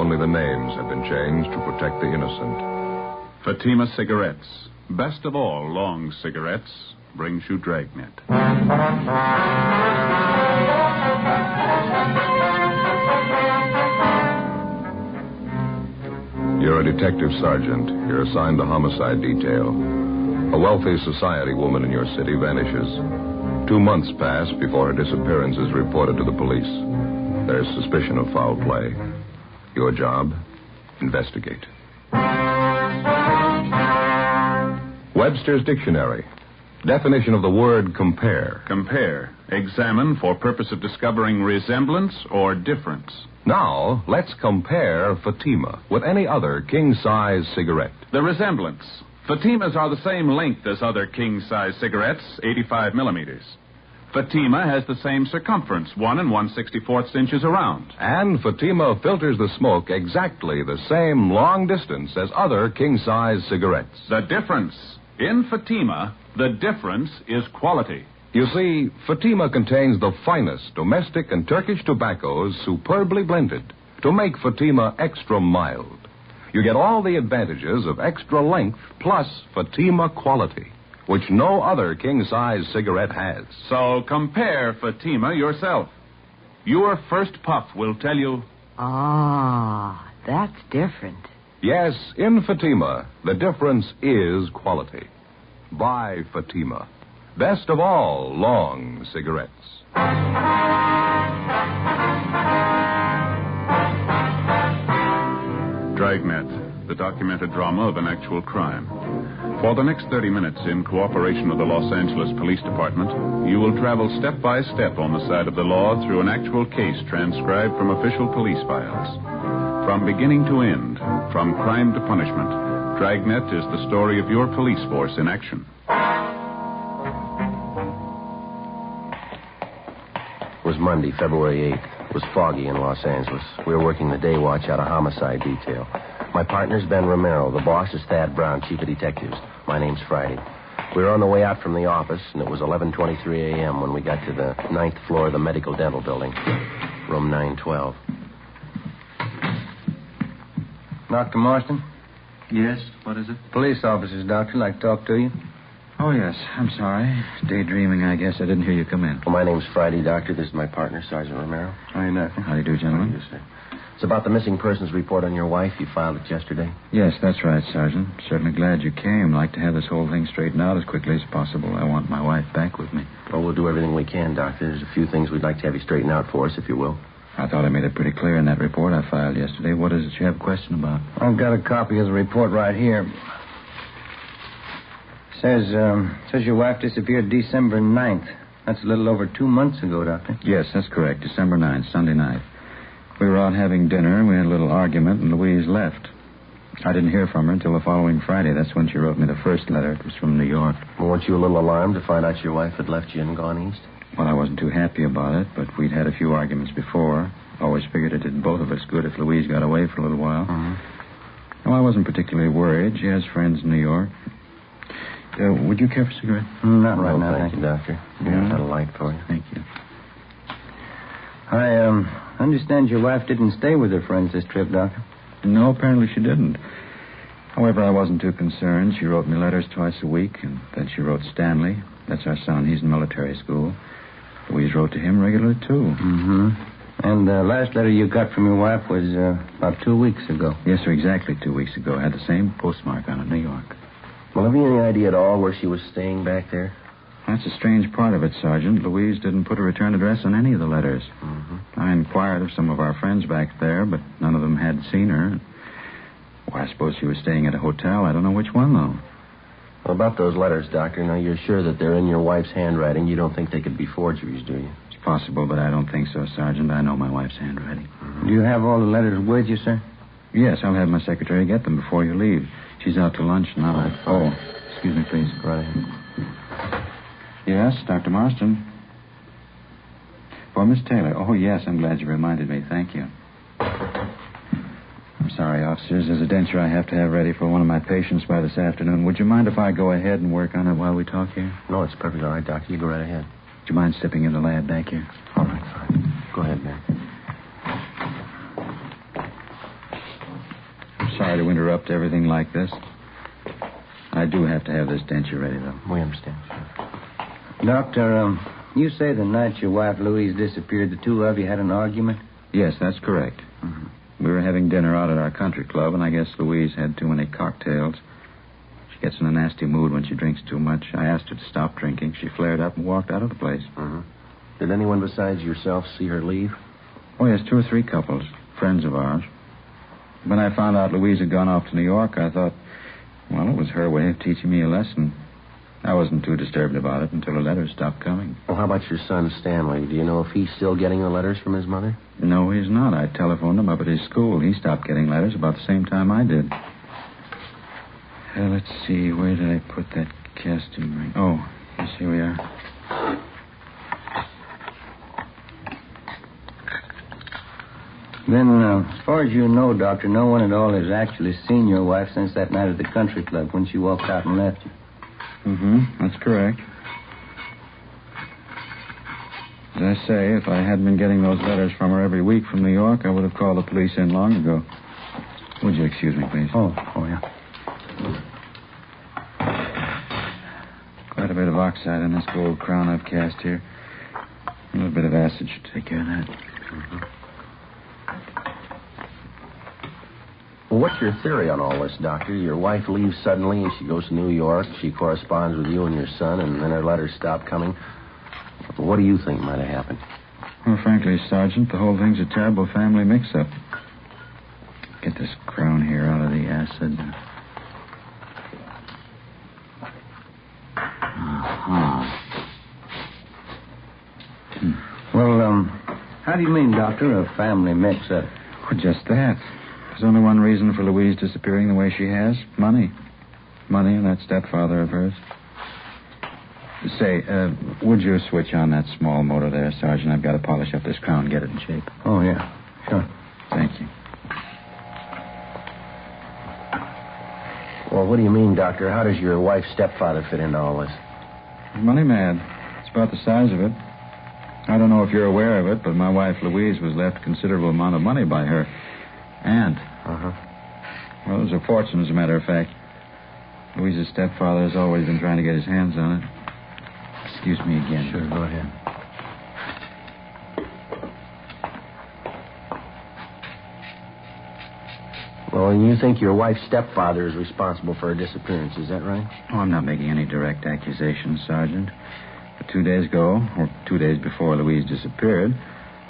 Only the names have been changed to protect the innocent. Fatima Cigarettes, best of all long cigarettes, brings you Dragnet. You're a detective sergeant. You're assigned to homicide detail. A wealthy society woman in your city vanishes. 2 months pass before her disappearance is reported to the police. There's suspicion of foul play. Your job? Investigate. Webster's Dictionary. Definition of the word compare. Compare. Examine for purpose of discovering resemblance or difference. Now, let's compare Fatima with any other king-size cigarette. The resemblance. Fatimas are the same length as other king-size cigarettes, 85 millimeters. Fatima has the same circumference, 1 1/64 inches around. And Fatima filters the smoke exactly the same long distance as other king-size cigarettes. The difference. In Fatima, the difference is quality. You see, Fatima contains the finest domestic and Turkish tobaccos superbly blended to make Fatima extra mild. You get all the advantages of extra length plus Fatima quality, which no other king-size cigarette has. So compare Fatima yourself. Your first puff will tell you... Ah, that's different. Yes, in Fatima, the difference is quality. Buy Fatima. Best of all long cigarettes. Dragnet, the documented drama of an actual crime. For the next 30 minutes, in cooperation with the Los Angeles Police Department, you will travel step by step on the side of the law through an actual case transcribed from official police files. From beginning to end, from crime to punishment, Dragnet is the story of your police force in action. It was Monday, February 8th. It was foggy in Los Angeles. We were working the day watch out of homicide detail. My partner's Ben Romero. The boss is Thad Brown, chief of detectives. My name's Friday. We were on the way out from the office, and it was 11:23 a.m. when we got to the 9th floor of the medical dental building, room 912. Dr. Marston? Yes, what is it? Police officers, doctor. Like to talk to you. Oh, yes. I'm sorry. Daydreaming, I guess. I didn't hear you come in. Well, my name's Friday, doctor. This is my partner, Sergeant Romero. Hi, doctor. How do you do, gentlemen? How do you, sir? It's about the missing persons report on your wife. You filed it yesterday. Yes, that's right, Sergeant. Certainly glad you came. Like to have this whole thing straightened out as quickly as possible. I want my wife back with me. Well, we'll do everything we can, doctor. There's a few things we'd like to have you straighten out for us, if you will. I thought I made it pretty clear in that report I filed yesterday. What is it you have a question about? I've got a copy of the report right here. Says your wife disappeared December 9th. That's a little over 2 months ago, Doctor. Yes, that's correct. December 9th, Sunday night. We were out having dinner. We had a little argument, and Louise left. I didn't hear from her until the following Friday. That's when she wrote me the first letter. It was from New York. Well, weren't you a little alarmed to find out your wife had left you and gone east? Well, I wasn't too happy about it, but we'd had a few arguments before. Always figured it did both of us good if Louise got away for a little while. Mm-hmm. Well, I wasn't particularly worried. She has friends in New York. Would you care for a cigarette? Not right now, thank you, doctor. Yeah. I've got a light for you. Thank you. I understand your wife didn't stay with her friends this trip, Doctor. No, apparently she didn't. However, I wasn't too concerned. She wrote me letters twice a week, and then she wrote Stanley. That's our son. He's in military school. Louise wrote to him regularly, too. Mm-hmm. And the last letter you got from your wife was about 2 weeks ago. Yes, sir, exactly 2 weeks ago. Had the same postmark on it, New York. Well, have you any idea at all where she was staying back there? That's a strange part of it, Sergeant. Louise didn't put a return address on any of the letters. Mm-hmm. I inquired of some of our friends back there, but none of them had seen her. Well, I suppose she was staying at a hotel. I don't know which one, though. Well, about those letters, Doctor, now you're sure that they're in your wife's handwriting. You don't think they could be forgeries, do you? It's possible, but I don't think so, Sergeant. I know my wife's handwriting. Mm-hmm. Do you have all the letters with you, sir? Yes, I'll have my secretary get them before you leave. She's out to lunch now. Excuse me, please. Right ahead. Yes, Dr. Marston. For Miss Taylor. Oh, yes, I'm glad you reminded me. Thank you. I'm sorry, officers. There's a denture I have to have ready for one of my patients by this afternoon. Would you mind if I go ahead and work on it while we talk here? No, it's perfectly all right, Doctor. You go right ahead. Would you mind stepping in the lab back here? All right, fine. Go ahead, man. Sorry to interrupt everything like this. I do have to have this denture ready, though. We understand. Doctor, you say the night your wife Louise disappeared, the two of you had an argument? Yes, that's correct. Mm-hmm. We were having dinner out at our country club, and I guess Louise had too many cocktails. She gets in a nasty mood when she drinks too much. I asked her to stop drinking. She flared up and walked out of the place. Mm-hmm. Did anyone besides yourself see her leave? Oh, yes, 2 or 3 couples, friends of ours. When I found out Louise had gone off to New York, I thought, well, it was her way of teaching me a lesson. I wasn't too disturbed about it until the letters stopped coming. Well, how about your son, Stanley? Do you know if he's still getting the letters from his mother? No, he's not. I telephoned him up at his school. He stopped getting letters about the same time I did. Let's see, where did I put that casting ring? Oh, yes, here we are. Then, as far as you know, Doctor, no one at all has actually seen your wife since that night at the country club when she walked out and left you. That's correct. As I say, if I hadn't been getting those letters from her every week from New York, I would have called the police in long ago. Would you excuse me, please? Oh, yeah. Quite a bit of oxide in this gold crown I've cast here. A little bit of acid should take care of that. Mm-hmm. Well, what's your theory on all this, Doctor? Your wife leaves suddenly and she goes to New York. She corresponds with you and your son, and then her letters stop coming. What do you think might have happened? Well, frankly, Sergeant, the whole thing's a terrible family mix-up. Get this crown here out of the acid. Well, how do you mean, Doctor, a family mix-up? Well, just that. There's only one reason for Louise disappearing the way she has. Money. Money and that stepfather of hers. Say, would you switch on that small motor there, Sergeant? I've got to polish up this crown, get it in shape. Oh, yeah. Sure. Thank you. Well, what do you mean, Doctor? How does your wife's stepfather fit into all this? Money mad. It's about the size of it. I don't know if you're aware of it, but my wife Louise was left a considerable amount of money by her aunt. Uh-huh. Well, it was a fortune, as a matter of fact. Louise's stepfather has always been trying to get his hands on it. Excuse me again. Sure, go ahead. Well, and you think your wife's stepfather is responsible for her disappearance, is that right? Oh, I'm not making any direct accusations, Sergeant. But 2 days ago, or 2 days before Louise disappeared,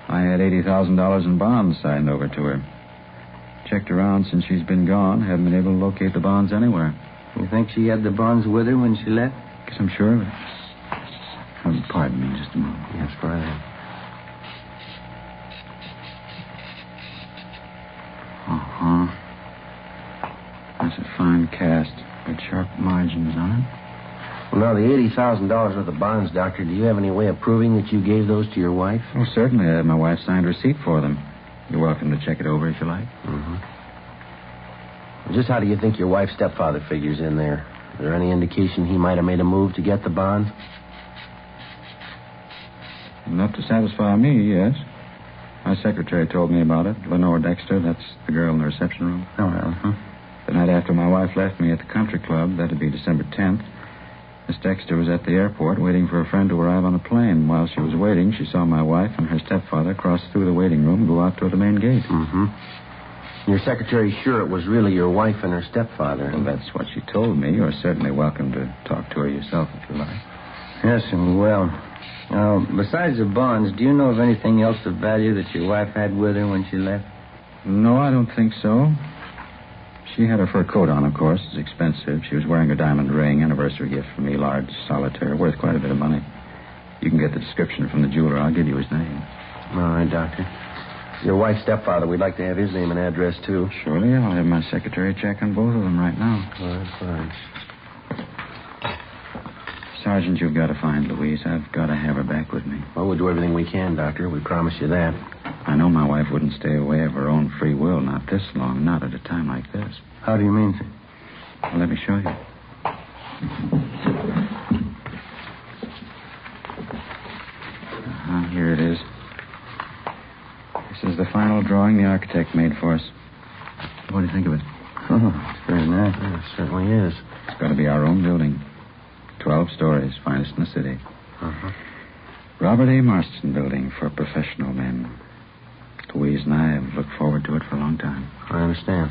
I had $80,000 in bonds signed over to her. Checked around since she's been gone. Haven't been able to locate the bonds anywhere. You think she had the bonds with her when she left? Guess I'm sure of it. Pardon me just a moment. Yes, go ahead. Uh-huh. That's a fine cast with sharp margins on it. Well, now, the $80,000 worth of bonds, Doctor, do you have any way of proving that you gave those to your wife? Oh, certainly. I had my wife signed a receipt for them. You're welcome to check it over if you like. Mm-hmm. Just how do you think your wife's stepfather figures in there? Is there any indication he might have made a move to get the bonds? Enough to satisfy me, yes. My secretary told me about it. Lenore Dexter, that's the girl in the reception room. Oh, well, The night after my wife left me at the country club, that'd be December 10th, Miss Dexter was at the airport waiting for a friend to arrive on a plane. While she was waiting, she saw my wife and her stepfather cross through the waiting room and go out toward the main gate. Mm-hmm. Your secretary's sure it was really your wife and her stepfather. Well, that's what she told me. You're certainly welcome to talk to her yourself if you like. Yes, and well, besides the bonds, do you know of anything else of value that your wife had with her when she left? No, I don't think so. She had her fur coat on, of course. It's expensive. She was wearing a diamond ring, anniversary gift from me, large solitaire, worth quite a bit of money. You can get the description from the jeweler. I'll give you his name. All right, Doctor. Your wife's stepfather, we'd like to have his name and address, too. Surely. I'll have my secretary check on both of them right now. All right, fine. Sergeant, you've got to find Louise. I've got to have her back with me. Well, we'll do everything we can, Doctor. We promise you that. I know my wife wouldn't stay away of her own free will, not this long, not at a time like this. How do you mean, sir? Well, let me show you. Here it is. This is the final drawing the architect made for us. What do you think of it? Oh, it's very nice. Yeah, it certainly is. It's got to be our own building. 12 stories, finest in the city. Uh-huh. Robert A. Marston Building for professional men. Louise and I have looked forward to it for a long time. I understand.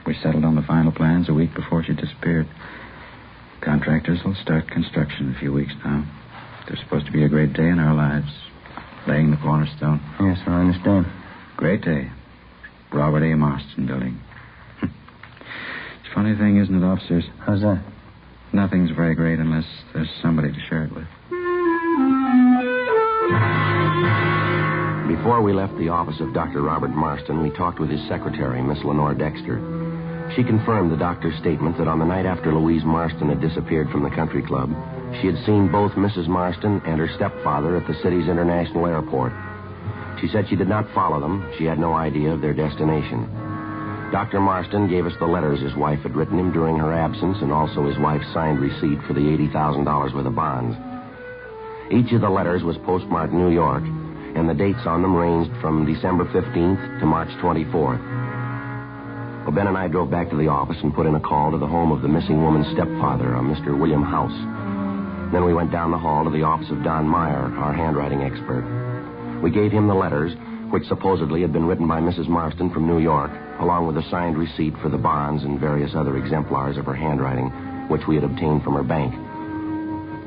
We settled on the final plans a week before she disappeared. Contractors will start construction in a few weeks now. There's supposed to be a great day in our lives. Laying the cornerstone. Yes, sir, I understand. Great day. Robert A. Marston Building. It's a funny thing, isn't it, officers? How's that? Nothing's very great unless there's somebody to share it with. Before we left the office of Dr. Robert Marston, we talked with his secretary, Miss Lenore Dexter. She confirmed the doctor's statement that on the night after Louise Marston had disappeared from the country club, she had seen both Mrs. Marston and her stepfather at the city's international airport. She said she did not follow them. She had no idea of their destination. Dr. Marston gave us the letters his wife had written him during her absence and also his wife's signed receipt for the $80,000 worth of bonds. Each of the letters was postmarked New York, and the dates on them ranged from December 15th to March 24th. Well, Ben and I drove back to the office and put in a call to the home of the missing woman's stepfather, a Mr. William House. Then we went down the hall to the office of Don Meyer, our handwriting expert. We gave him the letters, which supposedly had been written by Mrs. Marston from New York, along with a signed receipt for the bonds and various other exemplars of her handwriting, which we had obtained from her bank.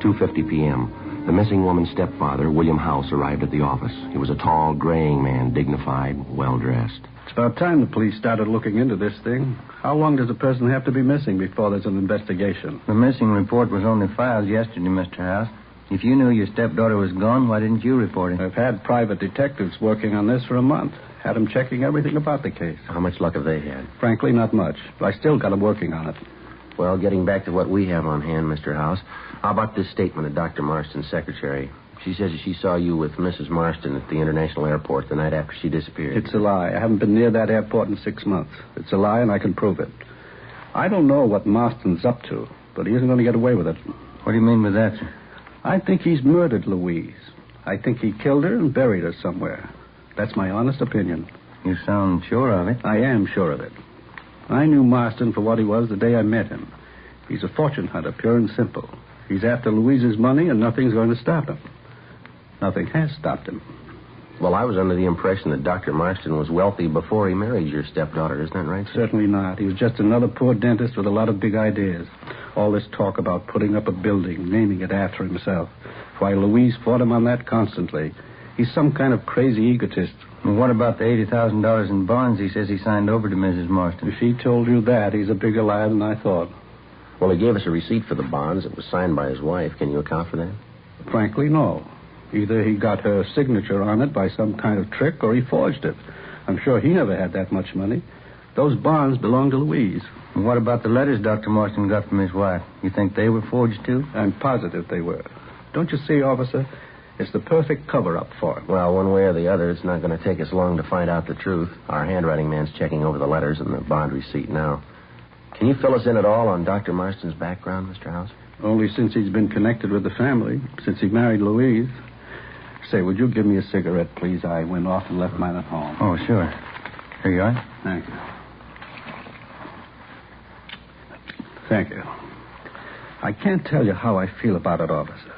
2:50 p.m., the missing woman's stepfather, William House, arrived at the office. He was a tall, graying man, dignified, well-dressed. It's about time the police started looking into this thing. How long does a person have to be missing before there's an investigation? The missing report was only filed yesterday, Mr. House. If you knew your stepdaughter was gone, why didn't you report it? I've had private detectives working on this for a month. Had them checking everything about the case. How much luck have they had? Frankly, not much. But I still got them working on it. Well, getting back to what we have on hand, Mr. House, how about this statement of Dr. Marston's secretary? She says she saw you with Mrs. Marston at the international airport the night after she disappeared. It's a lie. I haven't been near that airport in 6 months. It's a lie, and I can prove it. I don't know what Marston's up to, but he isn't going to get away with it. What do you mean by that, sir? I think he's murdered Louise. I think he killed her and buried her somewhere. That's my honest opinion. You sound sure of it. I am sure of it. I knew Marston for what he was the day I met him. He's a fortune hunter, pure and simple. He's after Louise's money, and nothing's going to stop him. Nothing has stopped him. Well, I was under the impression that Dr. Marston was wealthy before he married your stepdaughter. Isn't that right, sir? Certainly not. He was just another poor dentist with a lot of big ideas. All this talk about putting up a building, naming it after himself. Why, Louise fought him on that constantly. He's some kind of crazy egotist. And what about the $80,000 in bonds he says he signed over to Mrs. Marston? If he told you that, he's a bigger liar than I thought. Well, he gave us a receipt for the bonds. It was signed by his wife. Can you account for that? Frankly, no. Either he got her signature on it by some kind of trick, or he forged it. I'm sure he never had that much money. Those bonds belong to Louise. And what about the letters Dr. Marston got from his wife? You think they were forged, too? I'm positive they were. Don't you see, officer? It's the perfect cover-up for him. Well, one way or the other, it's not going to take us long to find out the truth. Our handwriting man's checking over the letters and the bond receipt now. Can you fill us in at all on Dr. Marston's background, Mr. House? Only since he's been connected with the family, since he married Louise. Say, would you give me a cigarette, please? I went off and left mine at home. Oh, sure. Here you are. Thank you. Thank you. I can't tell you how I feel about it, officer.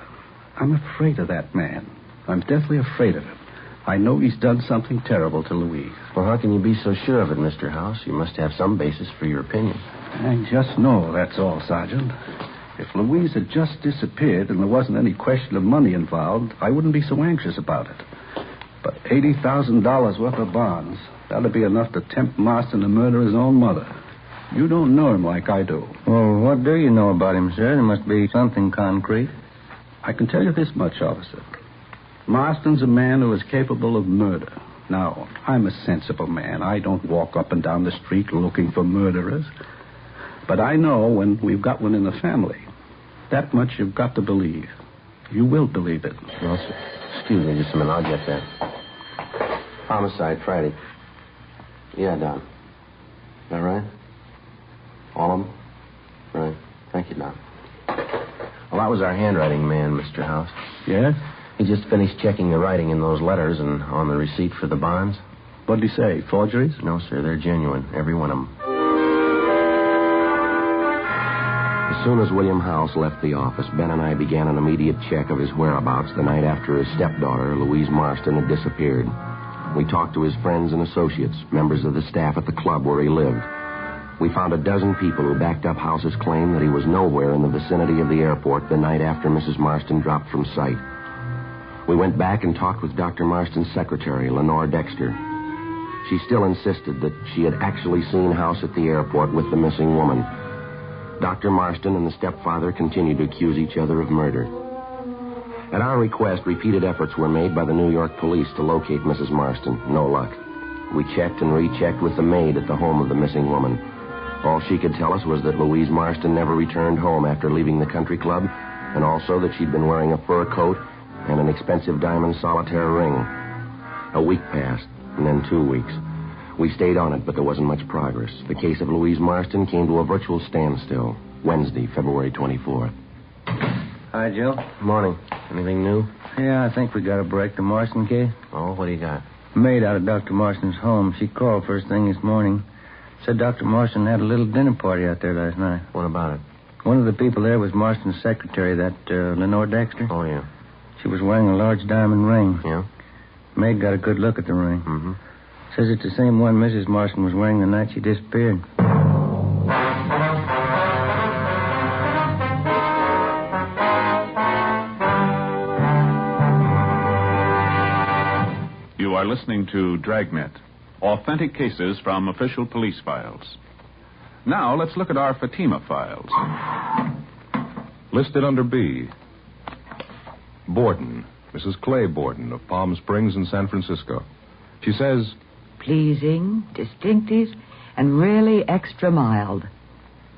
I'm afraid of that man. I'm deathly afraid of him. I know he's done something terrible to Louise. Well, how can you be so sure of it, Mr. House? You must have some basis for your opinion. I just know, that's all, Sergeant. If Louise had just disappeared and there wasn't any question of money involved, I wouldn't be so anxious about it. But $80,000 worth of bonds, that'd be enough to tempt Marston to murder his own mother. You don't know him like I do. Well, what do you know about him, sir? There must be something concrete. I can tell you this much, officer. Marston's a man who is capable of murder. Now, I'm a sensible man. I don't walk up and down the street looking for murderers. But I know when we've got one in the family. That much you've got to believe. You will believe it. Well, sir, excuse me just a minute. I'll get that. Homicide, Friday. Yeah, Don. Is that right? All of them? Right. Thank you, Don. Well, that was our handwriting man, Mr. House. Yes? He just finished checking the writing in those letters and on the receipt for the bonds. What'd he say? Forgeries? No, sir. They're genuine. Every one of them. soon as William House left the office, Ben and I began an immediate check of his whereabouts the night after his stepdaughter, Louise Marston, had disappeared. We talked to his friends and associates, members of the staff at the club where he lived. We found a dozen people who backed up House's claim that he was nowhere in the vicinity of the airport the night after Mrs. Marston dropped from sight. We went back and talked with Dr. Marston's secretary, Lenore Dexter. She still insisted that she had actually seen House at the airport with the missing woman. Dr. Marston and the stepfather continued to accuse each other of murder. At our request, repeated efforts were made by the New York police to locate Mrs. Marston. No luck. We checked and rechecked with the maid at the home of the missing woman. All she could tell us was that Louise Marston never returned home after leaving the country club, and also that she'd been wearing a fur coat and an expensive diamond solitaire ring. A week passed, and then 2 weeks. We stayed on it, but there wasn't much progress. The case of Louise Marston came to a virtual standstill Wednesday, February 24th. Hi, Joe. Morning. Anything new? Yeah, I think we got a break. The Marston case. Oh, what do you got? Maid out of Dr. Marston's home. She called first thing this morning. Said Dr. Marston had a little dinner party out there last night. What about it? One of the people there was Marston's secretary, that Lenore Dexter. Oh, yeah. She was wearing a large diamond ring. Yeah? Maid got a good look at the ring. Mm-hmm. Says it's the same one Mrs. Marston was wearing the night she disappeared. You are listening to Dragnet, authentic cases from official police files. Now, let's look at our Fatima files. Listed under B. Borden, Mrs. Clay Borden of Palm Springs in San Francisco. She says, Pleasing, distinctive, and really extra mild.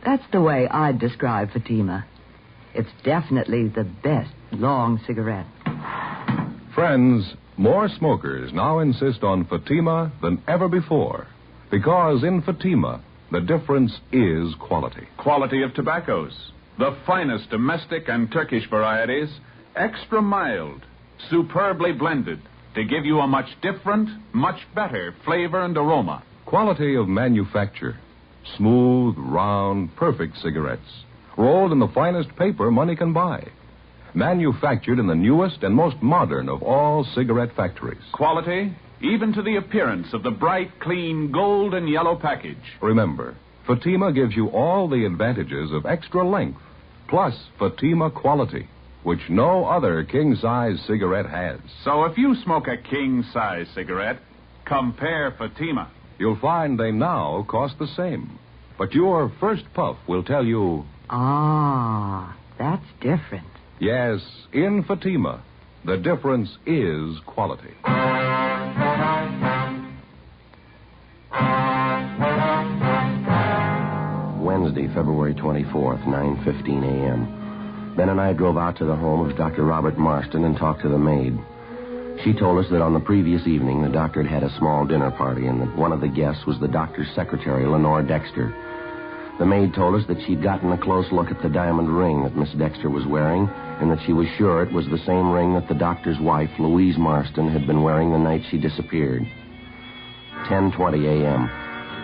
That's the way I'd describe Fatima. It's definitely the best long cigarette. friends, more smokers now insist on Fatima than ever before. Because in Fatima, the difference is quality. Quality of tobaccos. The finest domestic and Turkish varieties, extra mild, superbly blended, to give you a much different, much better flavor and aroma. Quality of manufacture. Smooth, round, perfect cigarettes. Rolled in the finest paper money can buy. Manufactured in the newest and most modern of all cigarette factories. Quality, even to the appearance of the bright, clean gold and yellow package. Remember, Fatima gives you all the advantages of extra length, plus Fatima quality, which no other king-size cigarette has. So if you smoke a king-size cigarette, compare Fatima. You'll find they now cost the same. But your first puff will tell you... Ah, that's different. Yes, in Fatima, the difference is quality. Wednesday, February 24th, 9:15 a.m. Ben and I drove out to the home of Dr. Robert Marston and talked to the maid. She told us that on the previous evening, the doctor had had a small dinner party and that one of the guests was the doctor's secretary, Lenore Dexter. The maid told us that she'd gotten a close look at the diamond ring that Miss Dexter was wearing and that she was sure it was the same ring that the doctor's wife, Louise Marston, had been wearing the night she disappeared. 10:20 a.m.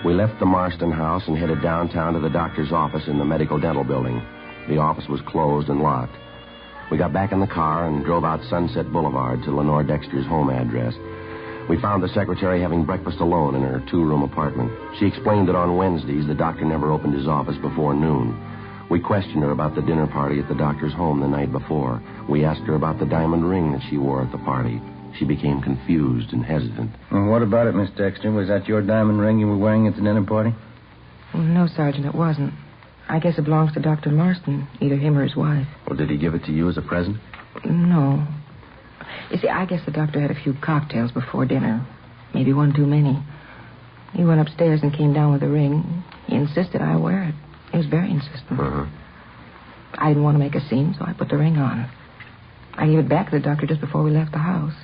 We left the Marston house and headed downtown to the doctor's office in the medical dental building. The office was closed and locked. We got back in the car and drove out Sunset Boulevard to Lenore Dexter's home address. We found the secretary having breakfast alone in her two-room apartment. She explained that on Wednesdays, the doctor never opened his office before noon. We questioned her about the dinner party at the doctor's home the night before. We asked her about the diamond ring that she wore at the party. She became confused and hesitant. Well, what about it, Miss Dexter? Was that your diamond ring you were wearing at the dinner party? Well, no, Sergeant, it wasn't. I guess it belongs to Dr. Marston, either him or his wife. Well, did he give it to you as a present? No. You see, I guess the doctor had a few cocktails before dinner. Maybe one too many. He went upstairs and came down with the ring. He insisted I wear it. He was very insistent. Uh-huh. I didn't want to make a scene, so I put the ring on. I gave it back to the doctor just before we left the house.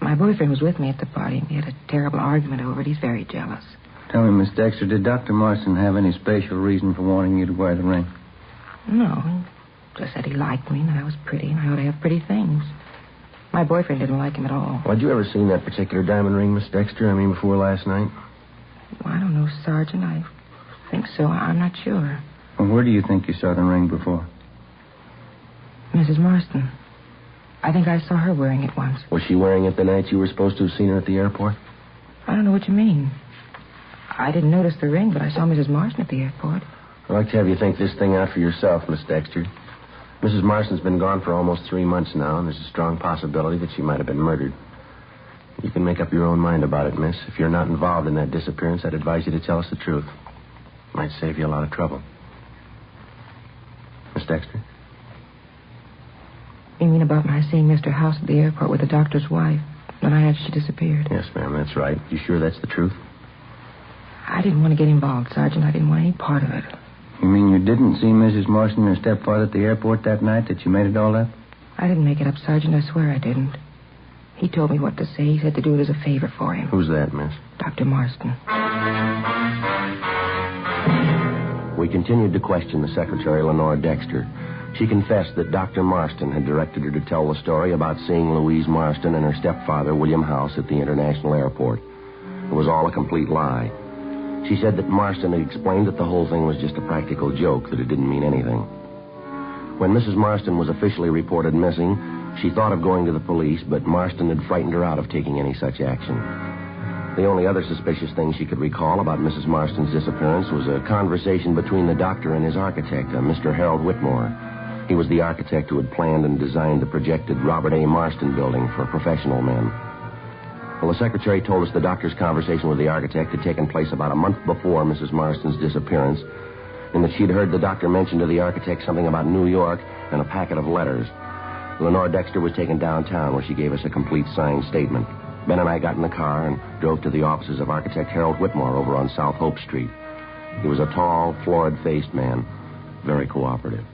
My boyfriend was with me at the party. We had a terrible argument over it. He's very jealous. Tell me, Miss Dexter, did Dr. Marston have any special reason for wanting you to wear the ring? No, he just said he liked me and that I was pretty and I ought to have pretty things. My boyfriend didn't like him at all. Well, had you ever seen that particular diamond ring, Miss Dexter? Before last night? Well, I don't know, Sergeant. I think so. I'm not sure. Well, where do you think you saw the ring before? Mrs. Marston. I think I saw her wearing it once. Was she wearing it the night you were supposed to have seen her at the airport? I don't know what you mean. I didn't notice the ring, but I saw Mrs. Marston at the airport. I'd like to have you think this thing out for yourself, Miss Dexter. Mrs. Marston's been gone for almost 3 months now, and there's a strong possibility that she might have been murdered. You can make up your own mind about it, miss. If you're not involved in that disappearance, I'd advise you to tell us the truth. It might save you a lot of trouble. Miss Dexter? You mean about my seeing Mr. House at the airport with the doctor's wife the night after she disappeared? Yes, ma'am, that's right. You sure that's the truth? I didn't want to get involved, Sergeant. I didn't want any part of it. You mean you didn't see Mrs. Marston and her stepfather at the airport that night, that you made it all up? I didn't make it up, Sergeant. I swear I didn't. He told me what to say. He said to do it as a favor for him. Who's that, miss? Dr. Marston. We continued to question the secretary, Lenore Dexter. She confessed that Dr. Marston had directed her to tell the story about seeing Louise Marston and her stepfather, William House, at the international airport. It was all a complete lie. She said that Marston had explained that the whole thing was just a practical joke, that it didn't mean anything. When Mrs. Marston was officially reported missing, she thought of going to the police, but Marston had frightened her out of taking any such action. The only other suspicious thing she could recall about Mrs. Marston's disappearance was a conversation between the doctor and his architect, Mr. Harold Whitmore. He was the architect who had planned and designed the projected Robert A. Marston building for professional men. Well, the secretary told us the doctor's conversation with the architect had taken place about a month before Mrs. Marston's disappearance, and that she'd heard the doctor mention to the architect something about New York and a packet of letters. Lenore Dexter was taken downtown, where she gave us a complete signed statement. Ben and I got in the car and drove to the offices of architect Harold Whitmore over on South Hope Street. He was a tall, florid-faced man, very cooperative.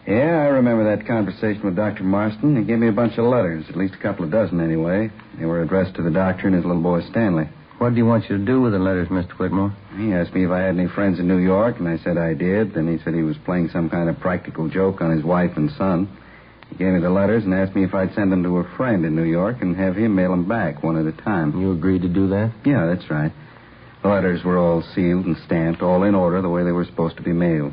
Yeah, I remember that conversation with Dr. Marston. He gave me a bunch of letters, at least a couple of dozen anyway. They were addressed to the doctor and his little boy Stanley. What do you want you to do with the letters, Mr. Whitmore? He asked me if I had any friends in New York, and I said I did. Then he said he was playing some kind of practical joke on his wife and son. He gave me the letters and asked me if I'd send them to a friend in New York and have him mail them back one at a time. You agreed to do that? Yeah, that's right. The letters were all sealed and stamped, all in order, the way they were supposed to be mailed.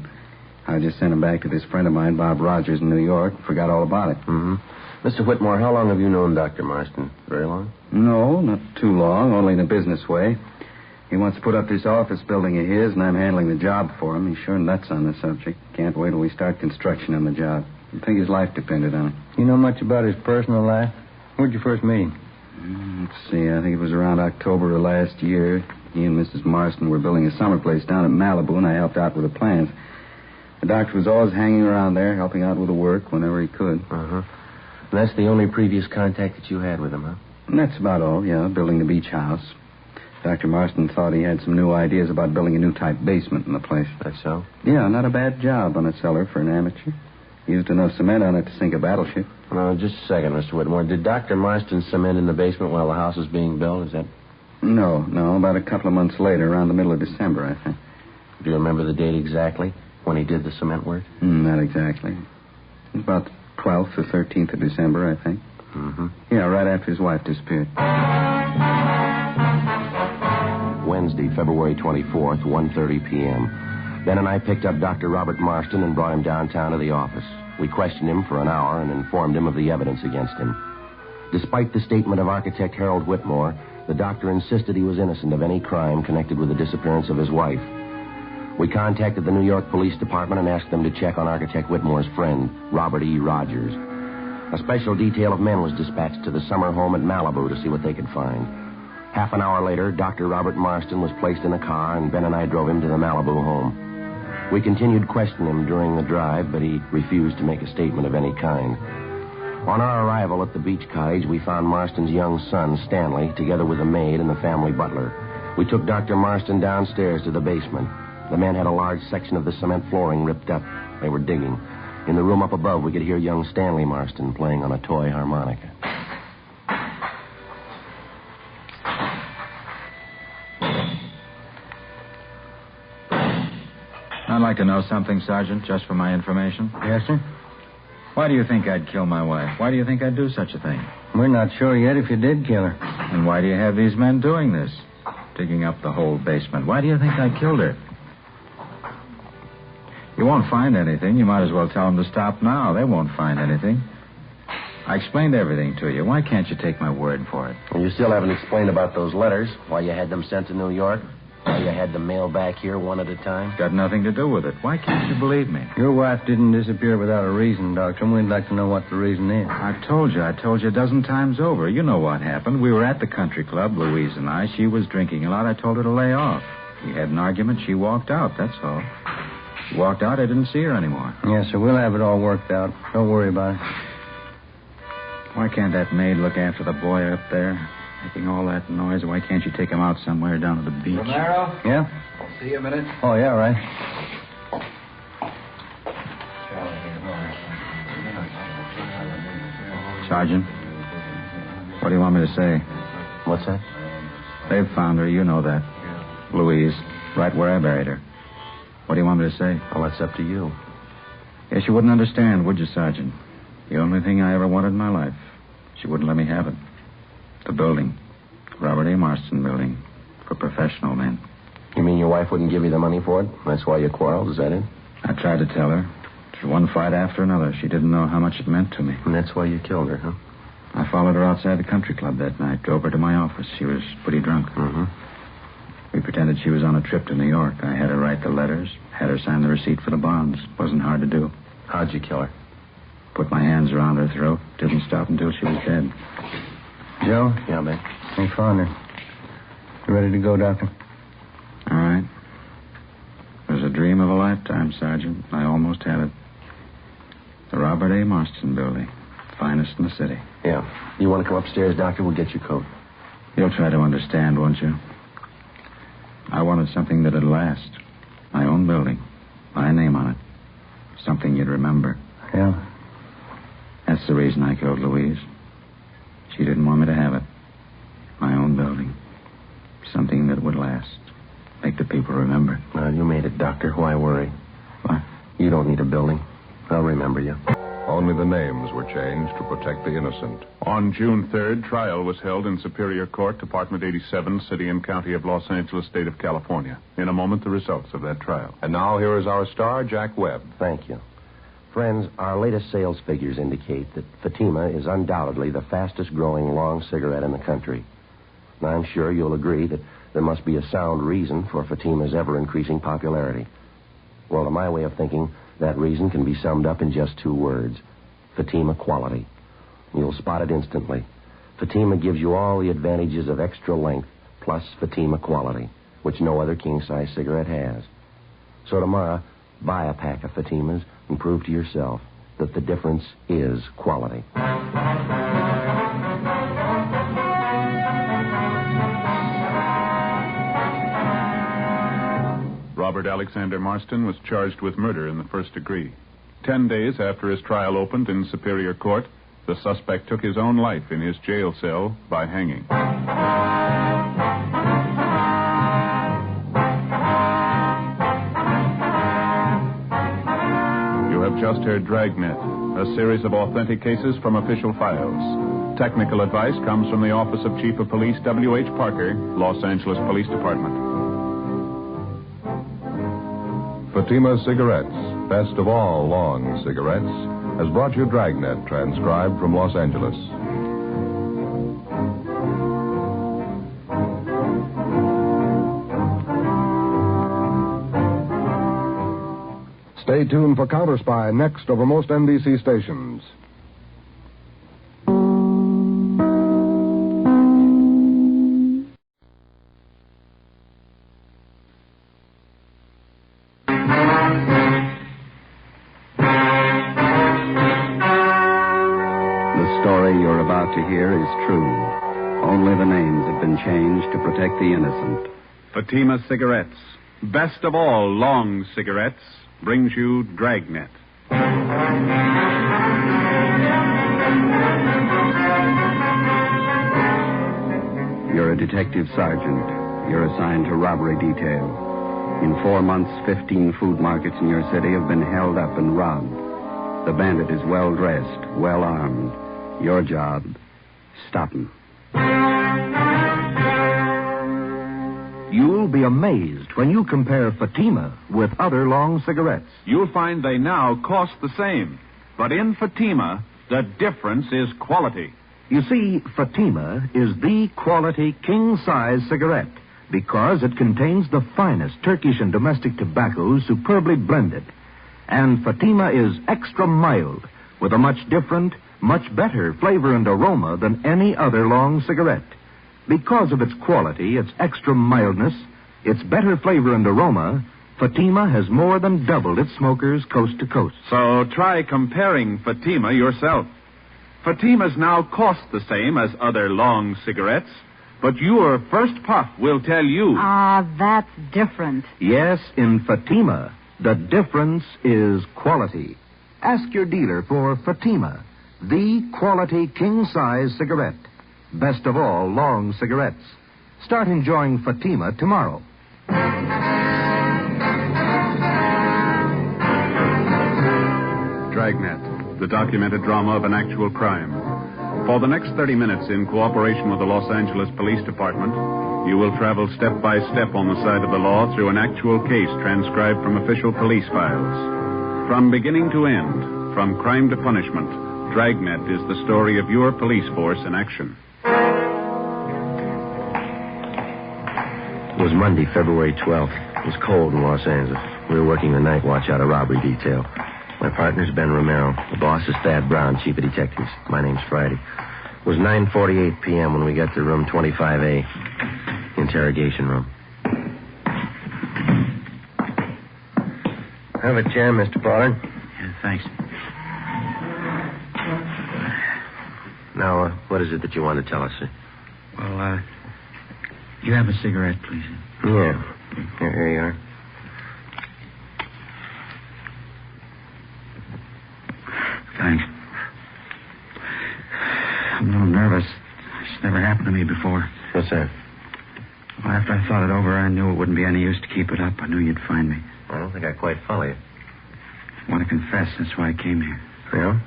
I just sent them back to this friend of mine, Bob Rogers, in New York. Forgot all about it. Mm-hmm. Mr. Whitmore, how long have you known Dr. Marston? Very long? No, not too long, only in a business way. He wants to put up this office building of his, and I'm handling the job for him. He's sure nuts on the subject. Can't wait till we start construction on the job. I think his life depended on it. You know much about his personal life? Where'd you first meet him? Let's see, I think it was around October of last year. He and Mrs. Marston were building a summer place down at Malibu, and I helped out with the plans. The doctor was always hanging around there, helping out with the work whenever he could. Uh-huh. And that's the only previous contact that you had with him, huh? And that's about all, yeah, building the beach house. Dr. Marston thought he had some new ideas about building a new type basement in the place. That's so? Yeah, not a bad job on a cellar for an amateur. Used enough cement on it to sink a battleship. No, just a second, Mr. Whitmore. Did Dr. Marston cement in the basement while the house was being built? Is that... No, about a couple of months later, around the middle of December, I think. Do you remember the date exactly when he did the cement work? Not exactly. It was about the 12th or 13th of December, I think. Mm-hmm. Yeah, right after his wife disappeared. Wednesday, February 24th, 1:30 p.m. Ben and I picked up Dr. Robert Marston and brought him downtown to the office. We questioned him for an hour and informed him of the evidence against him. Despite the statement of architect Harold Whitmore, the doctor insisted he was innocent of any crime connected with the disappearance of his wife. We contacted the New York Police Department and asked them to check on architect Whitmore's friend, Robert E. Rogers. A special detail of men was dispatched to the summer home at Malibu to see what they could find. Half an hour later, Dr. Robert Marston was placed in a car, and Ben and I drove him to the Malibu home. We continued questioning him during the drive, but he refused to make a statement of any kind. On our arrival at the beach cottage, we found Marston's young son, Stanley, together with the maid and the family butler. We took Dr. Marston downstairs to the basement. The men had a large section of the cement flooring ripped up. They were digging. In the room up above, we could hear young Stanley Marston playing on a toy harmonica. I'd like to know something, Sergeant, just for my information. Yes, sir? Why do you think I'd kill my wife? Why do you think I'd do such a thing? We're not sure yet if you did kill her. And why do you have these men doing this? Digging up the whole basement. Why do you think I killed her? You won't find anything. You might as well tell them to stop now. They won't find anything. I explained everything to you. Why can't you take my word for it? And you still haven't explained about those letters, why you had them sent to New York, why you had them mailed back here one at a time. Got nothing to do with it. Why can't you believe me? Your wife didn't disappear without a reason, Doctor, and we'd like to know what the reason is. I told you a dozen times over. You know what happened. We were at the country club, Louise and I. She was drinking a lot. I told her to lay off. We had an argument. She walked out, that's all. She walked out. I didn't see her anymore. Yes, sir. We'll have it all worked out. Don't worry about it. Why can't that maid look after the boy up there? Making all that noise. Why can't you take him out somewhere down to the beach? Romero? Yeah? See you a minute. Oh, yeah, right. Sergeant, what do you want me to say? What's that? They've found her. You know that. Louise, right where I buried her. What do you want me to say? Well, that's up to you. Guess you wouldn't understand, would you, Sergeant? The only thing I ever wanted in my life. She wouldn't let me have it. The building. Robert A. Marston building. For professional men. You mean your wife wouldn't give you the money for it? That's why you quarreled, is that it? I tried to tell her. Through one fight after another. She didn't know how much it meant to me. And that's why you killed her, huh? I followed her outside the country club that night. Drove her to my office. She was pretty drunk. Mm-hmm. We pretended she was on a trip to New York. I had her write the letters. Had her sign the receipt for the bonds. Wasn't hard to do. How'd you kill her? Put my hands around her throat. Didn't stop until she was dead. Joe? Yeah, man. They found her. You ready to go, Doctor? All right. It was a dream of a lifetime, Sergeant. I almost had it. The Robert A. Marston building. Finest in the city. Yeah. You want to come upstairs, Doctor? We'll get your coat. You'll try to understand, won't you? I wanted something that'd last. My own building. My name on it. Something you'd remember. Yeah. That's the reason I killed Louise. She didn't want me to have it. My own building. Something that would last. Make the people remember. Well, you made it, Doctor. Why worry? What? You don't need a building. I'll remember you. Only the names were changed to protect the innocent. On June 3rd, trial was held in Superior Court, Department 87, City and County of Los Angeles, State of California. In a moment, the results of that trial. And now here is our star, Jack Webb. Thank you. Friends, our latest sales figures indicate that Fatima is undoubtedly the fastest-growing long cigarette in the country. And I'm sure you'll agree that there must be a sound reason for Fatima's ever-increasing popularity. Well, to my way of thinking, that reason can be summed up in just two words. Fatima quality. You'll spot it instantly. Fatima gives you all the advantages of extra length plus Fatima quality, which no other king-size cigarette has. So tomorrow, buy a pack of Fatimas and prove to yourself that the difference is quality. Robert Alexander Marston was charged with murder in the first degree. 10 days after his trial opened in Superior Court, the suspect took his own life in his jail cell by hanging. You have just heard Dragnet, a series of authentic cases from official files. Technical advice comes from the Office of Chief of Police W.H. Parker, Los Angeles Police Department. Fatima Cigarettes, best of all long cigarettes, has brought you Dragnet, transcribed from Los Angeles. Stay tuned for Counter Spy next over most NBC stations. To hear is true. Only the names have been changed to protect the innocent. Fatima Cigarettes, best of all long cigarettes, brings you Dragnet. You're a detective sergeant. You're assigned to robbery detail. In 4 months, 15 food markets in your city have been held up and robbed. The bandit is well-dressed, well-armed. Your job, stop him. You'll You'll be amazed when you compare Fatima with other long cigarettes. You'll find they now cost the same. But in Fatima, the difference is quality. You see, Fatima is the quality king-size cigarette because it contains the finest Turkish and domestic tobaccos superbly blended. And Fatima is extra mild with a much different, much better flavor and aroma than any other long cigarette. Because of its quality, its extra mildness, its better flavor and aroma, Fatima has more than doubled its smokers coast to coast. So try comparing Fatima yourself. Fatimas now cost the same as other long cigarettes, but your first puff will tell you. That's different. Yes, in Fatima, the difference is quality. Ask your dealer for Fatima, the quality king-size cigarette. Best of all long cigarettes. Start enjoying Fatima tomorrow. Dragnet, the documented drama of an actual crime. For the next 30 minutes, in cooperation with the Los Angeles Police Department, you will travel step by step on the side of the law through an actual case transcribed from official police files. From beginning to end, from crime to punishment, Dragnet is the story of your police force in action. It was Monday, February 12th. It was cold in Los Angeles. We were working the night watch out of robbery detail. My partner's Ben Romero. The boss is Thad Brown, chief of detectives. My name's Friday. It was 9:48 p.m. when we got to room 25A, interrogation room. Have a chair, Mr. Pollard. Yeah, thanks. Now, what is it that you want to tell us, sir? Well, you have a cigarette, please? Yeah. Here you are. Thanks. I'm a little nervous. It's never happened to me before. What's that? Well, after I thought it over, I knew it wouldn't be any use to keep it up. I knew you'd find me. I don't think I quite follow you. I want to confess. That's why I came here. Yeah?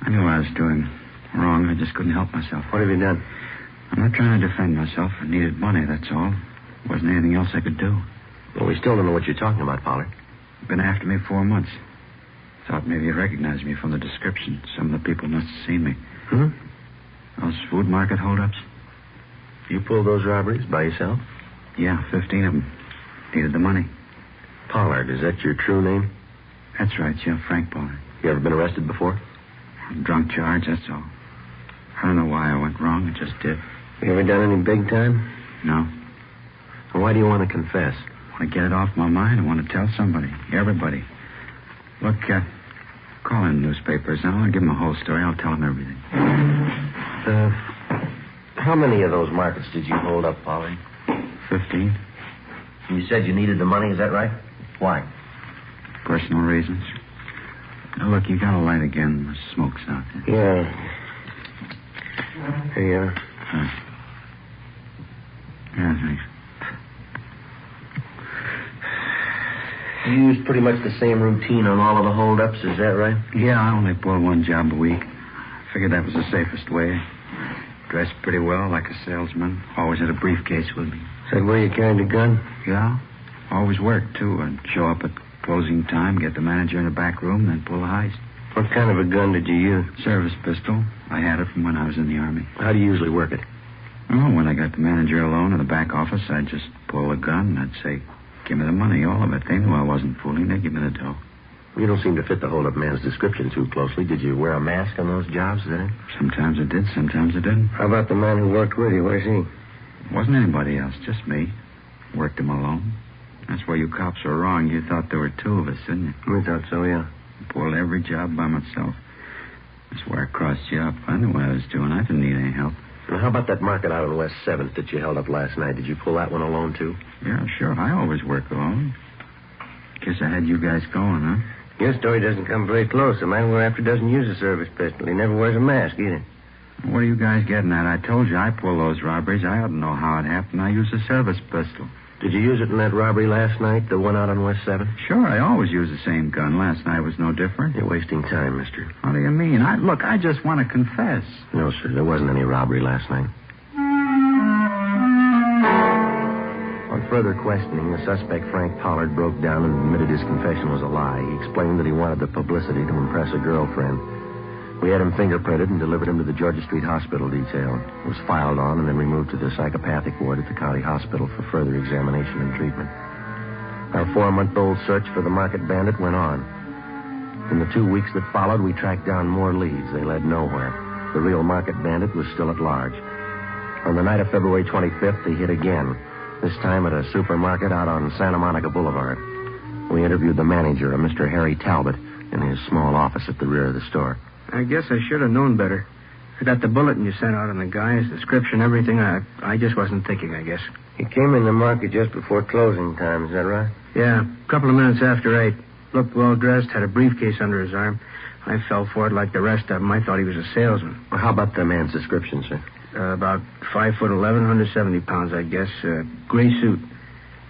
I knew I was doing wrong. I just couldn't help myself. What have you done? I'm not trying to defend myself. I needed money, that's all. There wasn't anything else I could do. Well, we still don't know what you're talking about, Pollard. Been after me 4 months. Thought maybe you recognized me from the description. Some of the people must have seen me. Hmm? Those food market holdups? You pulled those robberies by yourself? Yeah, 15 of them. Needed the money. Pollard, is that your true name? That's right, yeah, Frank Pollard. You ever been arrested before? Drunk charge, that's all. I don't know why I went wrong. It just did. You ever done any big time? No. Well, why do you want to confess? I want to get it off my mind. I want to tell somebody. Everybody. Look, call in newspapers. I don't want to give them the whole story. I'll tell them everything. How many of those markets did you hold up, Pollard? 15. You said you needed the money, is that right? Why? Personal reasons. Now, look, you got a light again. The smoke's out there. Yeah. Here you are. Yeah, thanks. You used pretty much the same routine on all of the holdups, is that right? Yeah, I only pull one job a week. Figured that was the safest way. Dressed pretty well, like a salesman. Always had a briefcase with me. Said where you carried a gun? Yeah. Always worked, too. I'd show up at closing time, get the manager in the back room, then pull the heist. What kind of a gun did you use? Service pistol. I had it from when I was in the Army. How do you usually work it? Oh, when I got the manager alone in the back office, I'd just pull a gun and I'd say, give me the money, all of it. They knew I wasn't fooling. They'd give me the dough. You don't seem to fit the hold-up man's description too closely. Did you wear a mask on those jobs, is that it? Sometimes I did, sometimes I didn't. How about the man who worked with you? Where's he? Wasn't anybody else, just me. Worked him alone. That's where you cops were wrong. You thought there were two of us, didn't you? We thought so, yeah. Pulled every job by myself. That's where I crossed you up. I knew what I was doing. I didn't need any help. Well, how about that market out on West 7th that you held up last night? Did you pull that one alone, too? Yeah, sure. I always work alone. Guess I had you guys going, huh? Your story doesn't come very close. A man we're after doesn't use a service pistol. He never wears a mask, either. What are you guys getting at? I told you I pull those robberies. I ought to know how it happened. I use a service pistol. Did you use it in that robbery last night, the one out on West 7th? Sure, I always use the same gun. Last night was no different. You're wasting time, mister. What do you mean? I just want to confess. No, sir, there wasn't any robbery last night. Well, further questioning, the suspect, Frank Pollard, broke down and admitted his confession was a lie. He explained that he wanted the publicity to impress a girlfriend. We had him fingerprinted and delivered him to the Georgia Street Hospital detail. He was filed on and then removed to the psychopathic ward at the county hospital for further examination and treatment. Our 4-month-old search for the market bandit went on. In the 2 weeks that followed, we tracked down more leads. They led nowhere. The real market bandit was still at large. On the night of February 25th, he hit again, this time at a supermarket out on Santa Monica Boulevard. We interviewed the manager, a Mr. Harry Talbot, in his small office at the rear of the store. I guess I should have known better. I got the bulletin you sent out on the guy, his description, everything. I just wasn't thinking, I guess. He came in the market just before closing time, is that right? Yeah, a couple of minutes after 8. Looked well-dressed, had a briefcase under his arm. I fell for it like the rest of them. I thought he was a salesman. Well, how about the man's description, sir? About 5'11", 170 pounds, I guess. Gray suit.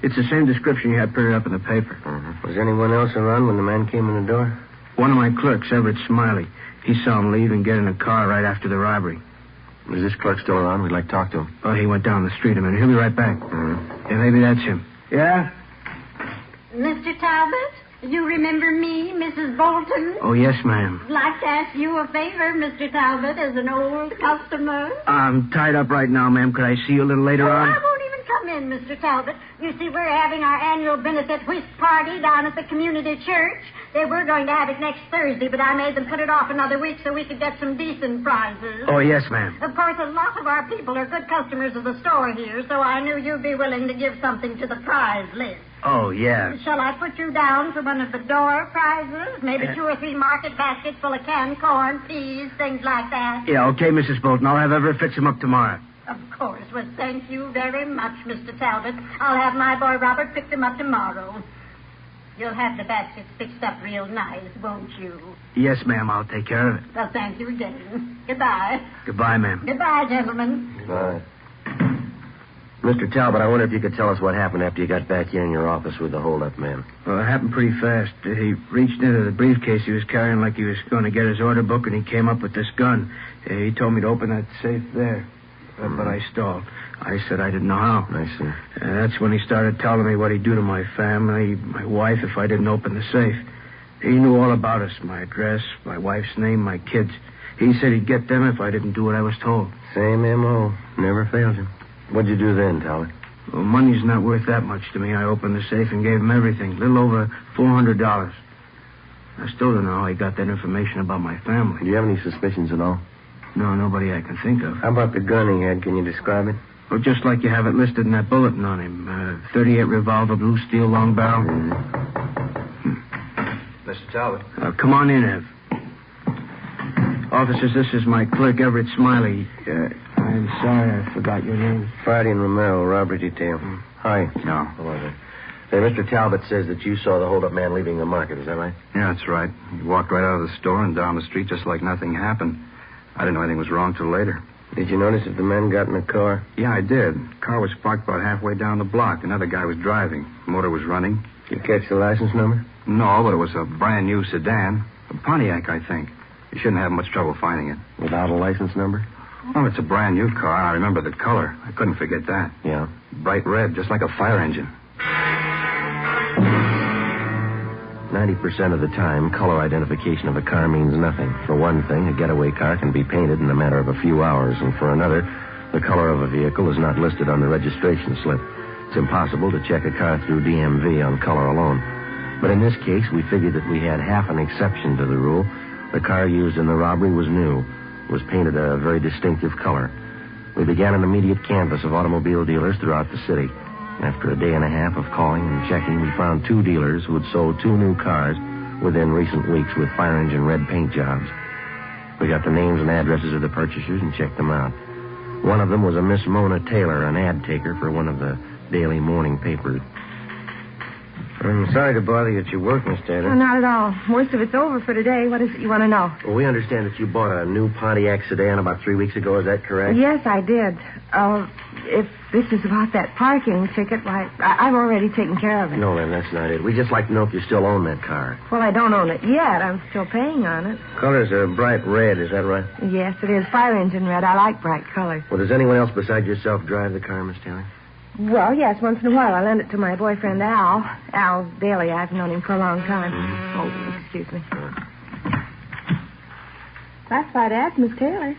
It's the same description you had printed up in the paper. Mm-hmm. Was anyone else around when the man came in the door? One of my clerks, Everett Smiley. He saw him leave and get in a car right after the robbery. Is this clerk still around? We'd like to talk to him. Oh, he went down the street a minute. He'll be right back. Mm-hmm. Yeah, maybe that's him. Yeah? Mr. Talbot? You remember me, Mrs. Bolton? Oh, yes, ma'am. I'd like to ask you a favor, Mr. Talbot, as an old customer. I'm tied up right now, ma'am. Could I see you a little later on? I won't even come in, Mr. Talbot. You see, we're having our annual benefit whist party down at the community church. They were going to have it next Thursday, but I made them put it off another week so we could get some decent prizes. Oh, yes, ma'am. Of course, a lot of our people are good customers of the store here, so I knew you'd be willing to give something to the prize list. Oh, yeah. Shall I put you down for one of the door prizes? Maybe 2 or 3 market baskets full of canned corn, peas, things like that. Yeah, okay, Mrs. Bolton. I'll have Everett fix them up tomorrow. Of course. Well, thank you very much, Mr. Talbot. I'll have my boy Robert pick them up tomorrow. You'll have the baskets fixed up real nice, won't you? Yes, ma'am. I'll take care of it. Well, thank you again. Goodbye. Goodbye, ma'am. Goodbye, gentlemen. Goodbye. Mr. Talbot, I wonder if you could tell us what happened after you got back here in your office with the hold-up man. Well, it happened pretty fast. He reached into the briefcase he was carrying like he was going to get his order book, and he came up with this gun. He told me to open that safe there, but I stalled. I said I didn't know how. I see. That's when he started telling me what he'd do to my family, my wife, if I didn't open the safe. He knew all about us, my address, my wife's name, my kids. He said he'd get them if I didn't do what I was told. Same M.O. Never failed him. What'd you do then, Talbot? Well, money's not worth that much to me. I opened the safe and gave him everything, a little over $400. I still don't know how he got that information about my family. Do you have any suspicions at all? No, nobody I can think of. How about the gun he had? Can you describe it? Well, just like you have it listed in that bulletin on him. 38 revolver, blue steel, long barrel. Mr. Talbot. Come on in, Ev. Officers, this is my clerk, Everett Smiley. I'm sorry I forgot your name. Friday and Romero, robbery detail. Hi. No. Hello there. Say, Mr. Talbot says that you saw the hold-up man leaving the market. Is that right? Yeah, that's right. He walked right out of the store and down the street just like nothing happened. I didn't know anything was wrong till later. Did you notice if the men got in the car? Yeah, I did. The car was parked about halfway down the block. Another guy was driving. The motor was running. Did you catch the license number? No, but it was a brand new sedan. A Pontiac, I think. You shouldn't have much trouble finding it. Without a license number? Well, it's a brand new car. I remember the color. I couldn't forget that. Yeah. Bright red, just like a fire engine. 90% of the time, color identification of a car means nothing. For one thing, a getaway car can be painted in a matter of a few hours, and for another, the color of a vehicle is not listed on the registration slip. It's impossible to check a car through DMV on color alone. But in this case, we figured that we had half an exception to the rule. The car used in the robbery was new. It was painted a very distinctive color. We began an immediate canvass of automobile dealers throughout the city. After a day and a half of calling and checking, we found 2 dealers who had sold 2 new cars within recent weeks with fire engine red paint jobs. We got the names and addresses of the purchasers and checked them out. One of them was a Miss Mona Taylor, an ad taker for one of the daily morning papers. I'm sorry to bother you at your work, Miss Taylor. Oh, not at all. Most of it's over for today. What is it you want to know? Well, we understand that you bought a new Pontiac sedan about 3 weeks ago. Is that correct? Yes, I did. If this is about that parking ticket, why, I've already taken care of it. No, ma'am, that's not it. We'd just like to know if you still own that car. Well, I don't own it yet. I'm still paying on it. Color's a bright red, is that right? Yes, it is. Fire engine red. I like bright colors. Well, does anyone else besides yourself drive the car, Miss Taylor? Well, yes, once in a while I lend it to my boyfriend, Al. Al Daly. I've known him for a long time. Oh, excuse me. Classified ads, Miss Taylor.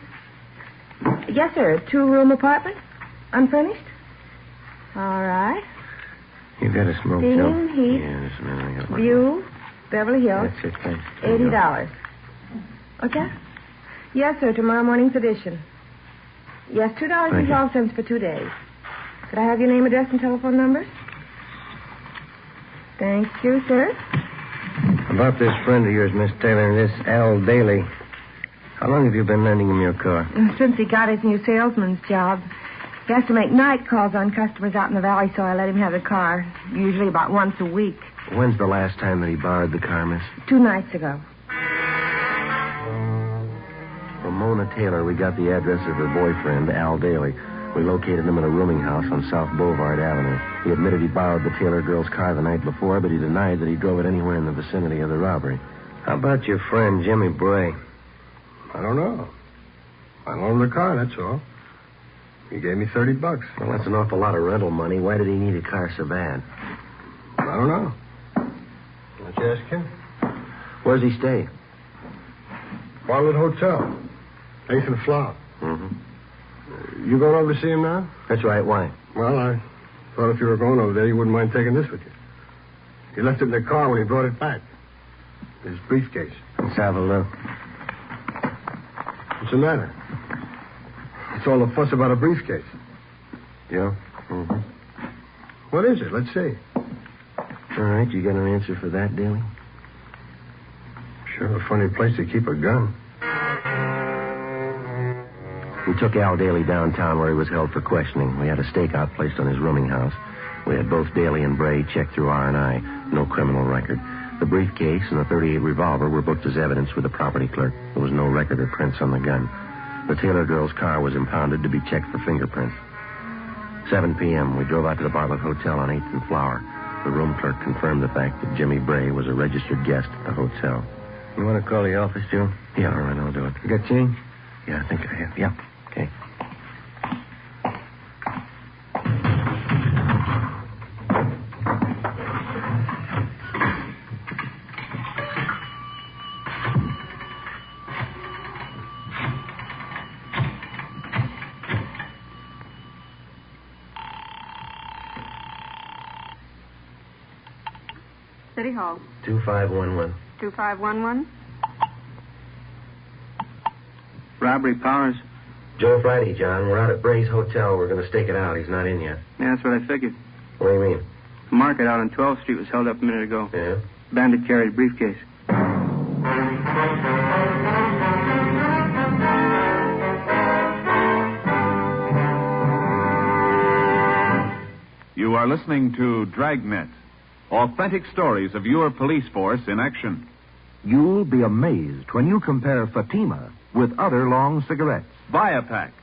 Yes, sir. 2-room apartment? Unfurnished? All right. You got a smoke, Steam, Joe? heat, Yes, man, I got one. view, Beverly Hills. That's it, thanks. $80. What's that? Yes, sir. Tomorrow morning's edition. Yes, $2.12 for 2 days. Could I have your name, address, and telephone number? Thank you, sir. About this friend of yours, Miss Taylor, this Al Daly. How long have you been lending him your car? Since he got his new salesman's job. He has to make night calls on customers out in the valley, so I let him have the car. Usually about once a week. When's the last time that he borrowed the car, miss? 2 nights ago. From Mona Taylor, we got the address of her boyfriend, Al Daly. We located him in a rooming house on South Boulevard Avenue. He admitted he borrowed the Taylor girl's car the night before, but he denied that he drove it anywhere in the vicinity of the robbery. How about your friend, Jimmy Bray? I don't know. I loaned him the car, that's all. He gave me $30. Well, that's an awful lot of rental money. Why did he need a car so bad? I don't know. Why don't you ask him? Where's he stay? Bartlett Hotel. Nathan Flower. Mm-hmm. You going over to see him now? That's right. Why? Well, I thought if you were going over there, you wouldn't mind taking this with you. He left it in the car when he brought it back. His briefcase. Let's have a look. What's the matter? It's all the fuss about a briefcase. Yeah? Mm-hmm. What is it? Let's see. All right, you got an answer for that, Daly? Sure a funny place to keep a gun. We took Al Daly downtown where he was held for questioning. We had a stakeout placed on his rooming house. We had both Daly and Bray checked through R&I. No criminal record. The briefcase and the .38 revolver were booked as evidence with the property clerk. There was no record or prints on the gun. The Taylor girl's car was impounded to be checked for fingerprints. 7 p.m., we drove out to the Bartlett Hotel on 8th and Flower. The room clerk confirmed the fact that Jimmy Bray was a registered guest at the hotel. You want to call the office, Joe? Yeah, all right, I'll do it. You got change? Yeah, I think I have. Yeah, okay. City Hall. 2511. 2511. Robbery, Powers. Joe Friday, John. We're out at Bray's Hotel. We're going to stake it out. He's not in yet. Yeah, that's what I figured. What do you mean? The market out on 12th Street was held up a minute ago. Yeah? Bandit carried a briefcase. You are listening to Dragnet, authentic stories of your police force in action. You'll be amazed when you compare Fatima with other long cigarettes. Buy a pack.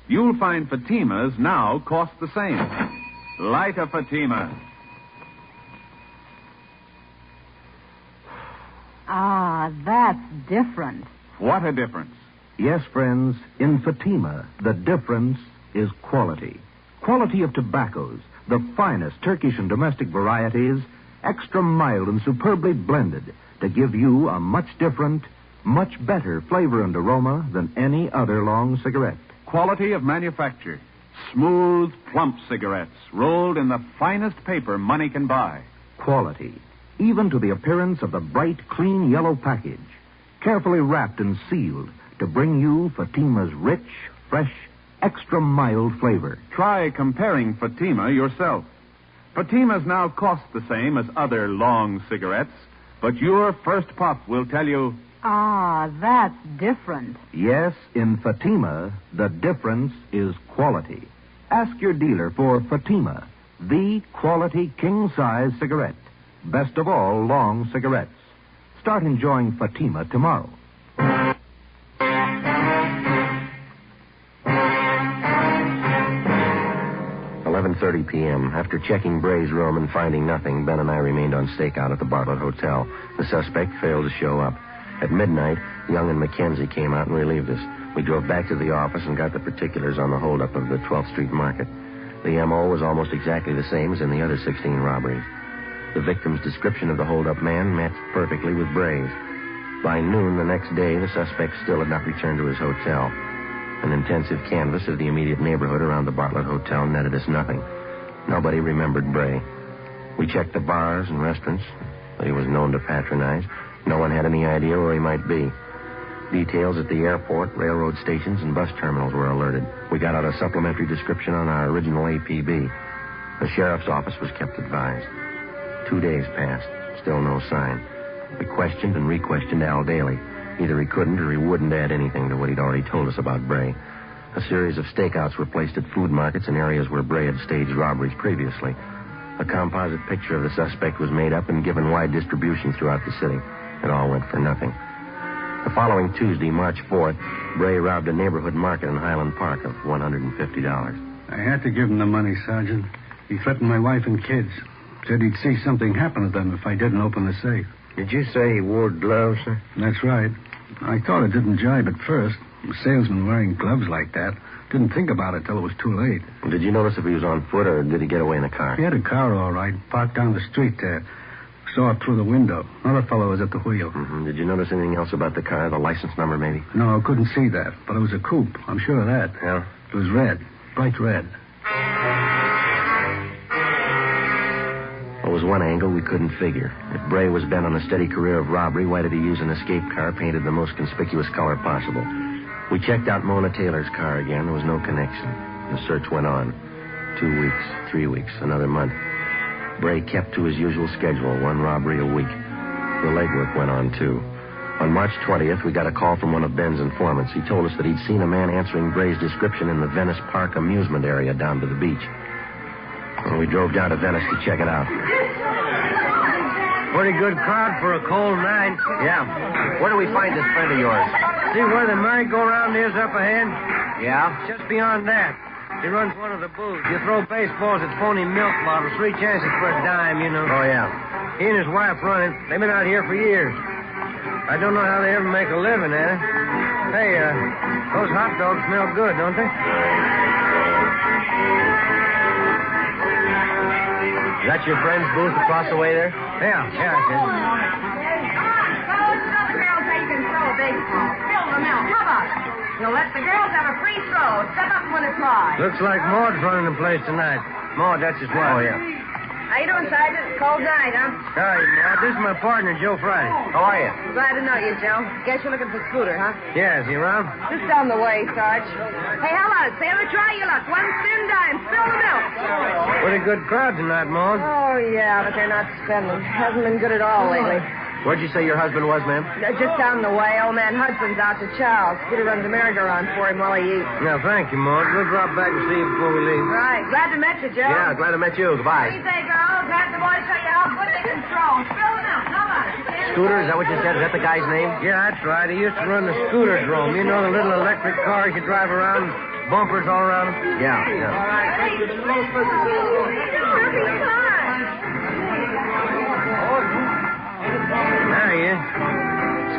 You'll find Fatimas now cost the same. Light a Fatima. Ah, that's different. What a difference. Yes, friends, in Fatima, the difference is quality. Quality of tobaccos, the finest Turkish and domestic varieties, extra mild and superbly blended to give you a much different, much better flavor and aroma than any other long cigarette. Quality of manufacture. Smooth, plump cigarettes rolled in the finest paper money can buy. Quality, even to the appearance of the bright, clean yellow package, carefully wrapped and sealed to bring you Fatima's rich, fresh, extra mild flavor. Try comparing Fatima yourself. Fatimas now cost the same as other long cigarettes, but your first puff will tell you... Ah, that's different. Yes, in Fatima, the difference is quality. Ask your dealer for Fatima, the quality king-size cigarette. Best of all long cigarettes. Start enjoying Fatima tomorrow. 11:30 p.m. After checking Bray's room and finding nothing, Ben and I remained on stakeout at the Bartlett Hotel. The suspect failed to show up. At midnight, Young and Mackenzie came out and relieved us. We drove back to the office and got the particulars on the holdup of the 12th Street Market. The M.O. was almost exactly the same as in the other 16 robberies. The victim's description of the hold-up man matched perfectly with Bray's. By noon the next day, the suspect still had not returned to his hotel. An intensive canvass of the immediate neighborhood around the Bartlett Hotel netted us nothing. Nobody remembered Bray. We checked the bars and restaurants that he was known to patronize. No one had any idea where he might be. Details at the airport, railroad stations, and bus terminals were alerted. We got out a supplementary description on our original APB. The sheriff's office was kept advised. 2 days passed. Still no sign. We questioned and re-questioned Al Daly. Either he couldn't or he wouldn't add anything to what he'd already told us about Bray. A series of stakeouts were placed at food markets in areas where Bray had staged robberies previously. A composite picture of the suspect was made up and given wide distribution throughout the city. It all went for nothing. The following Tuesday, March 4th, Bray robbed a neighborhood market in Highland Park of $150. I had to give him the money, Sergeant. He threatened my wife and kids. Said he'd see something happen to them if I didn't open the safe. Did you say he wore gloves, sir? That's right. I thought it didn't jibe at first. A salesman wearing gloves like that. Didn't think about it till it was too late. Did you notice if he was on foot or did he get away in a car? He had a car, all right, parked down the street there. Saw it through the window. Another fellow was at the wheel. Mm-hmm. Did you notice anything else about the car? The license number, maybe? No, I couldn't see that. But it was a coupe. I'm sure of that. Yeah? It was red. Bright red. There was one angle we couldn't figure. If Bray was bent on a steady career of robbery, why did he use an escape car painted the most conspicuous color possible? We checked out Mona Taylor's car again. There was no connection. The search went on. 2 weeks, 3 weeks, another month. Bray kept to his usual schedule, one robbery a week. The legwork went on, too. On March 20th, we got a call from one of Ben's informants. He told us that he'd seen a man answering Bray's description in the Venice Park amusement area down to the beach. And we drove down to Venice to check it out. Pretty good crowd for a cold night. Yeah. Where do we find this friend of yours? See where the merry-go-round is up ahead? Yeah? Just beyond that. He runs one of the booths. You throw baseballs at phony milk bottles. 3 chances for a dime, you know. Oh, yeah. He and his wife run it. They've been out here for years. I don't know how they ever make a living at it. Hey, those hot dogs smell good, don't they? Is that your friend's booth across the way there? Yeah, it is. Come on, fellas. Tell the girls how you can throw a baseball. Fill them out. How about it? You'll let the girls have a free throw. Step up and win a prize. Looks like Maud's running the place tonight. Maud, that's his wife. Oh, yeah. How you doing, Sergeant? Cold night, huh? Hi, Maud. This is my partner, Joe Friday. How are you? Glad to know you, Joe. Guess you're looking for Scooter, huh? Yeah, is he around? Just down the way, Sarge. Hey, how about it, Sailor? Try your luck. 1 spin dime. Spill the milk. Pretty good crowd tonight, Maud. Oh, yeah, but they're not spending. Hasn't been good at all lately. Where'd you say your husband was, ma'am? Just down the way. Old man Hudson's out to Charles. Scooter runs a merry-go-round for him while he eats. Yeah, thank you, Maud. We'll drop back and see you before we leave. Right. Glad to meet you, Joe. Yeah, glad to meet you. Goodbye. What do you say, girls? Have the boys show you how good they can throw. Spill them out. How about it? Scooter, is that what you said? Is that the guy's name? Yeah, that's right. He used to run the scooter drome. You know, the little electric cars you drive around, bumpers all around them? Yeah, yeah. All right. Thank you. There he is.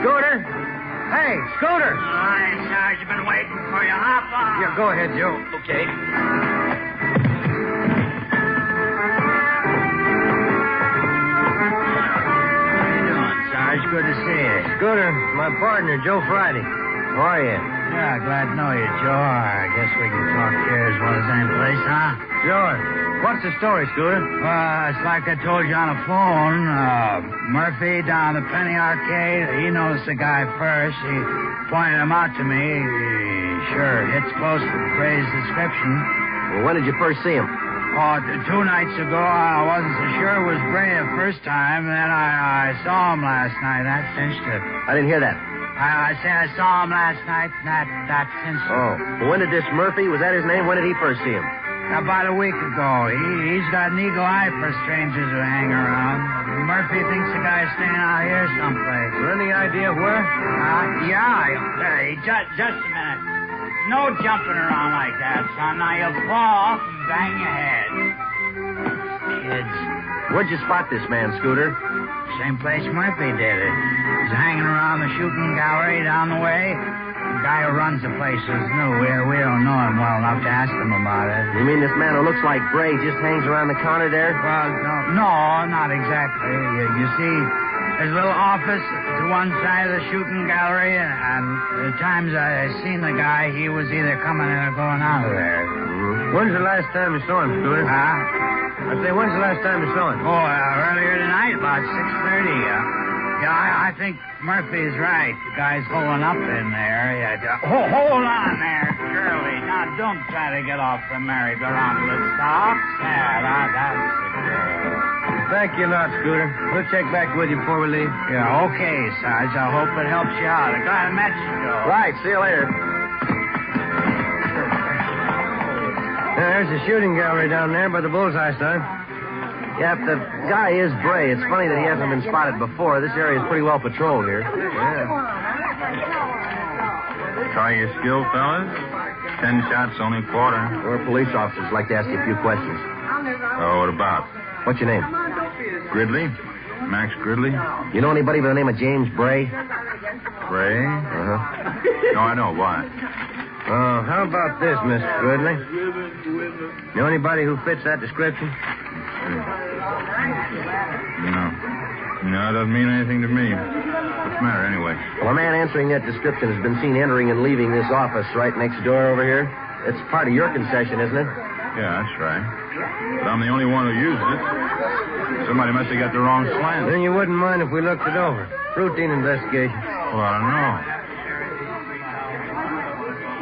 Scooter? Hey, Scooter! Hi, Sarge. I've been waiting for you. Hop on. Yeah, go ahead, Joe. Okay. How you doing, Sarge? Good to see you. Scooter, my partner, Joe Friday. How are you? Yeah, glad to know you, Joe. I guess we can talk here as well as any place, huh? Sure. What's the story, Scooter? It's like I told you on the phone. Murphy down the Penny Arcade, he noticed the guy first. He pointed him out to me. Sure, hits close to Bray's description. Well, when did you first see him? Oh, 2 nights ago. I wasn't so sure it was Bray the first time. Then I saw him last night. That cinched it. I didn't hear that. I said I saw him last night. That cinched it. Oh. Well, when did this Murphy, was that his name? When did he first see him? About a week ago. He's got an eagle eye for strangers who hang around. Murphy thinks the guy's staying out here someplace. Any idea where? Just a minute. No jumping around like that, son. Now you'll fall off and bang your head. Kids. Where'd you spot this man, Scooter? Same place Murphy did it. He's hanging around the shooting gallery down the way. guy who runs the place is new. We don't know him well enough to ask him about it. You mean this man who looks like Bray just hangs around the counter there? Well, no, not exactly. You see, there's a little office to one side of the shooting gallery, and the times I seen the guy, he was either coming in or going out of there. When's the last time you saw him, Scooter? Huh? I say, when's the last time you saw him? Oh, earlier tonight, about 6:30. I think Murphy's right. The guy's holding up in there. Hold on there, Shirley. Now, don't try to get off the merry-go-round. Let's stop. That's the girl. Thank you a lot, Scooter. We'll check back with you before we leave. Yeah, okay, Sarge. I hope it helps you out. I got a message, Joe. Right, see you later. There's the shooting gallery down there by the bullseye, son. Yeah, if the guy is Bray, it's funny that he hasn't been spotted before. This area is pretty well patrolled here. Yeah. Try your skill, fellas. 10 shots, only a quarter. We're police officers. Like to ask you a few questions. Oh, what about? What's your name? Gridley? Max Gridley? You know anybody by the name of James Bray? Bray? Uh-huh. No, I know. Why? How about this, Mr. Gridley? Know anybody who fits that description? No, it doesn't mean anything to me. What's the matter, anyway? Well, a man answering that description has been seen entering and leaving this office right next door over here. It's part of your concession, isn't it? Yeah, that's right. But I'm the only one who uses it. Somebody must have got the wrong slant. Then you wouldn't mind if we looked it over. Routine investigation. Well, I don't know.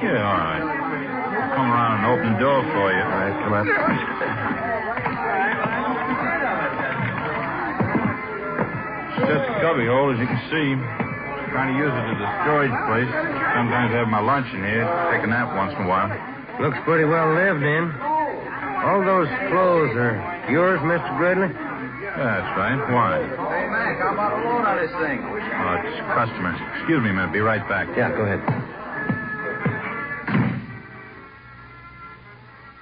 Yeah, all right. I'll come around and open the door for you. All right, come on. Just a cubby hole, as you can see. Trying to use it as a storage place. Sometimes I have my lunch in here. Take a nap once in a while. Looks pretty well lived in. All those clothes are yours, Mr. Gridley? That's right. Why? Hey, Mac, how about a load on this thing? Oh, it's customers. Excuse me a minute. Be right back. Yeah, go ahead.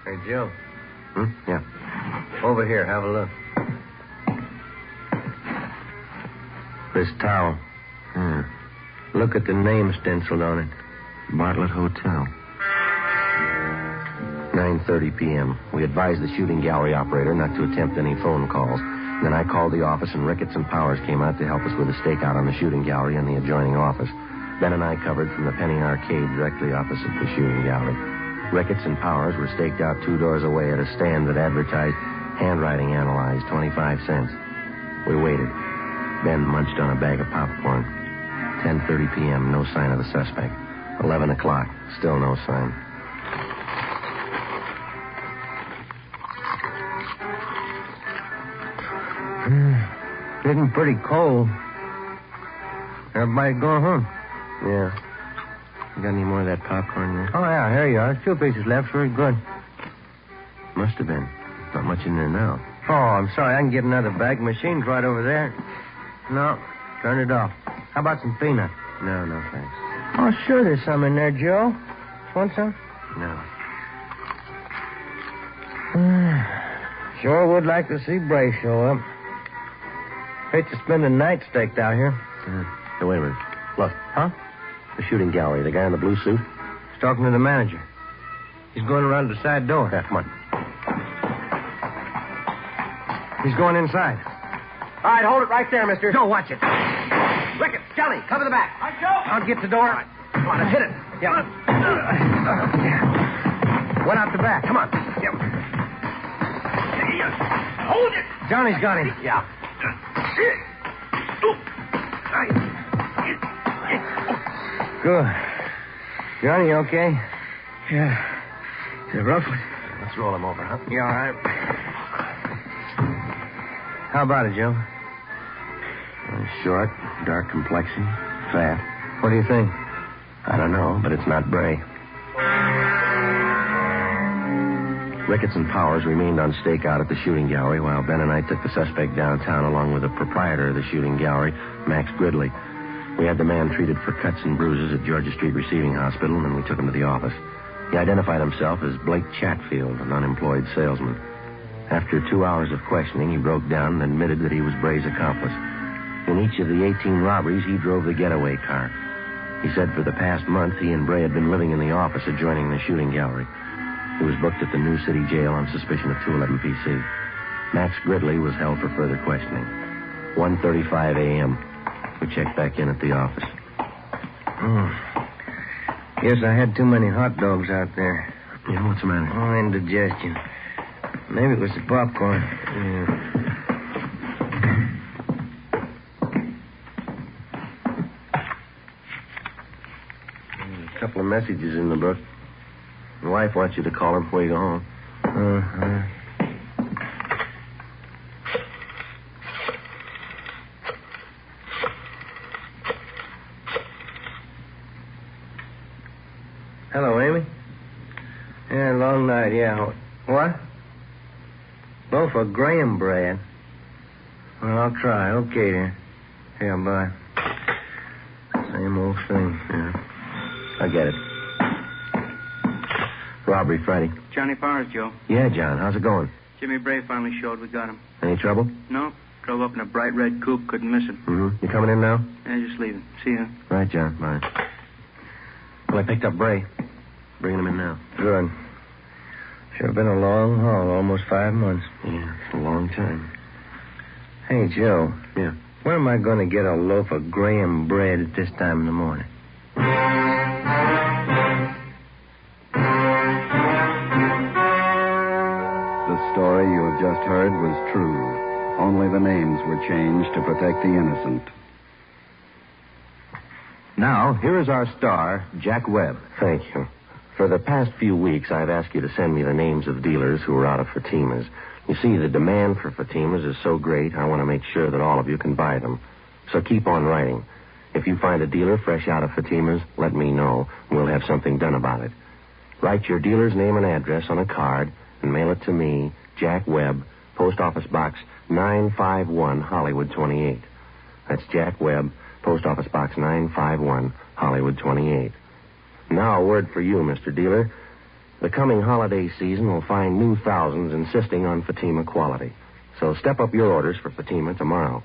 Hey, Joe. Yeah. Over here, have a look. This towel. Look at the name stenciled on it. Bartlett Hotel. 9:30 p.m. We advised the shooting gallery operator not to attempt any phone calls. Then I called the office, and Ricketts and Powers came out to help us with a stakeout on the shooting gallery and the adjoining office. Ben and I covered from the Penny Arcade directly opposite the shooting gallery. Ricketts and Powers were staked out 2 doors away at a stand that advertised handwriting analyzed, 25 cents. We waited. Ben munched on a bag of popcorn. 10:30 p.m., no sign of the suspect. 11 o'clock, still no sign. Getting pretty cold. Everybody going home? Yeah. You got any more of that popcorn there? Oh, yeah, here you are. 2 pieces left. Very good. Must have been. Not much in there now. Oh, I'm sorry. I can get another bag. Machine's right over there. No, turn it off. How about some peanut? No, thanks. Oh, sure, there's some in there, Joe. Want some? No. Sure would like to see Bray show up. Hate to spend the night staked out here. Hey, wait a minute. Look. Huh? The shooting gallery. The guy in the blue suit. He's talking to the manager. He's going around the side door. Yeah, come on. He's going inside. All right, hold it right there, mister. Joe, watch it. Ricketts, Johnny, cover the back. Hi, Joe. I'll get the door. All right. Come on, hit it. Yeah. Went out the back. Come on. Yep. Hold it. Johnny's got him. Yeah. Good. Johnny, you okay? Yeah. It's a rough one. Let's roll him over, huh? Yeah, all right. How about it, Joe? Short, dark complexion, fat. What do you think? I don't know, but it's not Bray. Ricketts and Powers remained on stakeout at the shooting gallery while Ben and I took the suspect downtown along with the proprietor of the shooting gallery, Max Gridley. We had the man treated for cuts and bruises at Georgia Street Receiving Hospital, and then we took him to the office. He identified himself as Blake Chatfield, an unemployed salesman. After 2 hours of questioning, he broke down and admitted that he was Bray's accomplice. In each of the 18 robberies, he drove the getaway car. He said for the past month he and Bray had been living in the office adjoining the shooting gallery. He was booked at the New City Jail on suspicion of 211 PC. Max Gridley was held for further questioning. 1:35 a.m. We checked back in at the office. Guess I had too many hot dogs out there. Yeah, what's the matter? Oh, indigestion. Maybe it was the popcorn. Yeah. A couple of messages in the book. My wife wants you to call her before you go home. Uh-huh. Hello, Amy. Yeah, long night, yeah. What? Loaf of graham bread. Well, I'll try. Okay, then. Yeah, bye. Same old thing. Yeah. I get it. Robbery Friday. Johnny Powers, Joe. Yeah, John. How's it going? Jimmy Bray finally showed. We got him. Any trouble? No. Drove up in a bright red coupe. Couldn't miss him. Mm-hmm. You coming in now? Yeah, just leaving. See ya. Right, John. Bye. Well, I picked up Bray. Bringing him in now. Good. Sure been a long haul. Almost 5 months. Yeah, it's a long time. Hey, Joe. Yeah? Where am I going to get a loaf of graham bread at this time in the morning? The story you have just heard was true. Only the names were changed to protect the innocent. Now, here is our star, Jack Webb. Thank you. For the past few weeks, I've asked you to send me the names of dealers who are out of Fatimas. You see, the demand for Fatimas is so great, I want to make sure that all of you can buy them. So keep on writing. If you find a dealer fresh out of Fatimas, let me know. We'll have something done about it. Write your dealer's name and address on a card and mail it to me, Jack Webb, Post Office Box 951, Hollywood 28. That's Jack Webb, Post Office Box 951, Hollywood 28. Now, a word for you, Mr. Dealer. The coming holiday season will find new thousands insisting on Fatima quality. So step up your orders for Fatima tomorrow.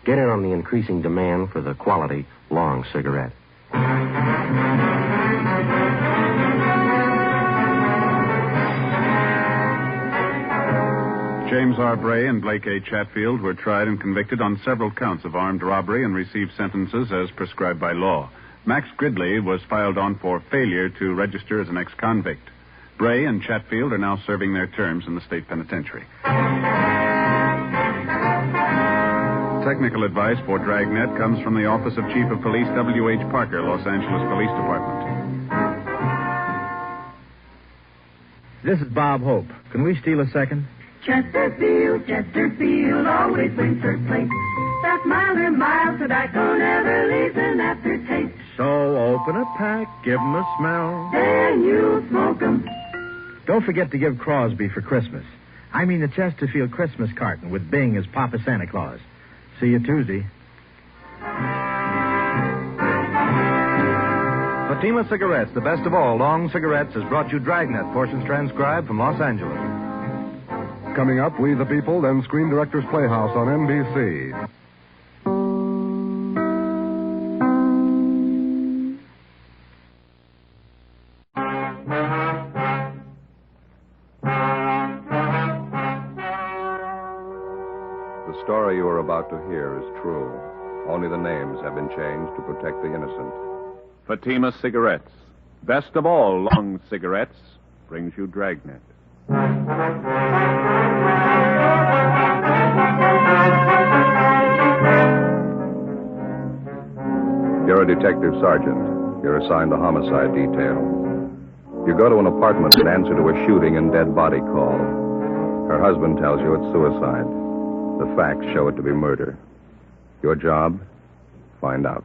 Get in on the increasing demand for the quality long cigarette. James R. Bray and Blake A. Chatfield were tried and convicted on several counts of armed robbery and received sentences as prescribed by law. Max Gridley was filed on for failure to register as an ex-convict. Bray and Chatfield are now serving their terms in the state penitentiary. Technical advice for Dragnet comes from the Office of Chief of Police W.H. Parker, Los Angeles Police Department. This is Bob Hope. Can we steal a second? Chesterfield always brings her plate. That milder mild tobacco never leaves an aftertaste. So open a pack, give 'em a smell. Then you smoke 'em. Don't forget to give Crosby for Christmas. I mean the Chesterfield Christmas carton with Bing as Papa Santa Claus. See you Tuesday. Fatima Cigarettes, the best of all long cigarettes, has brought you Dragnet, portions transcribed from Los Angeles. Coming up, We the People, then Screen Directors Playhouse on NBC. The story you are about to hear is true. Only the names have been changed to protect the innocent. Fatima Cigarettes, best of all long cigarettes, brings you Dragnet. You're a detective sergeant. You're assigned the homicide detail. You go to an apartment in answer to a shooting and dead body call. Her husband tells you it's suicide. The facts show it to be murder. Your job? Find out.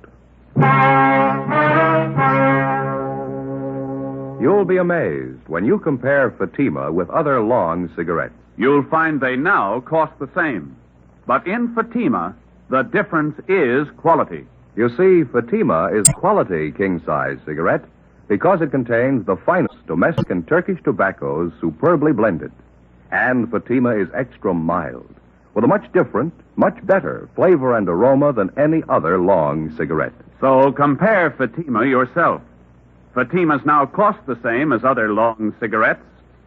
You'll be amazed when you compare Fatima with other long cigarettes. You'll find they now cost the same. But in Fatima, the difference is quality. You see, Fatima is quality king-size cigarette because it contains the finest domestic and Turkish tobaccos superbly blended. And Fatima is extra mild, with a much different, much better flavor and aroma than any other long cigarette. So compare Fatima yourself. Fatimas now cost the same as other long cigarettes,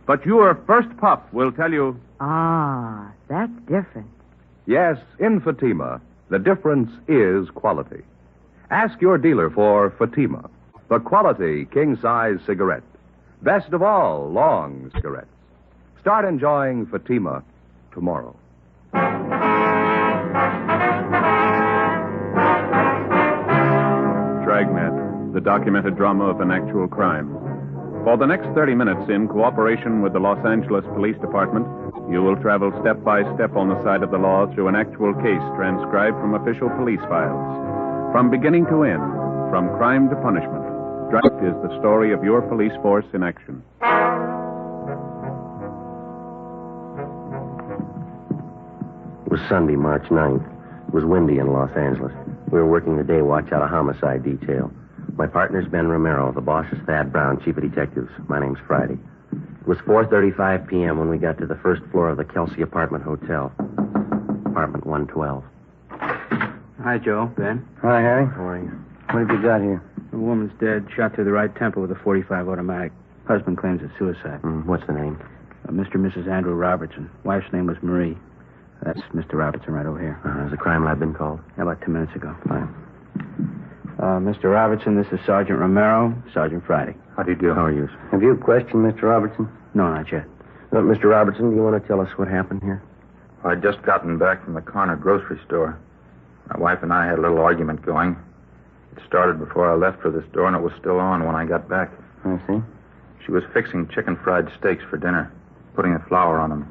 but your first puff will tell you... Ah, that's different. Yes, in Fatima, the difference is quality. Ask your dealer for Fatima, the quality king-size cigarette. Best of all long cigarettes. Start enjoying Fatima tomorrow. Dragnet, the documented drama of an actual crime. For the next 30 minutes, in cooperation with the Los Angeles Police Department, you will travel step by step on the side of the law through an actual case transcribed from official police files. From beginning to end, from crime to punishment, Dragnet is the story of your police force in action. It was Sunday, March 9th. It was windy in Los Angeles. We were working the day watch out of homicide detail. My partner's Ben Romero. The boss is Thad Brown, chief of detectives. My name's Friday. It was 4:35 p.m. when we got to the first floor of the Kelsey Apartment Hotel. Apartment 112. Hi, Joe. Ben. Hi, Harry. How are you? What have you got here? The woman's dead, shot through the right temple with a .45 automatic. Husband claims it's suicide. What's the name? Mr. and Mrs. Andrew Robertson. Wife's name was Marie. That's Mr. Robertson right over here. Has the crime lab been called? About 2 minutes ago. Fine. Mr. Robertson, this is Sergeant Romero, Sergeant Friday. How do you do? How are you? Have you questioned Mr. Robertson? No, not yet. Mr. Robertson, do you want to tell us what happened here? I'd just gotten back from the corner grocery store. My wife and I had a little argument going. It started before I left for the store, and it was still on when I got back. I see. She was fixing chicken fried steaks for dinner, putting the flour on them.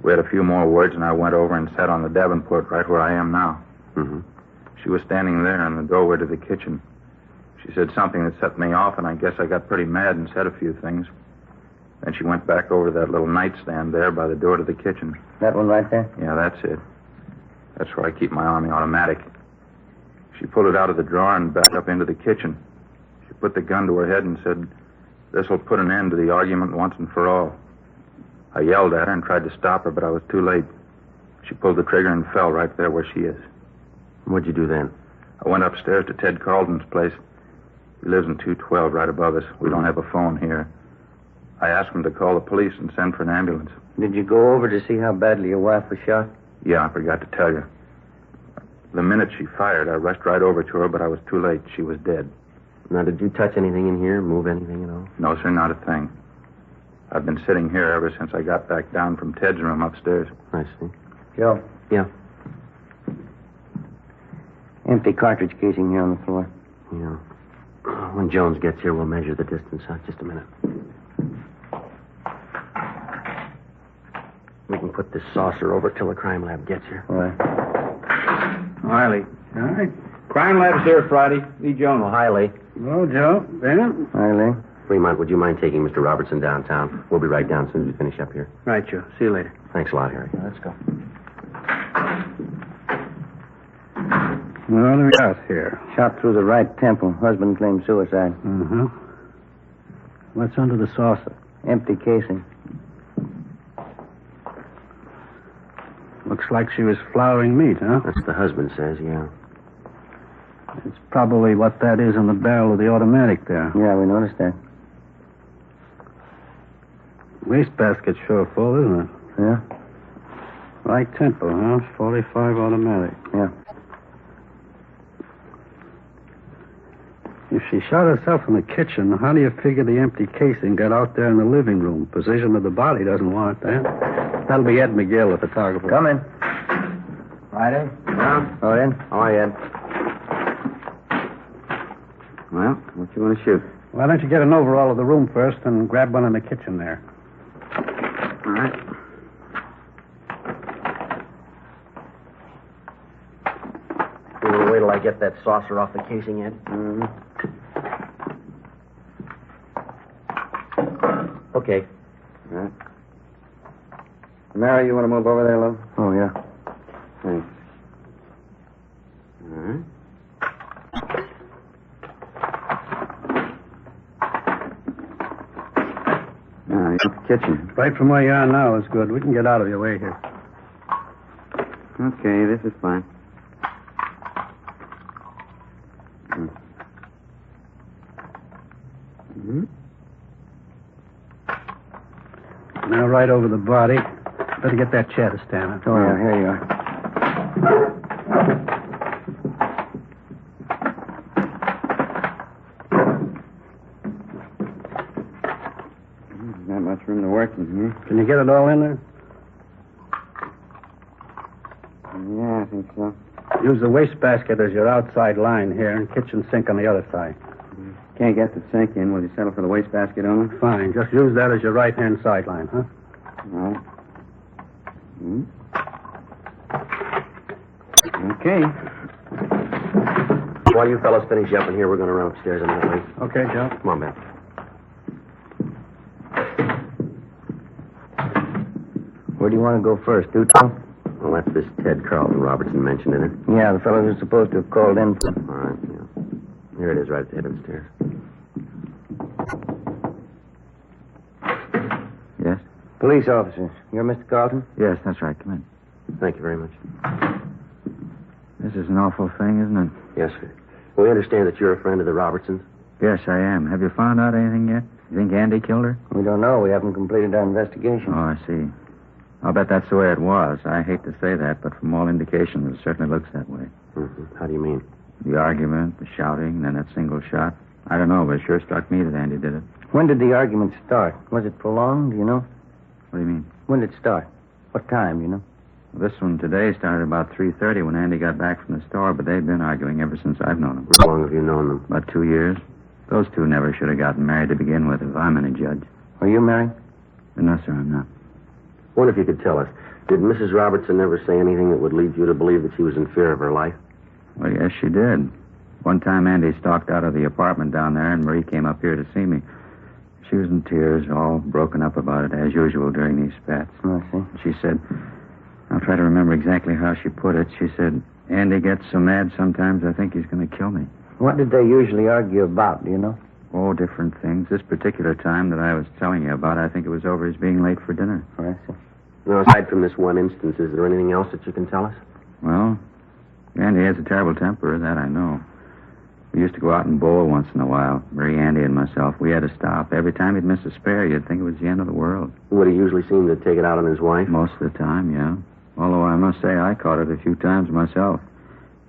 We had a few more words, and I went over and sat on the Davenport right where I am now. Mm-hmm. She was standing there in the doorway to the kitchen. She said something that set me off, and I guess I got pretty mad and said a few things. Then she went back over to that little nightstand there by the door to the kitchen. That one right there? Yeah, that's it. That's where I keep my Army automatic. She pulled it out of the drawer and backed up into the kitchen. She put the gun to her head and said, "This'll put an end to the argument once and for all." I yelled at her and tried to stop her, but I was too late. She pulled the trigger and fell right there where she is. What'd you do then? I went upstairs to Ted Carlton's place. He lives in 212 right above us. We don't have a phone here. I asked him to call the police and send for an ambulance. Did you go over to see how badly your wife was shot? Yeah, I forgot to tell you. The minute she fired, I rushed right over to her, but I was too late. She was dead. Now, did you touch anything in here, move anything at all? No, sir, not a thing. I've been sitting here ever since I got back down from Ted's room upstairs. I see. Joe? Yeah. Empty cartridge casing here on the floor. Yeah. When Jones gets here, we'll measure the distance. Just a minute. We can put this saucer over till the crime lab gets here. All right. Riley. All right. Crime lab's here Friday. Lee Jones. Oh, hi, Lee. Hello, Joe. Ben? Hi, Lee. Fremont, would you mind taking Mr. Robertson downtown? We'll be right down as soon as we finish up here. Right, Joe. See you later. Thanks a lot, Harry. Let's go. What do we got here? Shot through the right temple. Husband claims suicide. Uh-huh. What's under the saucer? Empty casing. Looks like she was flouring meat, huh? That's what the husband says, yeah. It's probably what that is in the barrel of the automatic there. Yeah, we noticed that. Wastebasket's sure full, isn't it? Yeah? Right tempo, huh? 45 automatic. Yeah. If she shot herself in the kitchen, how do you figure the empty casing got out there in the living room? Position of the body doesn't warrant that. That'll be Ed McGill, the photographer. Come in. Friday? Yeah? All in? How are you, Ed? Well, what you want to shoot? Why don't you get an overall of the room first and grab one in the kitchen there? All right. You want to wait till I get that saucer off the casing, Ed? Mm-hmm. Okay. All right. Mary, you want to move over there, love? Oh, yeah. Thanks. All right. Now, you're at the kitchen. Right from where you are now is good. We can get out of your way here. Okay, this is fine. Mm-hmm. Now, right over the body. Better get that chair to stand up. Oh, yeah, here you are. Not much room to work in here. Can you get it all in there? Yeah, I think so. Use the wastebasket as your outside line here and kitchen sink on the other side. Can't get the sink in. Will you settle for the wastebasket only? Fine. Just use that as your right-hand sideline, huh? All right. Okay. While you fellas finish up in here, we're going to run upstairs immediately. Okay, Joe. Come on, Ben. Where do you want to go first, Duto? Well, that's this Ted Carlton Robertson mentioned in it. Yeah, the fellow who's supposed to have called in. All right, yeah. Here it is, right at the head of the stairs. Yes? Police officer. You're Mr. Carlton? Yes, that's right. Come in. Thank you very much. This is an awful thing, isn't it? Yes, sir. We understand that you're a friend of the Robertsons. Yes, I am. Have you found out anything yet? You think Andy killed her? We don't know. We haven't completed our investigation. Oh, I see. I'll bet that's the way it was. I hate to say that, but from all indications, it certainly looks that way. Mm-hmm. How do you mean? The argument, the shouting, and then that single shot. I don't know, but it sure struck me that Andy did it. When did the argument start? Was it prolonged, do you know? What do you mean? When did it start? What time, do you know? This one today started about 3:30 when Andy got back from the store, but they've been arguing ever since I've known them. How long have you known them? About 2 years. Those two never should have gotten married to begin with, if I'm any judge. Are you married? No, sir, I'm not. I wonder if you could tell us, did Mrs. Robertson ever say anything that would lead you to believe that she was in fear of her life? Well, yes, she did. One time Andy stalked out of the apartment down there, and Marie came up here to see me. She was in tears, all broken up about it, as usual during these spats. I see. She said, I'll try to remember exactly how she put it. She said, Andy gets so mad sometimes I think he's going to kill me. What did they usually argue about, do you know? Oh, different things. This particular time that I was telling you about, I think it was over his being late for dinner. Oh, I see. Now, aside from this one instance, is there anything else that you can tell us? Well, Andy has a terrible temper, that I know. We used to go out and bowl once in a while, Marie, Andy, and myself. We had to stop. Every time he'd miss a spare, you'd think it was the end of the world. Would he usually seem to take it out on his wife? Most of the time, yeah. Although I must say I caught it a few times myself.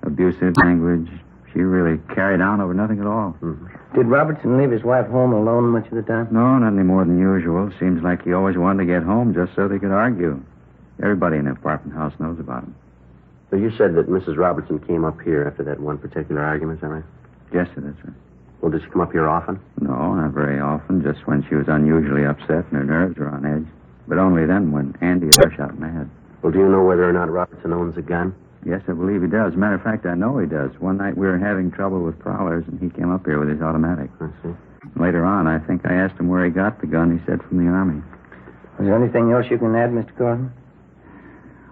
Abusive language. She really carried on over nothing at all. Mm-hmm. Did Robertson leave his wife home alone much of the time? No, not any more than usual. Seems like he always wanted to get home just so they could argue. Everybody in the apartment house knows about him. So you said that Mrs. Robertson came up here after that one particular argument, is that right? Yes, sir, that's right. Well, does she come up here often? No, not very often. Just when she was unusually upset and her nerves were on edge. But only then when Andy had her shot mad. Well, do you know whether or not Robertson owns a gun? Yes, I believe he does. Matter of fact, I know he does. One night we were having trouble with prowlers, and he came up here with his automatic. I see. Later on, I think I asked him where he got the gun. He said from the Army. Was there anything else you can add, Mr. Carlton?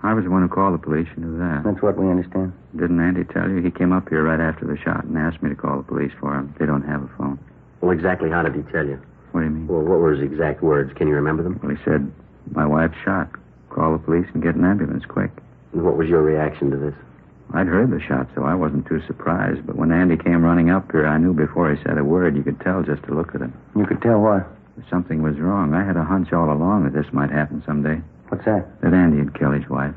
I was the one who called the police. You knew that. That's what we understand. Didn't Andy tell you? He came up here right after the shot and asked me to call the police for him. They don't have a phone. Well, exactly how did he tell you? What do you mean? Well, what were his exact words? Can you remember them? Well, he said, my wife's shot. Call the police and get an ambulance quick. And what was your reaction to this? I'd heard the shot, so I wasn't too surprised. But when Andy came running up here, I knew before he said a word. You could tell just to look at him. You could tell what? Something was wrong. I had a hunch all along that this might happen someday. What's that? That Andy had killed his wife.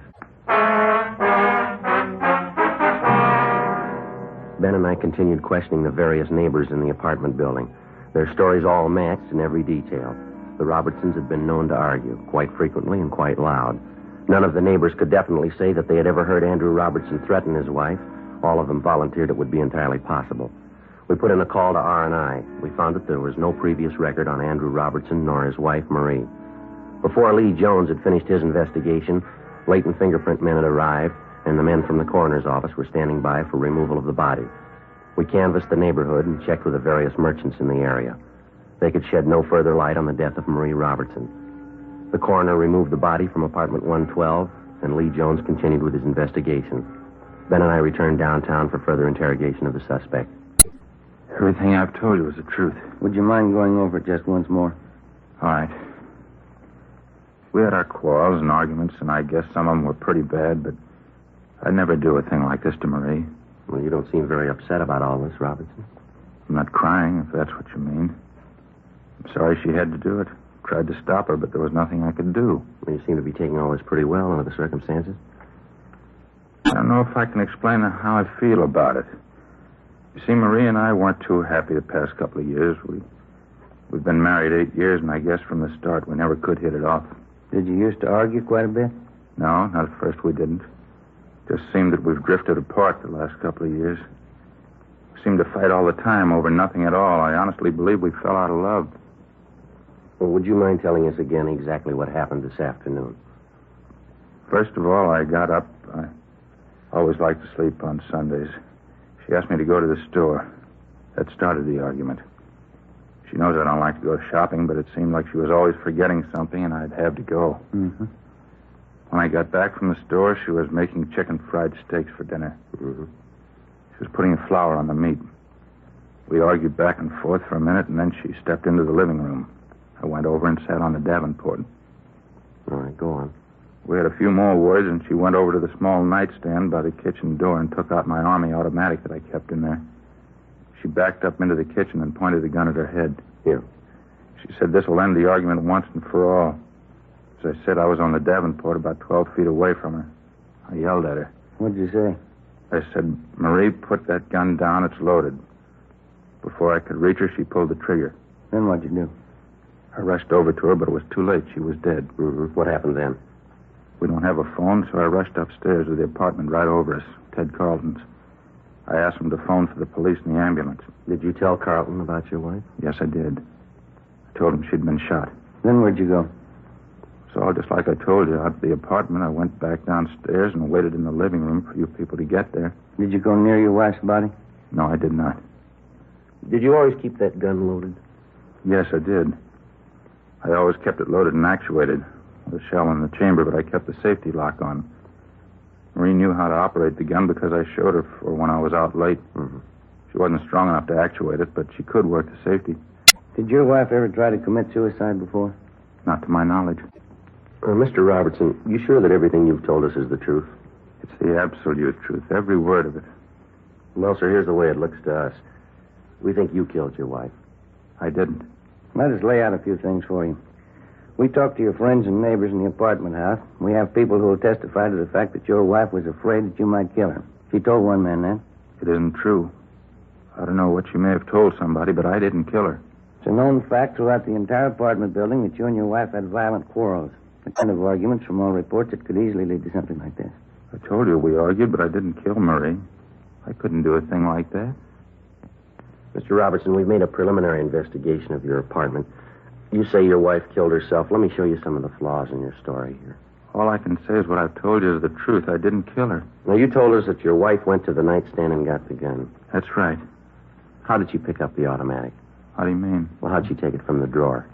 Ben and I continued questioning the various neighbors in the apartment building. Their stories all matched in every detail. The Robertsons had been known to argue, quite frequently and quite loud. None of the neighbors could definitely say that they had ever heard Andrew Robertson threaten his wife. All of them volunteered it would be entirely possible. We put in a call to R&I. We found that there was no previous record on Andrew Robertson nor his wife, Marie. Before Lee Jones had finished his investigation, latent fingerprint men had arrived, and the men from the coroner's office were standing by for removal of the body. We canvassed the neighborhood and checked with the various merchants in the area. They could shed no further light on the death of Marie Robertson. The coroner removed the body from apartment 112, and Lee Jones continued with his investigation. Ben and I returned downtown for further interrogation of the suspect. Everything I've told you is the truth. Would you mind going over it just once more? All right. We had our quarrels and arguments, and I guess some of them were pretty bad, but I'd never do a thing like this to Marie. Well, you don't seem very upset about all this, Robertson. I'm not crying, if that's what you mean. I'm sorry she had to do it. Tried to stop her, but there was nothing I could do. Well, you seem to be taking all this pretty well under the circumstances. I don't know if I can explain how I feel about it. You see, Marie and I weren't too happy the past couple of years. We've been married 8 years, and I guess from the start we never could hit it off. Did you used to argue quite a bit? No, not at first we didn't. Just seemed that we've drifted apart the last couple of years. We seemed to fight all the time over nothing at all. I honestly believe we fell out of love. Well, would you mind telling us again exactly what happened this afternoon? First of all, I got up. I always like to sleep on Sundays. She asked me to go to the store. That started the argument. She knows I don't like to go shopping, but it seemed like she was always forgetting something, and I'd have to go. Mm-hmm. When I got back from the store, she was making chicken fried steaks for dinner. Mm-hmm. She was putting flour on the meat. We argued back and forth for a minute, and then she stepped into the living room. I went over and sat on the Davenport. All right, go on. We had a few more words, and she went over to the small nightstand by the kitchen door and took out my Army automatic that I kept in there. She backed up into the kitchen and pointed the gun at her head. Here. She said this will end the argument once and for all. As I said, I was on the Davenport about 12 feet away from her. I yelled at her. What'd you say? I said, Marie, put that gun down. It's loaded. Before I could reach her, she pulled the trigger. Then what'd you do? I rushed over to her, but it was too late. She was dead. Mm-hmm. What happened then? We don't have a phone, so I rushed upstairs to the apartment right over us, Ted Carlton's. I asked him to phone for the police and the ambulance. Did you tell Carlton about your wife? Yes, I did. I told him she'd been shot. Then where'd you go? So, just like I told you, out of the apartment, I went back downstairs and waited in the living room for you people to get there. Did you go near your wife's body? No, I did not. Did you always keep that gun loaded? Yes, I did. I always kept it loaded and actuated. With a shell in the chamber, but I kept the safety lock on. Marie knew how to operate the gun because I showed her for when I was out late. Mm-hmm. She wasn't strong enough to actuate it, but she could work the safety. Did your wife ever try to commit suicide before? Not to my knowledge. Mr. Robertson, you sure that everything you've told us is the truth? It's the absolute truth, every word of it. Well, sir, here's the way it looks to us. We think you killed your wife. I didn't. Let us lay out a few things for you. We talked to your friends and neighbors in the apartment house. We have people who will testify to the fact that your wife was afraid that you might kill her. She told one man that. It isn't true. I don't know what she may have told somebody, but I didn't kill her. It's a known fact throughout the entire apartment building that you and your wife had violent quarrels. The kind of arguments, from all reports, that could easily lead to something like this. I told you we argued, but I didn't kill Marie. I couldn't do a thing like that. Mr. Robertson, we've made a preliminary investigation of your apartment. You say your wife killed herself. Let me show you some of the flaws in your story here. All I can say is what I've told you is the truth. I didn't kill her. Now, you told us that your wife went to the nightstand and got the gun. That's right. How did she pick up the automatic? How do you mean? Well, how'd she take it from the drawer?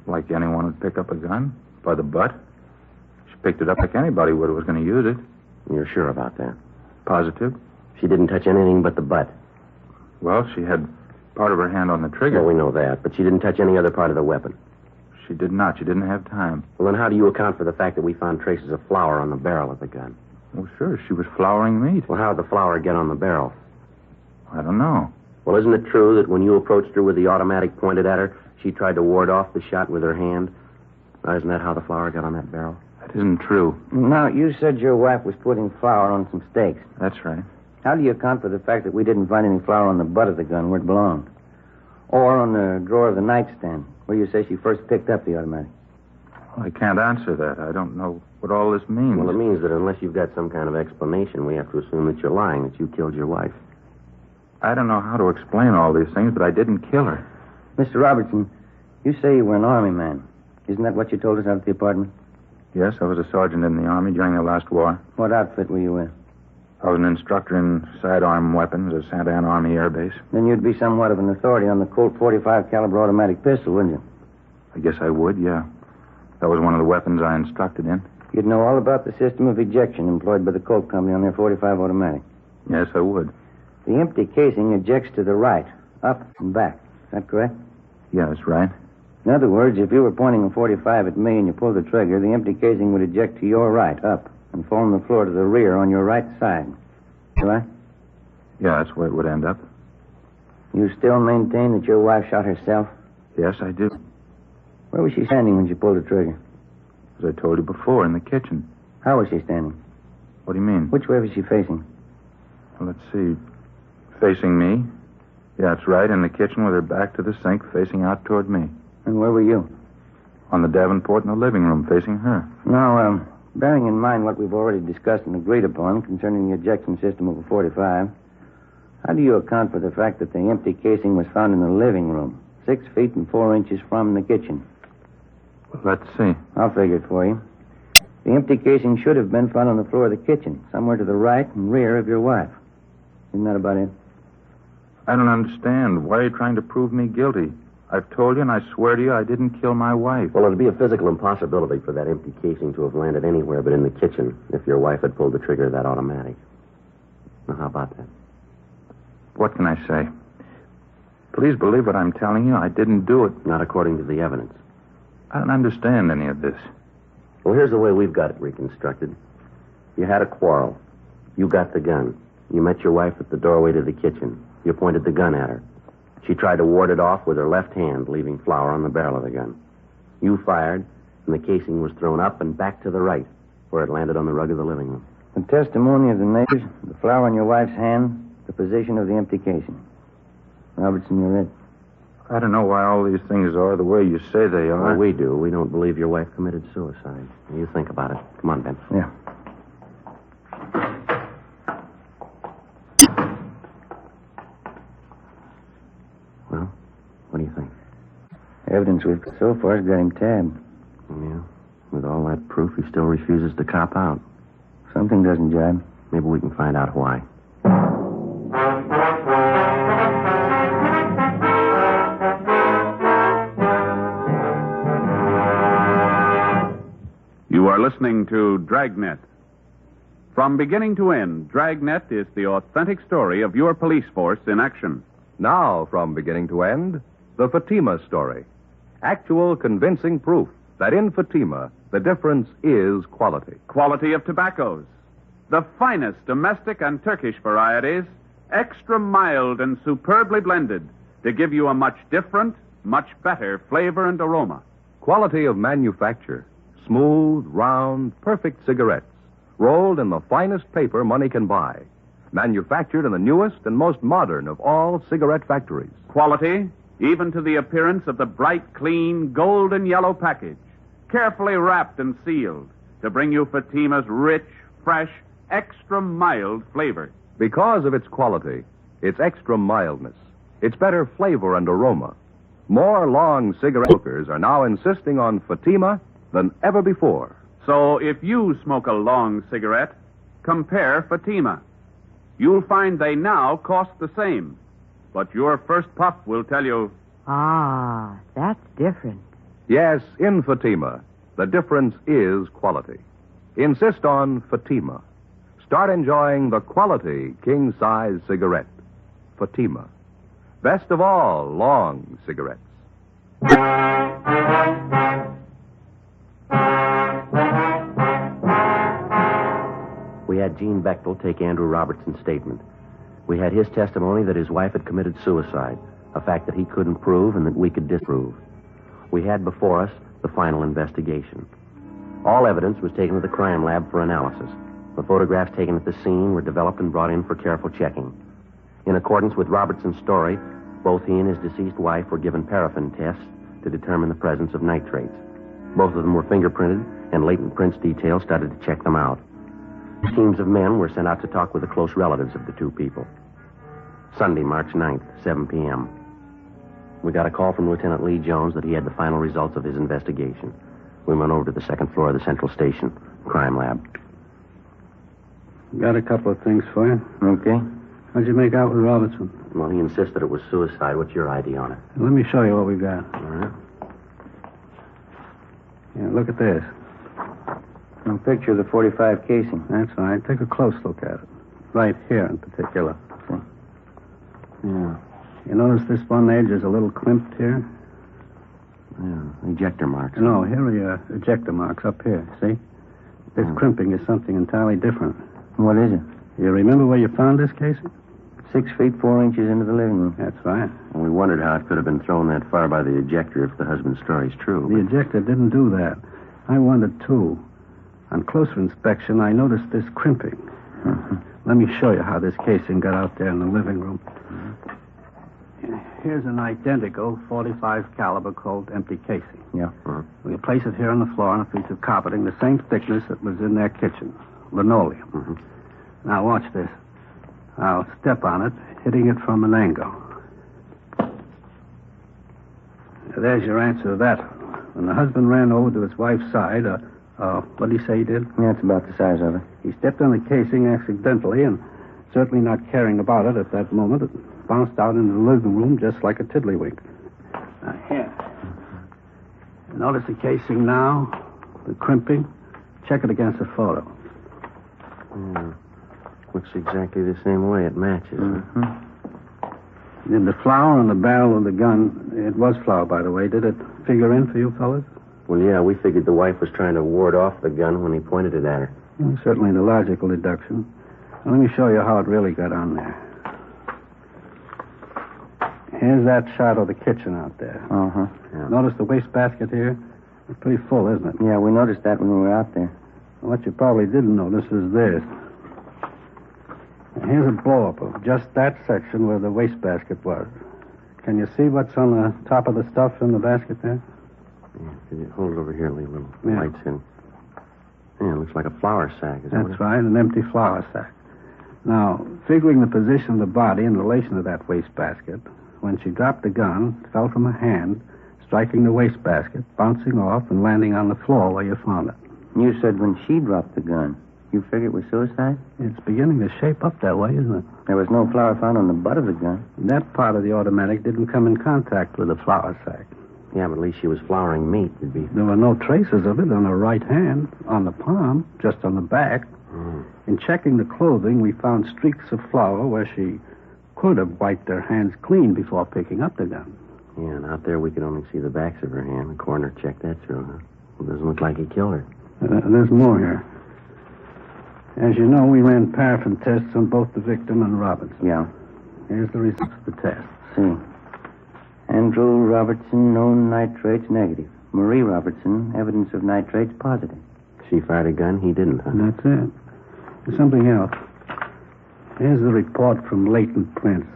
Like anyone would pick up a gun? By the butt? She picked it up like anybody would who was going to use it. You're sure about that? Positive. She didn't touch anything but the butt. Well, she had part of her hand on the trigger. Well, we know that, but she didn't touch any other part of the weapon. She did not. She didn't have time. Well, then how do you account for the fact that we found traces of flour on the barrel of the gun? Well, sure. She was flouring meat. Well, how did the flour get on the barrel? I don't know. Well, isn't it true that when you approached her with the automatic pointed at her, she tried to ward off the shot with her hand? Now, isn't that how the flour got on that barrel? That isn't true. Now, you said your wife was putting flour on some steaks. That's right. How do you account for the fact that we didn't find any flour on the butt of the gun where it belonged? Or on the drawer of the nightstand, where you say she first picked up the automatic? Well, I can't answer that. I don't know what all this means. Well, it means that unless you've got some kind of explanation, we have to assume that you're lying, that you killed your wife. I don't know how to explain all these things, but I didn't kill her. Mr. Robertson, you say you were an Army man. Isn't that what you told us out at the apartment? Yes, I was a sergeant in the Army during the last war. What outfit were you with? I was an instructor in sidearm weapons at Santa Ana Army Air Base. Then you'd be somewhat of an authority on the Colt .45 caliber automatic pistol, wouldn't you? I guess I would, yeah. That was one of the weapons I instructed in. You'd know all about the system of ejection employed by the Colt company on their .45 automatic. Yes, I would. The empty casing ejects to the right, up and back. Is that correct? Yeah, that's right. In other words, if you were pointing a .45 at me and you pulled the trigger, the empty casing would eject to your right, up and fall on the floor to the rear on your right side. Do I? Yeah, that's where it would end up. You still maintain that your wife shot herself? Yes, I do. Where was she standing when she pulled the trigger? As I told you before, in the kitchen. How was she standing? What do you mean? Which way was she facing? Well, let's see. Facing me. Yeah, that's right, in the kitchen with her back to the sink, facing out toward me. And where were you? On the Davenport in the living room, facing her. Now, bearing in mind what we've already discussed and agreed upon concerning the ejection system of a 45, how do you account for the fact that the empty casing was found in the living room, 6 feet and 4 inches from the kitchen? Well, let's see. I'll figure it for you. The empty casing should have been found on the floor of the kitchen, somewhere to the right and rear of your wife. Isn't that about it? I don't understand. Why are you trying to prove me guilty? I've told you, and I swear to you, I didn't kill my wife. Well, it'd be a physical impossibility for that empty casing to have landed anywhere but in the kitchen if your wife had pulled the trigger of that automatic. Now, how about that? What can I say? Please believe what I'm telling you. I didn't do it. Not according to the evidence. I don't understand any of this. Well, here's the way we've got it reconstructed. You had a quarrel. You got the gun. You met your wife at the doorway to the kitchen. You pointed the gun at her. She tried to ward it off with her left hand, leaving flour on the barrel of the gun. You fired, and the casing was thrown up and back to the right, where it landed on the rug of the living room. The testimony of the neighbors, the flour on your wife's hand, the position of the empty casing. Robertson, you're it. I don't know why all these things are the way you say they are. Well, we do. We don't believe your wife committed suicide. You think about it. Come on, Ben. Yeah. Well, what do you think? Evidence we've got so far has got him tabbed. Yeah. With all that proof, he still refuses to cop out. Something doesn't jibe. Maybe we can find out why. You are listening to Dragnet. From beginning to end, Dragnet is the authentic story of your police force in action. Now, from beginning to end, the Fatima story. Actual convincing proof that in Fatima, the difference is quality. Quality of tobaccos. The finest domestic and Turkish varieties, extra mild and superbly blended to give you a much different, much better flavor and aroma. Quality of manufacture. Smooth, round, perfect cigarettes, rolled in the finest paper money can buy. Manufactured in the newest and most modern of all cigarette factories. Quality, even to the appearance of the bright, clean, golden yellow package, carefully wrapped and sealed to bring you Fatima's rich, fresh, extra mild flavor. Because of its quality, its extra mildness, its better flavor and aroma, more long cigarette smokers are now insisting on Fatima than ever before. So if you smoke a long cigarette, compare Fatima. You'll find they now cost the same. But your first puff will tell you... Ah, that's different. Yes, in Fatima, the difference is quality. Insist on Fatima. Start enjoying the quality king-size cigarette. Fatima. Best of all long cigarettes. We had Gene Bechtel take Andrew Robertson's statement. We had his testimony that his wife had committed suicide, a fact that he couldn't prove and that we could disprove. We had before us the final investigation. All evidence was taken to the crime lab for analysis. The photographs taken at the scene were developed and brought in for careful checking. In accordance with Robertson's story, both he and his deceased wife were given paraffin tests to determine the presence of nitrates. Both of them were fingerprinted, and latent prints detail started to check them out. Teams of men were sent out to talk with the close relatives of the two people. Sunday, March 9th, 7 p.m. We got a call from Lieutenant Lee Jones that he had the final results of his investigation. We went over to the second floor of the Central Station, crime lab. Got a couple of things for you. Okay. How'd you make out with Robertson? Well, he insisted it was suicide. What's your ID on it? Let me show you what we've got. All right. Yeah, look at this. A picture of the 45 casing. That's right. Take a close look at it. Right here in particular. Okay. Yeah. You notice this one edge is a little crimped here? Yeah, ejector marks. No, here are your ejector marks up here, see? This crimping is something entirely different. What is it? You remember where you found this casing? 6 feet 4 inches into the living room. That's right. And we wondered how it could have been thrown that far by the ejector if the husband's story's true. The ejector didn't do that. I wondered, too. On closer inspection, I noticed this crimping. Let me show you how this casing got out there in the living room. Here's an identical .45 caliber cold empty casing. Yeah. We'll place it here on the floor on a piece of carpeting, the same thickness that was in their kitchen. Linoleum. Now, watch this. I'll step on it, hitting it from an angle. There's your answer to that. When the husband ran over to his wife's side, what did he say he did? Yeah, it's about the size of it. He stepped on the casing accidentally, and certainly not caring about it at that moment, it bounced out into the living room just like a tiddlywink. Now, here. Notice the casing now, the crimping. Check it against the photo. Looks exactly the same way. It matches. Did the flower on the barrel of the gun, it was flour, by the way, did it figure in for you fellas? Well, yeah, we figured the wife was trying to ward off the gun when he pointed it at her. Well, certainly the logical deduction. Now, let me show you how it really got on there. Here's that shot of the kitchen out there. Yeah. Notice the wastebasket here? It's pretty full, isn't it? Yeah, we noticed that when we were out there. What you probably didn't notice is this. Now, here's a blow-up of just that section where the wastebasket was. Can you see what's on the top of the stuff in the basket there? Yeah, can you hold it over here, leave a little Yeah. lights in. Yeah, it looks like a flour sack. Is that what That's right, an empty flour sack. Now, figuring the position of the body in relation to that wastebasket, when she dropped the gun, it fell from her hand, striking the wastebasket, bouncing off, and landing on the floor where you found it. You said when she dropped the gun. You figure it was suicide? It's beginning to shape up that way, isn't it? There was no flour found on the butt of the gun. That part of the automatic didn't come in contact with the flour sack. Yeah, but at least she was flouring meat. It'd be... There were no traces of it on her right hand, on the palm, just on the back. In checking the clothing, we found streaks of flour where she could have wiped her hands clean before picking up the gun. Yeah, and out there we could only see the backs of her hand. The coroner checked that through, huh? It doesn't look like he killed her. There's more here. As you know, we ran paraffin tests on both the victim and Robertson. Yeah. Here's the results of the test. See. Andrew Robertson, known nitrates negative. Marie Robertson, evidence of nitrates positive. She fired a gun, he didn't, huh? That's it. There's something else. Here's the report from latent prints.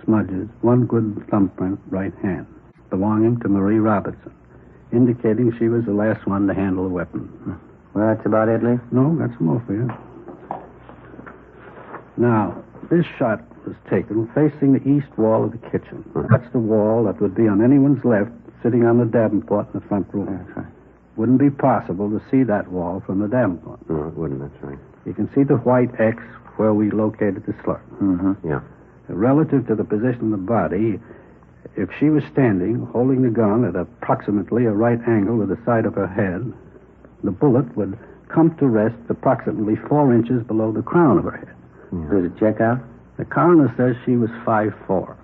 Smudges. One good thumbprint, right hand, belonging to Marie Robertson, indicating she was the last one to handle the weapon. Well, that's about it, Lee? No, that's more for you. Now, this shot was taken facing the east wall of the kitchen. That's the wall that would be on anyone's left sitting on the Davenport in the front room. That's right. Wouldn't be possible to see that wall from the Davenport. No, it wouldn't, that's right. You can see the white X where we located the slur. Yeah. Relative to the position of the body, if she was standing, holding the gun at approximately a right angle with the side of her head, the bullet would come to rest approximately 4 inches below the crown of her head. Yeah. Does it check out? The coroner says she was 5'4".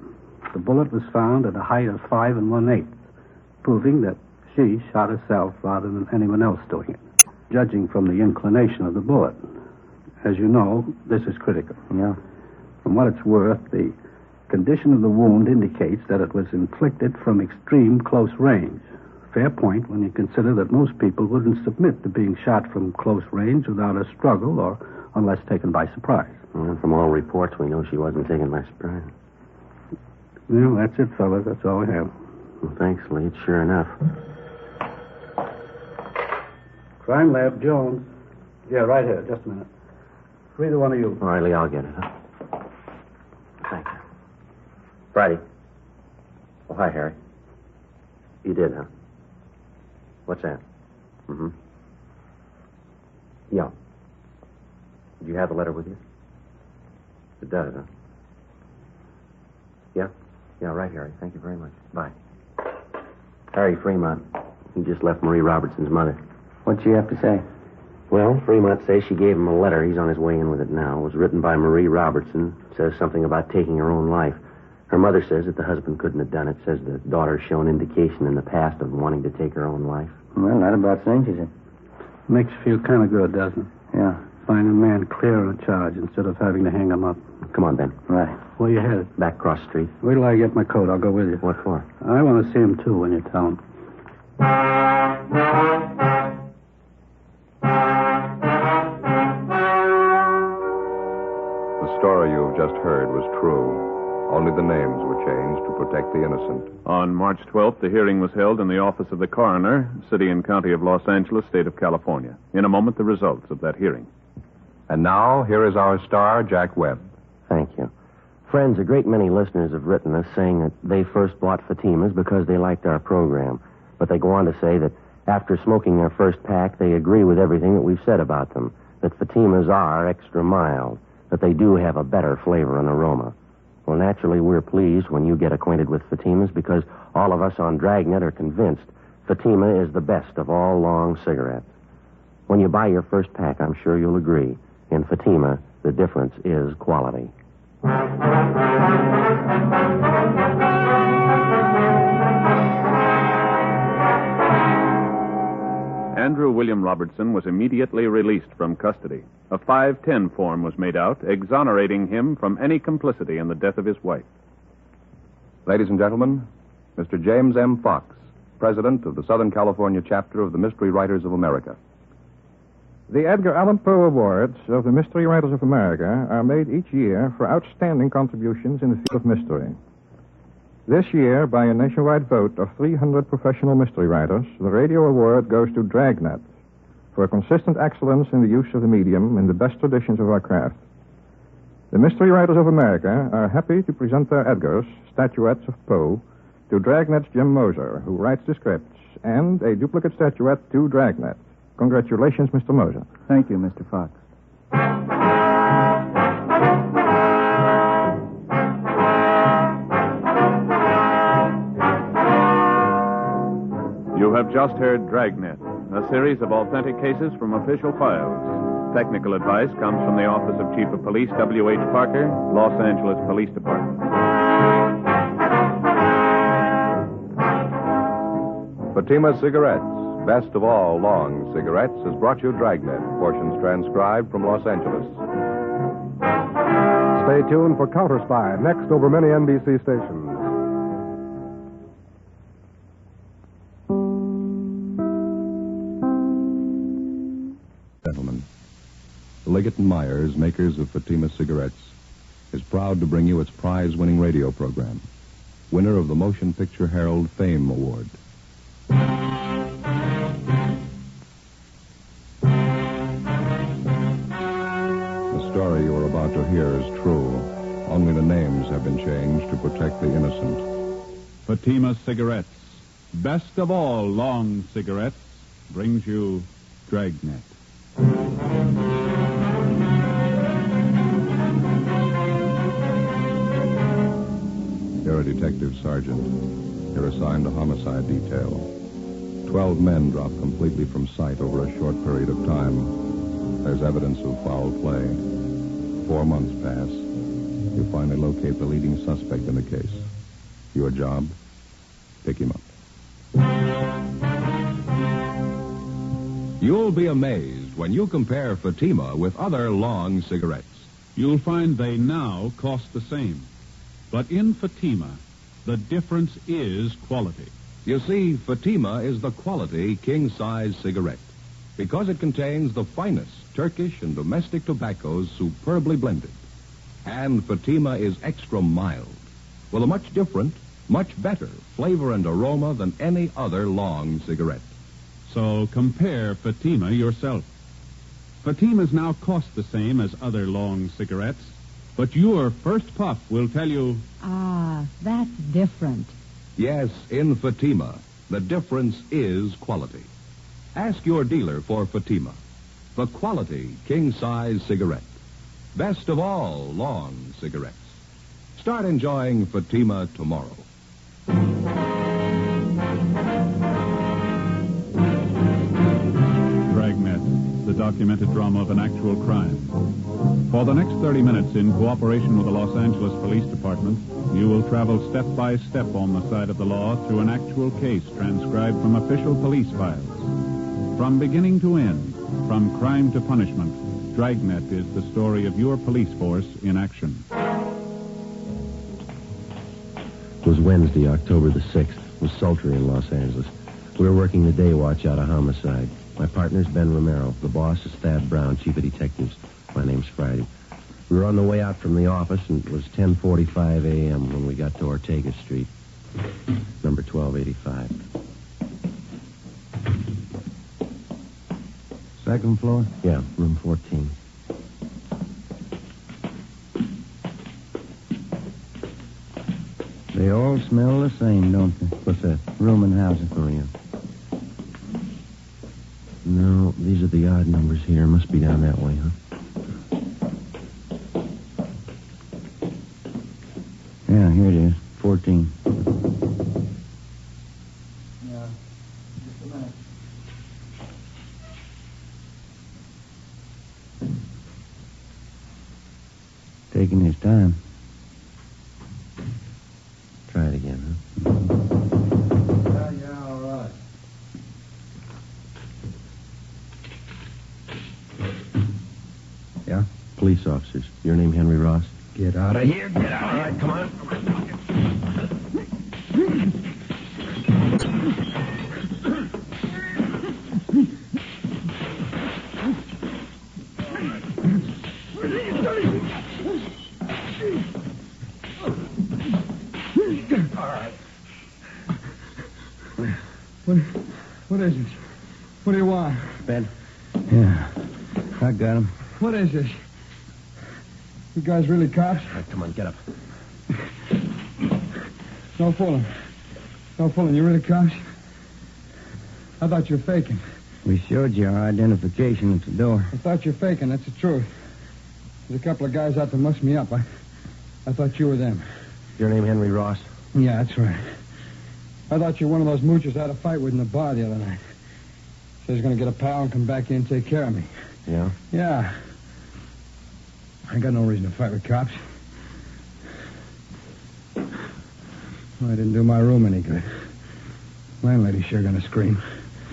The bullet was found at a height of 5 1/8, proving that she shot herself rather than anyone else doing it, judging from the inclination of the bullet. As you know, this is critical. Yeah. From what it's worth, the condition of the wound indicates that it was inflicted from extreme close range. Fair point when you consider that most people wouldn't submit to being shot from close range without a struggle or unless taken by surprise. Well, from all reports, we know she wasn't taken by surprise. Well, that's it, fellas. That's all we have. Well, thanks, Lee. It's sure enough. Crime Lab, Jones. Yeah, right here. Just a minute. Either one of you. All right, Lee, I'll get it, huh? Thank you. Friday. Oh, hi, Harry. You did, huh? What's that? Yeah. Do you have the letter with you? It does, huh? Yeah? Yeah, right, Harry. Thank you very much. Bye. Harry Fremont. He just left Marie Robertson's mother. What'd she have to say? Well, Fremont says she gave him a letter. He's on his way in with it now. It was written by Marie Robertson. Says something about taking her own life. Her mother says that the husband couldn't have done it. Says the daughter's shown indication in the past of wanting to take her own life. Well, not about saying, she said. Makes you feel kind of good, doesn't it? Yeah. Find a man clear on a charge instead of having to hang him up. Come on, Ben. Right. Where you headed? Back cross street. Wait till I get my coat. I'll go with you. What for? I want to see him, too, when you tell him. The story you've just heard was true. Only the names were changed to protect the innocent. On March 12th, the hearing was held in the office of the coroner, City and County of Los Angeles, State of California. In a moment, the results of that hearing. And now, here is our star, Jack Webb. Thank you. Friends, a great many listeners have written us saying that they first bought Fatimas because they liked our program. But they go on to say that after smoking their first pack, they agree with everything that we've said about them. That Fatimas are extra mild. That they do have a better flavor and aroma. Well, naturally, we're pleased when you get acquainted with Fatimas because all of us on Dragnet are convinced Fatima is the best of all long cigarettes. When you buy your first pack, I'm sure you'll agree. In Fatima, the difference is quality. Andrew William Robertson was immediately released from custody. A 510 form was made out, exonerating him from any complicity in the death of his wife. Ladies and gentlemen, Mr. James M. Fox, president of the Southern California chapter of the Mystery Writers of America. The Edgar Allan Poe Awards of the Mystery Writers of America are made each year for outstanding contributions in the field of mystery. This year, by a nationwide vote of 300 professional mystery writers, the radio award goes to Dragnet for consistent excellence in the use of the medium in the best traditions of our craft. The Mystery Writers of America are happy to present their Edgars, statuettes of Poe, to Dragnet's Jim Moser, who writes the scripts, and a duplicate statuette to Dragnet. Congratulations, Mr. Moser. Thank you, Mr. Fox. You have just heard Dragnet, a series of authentic cases from official files. Technical advice comes from the Office of Chief of Police W.H. Parker, Los Angeles Police Department. Fatima Cigarettes, best of all long cigarettes, has brought you Dragnet, portions transcribed from Los Angeles. Stay tuned for Counter Spy, next over many NBC stations. Gentlemen, Liggett & Myers, makers of Fatima Cigarettes, is proud to bring you its prize-winning radio program, winner of the Motion Picture Herald Fame Award. The story you are about to hear is true. Only the names have been changed to protect the innocent. Fatima Cigarettes, best of all long cigarettes, brings you Dragnet. You're a detective sergeant. You're assigned to homicide detail. 12 men drop completely from sight over a short period of time. There's evidence of foul play. 4 months pass. You finally locate the leading suspect in the case. Your job? Pick him up. You'll be amazed when you compare Fatima with other long cigarettes. You'll find they now cost the same. But in Fatima, the difference is quality. You see, Fatima is the quality king-size cigarette because it contains the finest Turkish and domestic tobaccos superbly blended. And Fatima is extra mild with a much different, much better flavor and aroma than any other long cigarette. So compare Fatima yourself. Fatimas now cost the same as other long cigarettes, but your first puff will tell you... Ah, that's different. Yes, in Fatima, the difference is quality. Ask your dealer for Fatima, the quality king-size cigarette. Best of all long cigarettes. Start enjoying Fatima tomorrow. Dragnet, the documented drama of an actual crime. For the next 30 minutes, in cooperation with the Los Angeles Police Department, you will travel step by step on the side of the law through an actual case transcribed from official police files. From beginning to end, From crime to punishment, Dragnet is the story of your police force in action. It was Wednesday, October the 6th. It was sultry in Los Angeles. We were working the day watch out of homicide. My partner's Ben Romero. The boss is Thad Brown, chief of detectives. My name's Friday. We were on the way out from the office, and it was 10:45 a.m. when we got to Ortega Street, number 1285. Second floor? Yeah, room 14. They all smell the same, don't they? What's that? Room and housing. Oh, yeah. No, these are the odd numbers here. Must be down that way, huh? Yeah, here it is. 14. Yeah. Just a minute. Taking his time. Try it again, huh? Yeah, all right. Yeah? Police officers. Your name Henry Ross? Get out of here. Get out. All right, come on. What is this? What do you want? Ben? Yeah, I got him. What is this? You guys really cops? All right, come on, get up. No fooling. No fooling. You really cops? I thought you were faking. We showed you our identification at the door. I thought you were faking. That's the truth. There's a couple of guys out to muss me up. I thought you were them. Your name Henry Ross? Yeah, that's right. I thought you were one of those moochers I had a fight with in the bar the other night. Said he's going to get a pal and come back here and take care of me. Yeah? Yeah. I ain't got no reason to fight with cops. Well, I didn't do my room any good. Landlady's sure going to scream.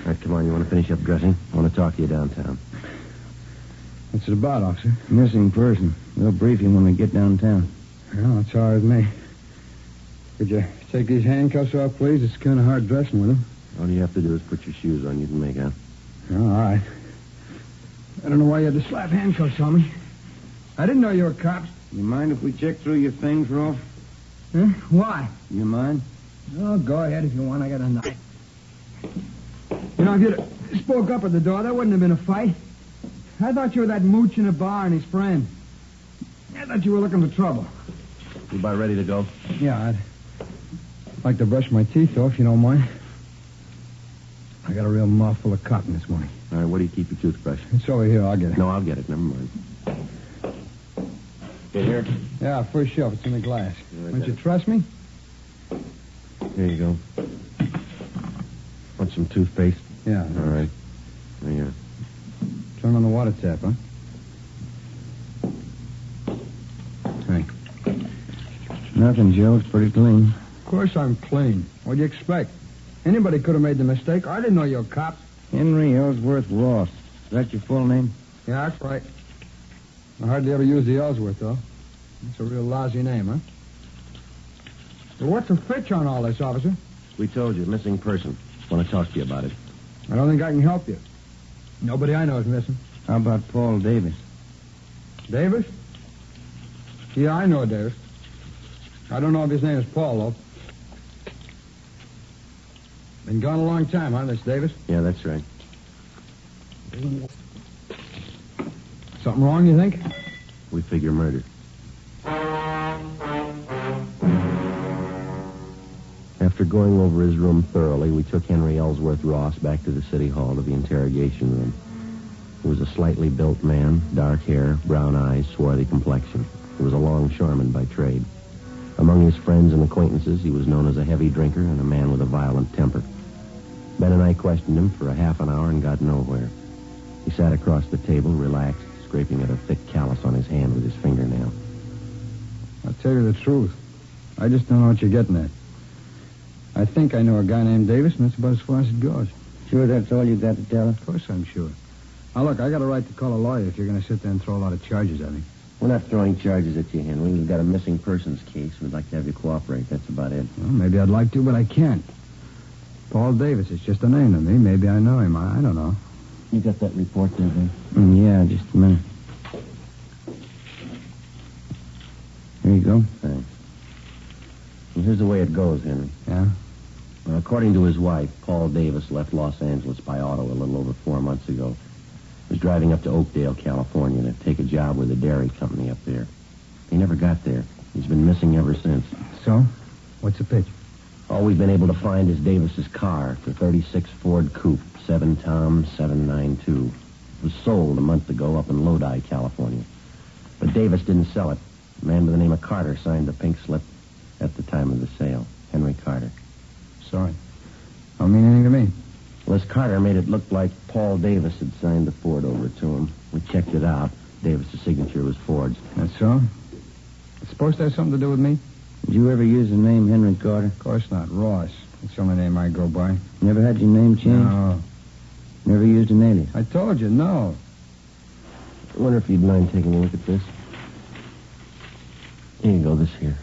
All right, come on. You want to finish up dressing? I want to talk to you downtown. What's it about, officer? Missing person. We'll brief you when we get downtown. Well, that's all right with me. Could you take these handcuffs off, please? It's kind of hard dressing with them. All you have to do is put your shoes on. You can make out. All right. I don't know why you had to slap handcuffs on me. I didn't know you were cops. You mind if we check through your things, Rolf? Huh? Why? You mind? Oh, go ahead if you want. I got a knife. You know, if you'd spoke up at the door, there wouldn't have been a fight. I thought you were that mooch in the bar and his friend. I thought you were looking for trouble. You about ready to go? Yeah, I'd like to brush my teeth off, you don't mind. I got a real mouthful of cotton this morning. All right, where do you keep your toothbrush? It's over here. I'll get it. No, I'll get it. Never mind. Okay, here? Yeah, first shelf. It's in the glass. Yeah, Don't you trust me? Here you go. Want some toothpaste? Yeah. All right. There you are. Turn on the water tap, huh? Hey. Nothing, Joe. It's pretty clean. Of course I'm clean. What do you expect? Anybody could have made the mistake. I didn't know you were cops. Henry Ellsworth Ross. Is that your full name? Yeah, that's right. I hardly ever use the Ellsworth, though. That's a real lousy name, huh? Well, what's the fitch on all this, officer? We told you, missing person. Want to talk to you about it. I don't think I can help you. Nobody I know is missing. How about Paul Davis? Davis? Yeah, I know Davis. I don't know if his name is Paul, though. Been gone a long time, huh, Miss Davis? Yeah, that's right. Something wrong, you think? We figure murder. After going over his room thoroughly, we took Henry Ellsworth Ross back to the city hall to the interrogation room. He was a slightly built man, dark hair, brown eyes, swarthy complexion. He was a longshoreman by trade. Among his friends and acquaintances, he was known as a heavy drinker and a man with a violent temper. Ben and I questioned him for a half an hour and got nowhere. He sat across the table, relaxed, scraping at a thick callus on his hand with his fingernail. I'll tell you the truth. I just don't know what you're getting at. I think I know a guy named Davis, and that's about as far as it goes. Sure that's all you got to tell us? Of course I'm sure. Now, look, I got a right to call a lawyer if you're going to sit there and throw a lot of charges at me. We're not throwing charges at you, Henry. We've got a missing persons case. We'd like to have you cooperate. That's about it. Well, maybe I'd like to, but I can't. Paul Davis is just a name to me. Maybe I know him. I don't know. You got that report there, Ben? Yeah, just a minute. Here you go. Thanks. Well, here's the way it goes, Henry. Yeah? Well, according to his wife, Paul Davis left Los Angeles by auto a little over 4 months ago. He was driving up to Oakdale, California to take a job with a dairy company up there. He never got there. He's been missing ever since. So? What's the pitch? All we've been able to find is Davis's car, the 36 Ford Coupe, 7 Tom 792. It was sold a month ago up in Lodi, California. But Davis didn't sell it. A man by the name of Carter signed the pink slip at the time of the sale. Henry Carter. Sorry. Don't mean anything to me. Well, this Carter made it look like Paul Davis had signed the Ford over to him. We checked it out. Davis's signature was forged. That's so? It's supposed to have something to do with me? Did you ever use the name Henry Carter? Of course not. Ross. That's the only name I go by. Never had your name changed? No. Never used an alias? I told you, no. I wonder if you'd mind taking a look at this. Here you go, this here.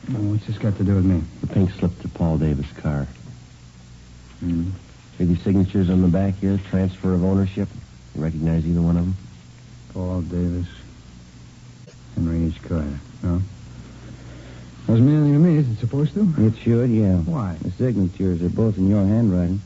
What's this got to do with me? The pink slip to Paul Davis' car. Hmm. See these signatures on the back here? Transfer of ownership. You recognize either one of them? Paul Davis. Henry H. Carter. No? Doesn't mean anything to me. Is it supposed to? It should, yeah. Why? The signatures are both in your handwriting.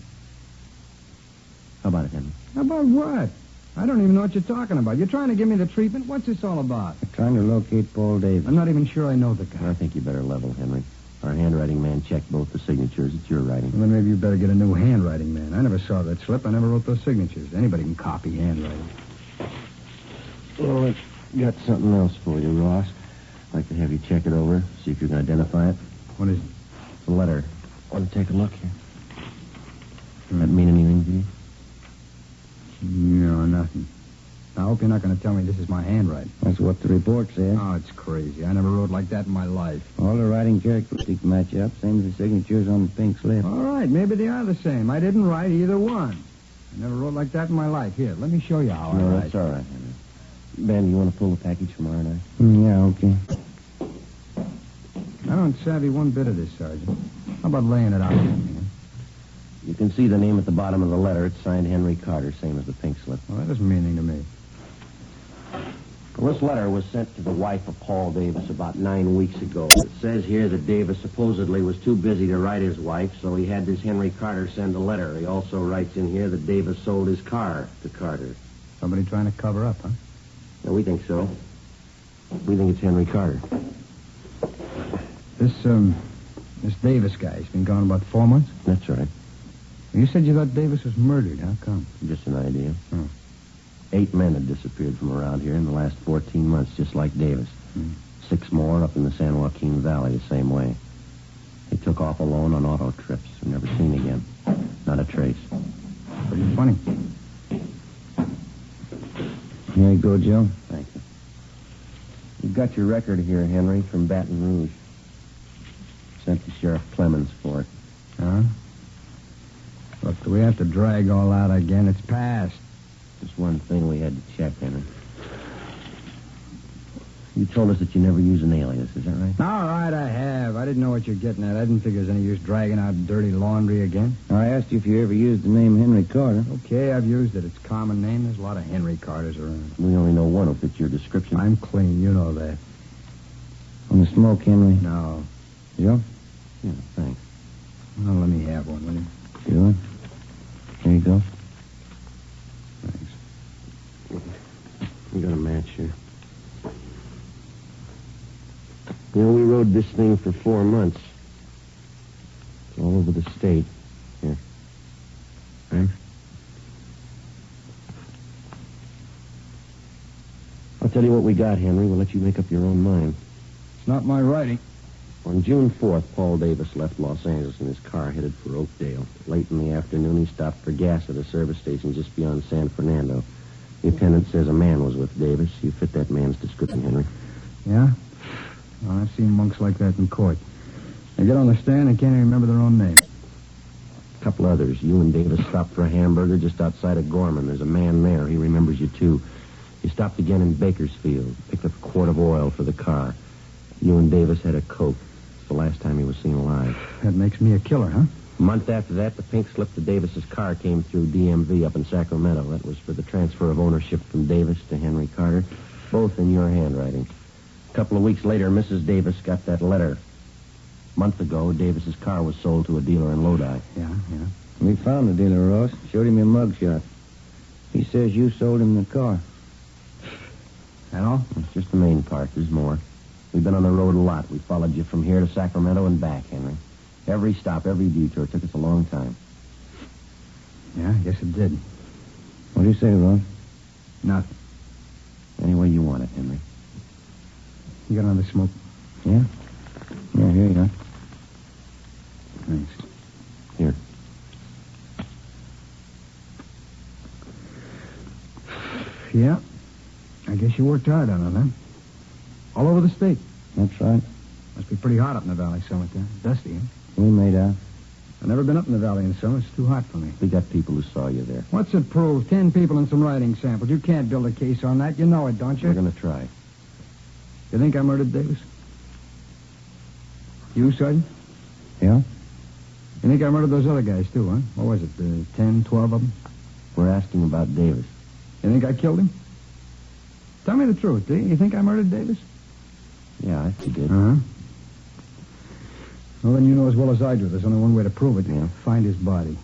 How about it, Henry? About what? I don't even know what you're talking about. You're trying to give me the treatment? What's this all about? I'm trying to locate Paul Davis. I'm not even sure I know the guy. I think you better level, Henry. Our handwriting man checked both the signatures. It's your writing. Well, then maybe you better get a new handwriting man. I never saw that slip. I never wrote those signatures. Anybody can copy handwriting. Well, I've got something else for you, Ross. I'd like to have you check it over, see if you can identify it. What is it? It's a letter. Want to take a look here? Does that mean anything to you? No, nothing. I hope you're not going to tell me this is my handwriting. That's what the report says. Oh, it's crazy. I never wrote like that in my life. All the writing characteristics match up, same as the signatures on the pink slip. All right, maybe they are the same. I didn't write either one. I never wrote like that in my life. Here, let me show you how I No, write. that's all right, Henry. Ben, you want to pull the package from R&I? Yeah, okay. I don't savvy one bit of this, Sergeant. How about laying it out for me? You can see the name at the bottom of the letter. It's signed Henry Carter, same as the pink slip. Well, that doesn't mean anything to me. Well, this letter was sent to the wife of Paul Davis about 9 weeks ago. It says here that Davis supposedly was too busy to write his wife, so he had this Henry Carter send a letter. He also writes in here that Davis sold his car to Carter. Somebody trying to cover up, huh? Yeah, we think so. We think it's Henry Carter. This Davis guy, he's been gone about 4 months? That's right. You said you thought Davis was murdered. How come? Just an idea. Oh. 8 men had disappeared from around here in the last 14 months, just like Davis. 6 more up in the San Joaquin Valley the same way. They took off alone on auto trips. Were never seen again. Not a trace. Pretty funny. Here you go, Joe. Thank you. You've got your record here, Henry, from Baton Rouge. Sent to Sheriff Clemens for it. Huh? Look, do we have to drag all out again? It's past. Just one thing we had to check, Henry. You told us that you never use an alias, is that right? All right, I have. I didn't know what you're getting at. I didn't think there's any use dragging out dirty laundry again. I asked you if you ever used the name Henry Carter. Okay, I've used it. It's a common name. There's a lot of Henry Carters around. We only know one who fits your description. I'm clean. You know that. On the smoke, Henry? No. Joe? Yeah, thanks. Well, let me have one, will you? Sure. Here you go. Thanks. We got a match here. You know, we rode this thing for 4 months. It's all over the state. Here. Thanks. I'll tell you what we got, Henry. We'll let you make up your own mind. It's not my writing. On June 4th, Paul Davis left Los Angeles in his car headed for Oakdale. Late in the afternoon, he stopped for gas at a service station just beyond San Fernando. The attendant says a man was with Davis. You fit that man's description, Henry. Yeah? Well, I've seen monks like that in court. They get on the stand and can't even remember their own name. A couple others. You and Davis stopped for a hamburger just outside of Gorman. There's a man there. He remembers you, too. You stopped again in Bakersfield. Picked up a quart of oil for the car. You and Davis had a Coke. It's the last time he was seen alive. That makes me a killer, huh? A month after that, the pink slip to Davis's car came through DMV up in Sacramento. That was for the transfer of ownership from Davis to Henry Carter. Both in your handwriting. A couple of weeks later, Mrs. Davis got that letter. A month ago, Davis's car was sold to a dealer in Lodi. Yeah. We found the dealer, Ross. Showed him your mugshot. He says you sold him the car. That all? It's just the main part. There's more. We've been on the road a lot. We followed you from here to Sacramento and back, Henry. Every stop, every detour took us a long time. Yeah, I guess it did. What do you say, Ross? Nothing. Any way you want it, Henry. You got another smoke? Yeah? Yeah, here you are. Thanks. Here. Yeah. I guess you worked hard on it, huh? All over the state. That's right. Must be pretty hot up in the valley summertime. Dusty, huh? We made out. I've never been up in the valley in summer. It's too hot for me. We got people who saw you there. What's it prove? 10 people and some writing samples. You can't build a case on that. You know it, don't you? We're going to try. You think I murdered Davis? You, Sergeant? Yeah? You think I murdered those other guys, too, huh? What was it, 10, 12 of them? We're asking about Davis. You think I killed him? Tell me the truth, do you? You think I murdered Davis? Yeah, I think you did. Uh-huh. Well, then you know as well as I do. There's only one way to prove it. Yeah. Find his body.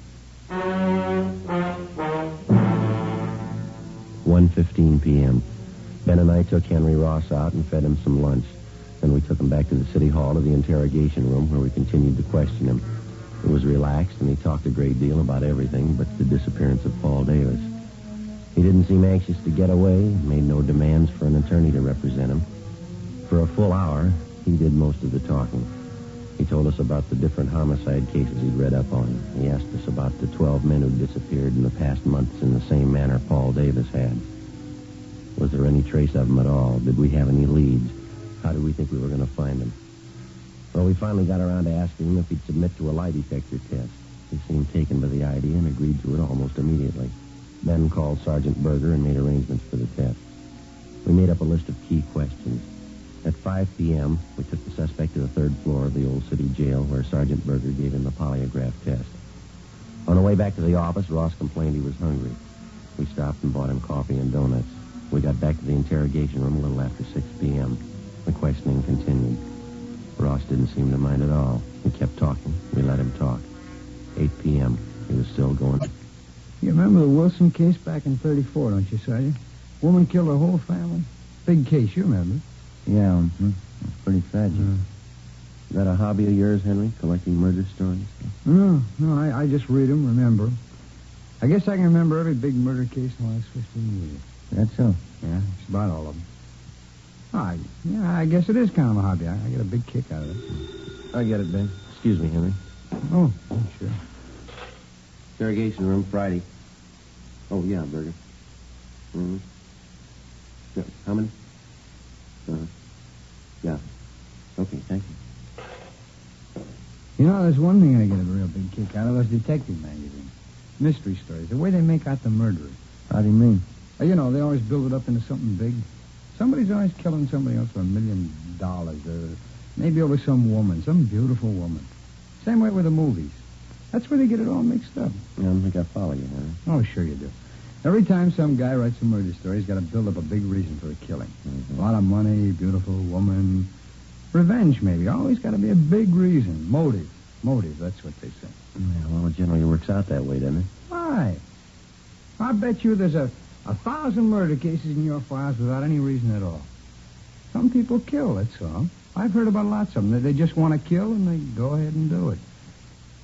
1:15 p.m. Ben and I took Henry Ross out and fed him some lunch. Then we took him back to the city hall to the interrogation room where we continued to question him. He was relaxed and he talked a great deal about everything but the disappearance of Paul Davis. He didn't seem anxious to get away, made no demands for an attorney to represent him. For a full hour, he did most of the talking. He told us about the different homicide cases he'd read up on. He asked us about the 12 men who'd disappeared in the past months in the same manner Paul Davis had. Was there any trace of them at all? Did we have any leads? How did we think we were going to find them? Well, we finally got around to asking him if he'd submit to a lie detector test. He seemed taken by the idea and agreed to it almost immediately. Ben called Sergeant Berger and made arrangements for the test. We made up a list of key questions. At 5 p.m., we took the suspect to the third floor of the old city jail where Sergeant Berger gave him the polygraph test. On the way back to the office, Ross complained he was hungry. We stopped and bought him coffee and donuts. We got back to the interrogation room a little after 6 p.m. The questioning continued. Ross didn't seem to mind at all. He kept talking. We let him talk. 8 p.m. He was still going. You remember the Wilson case back in 34, don't you, Sergeant? Woman killed her whole family. Big case, you remember. Yeah, pretty tragic. Is that a hobby of yours, Henry, collecting murder stories? No, I just read them, remember. I guess I can remember every big murder case in the last 15 years. That's so. Yeah, it's about all of them. I guess it is kind of a hobby. I get a big kick out of it. I get it, Ben. Excuse me, Henry. Oh, sure. Interrogation room, Friday. Oh, yeah, Berger. Mm-hmm. Yeah, how many? Yeah. Okay, thank you. You know, there's one thing I get a real big kick out of, those detective magazines. Mystery stories, the way they make out the murderers. How do you mean? You know, they always build it up into something big. Somebody's always killing somebody else for $1 million, or maybe over some woman, some beautiful woman. Same way with the movies. That's where they get it all mixed up. I don't think I follow you, Henry. Oh, sure you do. Every time some guy writes a murder story, he's got to build up a big reason for a killing. Mm-hmm. A lot of money, beautiful woman, revenge maybe. Always got to be a big reason. Motive, that's what they say. Yeah, well, it generally works out that way, doesn't it? Why? I bet you there's a 1,000 murder cases in your files without any reason at all. Some people kill, that's all. I've heard about lots of them. They just want to kill, and they go ahead and do it.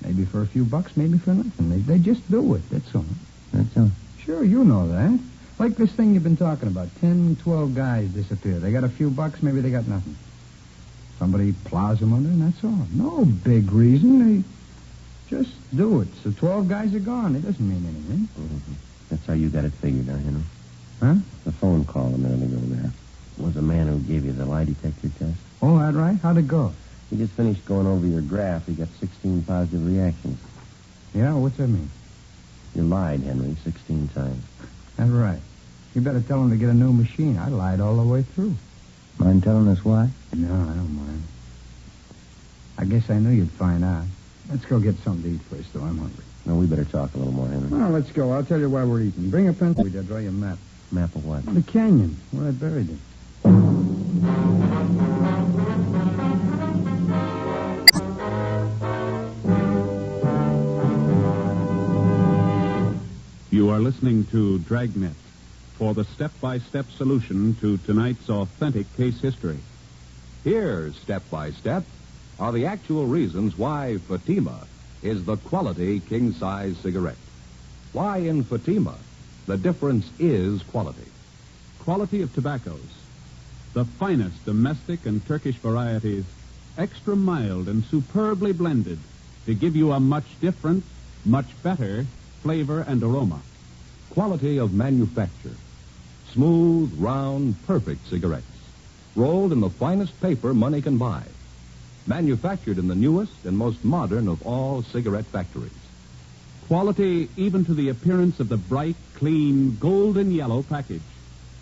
Maybe for a few bucks, maybe for nothing. They just do it, that's all. That's all. Sure, you know that. Like this thing you've been talking about. 10, 12 guys disappear. They got a few bucks, maybe they got nothing. Somebody plows them under, and that's all. No big reason. They just do it. So 12 guys are gone. It doesn't mean anything. Mm-hmm. That's how you got it figured out, Henry. Huh? The phone call a minute ago there was a man who gave you the lie detector test. Oh, that right? How'd it go? He just finished going over your graph. He got 16 positive reactions. Yeah, what's that mean? You lied, Henry, 16 times. That's right. You better tell him to get a new machine. I lied all the way through. Mind telling us why? No, I don't mind. I guess I knew you'd find out. Let's go get something to eat first, though. I'm hungry. No, we better talk a little more, Henry. Well, let's go. I'll tell you why we're eating. Bring a pencil. I'll draw you a map. Map of what? The canyon, where I buried it. You are listening to Dragnet for the step-by-step solution to tonight's authentic case history. Here, step by step, are the actual reasons why Fatima is the quality king-size cigarette. Why in Fatima, the difference is quality. Quality of tobaccos. The finest domestic and Turkish varieties, extra mild and superbly blended to give you a much different, much better flavor and aroma. Quality of manufacture. Smooth, round, perfect cigarettes. Rolled in the finest paper money can buy. Manufactured in the newest and most modern of all cigarette factories. Quality even to the appearance of the bright, clean, golden yellow package.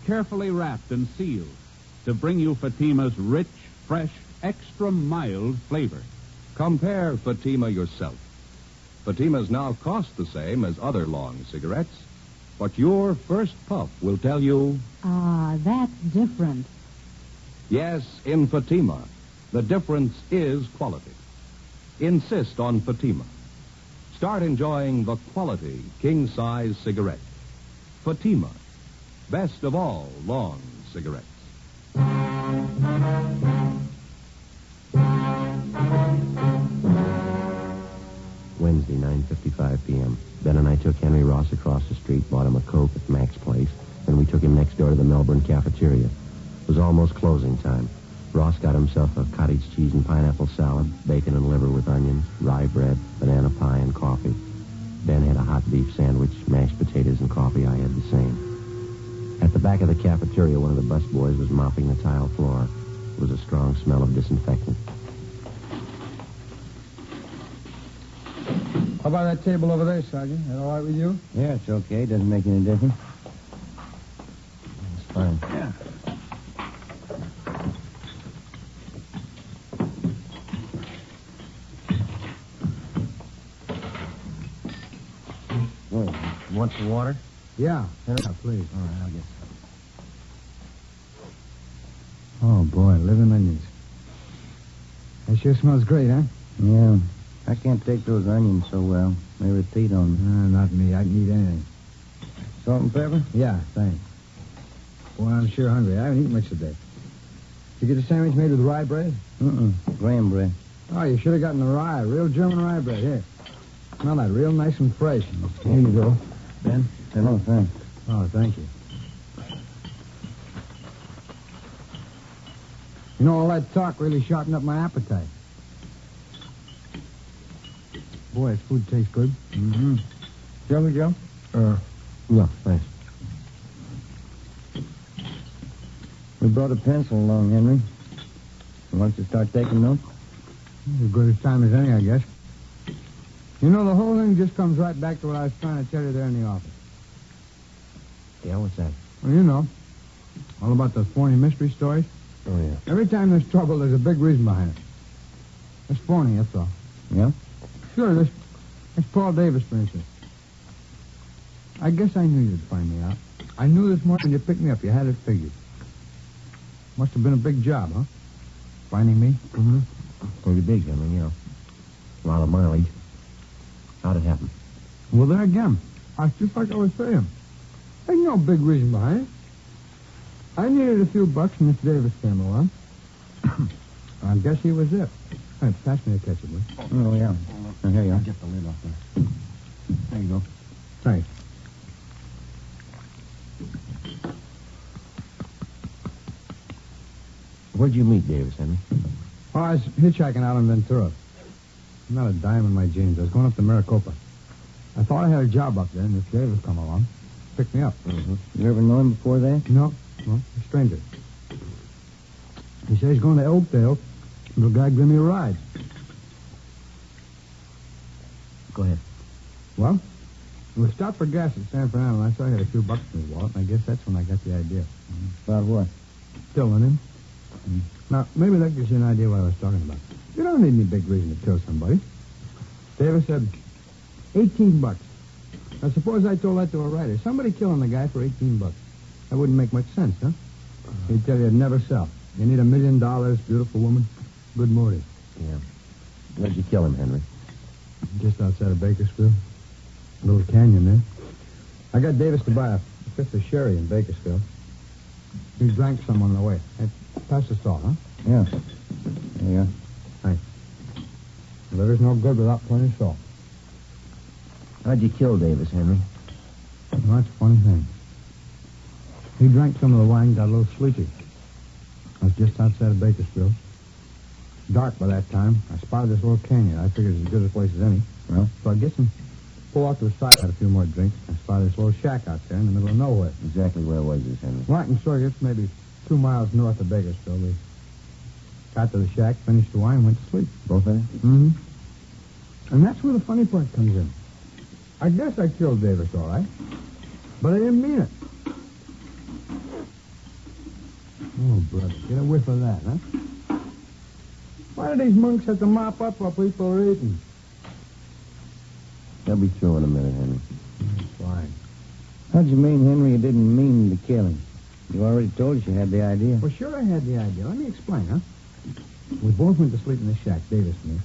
Carefully wrapped and sealed to bring you Fatima's rich, fresh, extra mild flavor. Compare Fatima yourself. Fatimas now cost the same as other long cigarettes, but your first puff will tell you... Ah, that's different. Yes, in Fatima, the difference is quality. Insist on Fatima. Start enjoying the quality king-size cigarette. Fatima, best of all long cigarettes. Wednesday, 9:55 p.m. Ben and I took Henry Ross across the street, bought him a Coke at Mac's place, then we took him next door to the Melbourne cafeteria. It was almost closing time. Ross got himself a cottage cheese and pineapple salad, bacon and liver with onions, rye bread, banana pie, and coffee. Ben had a hot beef sandwich, mashed potatoes, and coffee. I had the same. At the back of the cafeteria, one of the busboys was mopping the tile floor. There was a strong smell of disinfectant. How about that table over there, Sergeant? That all right with you? Yeah, it's okay. Doesn't make any difference. It's fine. Yeah. Wait, you want some water? Yeah. Henry? Yeah, please. All right, I'll get some. Oh, boy, living onions. That sure smells great, huh? Yeah. I can't take those onions so well. They repeat on me. Not me. I can eat anything. Salt and pepper? Yeah, thanks. Boy, I'm sure hungry. I haven't eaten much today. Did you get a sandwich made with rye bread? Graham bread. Oh, you should have gotten the rye. Real German rye bread. Here. Smell that. Real nice and fresh. Here you go. Ben? Oh, thanks. Oh, thank you. You know, all that talk really sharpened up my appetite. Boy, this food tastes good. Mm-hmm. Joe, Joe? Yeah, thanks. We brought a pencil along, Henry. You want to start taking notes? As good a time as any, I guess. You know, the whole thing just comes right back to what I was trying to tell you there in the office. Yeah, what's that? Well, you know, all about those phony mystery stories. Oh, yeah. Every time there's trouble, there's a big reason behind it. It's phony, that's all. Yeah? Sure, this Paul Davis, for instance. I guess I knew you'd find me out. I knew this morning you picked me up. You had it figured. Must have been a big job, huh? Finding me? Mm-hmm. Pretty big, Henry, you know. A lot of mileage. How'd it happen? Well, there again. Just like I was saying. There's no big reason behind it. I needed a few bucks, and Miss Davis came along. I guess he was it. Hey, pass me a ketchup, will you? Oh, yeah. Oh, here you are. Get the lid off there. There you go. Thanks. Where'd you meet Davis, Henry? Oh, I was hitchhiking out on Ventura. Not a dime in my jeans. I was going up to Maricopa. I thought I had a job up there, and Miss Davis come along. Picked me up. Mm-hmm. You ever know him before that? No. Well, a stranger. He says he's going to Oakdale. The guy give me a ride. Go ahead. Well, we stopped for gas at San Fernando, and I saw he had a few bucks in his wallet, and I guess that's when I got the idea. About what? Killing him. Now, maybe that gives you an idea what I was talking about. You don't need any big reason to kill somebody. Davis said, 18 bucks. Now, suppose I told that to a writer. Somebody killing the guy for 18 bucks. That wouldn't make much sense, huh? He'd tell you it'd never sell. You need $1 million, beautiful woman, good motive. Yeah. Where'd you kill him, Henry? Just outside of Bakersfield. A little canyon there. I got Davis to buy a fifth of sherry in Bakersfield. He drank some on the way. Hey, pass the salt, huh? Yeah. There you go. Thanks. Liver's no good without plenty of salt. How'd you kill Davis, Henry? Well, that's a funny thing. He drank some of the wine and got a little sleepy. I was just outside of Bakersfield. Dark by that time. I spotted this little canyon. I figured it's as good a place as any. Well? So I get some... Pull off to the side, had a few more drinks. I spotted this little shack out there in the middle of nowhere. Exactly where was this, Henry? Well, I can show you. It's maybe 2 miles north of Bakersfield. We got to the shack, finished the wine, and went to sleep. Both of you? Mm-hmm. And that's where the funny part comes in. I guess I killed Davis, all right. But I didn't mean it. Oh, brother, get a whiff of that, huh? Why do these monks have to mop up while people are eating? They'll be through in a minute, Henry. Fine. How'd you mean, Henry, you didn't mean to kill him? You already told us you had the idea. Well, sure I had the idea. Let me explain, huh? We both went to sleep in the shack, Davis and me.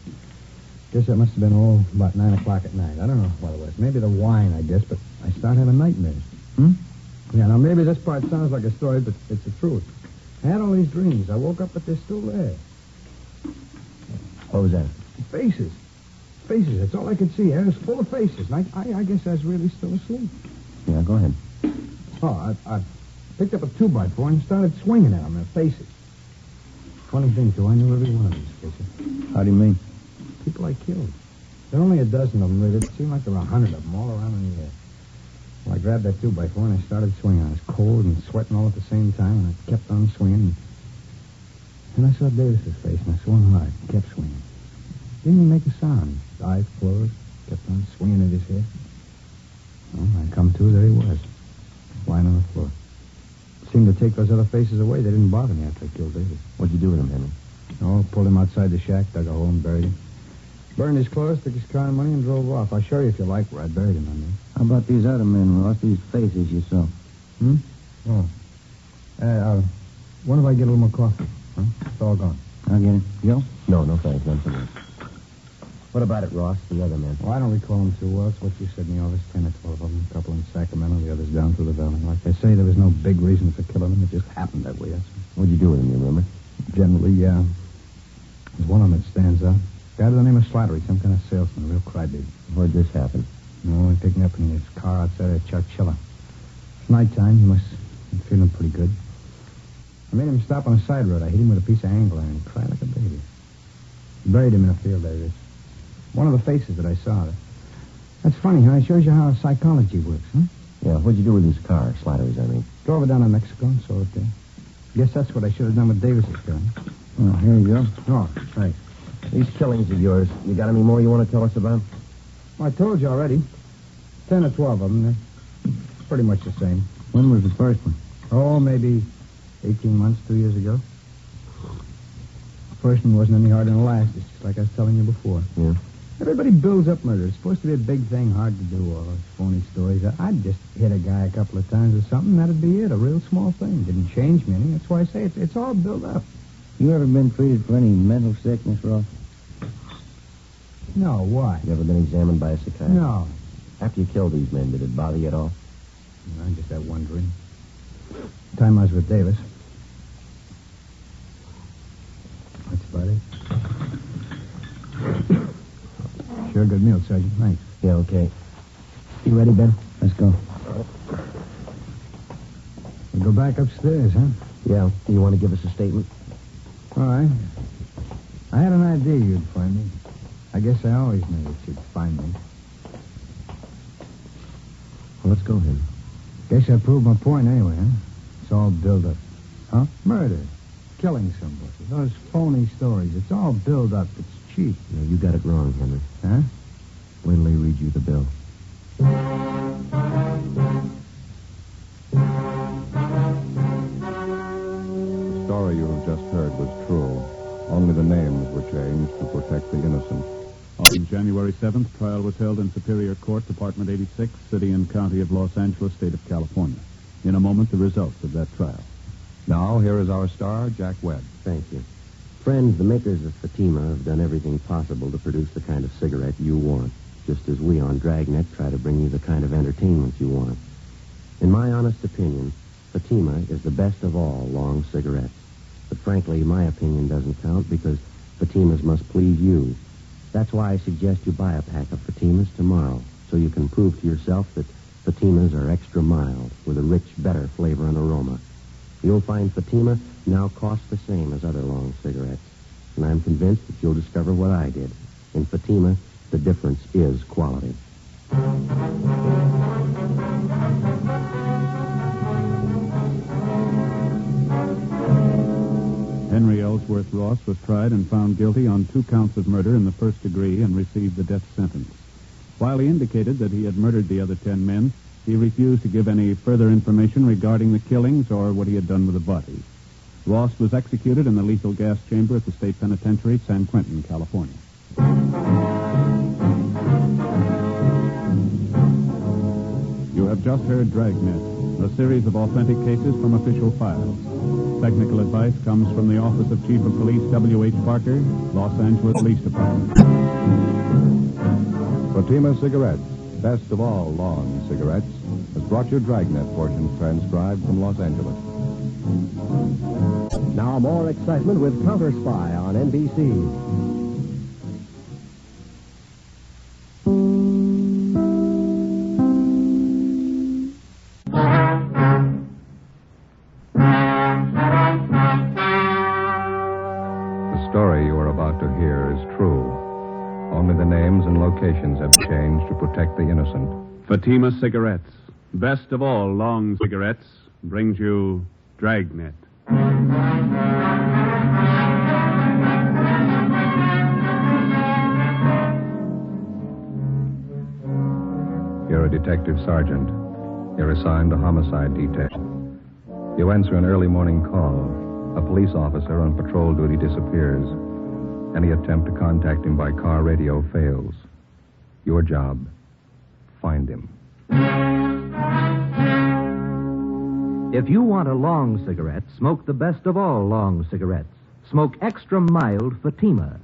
Guess that must have been, about 9 o'clock at night. I don't know what it was. Maybe the wine, I guess, but I started having nightmares. Yeah, now maybe this part sounds like a story, but it's the truth. I had all these dreams. I woke up, but they're still there. What was that? Faces. Faces. That's all I could see. It was full of faces. And I guess I was really still asleep. Yeah, go ahead. Oh, I picked up a 2x4 and started swinging at them, their faces. Funny thing, too. I knew every one of these faces. How do you mean? People I killed. There are only a dozen of them, really. It seemed like there were 100 of them all around in the air. Well, I grabbed that 2x4 and I started swinging. I was cold and sweating all at the same time, and I kept on swinging. And I saw Davis's face, and I swung hard and kept swinging. Didn't even make a sound. His eyes closed, kept on swinging at his head. Well, I come to, there he was, lying on the floor. Seemed to take those other faces away. They didn't bother me after I killed Davis. What'd you do with him, Henry? Oh, pulled him outside the shack, dug a hole and buried him. Burned his clothes, took his car and money, and drove off. I'll show you if you like where I buried him, I mean. How about these other men, Ross? These faces you saw? Oh. When if I get a little more coffee? Huh? It's all gone. I'll get it. Joe? No, thanks. None for me. What about it, Ross? The other men? Well, I don't recall them too well. It's what you said in the office. 10 or 12 of them. A couple in Sacramento, the others down through the valley. Like I say, there was no big reason for killing them. It just happened that way. What'd you do with them, you remember? Generally, yeah. There's one of them that stands out. Guy by the name of Slattery, some kind of salesman, a real crybaby. Where'd this happen? No, he picked me up in his car outside of Churchilla. It's nighttime. He must be feeling pretty good. I made him stop on a side road. I hit him with a piece of angle iron and cried like a baby. Buried him in a field there. It is. One of the faces that I saw. That's funny, huh? It shows you how psychology works, huh? Yeah, what'd you do with his car, Slattery's, I mean? Drove it down to Mexico and sold it there. Guess that's what I should have done with Davis's car. Oh, here you go. Oh, thanks. These killings of yours, you got any more you want to tell us about? Well, I told you already. 10 or 12 of them. They're pretty much the same. When was the first one? Oh, maybe 18 months, 2 years ago. The first one wasn't any harder than the last. It's just like I was telling you before. Yeah. Everybody builds up murder. It's supposed to be a big thing, hard to do, all those phony stories. I'd just hit a guy a couple of times or something. That'd be it, a real small thing. Didn't change me any. That's why I say it's all built up. You ever been treated for any mental sickness, Ross? No, why? You ever been examined by a psychiatrist? No. After you killed these men, did it bother you at all? I just had one dream. The time I was with Davis. That's about it. Sure, good meal, Sergeant. Thanks. Yeah, okay. You ready, Ben? Let's go. We'll go back upstairs, huh? Yeah. You want to give us a statement? All right. I had an idea you'd find me. I guess I always knew that you'd find me. Well, let's go, then. Guess I proved my point anyway, huh? It's all build up. Huh? Murder. Killing somebody. Those phony stories. It's all build up. It's cheap. No, you got it wrong, Henry. Huh? Wait till they read you the bill. The story you have just heard was true. Only the names were changed to protect the innocent. On January 7th, trial was held in Superior Court, Department 86, City and County of Los Angeles, State of California. In a moment, the results of that trial. Now, here is our star, Jack Webb. Thank you. Friends, the makers of Fatima have done everything possible to produce the kind of cigarette you want, just as we on Dragnet try to bring you the kind of entertainment you want. In my honest opinion, Fatima is the best of all long cigarettes. But frankly, my opinion doesn't count because Fatimas must please you. That's why I suggest you buy a pack of Fatimas tomorrow, so you can prove to yourself that Fatimas are extra mild, with a rich, better flavor and aroma. You'll find Fatima now costs the same as other long cigarettes. And I'm convinced that you'll discover what I did. In Fatima, the difference is quality. Henry Ellsworth Ross was tried and found guilty on 2 counts of murder in the first degree and received the death sentence. While he indicated that he had murdered the other 10 men, he refused to give any further information regarding the killings or what he had done with the bodies. Ross was executed in the lethal gas chamber at the State Penitentiary, San Quentin, California. You have just heard Dragnet, a series of authentic cases from official files. Technical advice comes from the Office of Chief of Police W.H. Parker, Los Angeles Police Department. Fatima Cigarettes, best of all long cigarettes, has brought you Dragnet portions transcribed from Los Angeles. Now more excitement with Counter Spy on NBC. The story you are about to hear is true. Only the names and locations have changed to protect the innocent. Fatima Cigarettes, best of all long cigarettes, brings you Dragnet. You're a detective sergeant. You're assigned to homicide detail. You answer an early morning call. A police officer on patrol duty disappears. Any attempt to contact him by car radio fails. Your job, find him. If you want a long cigarette, smoke the best of all long cigarettes. Smoke extra mild Fatima.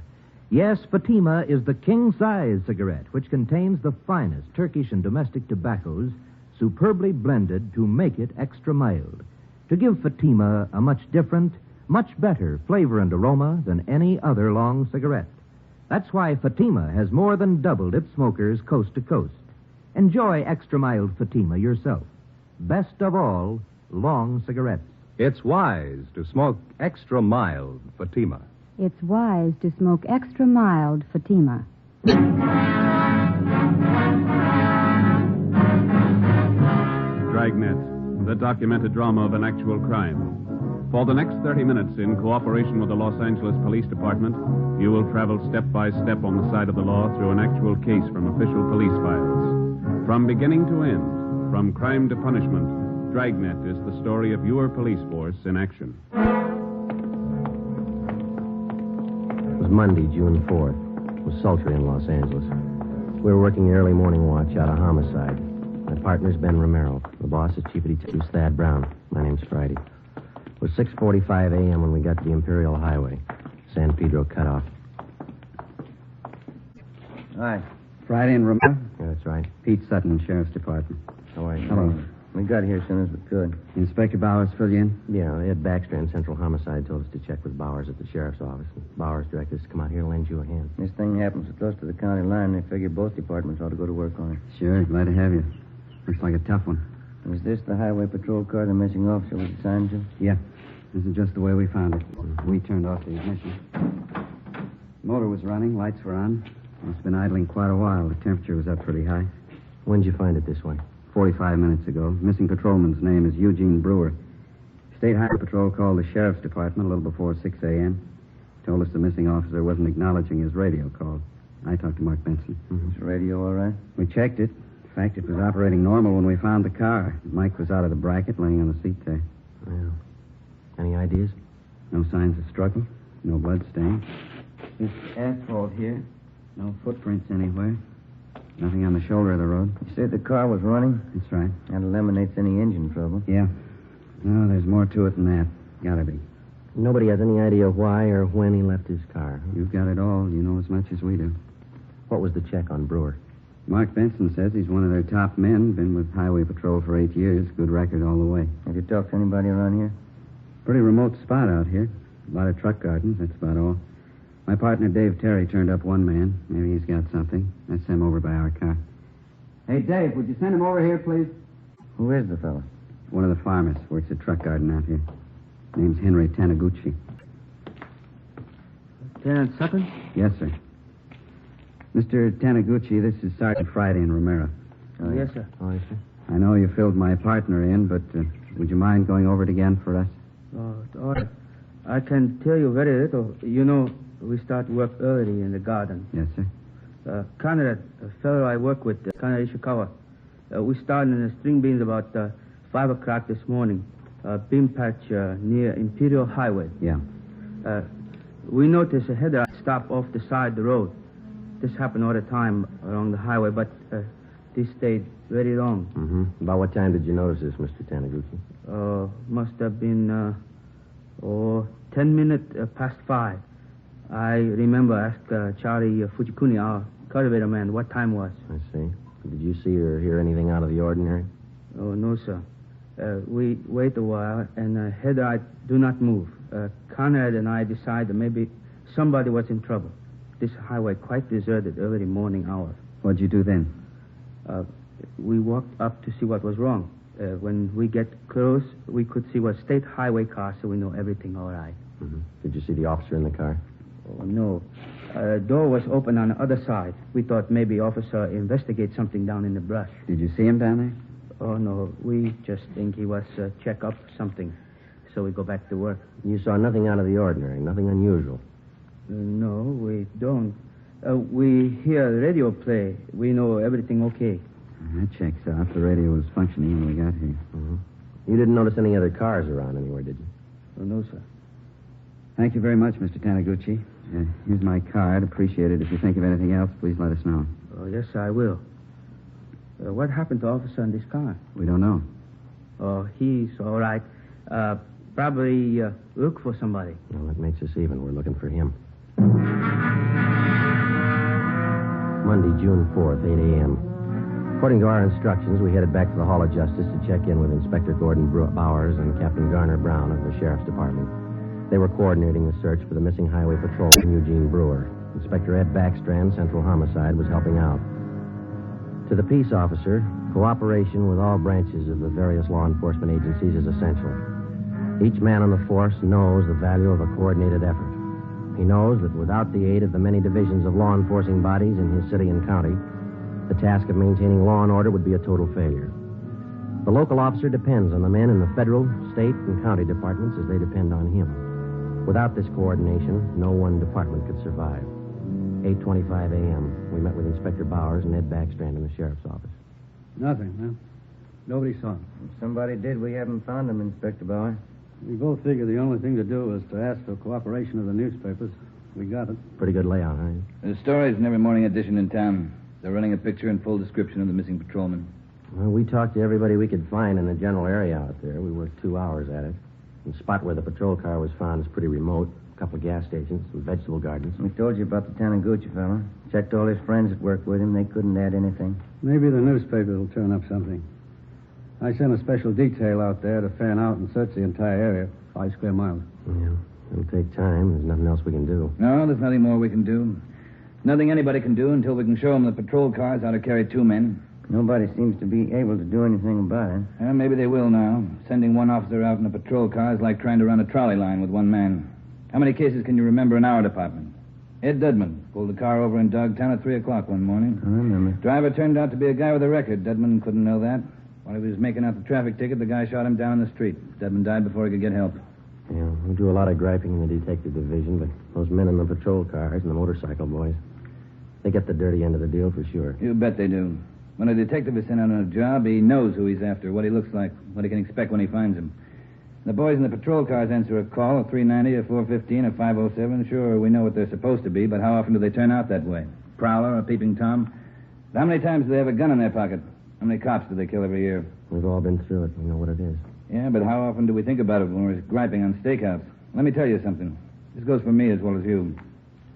Yes, Fatima is the king-size cigarette, which contains the finest Turkish and domestic tobaccos superbly blended to make it extra mild, to give Fatima a much different, much better flavor and aroma than any other long cigarette. That's why Fatima has more than doubled its smokers coast to coast. Enjoy extra mild Fatima yourself. Best of all, long cigarettes. It's wise to smoke extra mild Fatima. It's wise to smoke extra mild Fatima. Dragnet, the documented drama of an actual crime. For the next 30 minutes, in cooperation with the Los Angeles Police Department, you will travel step by step on the side of the law through an actual case from official police files. From beginning to end, from crime to punishment, Dragnet is the story of your police force in action. It was Monday, June 4th. It was sultry in Los Angeles. We were working the early morning watch out of homicide. My partner's Ben Romero. The boss is Chief of Detectives Thad Brown. My name's Friday. It was 6:45 a.m. when we got to the Imperial Highway. San Pedro cutoff. Hi. Friday and Romero? Yeah, that's right. Pete Sutton, Sheriff's Department. How are you? Hello. We got here as soon as we could. Inspector Bowers fill you in? Yeah, Ed Baxter and Central Homicide told us to check with Bowers at the sheriff's office. And Bowers directed us to come out here and lend you a hand. This thing happens so close to the county line, they figure both departments ought to go to work on it. Sure, glad to have you. Looks like a tough one. Is this the highway patrol car the missing officer was assigned to? Yeah. This is just the way we found it. We turned off the ignition. Motor was running, lights were on. It's been idling quite a while. The temperature was up pretty high. When'd you find it this way? 45 minutes ago. Missing patrolman's name is Eugene Brewer. State Highway Patrol called the sheriff's department a little before 6 a.m. Told us the missing officer wasn't acknowledging his radio call. I talked to Mark Benson. Is the radio all right? We checked it. In fact, it was operating normal when we found the car. Mike was out of the bracket, laying on the seat there. Well, any ideas? No signs of struggle. No blood stain. This asphalt here. No footprints anywhere. Nothing on the shoulder of the road. You said the car was running? That's right. That eliminates any engine trouble. Yeah. No, there's more to it than that. Gotta be. Nobody has any idea why or when he left his car. Huh? You've got it all. You know as much as we do. What was the check on Brewer? Mark Benson says he's one of their top men. Been with Highway Patrol for 8 years. Good record all the way. Have you talked to anybody around here? Pretty remote spot out here. A lot of truck gardens. That's about all. My partner, Dave Terry, turned up one man. Maybe he's got something. That's him over by our car. Hey, Dave, would you send him over here, please? Who is the fellow? One of the farmers. Works at truck garden out here. Name's Henry Taniguchi. Lieutenant Sutton? Yes, sir. Mr. Taniguchi, this is Sergeant Friday in Romero. Yes, sir. Oh, yes, sir. I know you filled my partner in, but would you mind going over it again for us? All right. I can tell you very little. You know, we start work early in the garden. Yes, sir. Conrad, a fellow I work with, Conrad Ishikawa, we started in the string beans about 5 o'clock this morning. Bean patch near Imperial Highway. Yeah. We noticed a headlight stop off the side of the road. This happened all the time along the highway, but this stayed very long. Mm-hmm. About what time did you notice this, Mr. Taniguchi? Must have been 10 minutes past 5. I remember asked Charlie Fujikuni, our cultivator man, what time was. I see. Did you see or hear anything out of the ordinary? Oh, no, sir. We wait a while, and headlight do not move. Conrad and I decided maybe somebody was in trouble. This highway quite deserted early morning hours. What'd you do then? We walked up to see what was wrong. When we get close, we could see was state highway car, so we know everything all right. Mm-hmm. Did you see the officer in the car? Oh, no. Door was open on the other side. We thought maybe officer investigate something down in the brush. Did you see him down there? Oh, no. We just think he was check up something. So we go back to work. You saw nothing out of the ordinary, nothing unusual? No, we don't. We hear the radio play. We know everything okay. That checks out. The radio was functioning when we got here. Mm-hmm. You didn't notice any other cars around anywhere, did you? Oh, no, sir. Thank you very much, Mr. Taniguchi. Here's my card. Appreciate it. If you think of anything else, please let us know. Oh, yes, I will. What happened to officer in this car? We don't know. Oh, he's all right. Probably look for somebody. Well, that makes us even. We're looking for him. Monday, June 4th, 8 a.m. According to our instructions, we headed back to the Hall of Justice to check in with Inspector Gordon Bowers and Captain Garner Brown of the Sheriff's Department. They were coordinating the search for the missing highway patrolman Eugene Brewer. Inspector Ed Backstrand, Central Homicide, was helping out. To the peace officer, cooperation with all branches of the various law enforcement agencies is essential. Each man on the force knows the value of a coordinated effort. He knows that without the aid of the many divisions of law enforcing bodies in his city and county, the task of maintaining law and order would be a total failure. The local officer depends on the men in the federal, state, and county departments as they depend on him. Without this coordination, no one department could survive. 8:25 a.m. We met with Inspector Bowers and Ed Backstrand in the sheriff's office. Nothing, huh? Nobody saw him. If somebody did, we haven't found him, Inspector Bauer. We both figured the only thing to do was to ask for cooperation of the newspapers. We got it. Pretty good layout, huh? There's stories in every morning edition in town. They're running a picture and full description of the missing patrolman. Well, we talked to everybody we could find in the general area out there. We worked 2 hours at it. The spot where the patrol car was found is pretty remote. A couple of gas stations, some vegetable gardens. We told you about the Taniguchi fellow. Checked all his friends that worked with him. They couldn't add anything. Maybe the newspapers will turn up something. I sent a special detail out there to fan out and search the entire area, 5 square miles. Yeah, it'll take time. There's nothing else we can do. No, there's nothing more we can do. Nothing anybody can do until we can show them the patrol cars how to carry 2 men. Nobody seems to be able to do anything about it. Well, maybe they will now. Sending one officer out in a patrol car is like trying to run a trolley line with 1 man. How many cases can you remember in our department? Ed Dudman pulled the car over in Dogtown at 3 o'clock one morning. I remember. Driver turned out to be a guy with a record. Dudman couldn't know that. While he was making out the traffic ticket, the guy shot him down in the street. Dudman died before he could get help. Yeah, we do a lot of griping in the detective division, but those men in the patrol cars and the motorcycle boys, they get the dirty end of the deal for sure. You bet they do. When a detective is sent out on a job, he knows who he's after, what he looks like, what he can expect when he finds him. The boys in the patrol cars answer a call, a 390, a 415, a 507. Sure, we know what they're supposed to be, but how often do they turn out that way? Prowler, a peeping Tom? How many times do they have a gun in their pocket? How many cops do they kill every year? We've all been through it. We know what it is. Yeah, but how often do we think about it when we're griping on stakeouts? Let me tell you something. This goes for me as well as you.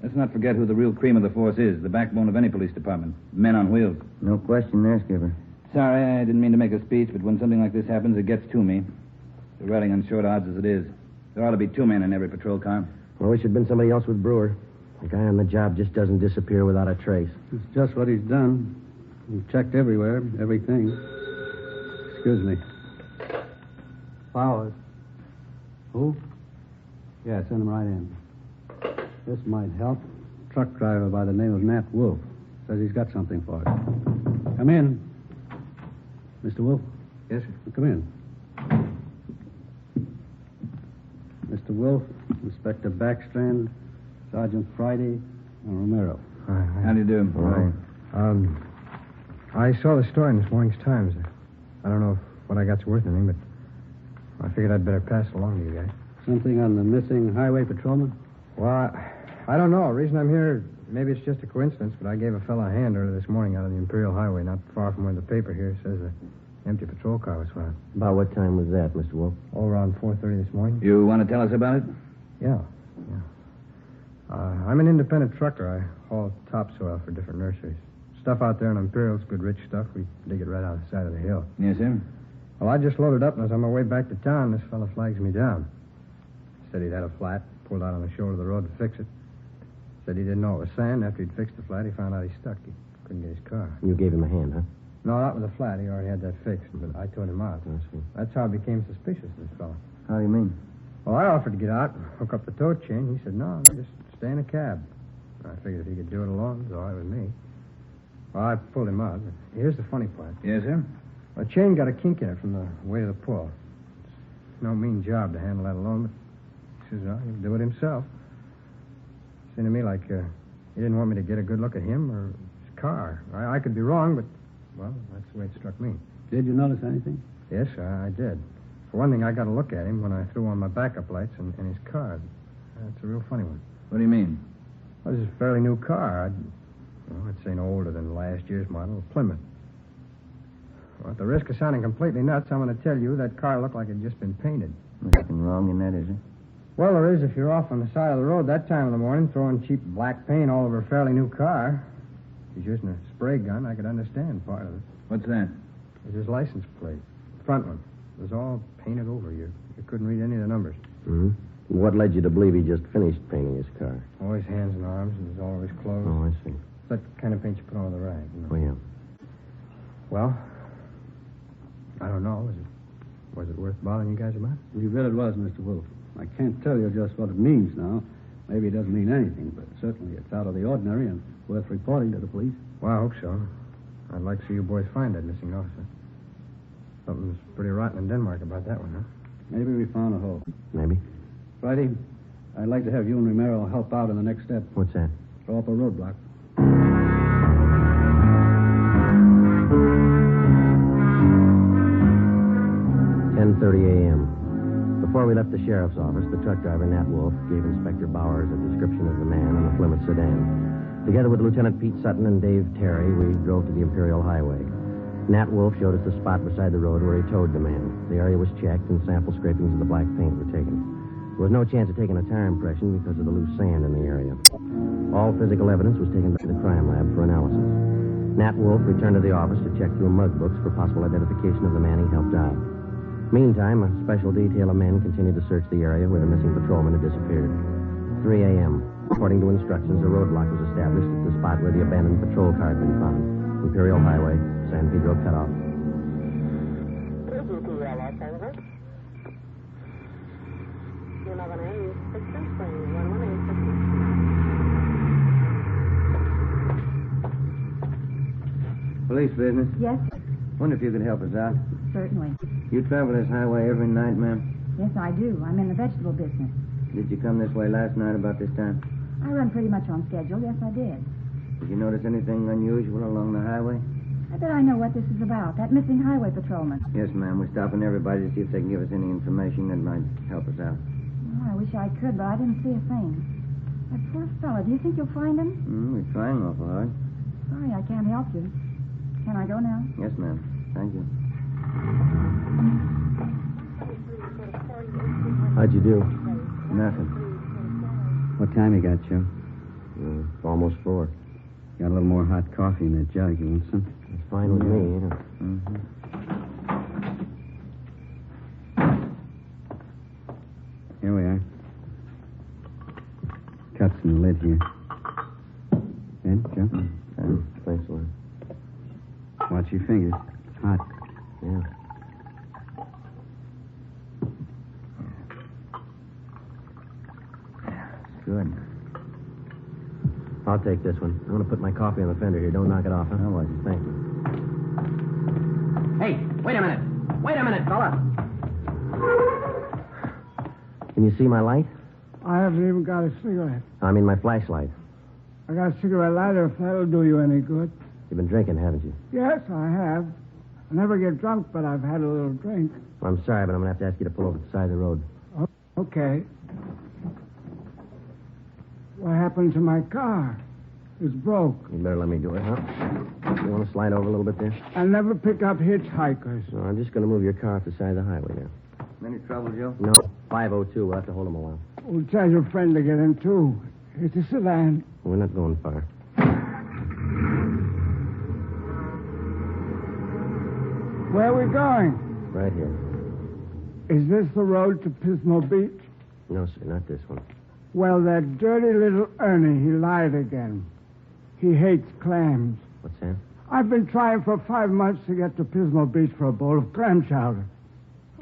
Let's not forget who the real cream of the force is, the backbone of any police department. Men on wheels. No question there, Skipper. Sorry, I didn't mean to make a speech, but when something like this happens, it gets to me. The riding on short odds as it is. There ought to be 2 men in every patrol car. Well, we should have been somebody else with Brewer. The guy on the job just doesn't disappear without a trace. It's just what he's done. We've checked everywhere, everything. Excuse me. Powers. Who? Yeah, send him right in. This might help. Truck driver by the name of Nat Wolf. Says he's got something for us. Come in. Mr. Wolf? Yes, sir. Come in. Mr. Wolf, Inspector Backstrand, Sergeant Friday, and Romero. How do you do? Right. I saw the story in this morning's Times. I don't know if what I got's worth anything, but I figured I'd better pass it along to you guys. Something on the missing highway patrolman? Well, I don't know. The reason I'm here, maybe it's just a coincidence, but I gave a fellow a hand earlier this morning out of the Imperial Highway, not far from where the paper here says an empty patrol car was found. About what time was that, Mr. Wolf? All around 4:30 this morning. You want to tell us about it? Yeah. I'm an independent trucker. I haul topsoil for different nurseries. Stuff out there in Imperial's good rich stuff. We dig it right out the side of the hill. Yes, sir. Well, I just loaded up, and as on my way back to town, this fellow flags me down. Said he'd had a flat, pulled out on the shoulder of the road to fix it. Said he didn't know it was sand. After he'd fixed the flat, he found out he stuck. He couldn't get his car. You gave him a hand, huh? No, that was a flat. He already had that fixed, but I towed him out. I see. That's how I became suspicious of this fellow. How do you mean? Well, I offered to get out, hook up the tow chain. He said, no, just stay in a cab. I figured if he could do it alone, it was all right with me. Well, I pulled him out. But here's the funny part. Yes, sir? The chain got a kink in it from the weight of the pull. It's no mean job to handle that alone, but he says, well, he'll do it himself. Seemed to me like he didn't want me to get a good look at him or his car. I could be wrong, but, well, that's the way it struck me. Did you notice anything? Yes, I did. For one thing, I got a look at him when I threw on my backup lights and his car. That's a real funny one. What do you mean? Well, this is a fairly new car. I'd say no older than last year's model, a Plymouth. Well, at the risk of sounding completely nuts, I'm going to tell you that car looked like it had just been painted. Nothing wrong in that, is there? Well, there is if you're off on the side of the road that time of the morning throwing cheap black paint all over a fairly new car. If he's using a spray gun, I could understand part of it. What's that? It was his license plate. The front one. It was all painted over. You couldn't read any of the numbers. Mm-hmm. What led you to believe he just finished painting his car? All his hands and arms and all of his clothes. Oh, I see. That kind of paint you put on the rag, you know. Oh, yeah. Well, I don't know. Was it worth bothering you guys about? You bet it was, Mr. Wolf. I can't tell you just what it means now. Maybe it doesn't mean anything, but certainly it's out of the ordinary and worth reporting to the police. Well, I hope so. I'd like to see you boys find that missing officer. Something's pretty rotten in Denmark about that one, huh? Maybe we found a hole. Maybe. Friday, I'd like to have you and Romero help out in the next step. What's that? Throw up a roadblock. 10:30 a.m. Before we left the sheriff's office, the truck driver, Nat Wolf, gave Inspector Bowers a description of the man on the Plymouth sedan. Together with Lieutenant Pete Sutton and Dave Terry, we drove to the Imperial Highway. Nat Wolf showed us the spot beside the road where he towed the man. The area was checked, and sample scrapings of the black paint were taken. There was no chance of taking a tire impression because of the loose sand in the area. All physical evidence was taken to the crime lab for analysis. Nat Wolf returned to the office to check through mug books for possible identification of the man he helped out. Meantime, a special detail of men continued to search the area where the missing patrolman had disappeared. 3 a.m. According to instructions, a roadblock was established at the spot where the abandoned patrol car had been found. Imperial Highway, San Pedro cutoff. Police business. Yes, Wonder if you could help us out. certainly. You travel this highway every night, ma'am? Yes, I do. I'm in the vegetable business. Did you come this way last night about this time? I run pretty much on schedule. Yes, I did. Did you notice anything unusual along the highway? I bet I know what this is about. That missing highway patrolman. Yes, ma'am. We're stopping everybody to see if they can give us any information that might help us out. Well, I wish I could, but I didn't see a thing. That poor fella. Do you think you'll find him? We're trying awful hard. Sorry, I can't help you. Can I go now? Yes, ma'am. Thank you. How'd you do? Nothing. What time you got, Joe? Almost 4. Got a little more hot coffee in that jug. You want some? It's fine with me, ain't it? Mm-hmm. Here we are. Cuts in the lid here. Ben, Joe? Thanks, Lord. Watch your fingers. It's hot. Yeah. Good. I'll take this one. I'm going to put my coffee on the fender here. Don't knock it off, huh? How was it? Thank you. Hey, wait a minute. Wait a minute, fella. Can you see my light? I haven't even got a cigarette. I mean my flashlight. I got a cigarette lighter if that'll do you any good. You've been drinking, haven't you? Yes, I have. I never get drunk, but I've had a little drink. Well, I'm sorry, but I'm going to have to ask you to pull over to the side of the road. Okay. What happened to my car? It's broke. You better let me do it, huh? You want to slide over a little bit there? I never pick up hitchhikers. No, I'm just going to move your car off the side of the highway now. Any trouble, Joe? No, 502. We'll have to hold him a while. Well, tell your friend to get in, too. It's a sedan. We're not going far. Where are we going? Right here. Is this the road to Pismo Beach? No, sir, not this one. Well, that dirty little Ernie, he lied again. He hates clams. What's that? I've been trying for 5 months to get to Pismo Beach for a bowl of clam chowder.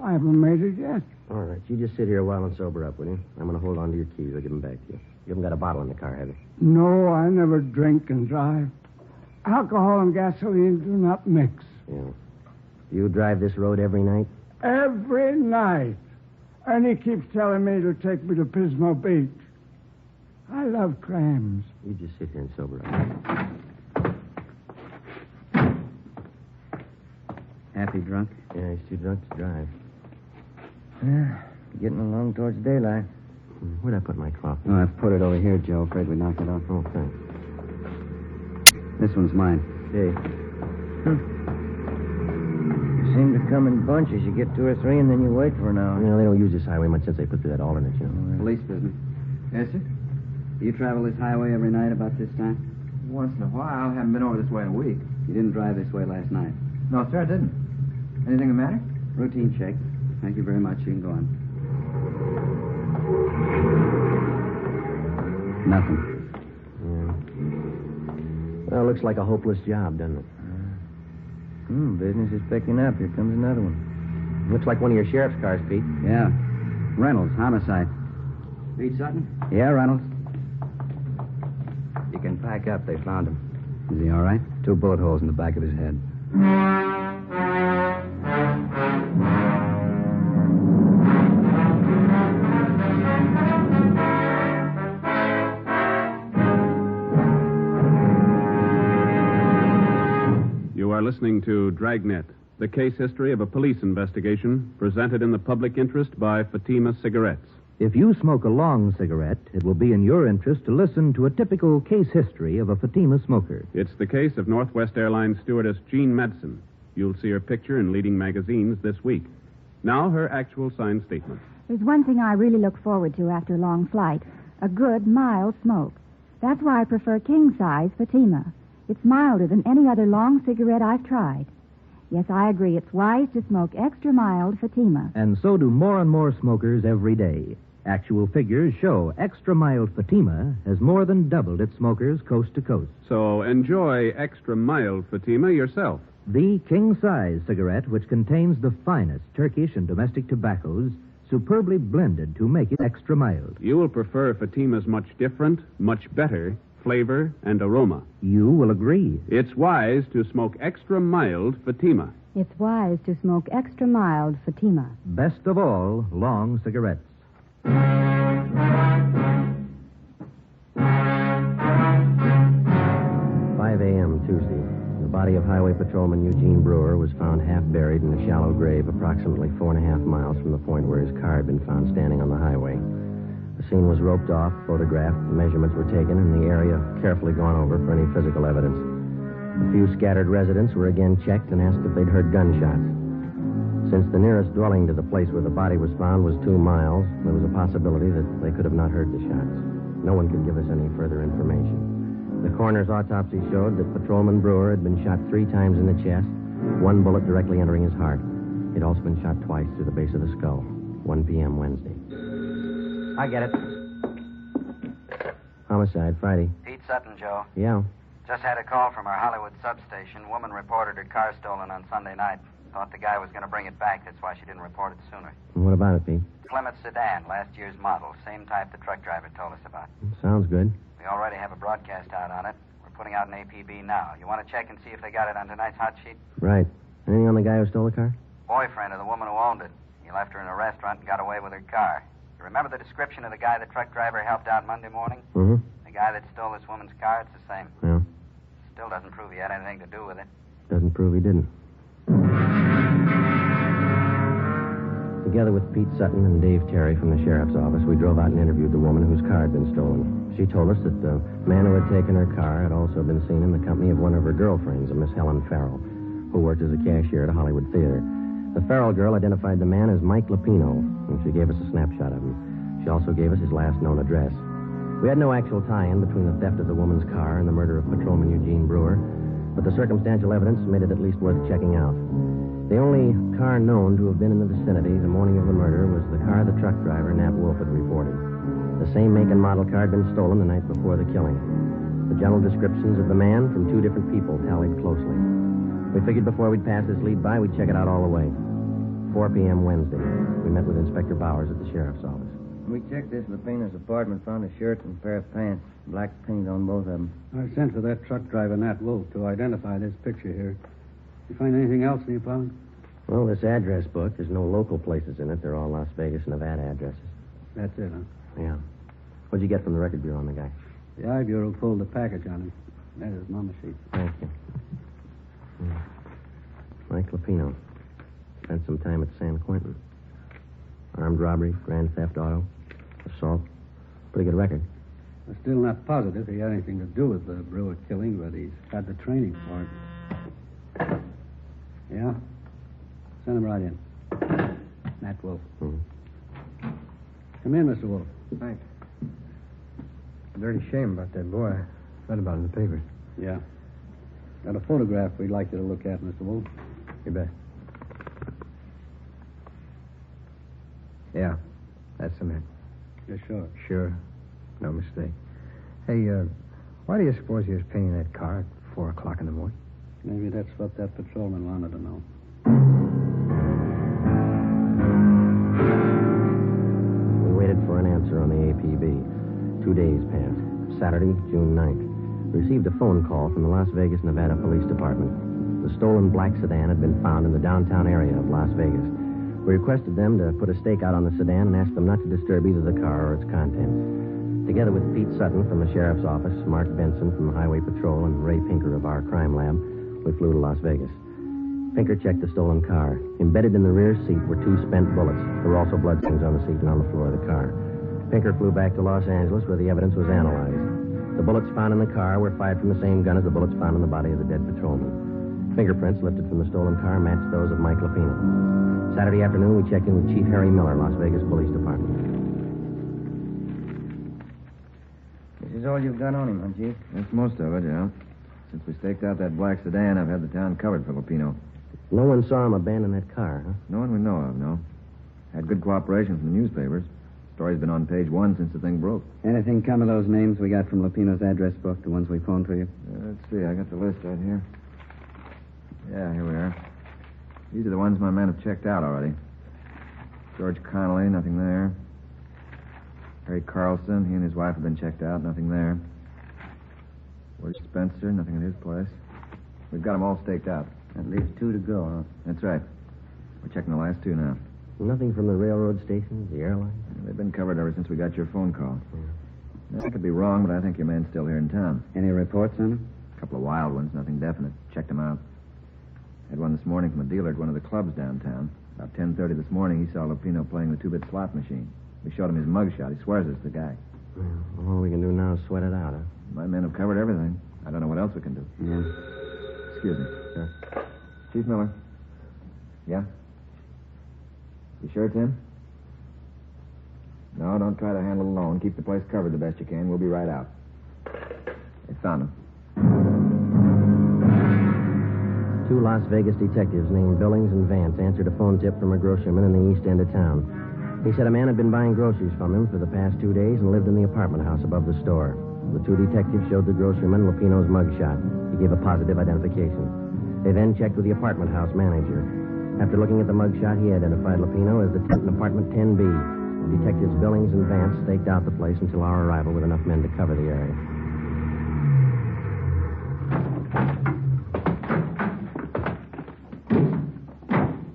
I haven't made it yet. All right, you just sit here a while and sober up, will you? I'm going to hold on to your keys. I'll give them back to you. You haven't got a bottle in the car, have you? No, I never drink and drive. Alcohol and gasoline do not mix. Yeah. Do you drive this road every night? Every night. Ernie keeps telling me to take me to Pismo Beach. I love clams. You just sit here and sober up. Happy drunk? Yeah, he's too drunk to drive. Yeah, getting along towards daylight. Where'd I put my coffee? Oh, I've put it over here, Joe. Afraid we knocked it off. Oh, thanks. This one's mine. Hey. You seem to come in bunches. You get 2 or 3, and then you wait for an hour. You know, they don't use this highway much since they put through that alternate, you know. Police business. Yes, sir? Do you travel this highway every night about this time? Once in a while. Haven't been over this way in a week. You didn't drive this way last night? No, sir, I didn't. Anything the matter? Routine check. Thank you very much. You can go on. Nothing. Yeah. Well, looks like a hopeless job, doesn't it? Business is picking up. Here comes another one. Looks like one of your sheriff's cars, Pete. Yeah. Reynolds, homicide. Pete Sutton? Yeah, Reynolds. You can pack up. They found him. Is he all right? 2 bullet holes in the back of his head. You are listening to Dragnet, the case history of a police investigation presented in the public interest by Fatima Cigarettes. If you smoke a long cigarette, it will be in your interest to listen to a typical case history of a Fatima smoker. It's the case of Northwest Airlines stewardess Jean Madsen. You'll see her picture in leading magazines this week. Now, her actual signed statement. There's one thing I really look forward to after a long flight, a good, mild smoke. That's why I prefer king-size Fatima. It's milder than any other long cigarette I've tried. Yes, I agree. It's wise to smoke extra mild Fatima. And so do more and more smokers every day. Actual figures show extra mild Fatima has more than doubled its smokers coast to coast. So enjoy extra mild Fatima yourself. The king-size cigarette, which contains the finest Turkish and domestic tobaccos, superbly blended to make it extra mild. You will prefer Fatima's much different, much better flavor and aroma. You will agree. It's wise to smoke extra mild Fatima. It's wise to smoke extra mild Fatima. Best of all, long cigarettes. 5 a.m. Tuesday. The body of Highway Patrolman Eugene Brewer was found half buried in a shallow grave approximately 4.5 miles from the point where his car had been found standing on the highway. The scene was roped off, photographed, measurements were taken, and the area carefully gone over for any physical evidence. A few scattered residents were again checked and asked if they'd heard gunshots. Since the nearest dwelling to the place where the body was found was 2 miles, there was a possibility that they could have not heard the shots. No one could give us any further information. The coroner's autopsy showed that Patrolman Brewer had been shot 3 times in the chest, 1 bullet directly entering his heart. He'd also been shot twice through the base of the skull. 1 p.m. Wednesday. I get it. Homicide, Friday. Pete Sutton, Joe. Yeah. Just had a call from our Hollywood substation. Woman reported her car stolen on Sunday night. Thought the guy was going to bring it back. That's why she didn't report it sooner. And what about it, Pete? Plymouth sedan, last year's model. Same type the truck driver told us about. Sounds good. We already have a broadcast out on it. We're putting out an APB now. You want to check and see if they got it on tonight's hot sheet? Right. Anything on the guy who stole the car? Boyfriend of the woman who owned it. He left her in a restaurant and got away with her car. You remember the description of the guy the truck driver helped out Monday morning? Mm-hmm. The guy that stole this woman's car, it's the same. Yeah. Still doesn't prove he had anything to do with it. Doesn't prove he didn't. Together with Pete Sutton and Dave Terry from the sheriff's office, we drove out and interviewed the woman whose car had been stolen. She told us that the man who had taken her car had also been seen in the company of one of her girlfriends, a Miss Helen Farrell, who worked as a cashier at a Hollywood theater. The Farrell girl identified the man as Mike Lapino, and she gave us a snapshot of him. She also gave us his last known address. We had no actual tie-in between the theft of the woman's car and the murder of Patrolman Eugene Brewer, but the circumstantial evidence made it at least worth checking out. The only car known to have been in the vicinity the morning of the murder was the car the truck driver, Nat Wolf, had reported. The same make and model car had been stolen the night before the killing. The general descriptions of the man from 2 different people tallied closely. We figured before we'd pass this lead by, we'd check it out all the way. 4 p.m. Wednesday. We met with Inspector Bowers at the sheriff's office. We checked this Lapino's apartment, found a shirt and a pair of pants. Black paint on both of them. I sent for that truck driver, Nat Wolf, to identify this picture here. You find anything else in the apartment? Well, this address book, there's no local places in it. They're all Las Vegas, Nevada addresses. That's it, huh? Yeah. What'd you get from the record bureau on the guy? The I Bureau pulled the package on him. There's his mama sheet. Thank you. Mike Lapino. Spent some time at San Quentin. Armed robbery, grand theft auto, assault. Pretty good record. I'm still not positive he had anything to do with the Brewer killing, but he's got the training for it. Yeah? Send him right in. Nat Wolf. Mm-hmm. Come in, Mr. Wolf. Thanks. Dirty shame about that boy. I read about it in the paper. Yeah. Got a photograph we'd like you to look at, Mr. Wolf. You bet. Yeah, that's the man. You're sure? Sure. No mistake. Hey, why do you suppose he was painting that car at 4 o'clock in the morning? Maybe that's what that patrolman wanted to know. We waited for an answer on the APB. 2 days passed. Saturday, June 9th. We received a phone call from the Las Vegas, Nevada Police Department. The stolen black sedan had been found in the downtown area of Las Vegas. We requested them to put a stake out on the sedan and asked them not to disturb either the car or its contents. Together with Pete Sutton from the sheriff's office, Mark Benson from the Highway Patrol, and Ray Pinker of our crime lab, we flew to Las Vegas. Pinker checked the stolen car. Embedded in the rear seat were 2 spent bullets. There were also bloodstains on the seat and on the floor of the car. Pinker flew back to Los Angeles where the evidence was analyzed. The bullets found in the car were fired from the same gun as the bullets found in the body of the dead patrolman. Fingerprints lifted from the stolen car matched those of Mike Lapino. Saturday afternoon, we checked in with Chief Harry Miller, Las Vegas Police Department. This is all you've got on him, huh, Chief? That's most of it, yeah. Since we staked out that black sedan, I've had the town covered for Lapino. No one saw him abandon that car, huh? No one we know of, no. Had good cooperation from the newspapers. Story's been on page 1 since the thing broke. Anything come of those names we got from Lapino's address book, the ones we phoned for you? Let's see, I got the list right here. Yeah, here we are. These are the ones my men have checked out already. George Connolly, nothing there. Harry Carlson, he and his wife have been checked out, nothing there. Where's Spencer, nothing at his place. We've got them all staked out. That leaves 2 to go, huh? That's right. We're checking the last 2 now. Nothing from the railroad stations, the airline? They've been covered ever since we got your phone call. I could be wrong, but I think your man's still here in town. Any reports on him? couple of wild ones, nothing definite. Checked them out. Had one this morning from a dealer at one of the clubs downtown. About 10:30 this morning, he saw Lupino playing the 2-bit slot machine. We showed him his mugshot. He swears it's the guy. Well, all we can do now is sweat it out, huh? My men have covered everything. I don't know what else we can do. Yeah. Excuse me. Sure. Chief Miller. Yeah? You sure it's him? No, don't try to handle it alone. Keep the place covered the best you can. We'll be right out. They found him. 2 Las Vegas detectives named Billings and Vance answered a phone tip from a grocerman in the east end of town. He said a man had been buying groceries from him for the past 2 days and lived in the apartment house above the store. The 2 detectives showed the grocerman Lupino's mugshot. He gave a positive identification. They then checked with the apartment house manager. After looking at the mugshot, he identified Lupino as the tenant in apartment 10B. Detectives Billings and Vance staked out the place until our arrival with enough men to cover the area.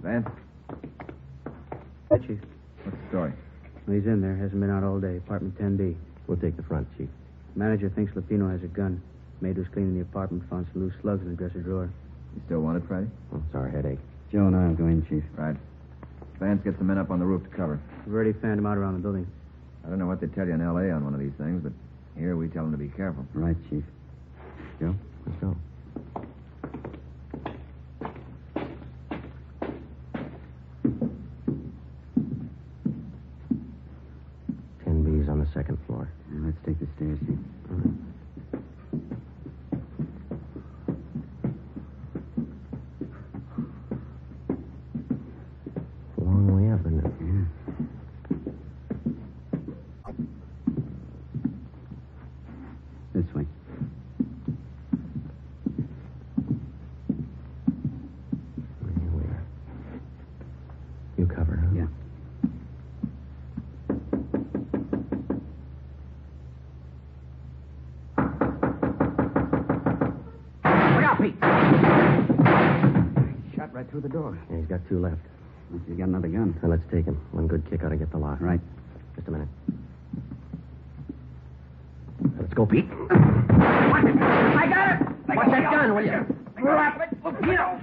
Vance? Hey, Chief. What's the story? Well, he's in there. Hasn't been out all day. Apartment 10B. We'll take the front, Chief. Manager thinks Lupino has a gun. Maid was cleaning the apartment, found some loose slugs in the dresser drawer. You still want it, Friday? Oh, it's our headache. Joe and I will go in, Chief. Right. Vance, get the men up on the roof to cover. We've already fanned him out around the building. I don't know what they tell you in L.A. on one of these things, but here we tell them to be careful. Right, Chief. Joe? Let's go. B's on the second floor. Let's take the stairs, Chief. All right. A long way up, isn't it? Yeah. This way. Here we are. You cover, huh? Yeah. Look out, Pete! Shot right through the door. Yeah, he's got 2 left. He's got another gun. Now, let's take him. One good kick ought to get the lot. Right. Just a minute. Let's go, Pete. I got it! Watch that gun, will you? Drop it, Lupino!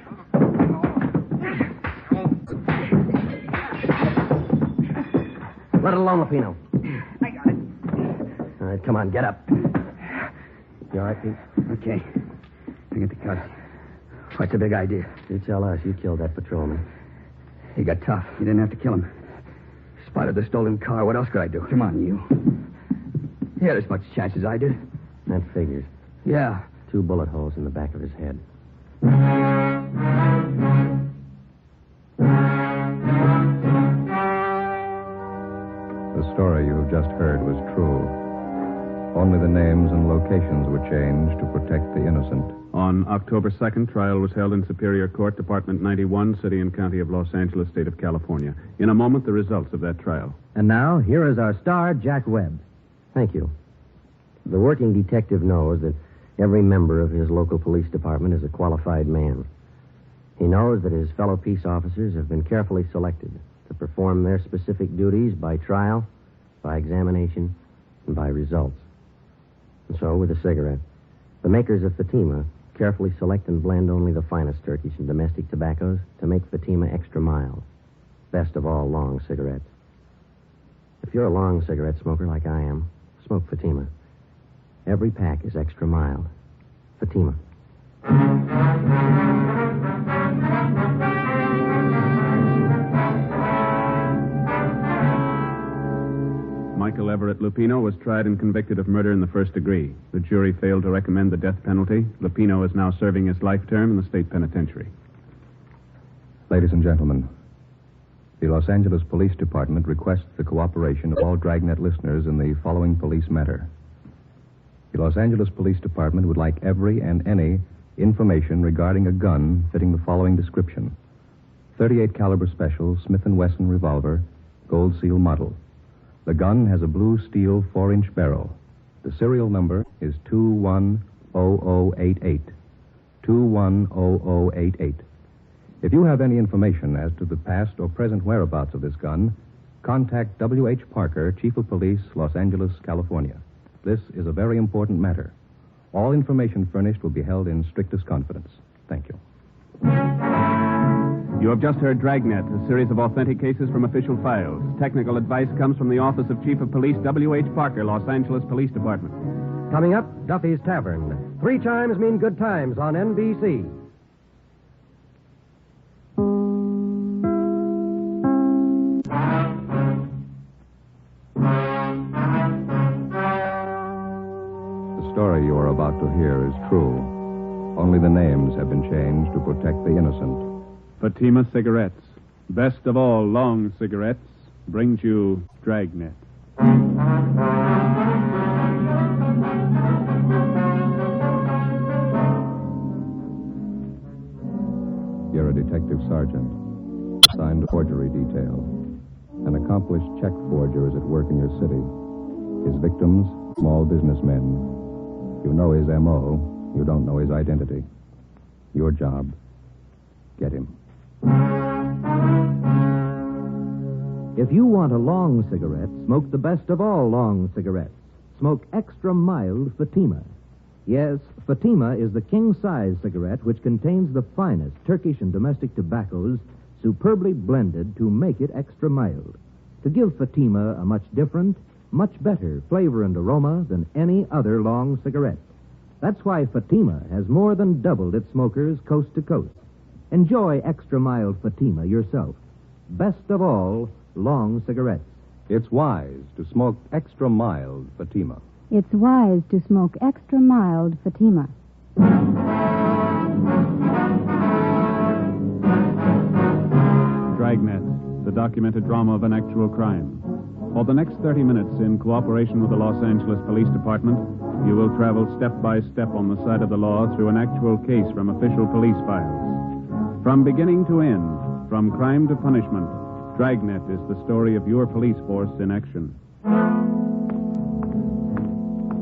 Let it alone, Lupino. I got it. All right, come on, get up. You all right, Pete? Okay. I get the cuts. What's the big idea? You tell us. You killed that patrolman. He got tough. You didn't have to kill him. Spotted the stolen car. What else could I do? Come on, you. He had as much chance as I did. That figures. Yeah. 2 bullet holes in the back of his head. The story you have just heard was true. Only the names and locations were changed to protect the innocent. On October 2nd, trial was held in Superior Court, Department 91, City and County of Los Angeles, State of California. In a moment, the results of that trial. And now, here is our star, Jack Webb. Thank you. The working detective knows that every member of his local police department is a qualified man. He knows that his fellow peace officers have been carefully selected to perform their specific duties by trial, by examination, and by results. And so, with a cigarette, the makers of Fatima carefully select and blend only the finest Turkish and domestic tobaccos to make Fatima extra mild. Best of all, long cigarettes. If you're a long cigarette smoker like I am, smoke Fatima. Every pack is extra mild. Fatima. Michael Everett Lupino was tried and convicted of murder in the first degree. The jury failed to recommend the death penalty. Lupino is now serving his life term in the state penitentiary. Ladies and gentlemen, the Los Angeles Police Department requests the cooperation of all Dragnet listeners in the following police matter. The Los Angeles Police Department would like every and any information regarding a gun fitting the following description. .38 caliber special Smith & Wesson revolver, gold seal model. The gun has a blue steel 4-inch barrel. The serial number is 210088. 210088. If you have any information as to the past or present whereabouts of this gun, contact W.H. Parker, Chief of Police, Los Angeles, California. This is a very important matter. All information furnished will be held in strictest confidence. Thank you. You have just heard Dragnet, a series of authentic cases from official files. Technical advice comes from the Office of Chief of Police W.H. Parker, Los Angeles Police Department. Coming up, Duffy's Tavern. 3 chimes mean good times on NBC. The story you are about to hear is true. Only the names have been changed to protect the innocent. Fatima Cigarettes, best of all long cigarettes, brings you Dragnet. You're a detective sergeant, assigned to forgery detail. An accomplished check forger is at work in your city. His victims, small businessmen. You know his M.O., you don't know his identity. Your job, get him. If you want a long cigarette, smoke the best of all long cigarettes. Smoke extra mild Fatima. Yes, Fatima is the king-size cigarette which contains the finest Turkish and domestic tobaccos superbly blended to make it extra mild, to give Fatima a much different, much better flavor and aroma than any other long cigarette. That's why Fatima has more than doubled its smokers coast to coast. Enjoy extra mild Fatima yourself. Best of all, long cigarettes. It's wise to smoke extra mild Fatima. It's wise to smoke extra mild Fatima. Dragnet, the documented drama of an actual crime. For the next 30 minutes, in cooperation with the Los Angeles Police Department, you will travel step by step on the side of the law through an actual case from official police files. From beginning to end, from crime to punishment, Dragnet is the story of your police force in action.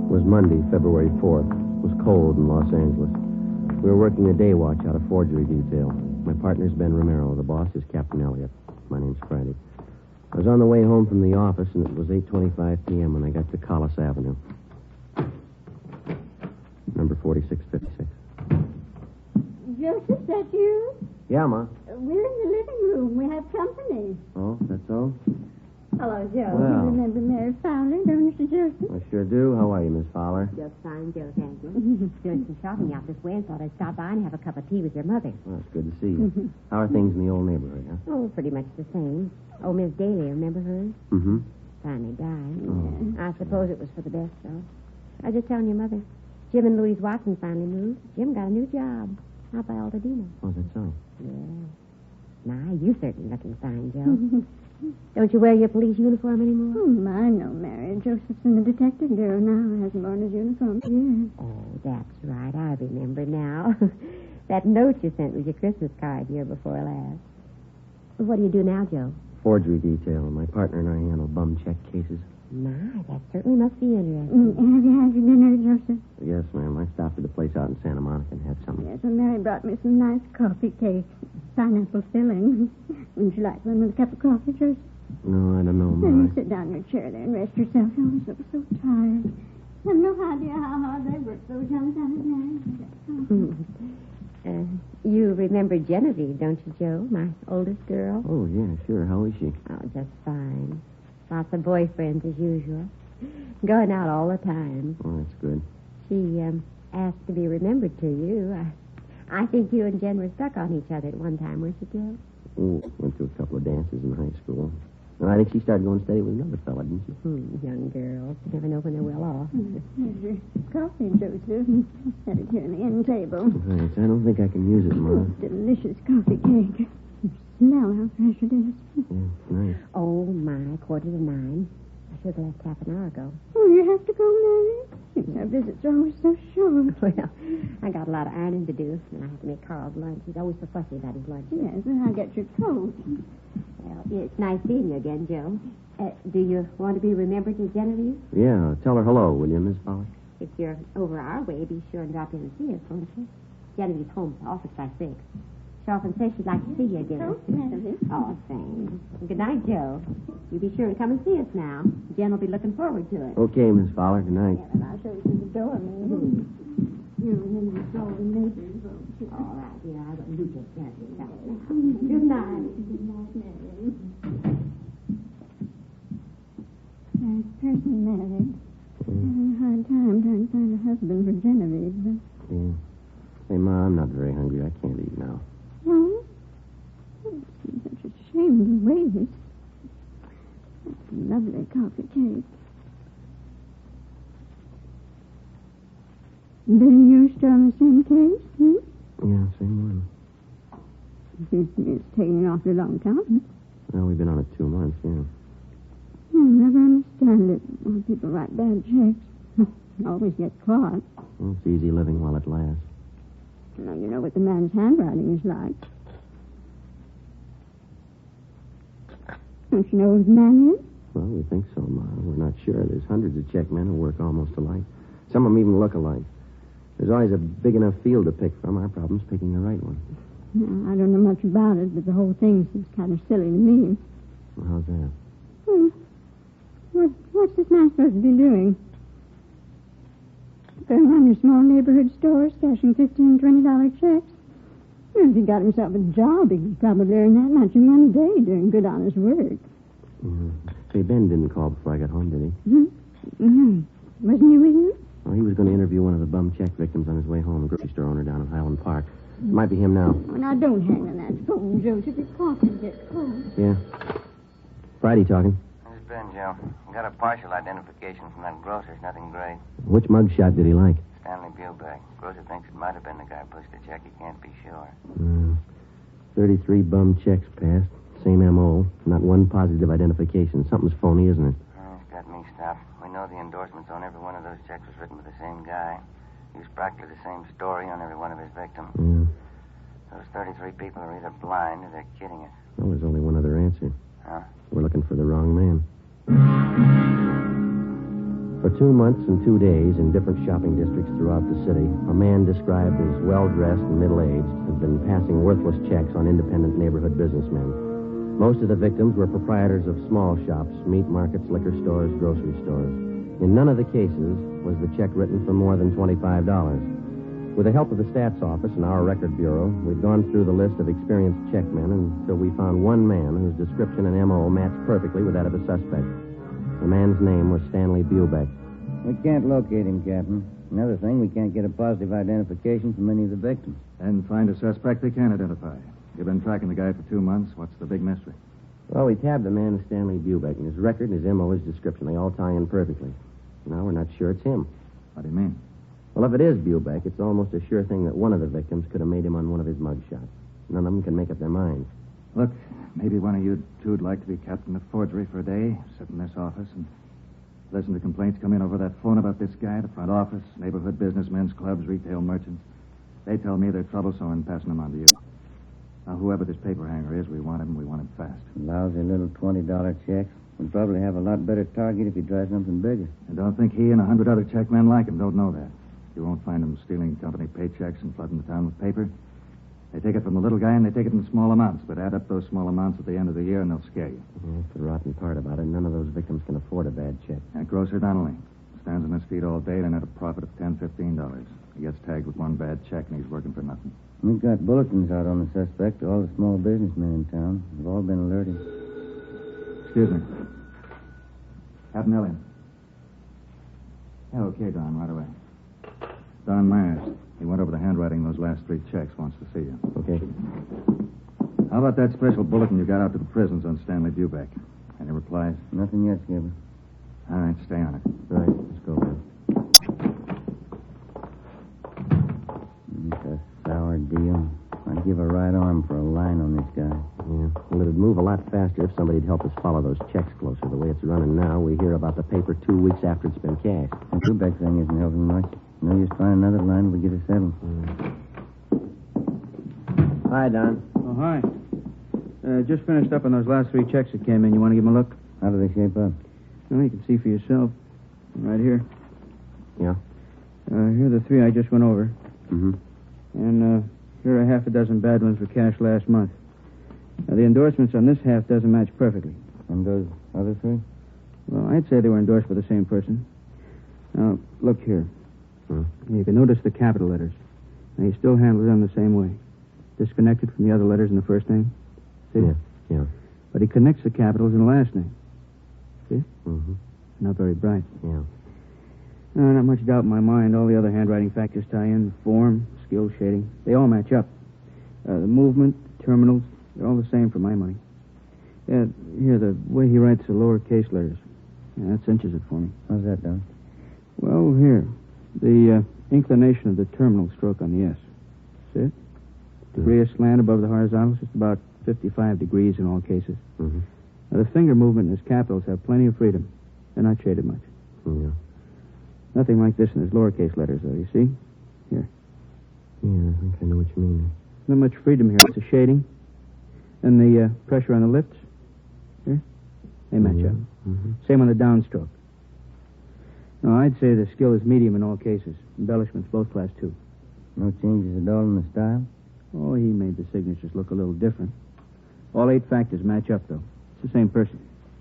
It was Monday, February 4th. It was cold in Los Angeles. We were working the day watch out of forgery detail. My partner's Ben Romero. The boss is Captain Elliott. My name's Friday. I was on the way home from the office, and it was 8:25 p.m. when I got to Collis Avenue. Number 4656. Joseph, that you? Yeah, Ma. We're in the living room. We have company. Oh, that's all? Hello, Joe. Well. You remember Mary Fowler, don't you, Mr. Joseph? I sure do. How are you, Miss Fowler? Just fine, Joe, thank you. Doing some shopping out this way and thought I'd stop by and have a cup of tea with your mother. Well, it's good to see you. How are things in the old neighborhood, huh? Oh, pretty much the same. Oh, Miss Daly, remember her? Mm-hmm. Finally died. Oh. I suppose it was for the best, though. I was just telling your mother. Jim and Louise Watson finally moved. Jim got a new job out by Altadena. Oh, that's so? Yeah. My, you certainly looking fine, Joe. Don't you wear your police uniform anymore? Oh, my, no, Mary. Joseph's in the detective bureau now. Hasn't worn his uniform for years. Oh, that's right. I remember now. That note you sent with your Christmas card year before last. What do you do now, Joe? Forgery detail. My partner and I handle bum check cases. My, that certainly must be interesting. Have you had your dinner, Joseph? Yes, ma'am. I stopped at a place out in Santa Monica and had something. Yes, and Mary brought me some nice coffee cake. Pineapple filling. Wouldn't you like one with a cup of coffee, Joseph? No, I don't know, Now, Ma. you sit down in your chair there and rest yourself. You always look so tired. I have no idea how hard they work, those young fellas, Mary. You remember Genevieve, don't you, Joe? My oldest girl? Oh, yeah, sure. How is she? Oh, just fine. Lots of boyfriends, as usual. Going out all the time. Oh, that's good. She asked to be remembered to you. I think you and Jen were stuck on each other at one time, weren't you, Joe? Oh, went to a couple of dances in high school. And I think she started going steady with another fella, didn't she? Young girls. You never know when they're well off. Here's your coffee, Joseph. Had it here on the end table. Thanks. I don't think I can use it, Ma. Delicious coffee cake. Smell how fresh it is. Yeah, nice. Oh, my, 8:45. I should have left half an hour ago. Oh, you have to go, Mary? Our visits are always so short. Well, I got a lot of ironing to do, and I have to make Carl's lunch. He's always so fussy about his lunch. Yes, and I'll get your coat. Well, it's nice seeing you again, Joe. Do you want to be remembered as Genevieve? Yeah, tell her hello, will you, Miss Fowler? If you're over our way, be sure and drop in and see us, won't you? Genevieve's home to office by 6. She often says she'd like to see you again. Oh, Mary. Oh, thanks. Good night, Joe. You be sure and come and see us now. Jen will be looking forward to it. Okay, Miss Fowler. Good night. Yeah, and I'll show you to the door, Mary. You remember all the neighbors voted. All right, dear. I will. You take care of yourself now. Good night. Good night, Mary. There's a person married. Having a hard time trying to find a husband for Genevieve. Yeah. Hey, Ma, I'm not very hungry. I can't eat now. No? It's such a shame to waste. That's a lovely coffee cake. Didn't you still on the same case? Yeah, same one. Seems to me it's taking an awfully long time. Well, we've been on it 2 months, yeah. I'll never understand it. When people write bad checks, always get caught. Well, it's easy living while it lasts. Now, you know what the man's handwriting is like. Don't you know who the man is? Well, we think so, Ma. We're not sure. There's hundreds of check men who work almost alike. Some of them even look alike. There's always a big enough field to pick from. Our problem's picking the right one. I don't know much about it, but the whole thing seems kind of silly to me. Well, how's that? What's this man supposed to be doing? Going around your small neighborhood stores, cashing $15, $20 checks? Well, if he got himself a job, he could probably earn that much in one day doing good, honest work. Mm-hmm. Say, Ben didn't call before I got home, did he? Wasn't he with you? Well, he was going to interview one of the bum check victims on his way home, a grocery store owner down in Highland Park. Might be him now. Oh, now, don't hang on that phone, Joseph. Your coffee gets cold. Yeah. Friday talking. This is Ben, Joe. Got a partial identification from that grocer's, nothing great. Which mugshot did he like? Stanley Bubeck. Grocer thinks it might have been the guy who pushed the check. He can't be sure. 33 bum checks passed. Same M.O. Not one positive identification. Something's phony, isn't it? It's got me stopped. We know the endorsements on every one of those checks was written by the same guy. Used practically the same story on every one of his victims. Yeah. Those 33 people are either blind or they're kidding us. Well, there's only one other answer. Huh? We're looking for the wrong man. For 2 months and 2 days in different shopping districts throughout the city, a man described as well-dressed and middle-aged has been passing worthless checks on independent neighborhood businessmen. Most of the victims were proprietors of small shops, meat markets, liquor stores, grocery stores. In none of the cases was the check written for more than $25. With the help of the stats office and our record bureau, we've gone through the list of experienced checkmen until we found one man whose description and M.O. matched perfectly with that of a suspect. The man's name was Stanley Bubeck. We can't locate him, Captain. Another thing, we can't get a positive identification from any of the victims. And find a suspect they can identify. You've been tracking the guy for 2 months. What's the big mystery? Well, we tabbed the man as Stanley Bubeck, and his record and his M.O., his description, they all tie in perfectly. Now we're not sure it's him. What do you mean? Well, if it is Bubeck, it's almost a sure thing that one of the victims could have made him on one of his mugshots. None of them can make up their minds. Look, maybe one of you two'd like to be captain of forgery for a day, sit in this office and listen to complaints come in over that phone about this guy, the front office, neighborhood businessmen's clubs, retail merchants. They tell me they're troublesome and passing them on to you. Now, whoever this paper hanger is, we want him fast. Lousy little $20 checks. We'd probably have a lot better target if he tried something bigger. And don't think he and 100 other checkmen like him don't know that. You won't find them stealing company paychecks and flooding the town with paper. They take it from the little guy, and they take it in small amounts, but add up those small amounts at the end of the year, and they'll scare you. That's the rotten part about it. None of those victims can afford a bad check. That grocer Donnelly stands on his feet all day and at a profit of $10, $15. He gets tagged with one bad check, and he's working for nothing. We've got bulletins out on the suspect. All the small businessmen in town have all been alerted. Excuse me. Captain Elliott. Yeah, okay, Don, right away. Don Myers. He went over the handwriting of those last 3 checks. Wants to see you. Okay. How about that special bulletin you got out to the prisons on Stanley Bubeck? Any replies? Nothing yet, Skipper. All right, stay on it. All right, let's go, Ben. It's a sour deal. I'd give a right arm for a line on this guy. Yeah. Well, it'd move a lot faster if somebody'd help us follow those checks closer. The way it's running now, we hear about the paper 2 weeks after it's been cashed. The Bubeck thing isn't helping much. No use find another line if we get it settled. Hi, Don. Oh, hi. Just finished up on those last 3 checks that came in. You want to give them a look? How do they shape up? Well, you can see for yourself. Right here. Yeah? Here are the 3 I just went over. Mm-hmm. And here are half a dozen bad ones for cash last month. Now, the endorsements on this half doesn't match perfectly. And those other 3? Well, I'd say they were endorsed by the same person. Now, look here. Hmm? Here You can notice the capital letters. And he still handles them the same way. Disconnected from the other letters in the first name. See? Yeah. But he connects the capitals in the last name. See? Mm-hmm. Not very bright. Yeah. Not much doubt in my mind. All the other handwriting factors tie in. Form, skill, shading. They all match up. The movement, terminals, they're all the same for my money. Here, the way he writes the lowercase letters. Yeah, that cinches it for me. How's that done? Well, here. The inclination of the terminal stroke on the S. See it? Degree of slant above the horizontals, just about 55 degrees in all cases. Mm-hmm. Now, the finger movement in his capitals have plenty of freedom. They're not shaded much. Yeah. Nothing like this in his lowercase letters, though, you see? Here. Yeah, I think I know what you mean. Not much freedom here. It's a shading. And the pressure on the lips. Here. They match up. Mm-hmm. Same on the downstroke. No, I'd say the skill is medium in all cases. Embellishments, both class 2. No changes at all in the style? Oh, he made the signatures look a little different. All 8 factors match up, though. It's the same person.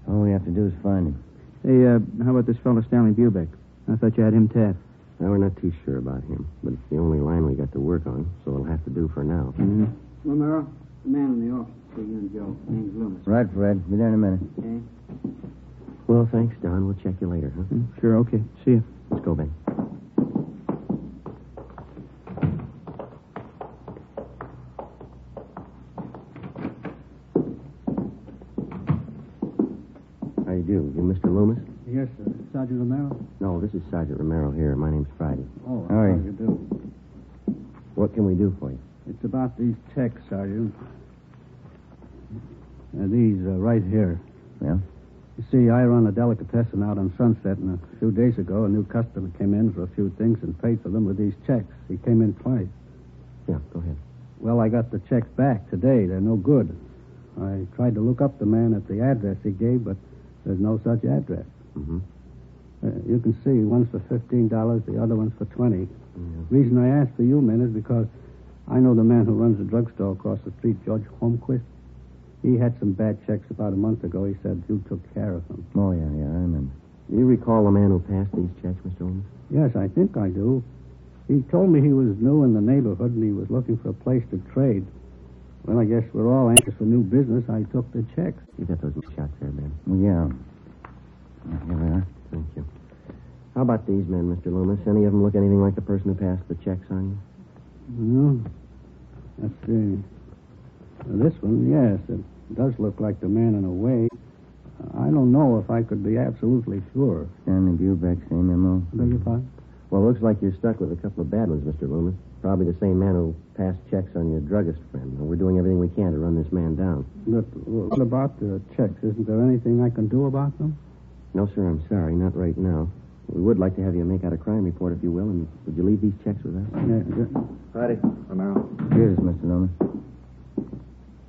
All we have to do is find him. Hey, how about this fellow Stanley Bubeck? I thought you had him tapped. Well, we're not too sure about him, but it's the only line we got to work on, so it'll have to do for now. Mm-hmm. Romero, the man in the office. See you and Joe. Name's Loomis. Right, Fred. Be there in a minute. Okay. Well, thanks, Don. We'll check you later, huh? Sure, okay. See you. Let's go, Ben. How you do? You Mr. Loomis? Yes, sir. Sergeant Romero? No, this is Sergeant Romero here. My name's Friday. Oh, How are you? you do? What can we do for you? It's about these checks, Sergeant. These right here. Yeah? You see, I run a delicatessen out on Sunset, and a few days ago, a new customer came in for a few things and paid for them with these checks. He came in twice. Yeah, go ahead. Well, I got the checks back today. They're no good. I tried to look up the man at the address he gave, but there's no such address. Mm-hmm. You can see one's for $15, the other one's for $20. Yeah. Reason I asked for you, men, is because I know the man who runs the drugstore across the street, George Holmquist. He had some bad checks about a month ago. He said you took care of them. Oh, yeah, I remember. Do you recall the man who passed these checks, Mr. Loomis? Yes, I think I do. He told me he was new in the neighborhood and he was looking for a place to trade. Well, I guess we're all anxious for new business. I took the checks. You got those shots there, man. Yeah. Here we are. Thank you. How about these men, Mr. Loomis? Any of them look anything like the person who passed the checks on you? No. Let's see. This one, yes, it does look like the man in a way. I don't know if I could be absolutely sure. Stanley Bubeck, same MO. Beg your pardon? Well, it looks like you're stuck with a couple of bad ones, Mr. Loomis. Probably the same man who passed checks on your druggist friend. We're doing everything we can to run this man down. But what about the checks? Isn't there anything I can do about them? No, sir, I'm sorry. Not right now. We would like to have you make out a crime report, if you will, and would you leave these checks with us? Yeah. Friday, Romero. Here's Mr. Loomis.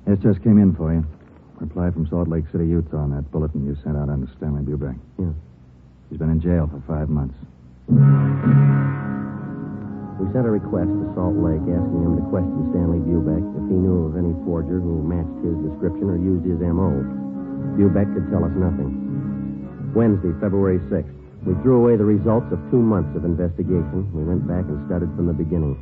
This just came in for you. Reply from Salt Lake City, Utah on that bulletin you sent out under Stanley Bubeck. Yeah. He's been in jail for 5 months. We sent a request to Salt Lake asking him to question Stanley Bubeck if he knew of any forger who matched his description or used his M.O. Bubeck could tell us nothing. Wednesday, February 6th. We threw away the results of 2 months of investigation. We went back and started from the beginning.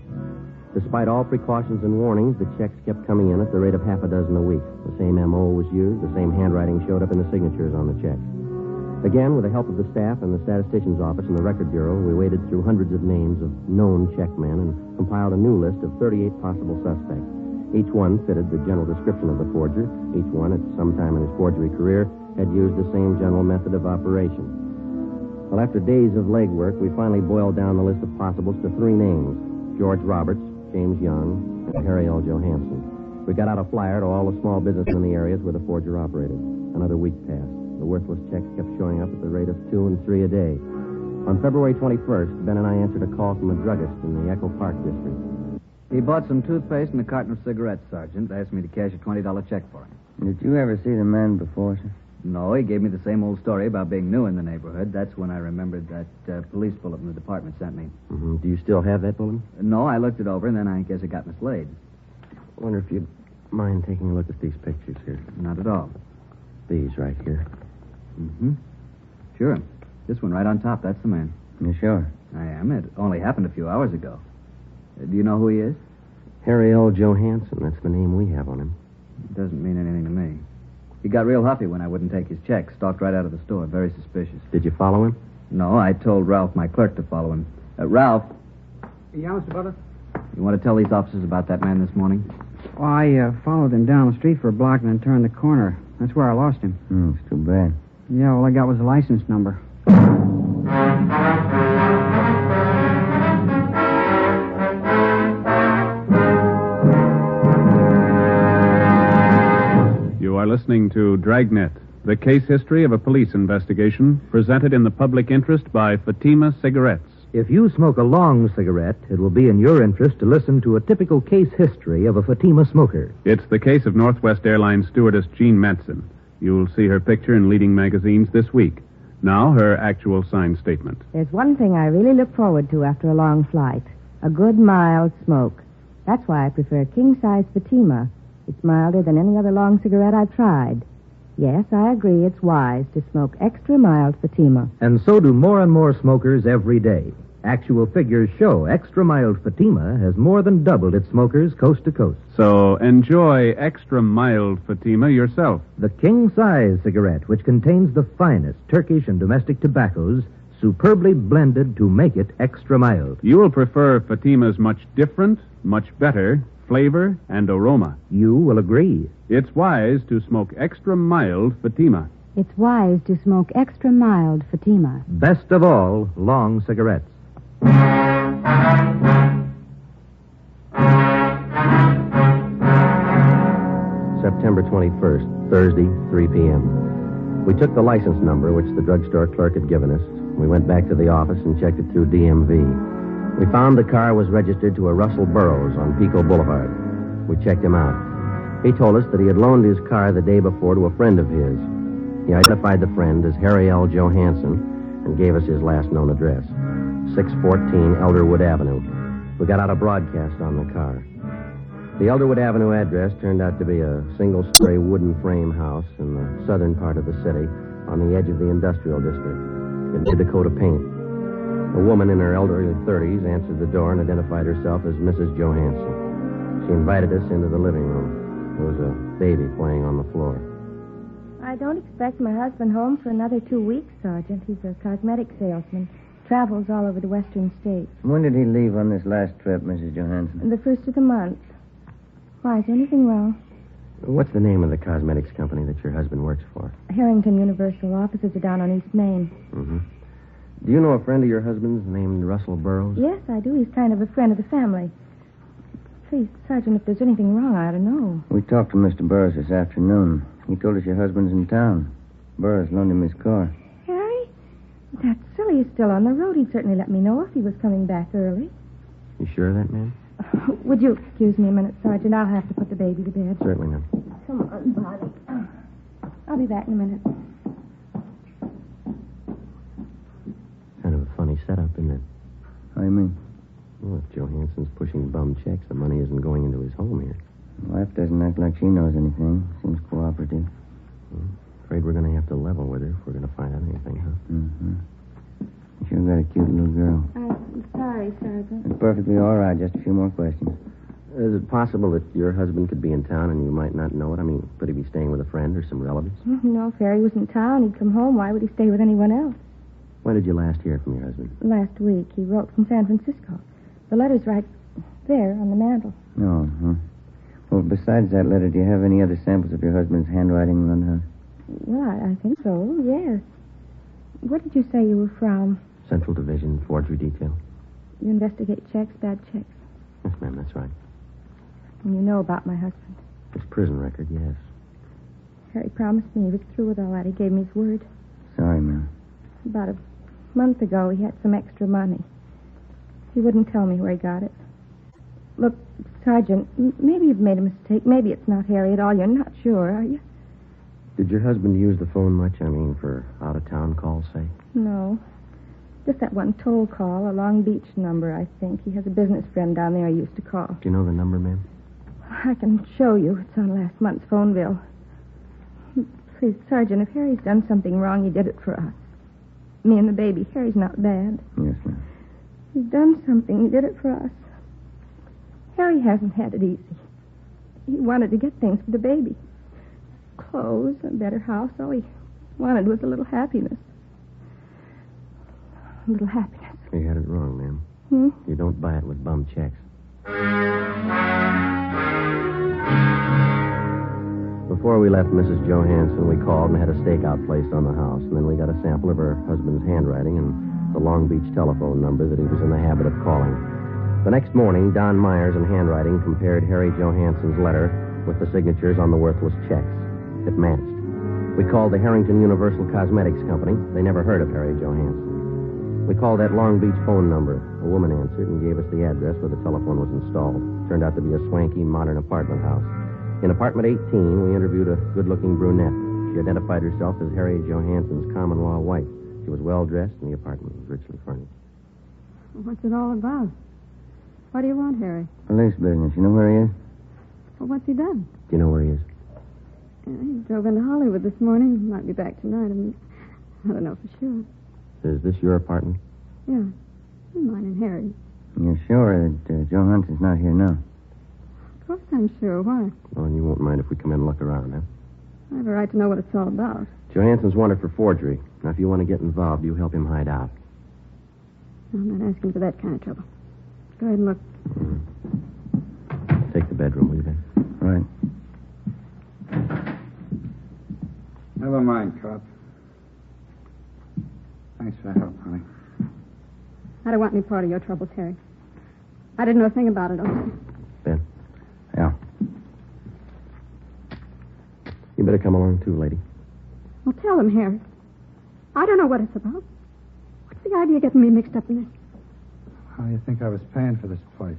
Despite all precautions and warnings, the checks kept coming in at the rate of half a dozen a week. The same M.O. was used. The same handwriting showed up in the signatures on the checks. Again, with the help of the staff and the statistician's office and the record bureau, we waded through hundreds of names of known checkmen and compiled a new list of 38 possible suspects. Each one fitted the general description of the forger. Each one, at some time in his forgery career, had used the same general method of operation. Well, after days of legwork, we finally boiled down the list of possibles to 3 names: George Roberts, James Young, and Harry L. Johansson. We got out a flyer to all the small businessmen in the areas where the forger operated. Another week passed. The worthless checks kept showing up at the rate of 2 and 3 a day. On February 21st, Ben and I answered a call from a druggist in the Echo Park district. He bought some toothpaste and a carton of cigarettes, Sergeant. Asked me to cash a $20 check for him. Did you ever see the man before, sir? No, he gave me the same old story about being new in the neighborhood. That's when I remembered that police bulletin the department sent me. Mm-hmm. Do you still have that bulletin? No, I looked it over, and then I guess it got mislaid. I wonder if you'd mind taking a look at these pictures here. Not at all. These right here. Mm-hmm. Sure. This one right on top, that's the man. You sure? I am. It only happened a few hours ago. Do you know who he is? Harry L. Johansson. That's the name we have on him. It doesn't mean anything to me. He got real huffy when I wouldn't take his check. Stalked right out of the store. Very suspicious. Did you follow him? No, I told Ralph, my clerk, to follow him. Ralph, Yeah, Mr. Butler? you want to tell these officers about that man this morning? Well, I followed him down the street for a block and then turned the corner. That's where I lost him. It's too bad. Yeah, all I got was a license number. You are listening to Dragnet, the case history of a police investigation presented in the public interest by Fatima Cigarettes. If you smoke a long cigarette, it will be in your interest to listen to a typical case history of a Fatima smoker. It's the case of Northwest Airlines stewardess Jean Metzen. You'll see her picture in leading magazines this week. Now, her actual signed statement. There's one thing I really look forward to after a long flight. A good, mild smoke. That's why I prefer king-size Fatima. It's milder than any other long cigarette I've tried. Yes, I agree it's wise to smoke extra mild Fatima. And so do more and more smokers every day. Actual figures show extra mild Fatima has more than doubled its smokers coast to coast. So enjoy extra mild Fatima yourself. The king-size cigarette, which contains the finest Turkish and domestic tobaccos, superbly blended to make it extra mild. You will prefer Fatima's much different, much better flavor and aroma. You will agree. It's wise to smoke extra mild Fatima. It's wise to smoke extra mild Fatima. Best of all, long cigarettes. September 21st, Thursday, 3 p.m. We took the license number, which the drugstore clerk had given us. We went back to the office and checked it through DMV. We found the car was registered to a Russell Burroughs on Pico Boulevard. We checked him out. He told us that he had loaned his car the day before to a friend of his. He identified the friend as Harry L. Johansson and gave us his last known address, 614 Elderwood Avenue. We got out a broadcast on the car. The Elderwood Avenue address turned out to be a single-story wooden frame house in the southern part of the city on the edge of the industrial district. It needed a coat of paint. A woman in her elderly 30s answered the door and identified herself as Mrs. Johansson. She invited us into the living room. There was a baby playing on the floor. I don't expect my husband home for another 2 weeks, Sergeant. He's a cosmetic salesman. Travels all over the western states. When did he leave on this last trip, Mrs. Johansson? The first of the month. Why, is there anything wrong? What's the name of the cosmetics company that your husband works for? Harrington Universal. Offices are down on East Main. Mm-hmm. Do you know a friend of your husband's named Russell Burroughs? Yes, I do. He's kind of a friend of the family. Please, Sergeant, if there's anything wrong, I ought to know. We talked to Mr. Burroughs this afternoon. He told us your husband's in town. Burroughs loaned him his car. Harry? That's silly. He's still on the road. He'd certainly let me know if he was coming back early. You sure of that, ma'am? Would you excuse me a minute, Sergeant? I'll have to put the baby to bed. Certainly, ma'am. Come on, Bobby. I'll be back in a minute. Kind of a funny setup, isn't it? How do you mean? Well, if Johansson's pushing bum checks, the money isn't going into his home here. Wife doesn't act like she knows anything. Seems cooperative. Well, afraid we're going to have to level with her if we're going to find out anything, huh? Mm-hmm. You sure got a cute little girl. I'm sorry, Sergeant. It's perfectly all right. Just a few more questions. Is it possible that your husband could be in town and you might not know it? I mean, could he be staying with a friend or some relatives? No, if Harry was in town, he'd come home. Why would he stay with anyone else? When did you last hear from your husband? Last week. He wrote from San Francisco. The letter's right there on the mantel. Oh, huh. Well, besides that letter, do you have any other samples of your husband's handwriting around the house? Well, I think so, yes. Where did you say you were from? Central Division, Forgery Detail. You investigate checks, bad checks. Yes, ma'am, that's right. And you know about my husband. His prison record, yes. Harry promised me he was through with all that. He gave me his word. Sorry, ma'am. About a month ago, he had some extra money. He wouldn't tell me where he got it. Look, Sergeant, maybe you've made a mistake. Maybe it's not Harry at all. You're not sure, are you? Did your husband use the phone much? I mean, for out-of-town calls, say? No. Just that one toll call, a Long Beach number, I think. He has a business friend down there I used to call. Do you know the number, ma'am? I can show you. It's on last month's phone bill. Please, Sergeant, if Harry's done something wrong, he did it for us. Me and the baby. Harry's not bad. Yes, ma'am. He's done something. He did it for us. Harry hasn't had it easy. He wanted to get things for the baby. Clothes, a better house. All he wanted was a little happiness. A little happiness. You had it wrong, ma'am. You don't buy it with bum checks. Before we left Mrs. Johansson, we called and had a stakeout placed on the house, and then we got a sample of her husband's handwriting and the Long Beach telephone number that he was in the habit of calling. The next morning, Don Myers in handwriting compared Harry Johansson's letter with the signatures on the worthless checks. It matched. We called the Harrington Universal Cosmetics Company. They never heard of Harry Johansson. We called that Long Beach phone number. A woman answered and gave us the address where the telephone was installed. Turned out to be a swanky, modern apartment house. In apartment 18, we interviewed a good-looking brunette. She identified herself as Harry Johansson's common-law wife. She was well-dressed, and the apartment was richly furnished. What's it all about? What do you want, Harry? Police business. You know where he is? Well, what's he done? Do you know where he is? He drove into Hollywood this morning. Might be back tonight. I don't know for sure. Is this your apartment? Yeah. Mine and Harry. You're sure that Johansson's not here now? Of course I'm sure. Why? Well, you won't mind if we come in and look around, huh? I have a right to know what it's all about. Johansson's wanted for forgery. Now, if you want to get involved, you help him hide out. I'm not asking for that kind of trouble. Go ahead and look. Take the bedroom, will you, Ben? Right. Never mind, cop. Thanks for the help, honey. I don't want any part of your troubles, Harry. I didn't know a thing about it, okay? Ben? Yeah. You better come along, too, lady. Well, tell him, Harry. I don't know what it's about. What's the idea of getting me mixed up in this? How do you think I was paying for this place?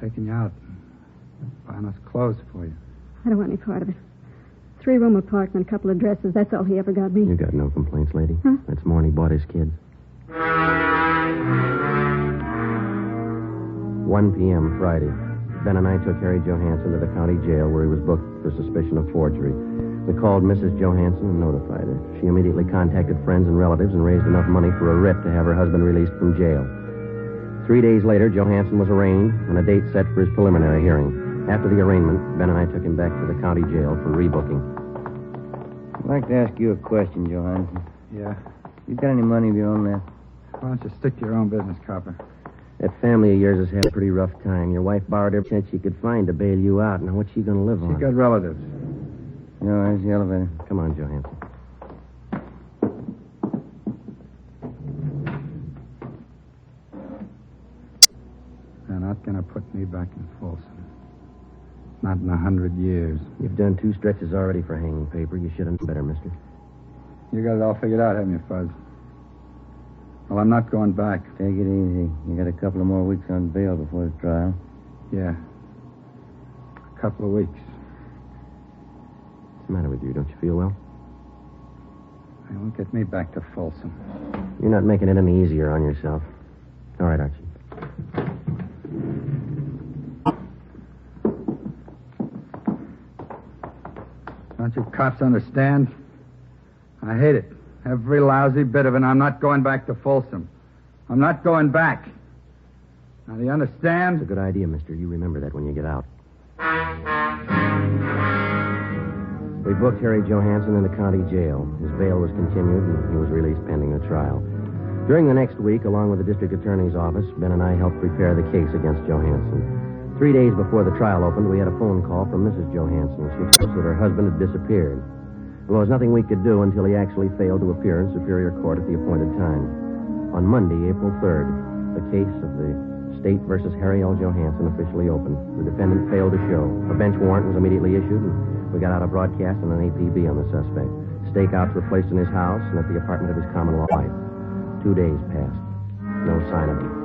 Taking you out and buying us clothes for you. I don't want any part of it. 3-room apartment, a couple of dresses. That's all he ever got me. You got no complaints, lady? Huh? That's more than he bought his kids. 1 p.m. Friday. Ben and I took Harry Johansson to the county jail where he was booked for suspicion of forgery. We called Mrs. Johansson and notified her. She immediately contacted friends and relatives and raised enough money for a writ to have her husband released from jail. 3 days later, Johansson was arraigned and a date set for his preliminary hearing. After the arraignment, Ben and I took him back to the county jail for rebooking. I'd like to ask you a question, Johansson. Yeah? You got any money of your own left? Why don't you stick to your own business, copper? That family of yours has had a pretty rough time. Your wife borrowed every cent she could find to bail you out. Now, what's she going to live on? She got relatives. No, there's the elevator. Come on, Johansson. They're not going to put me back in Folsom. Not in 100 years. You've done 2 stretches already for hanging paper. You should have known better, mister. You got it all figured out, haven't you, Fuzz? Well, I'm not going back. Take it easy. You got a couple of more weeks on bail before the trial. Yeah. A couple of weeks. What's the matter with you? Don't you feel well? They won't get me back to Folsom. You're not making it any easier on yourself. All right, Archie. Don't you cops understand? I hate it. Every lousy bit of it. I'm not going back to Folsom. I'm not going back. Now, do you understand? It's a good idea, mister. You remember that when you get out. We booked Harry Johansson in the county jail. His bail was continued, and he was released pending the trial. During the next week, along with the district attorney's office, Ben and I helped prepare the case against Johansson. 3 days before the trial opened, we had a phone call from Mrs. Johansson. She told us that her husband had disappeared. Well, there was nothing we could do until he actually failed to appear in Superior Court at the appointed time. On Monday, April 3rd, the case of the State versus Harry L. Johansson officially opened. The defendant failed to show. A bench warrant was immediately issued, and we got out a broadcast and an APB on the suspect. Stakeouts were placed in his house and at the apartment of his common-law wife. 2 days passed. No sign of him.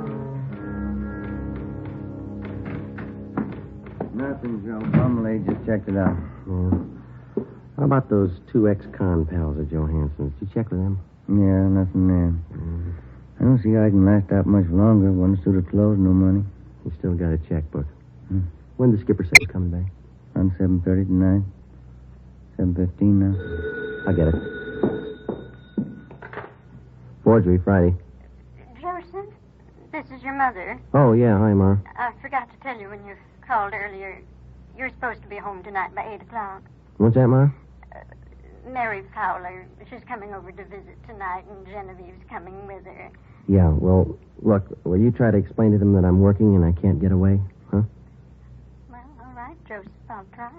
Nothing, Joe. Bumley just checked it out. Yeah. How about those 2 ex-con pals of Johansson's? Did you check with them? Yeah, nothing there. I don't see how I can last out much longer. One suit of clothes, no money. You still got a checkbook. When did the skipper say he's coming back? On 7:30 tonight. 7:15 now. I get it. Forgery, Friday. Jefferson, is your mother. Oh, yeah. Hi, Ma. I forgot to tell you when you called earlier. You're supposed to be home tonight by 8 o'clock. What's that, Ma? Mary Fowler, she's coming over to visit tonight, and Genevieve's coming with her. Yeah, well, look, will you try to explain to them that I'm working and I can't get away? Huh? Well, all right, Joseph, I'll try.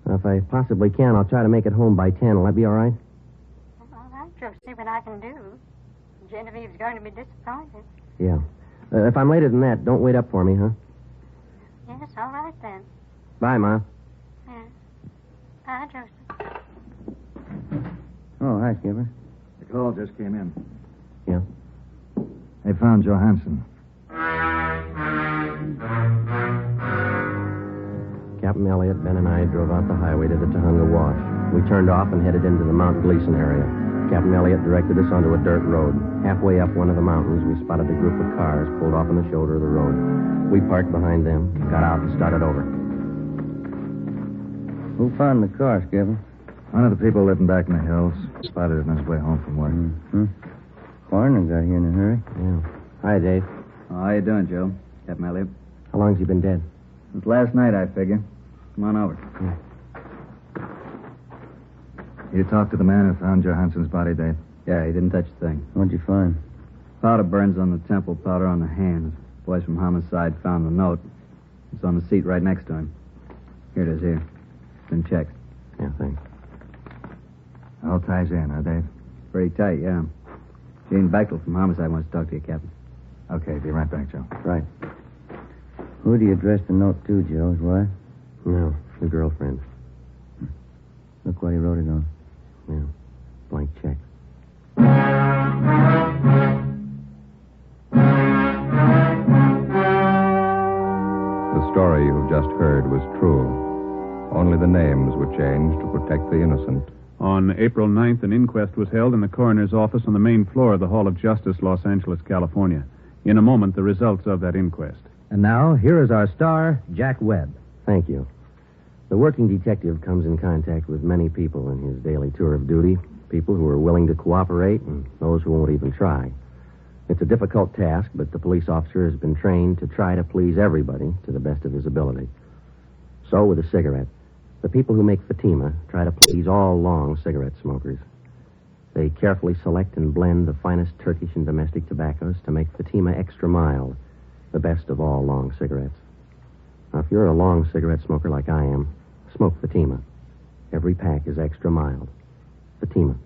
If I possibly can, I'll try to make it home by 10. Will that be all right? All right, Joe, see what I can do. Genevieve's going to be disappointed. Yeah. If I'm later than that, don't wait up for me, huh? Yes, all right then. Bye, Ma. Yeah. Bye, Joseph. Oh, hi, Skipper. The call just came in. Yeah? They found Johansson. Captain Elliott, Ben, and I drove out the highway to the Tahunga Wash. We turned off and headed into the Mount Gleason area. Captain Elliott directed us onto a dirt road. Halfway up one of the mountains, we spotted a group of cars pulled off on the shoulder of the road. We parked behind them, got out, and started over. Who found the car, Skipper? One of the people living back in the hills. Spotted it on his way home from work. Mm-hmm. Coroner got here in a hurry. Yeah. Hi, Dave. Oh, how you doing, Joe? Captain Elliott. How long's he been dead? Since last night, I figure. Come on over. Yeah. You talked to the man who found Johansson's body, Dave? Yeah, he didn't touch a thing. What'd you find? Powder burns on the temple, powder on the hands. Boys from homicide found the note. It's on the seat right next to him. Here it is, here. It's been checked. Yeah, thanks. All ties in, huh, Dave? Pretty tight, yeah. Gene Bechtel from homicide wants to talk to you, Captain. Okay, be right back, Joe. Right. Who do you address the note to, Joe? His wife? No, the girlfriend. Look what he wrote it on. Yeah, blank check. The story you've just heard was true. Only the names were changed to protect the innocent. On April 9th, an inquest was held in the coroner's office on the main floor of the Hall of Justice, Los Angeles, California. In a moment, the results of that inquest. And now, here is our star, Jack Webb. Thank you. The working detective comes in contact with many people in his daily tour of duty. People who are willing to cooperate and those who won't even try. It's a difficult task, but the police officer has been trained to try to please everybody to the best of his ability. So with a cigarette, the people who make Fatima try to please all long cigarette smokers. They carefully select and blend the finest Turkish and domestic tobaccos to make Fatima extra mild, the best of all long cigarettes. Now, if you're a long cigarette smoker like I am, smoke Fatima. Every pack is extra mild. Fatima.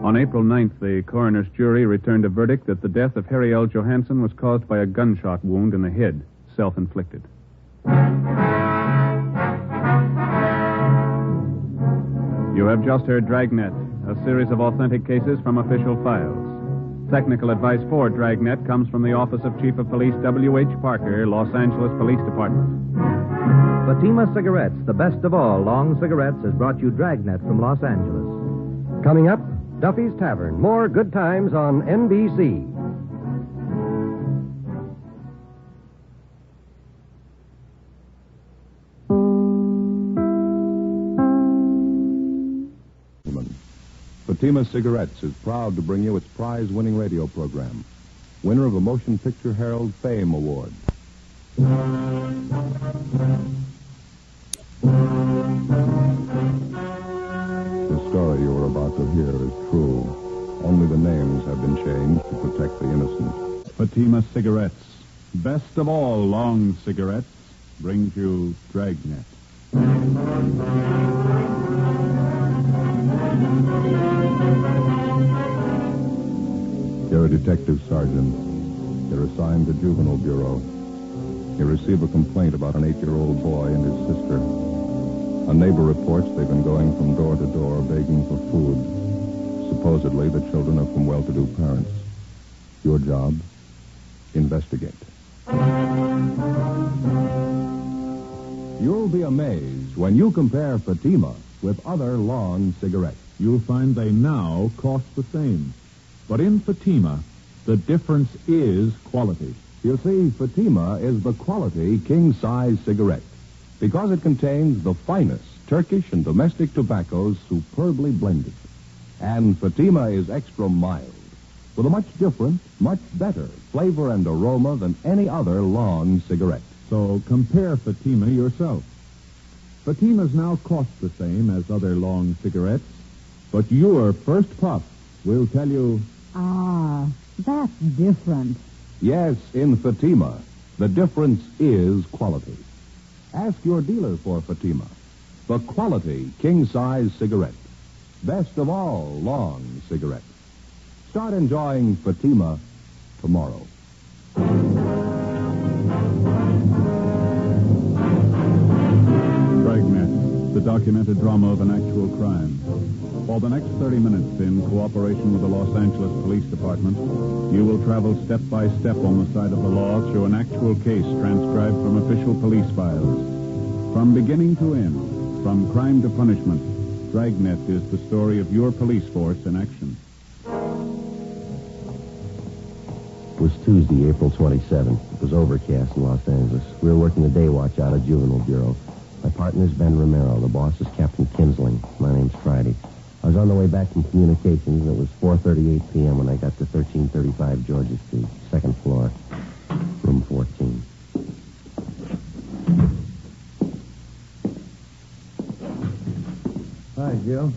On April 9th, the coroner's jury returned a verdict that the death of Harry L. Johansson was caused by a gunshot wound in the head, self-inflicted. You have just heard Dragnet, a series of authentic cases from official files. Technical advice for Dragnet comes from the Office of Chief of Police W.H. Parker, Los Angeles Police Department. Fatima Cigarettes, the best of all long cigarettes, has brought you Dragnet from Los Angeles. Coming up, Duffy's Tavern. More good times on NBC. Fatima Cigarettes is proud to bring you its prize-winning radio program, winner of a Motion Picture Herald Fame Award. The story you are about to hear is true. Only the names have been changed to protect the innocent. Fatima Cigarettes, best of all long cigarettes, brings you Dragnet. You're a detective sergeant. You're assigned to Juvenile Bureau. You receive a complaint about an 8-year-old boy and his sister. A neighbor reports they've been going from door to door begging for food. Supposedly, the children are from well-to-do parents. Your job? Investigate. You'll be amazed when you compare Fatima with other long cigarettes. You'll find they now cost the same. But in Fatima, the difference is quality. You see, Fatima is the quality king-size cigarette because it contains the finest Turkish and domestic tobaccos superbly blended. And Fatima is extra mild, with a much different, much better flavor and aroma than any other long cigarette. So compare Fatima yourself. Fatimas now cost the same as other long cigarettes, but your first puff will tell you... Ah, that's different. Yes, in Fatima, the difference is quality. Ask your dealer for Fatima, the quality king-size cigarette. Best of all long cigarettes. Start enjoying Fatima tomorrow. Dragnet, the documented drama of an actual crime. For the next 30 minutes, in cooperation with the Los Angeles Police Department, you will travel step by step on the side of the law through an actual case transcribed from official police files. From beginning to end, from crime to punishment, Dragnet is the story of your police force in action. It was Tuesday, April 27th. It was overcast in Los Angeles. We were working the day watch out of Juvenile Bureau. My partner's Ben Romero. The boss is Captain Kinsling. My name's Friday. I was on the way back from communications, and it was 4:38 p.m. when I got to 1335 Georgia Street, second floor, room 14. Hi, Joe.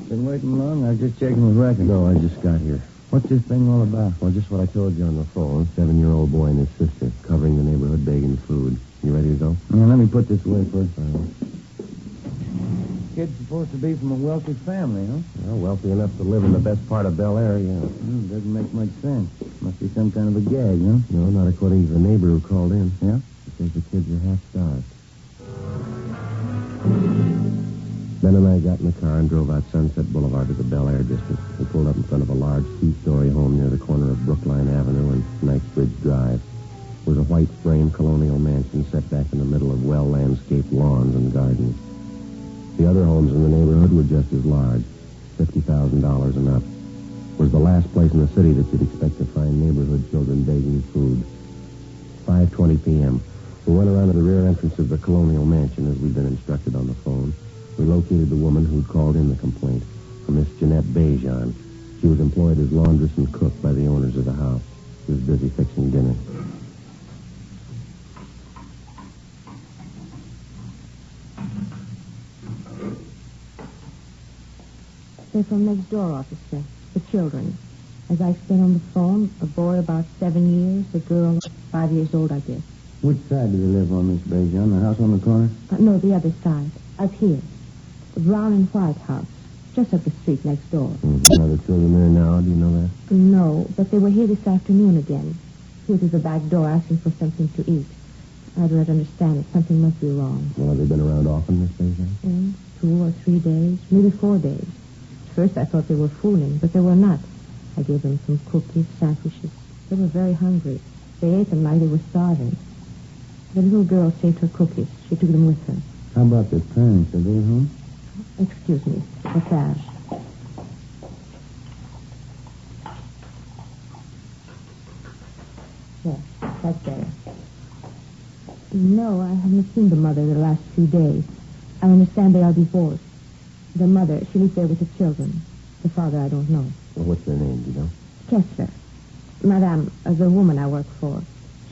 Been waiting long? I was just checking with records. No, I just got here. What's this thing all about? Well, just what I told you on the phone. 7-year-old boy and his sister covering the neighborhood begging food. You ready to go? Yeah, let me put this away first. Kid's supposed to be from a wealthy family, huh? Well, wealthy enough to live in the best part of Bel Air, yeah. Doesn't make much sense. Must be some kind of a gag, huh? No, not according to the neighbor who called in. Yeah? He says the kids are half starved. Ben and I got in the car and drove out Sunset Boulevard to the Bel Air district. We pulled up in front of a large two-story home near the corner of Brookline Avenue and Knightsbridge Drive. It was a white frame colonial mansion set back in the middle of well-landscaped lawns and gardens. The other homes in the neighborhood were just as large, $50,000 and up. It was the last place in the city that you'd expect to find neighborhood children begging food. 5:20 p.m. We went around to the rear entrance of the colonial mansion as we'd been instructed on the phone. We located the woman who'd called in the complaint, a Miss Jeanette Bejan. She was employed as laundress and cook by the owners of the house. She was busy fixing dinner. They're from next door, officer. The children. As I explained on the phone, a boy about 7 years, a girl 5 years old, I guess. Which side do they live on, Miss Bejan? The house on the corner? No, the other side. Up here. The brown and white house. Just up the street next door. Are the children there now? Do you know that? No, but they were here this afternoon again. Here to the back door asking for something to eat. I do not understand it. Something must be wrong. Well, have they been around often, Miss Bejan? 2 or 3 days, maybe 4 days. At first I thought they were fooling, but they were not. I gave them some cookies, sandwiches. They were very hungry. They ate them like they were starving. The little girl saved her cookies. She took them with her. How about their parents? Are they at home? Excuse me. What's that? Yes, that's better. No, I haven't seen the mother the last few days. I understand they are divorced. The mother, she lives there with the children. The father, I don't know. Well, what's their name, do you know? Kessler. Madame, the woman I work for.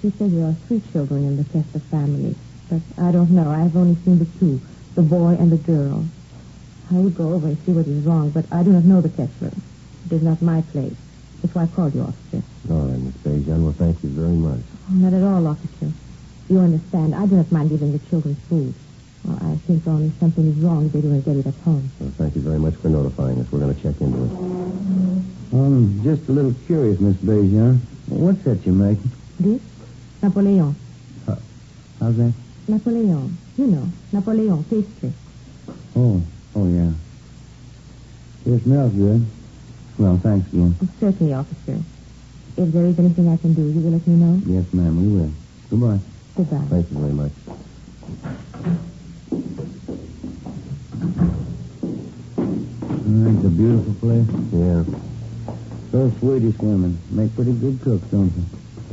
She said there are 3 children in the Kessler family. But I don't know. I have only seen the 2, the boy and the girl. I will go over and see what is wrong, but I do not know the Kessler. It is not my place. That's why I called you, officer. All right, Miss Bejan. Well, thank you very much. Oh, not at all, officer. You understand, I do not mind giving the children food. Well, I think only something is wrong if they do not get it at home. Well, thank you very much for notifying us. We're going to check into it. I'm just a little curious, Miss Bejan. What's that you're making? This? Napoleon. How's that? Napoleon. You know, Napoleon pastry. Oh, yeah. It smells good. Well, thanks again. Certainly, officer. If there is anything I can do, you will let me know? Yes, ma'am, we will. Goodbye. Goodbye. Thank you very much. It's a beautiful place. Yeah. Those Swedish women make pretty good cooks, don't they?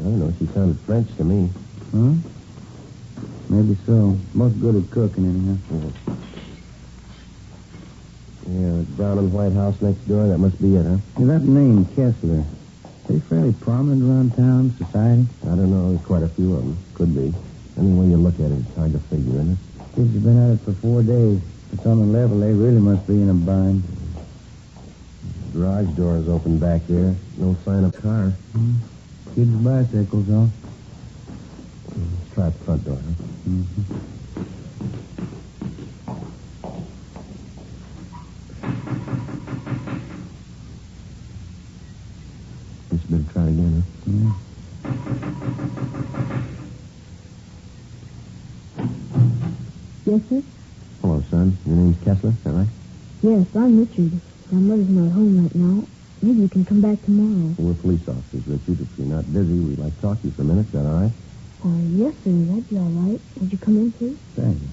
I don't know. She sounded French to me. Huh? Maybe so. Most good at cooking, anyhow. Yeah. Yeah, the brown and white house next door, that must be it, huh? Yeah, that name, Kessler. They fairly prominent around town, society? I don't know. There's quite a few of them. Could be. Any way you look at it, it's hard to figure, isn't it? Kids have been at it for 4 days. If it's on the level, they really must be in a bind. Garage door is open back there. No sign of car. Kids' bicycles, though. Let's try the front door, huh? Mm-hmm. Just better try it again, huh? Yeah. Yes, sir? Hello, son. Your name's Kessler, is that right? Yes, I'm Richard. My mother's not home right now. Maybe you can come back tomorrow. We're police officers, Richard. If you're not busy, we'd like to talk to you for a minute. Is that all right? Yes, sir. That'd be all right. Would you come in, please? Thank you.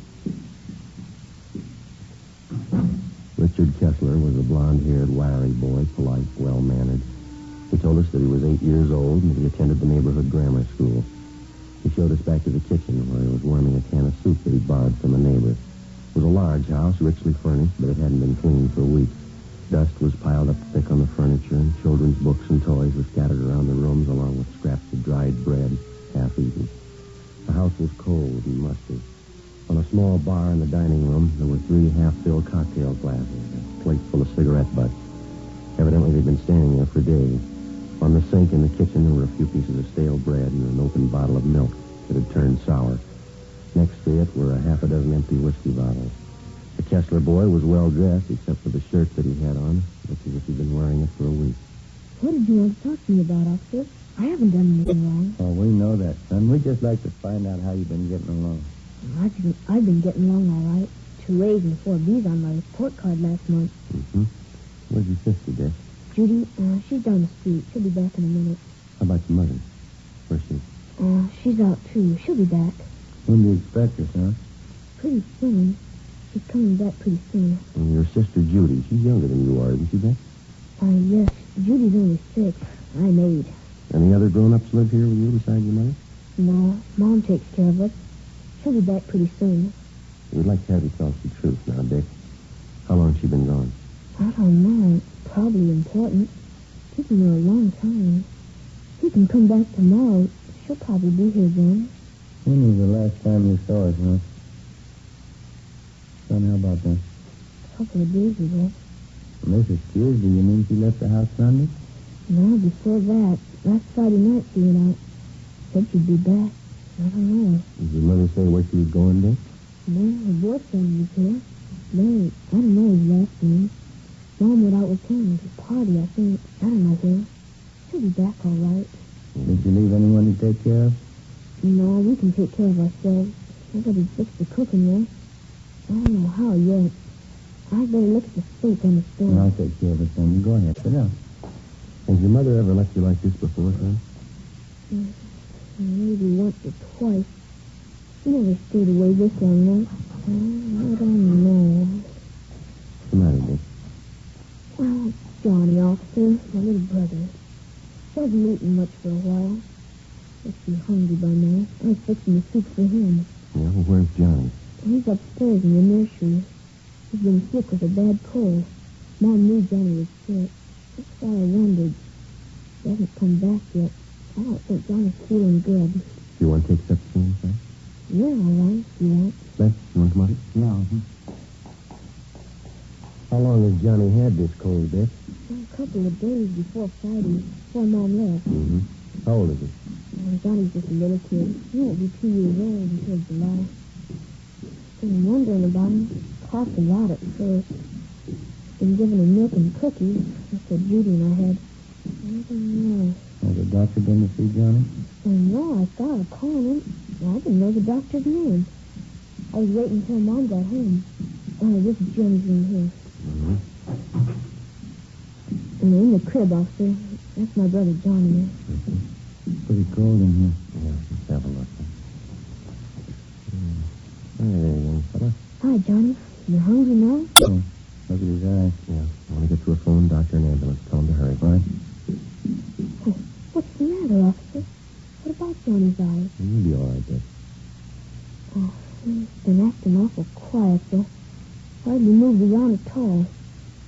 Richard Kessler was a blonde-haired, wiry boy, polite, well-mannered. He told us that he was 8 years old and that he attended the neighborhood grammar school. He showed us back to the kitchen where he was warming a can of soup that he borrowed from a neighbor. It was a large house, richly furnished, but it hadn't been cleaned for weeks. Dust was piled up thick on the furniture, and children's books and toys were scattered around the rooms along with scraps of dried bread, half-eaten. The house was cold and musty. On a small bar in the dining room, there were 3 half-filled cocktail glasses, a plate full of cigarette butts. Evidently, they'd been standing there for days. On the sink in the kitchen, there were a few pieces of stale bread and an open bottle of milk that had turned sour. Next to it were a half a dozen empty whiskey bottles. The Kessler boy was well-dressed, except for the shirt that he had on. Looked as if he'd been wearing it for a week. What did you want to talk to me about, officer? I haven't done anything wrong. Oh, we know that, son. We'd just like to find out how you've been getting along. I've been getting along all right. 2 A's and 4 B's on my report card last month. Mm-hmm. Where's your sister, Dick? Judy, she's down the street. She'll be back in a minute. How about your mother? Where's she? She's out, too. She'll be back. When do you expect her, son? Pretty soon. She's coming back pretty soon. And your sister, Judy, she's younger than you are, isn't she, Dick? Yes. Judy's only 6. I'm 8. Any other grown-ups live here with you besides your mother? No. Mom takes care of us. She'll be back pretty soon. We'd like to have you tell us the truth now, Dick. How long has she been gone? I don't know. Probably important. She's been there a long time. She can come back tomorrow. She'll probably be here then. When was the last time you saw her, son? Son, how about that? A couple of days ago. And this is Tuesday. You mean she left the house Sunday? No, before that. Last Friday night she went out. Said she'd be back. I don't know. Did your mother say where she was going, Dick? No, her boyfriend was here. Larry, I don't know his last name. Mom went out with him at a party, I think. I don't know where. She'll be back all right. Did you leave anyone to take care of? No, we can take care of ourselves. Somebody fixed the cooking there. I don't know how yet. I'd better look at the sink on the stove. I'll take care of it then. Go ahead. Sit down. Has your mother ever left you like this before, son? Maybe once or twice. She never stayed away this long, though. I don't know. What's the matter, Dick? Oh, Johnny, officer, my little brother. Wasn't eating much for a while. Must be hungry by now. I was fixing the soup for him. Yeah, well, where's Johnny? He's upstairs in the nursery. He's been sick with a bad cold. Mom knew Johnny was sick. That's why I wondered. He hasn't come back yet. I don't think Johnny's feeling good. Do you want to take steps to him, son? Yeah, all right, if you want. Beth, you want to come out? Yeah. How long has Johnny had this cold, Dick? A couple of days before Friday, before Mom left. Mm-hmm. How old is he? Johnny's just a little kid. He won't be 2 years old until July. Been wondering about him. Coughed a lot at first. Been giving him milk and cookies. That's what Judy and I had. I don't know. Has the doctor been to see Johnny? No, I thought of calling him. I didn't know the doctor's name. I was waiting until Mom got home. Oh, this is Johnny's room here. Mm-hmm. And in the crib, officer. That's my brother Johnny. Pretty cold in here. Yeah, let's have a look. Hey, young fella. Hi, Johnny. You hungry now? Oh, look at his eyes. Yeah, I want to get to a phone, doctor, and ambulance. Tell him to hurry, all right? Oh, what's the matter, officer? What about Johnny's eyes? You'll be all right, Dick. Oh, he's been acting awful quiet, though. Hardly moved around at all.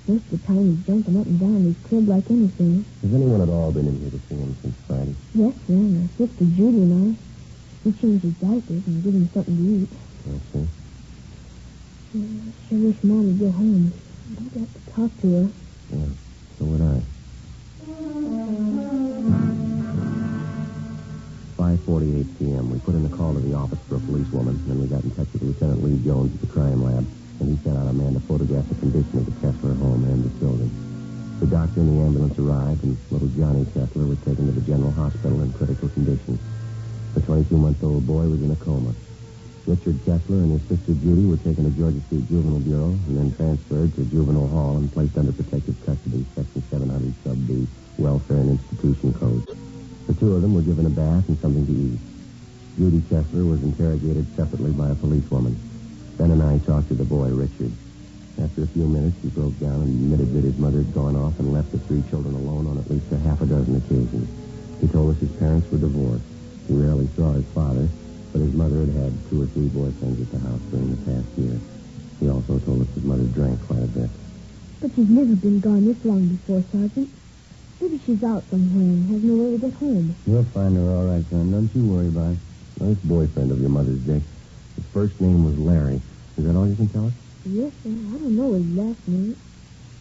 Most of the time he's jumping up and down in his crib like anything. Has anyone at all been in here to see him since Friday? Yes, sir. My sister Judy and I. We change his diapers and give him something to eat. I see. I sure wish Mom would get home. I'd like to talk to her. Yeah, so would I. 5:48 p.m. We put in a call to the office for a policewoman, then we got in touch with Lieutenant Lee Jones at the crime lab, and he sent out a man to photograph the condition of the Kessler home and the children. The doctor and the ambulance arrived, and little Johnny Kessler was taken to the general hospital in critical condition. The 22-month-old boy was in a coma. Richard Kessler and his sister Judy were taken to Georgia State Juvenile Bureau and then transferred to Juvenile Hall and placed under protective custody, Section 700 Sub-B, Welfare and Institution Codes. The two of them were given a bath and something to eat. Judy Kessler was interrogated separately by a policewoman. Ben and I talked to the boy, Richard. After a few minutes, he broke down and admitted that his mother had gone off and left the three children alone on at least a half a dozen occasions. He told us his parents were divorced. He rarely saw his father, but his mother had had 2 or 3 boyfriends at the house during the past year. He also told us his mother drank quite a bit. But she's never been gone this long before, Sergeant. Maybe she's out somewhere and has no way to get home. We'll find her all right, son. Don't you worry about it. Now, this boyfriend of your mother's, Dick, his first name was Larry. Is that all you can tell us? Yes, sir. I don't know his last name.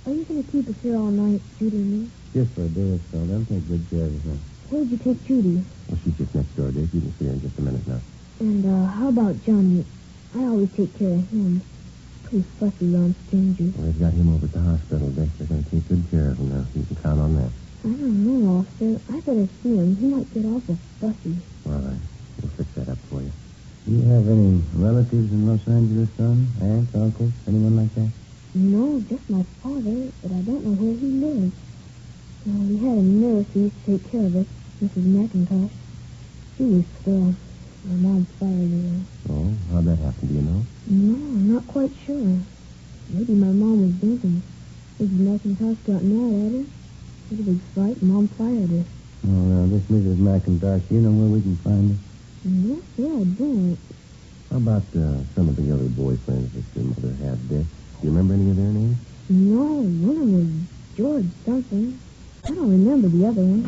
Are you going to keep us here all night, Judy and me? Just for a day or so. They'll take good care of her. Where'd you take Judy? Well, she's just next door, Dick. You can see her in just a minute now. And how about Johnny? I always take care of him. Pretty fussy around strangers. Well, they've got him over at the hospital, Dick. They're going to take good care of him now. You can count on that. I don't know, officer. I better see him. He might get awful fussy. All right. We'll fix that up for you. Do you have any relatives in Los Angeles, son? Aunts, uncles, anyone like that? No, just my father, but I don't know where he lives. We had a nurse who used to take care of us, Mrs. McIntosh. She was swell. My mom fired her. Oh, how'd that happen? Do you know? No, I'm not quite sure. Maybe my mom was drinking. Mrs. McIntosh got mad at her. Had a big fight, and Mom fired her. Oh, now, this Mrs. McIntosh, you know where we can find her? No, sir, I don't. How about some of the other boyfriends that your mother had, Dick? Do you remember any of their names? No, one of them was George something. I don't remember the other one.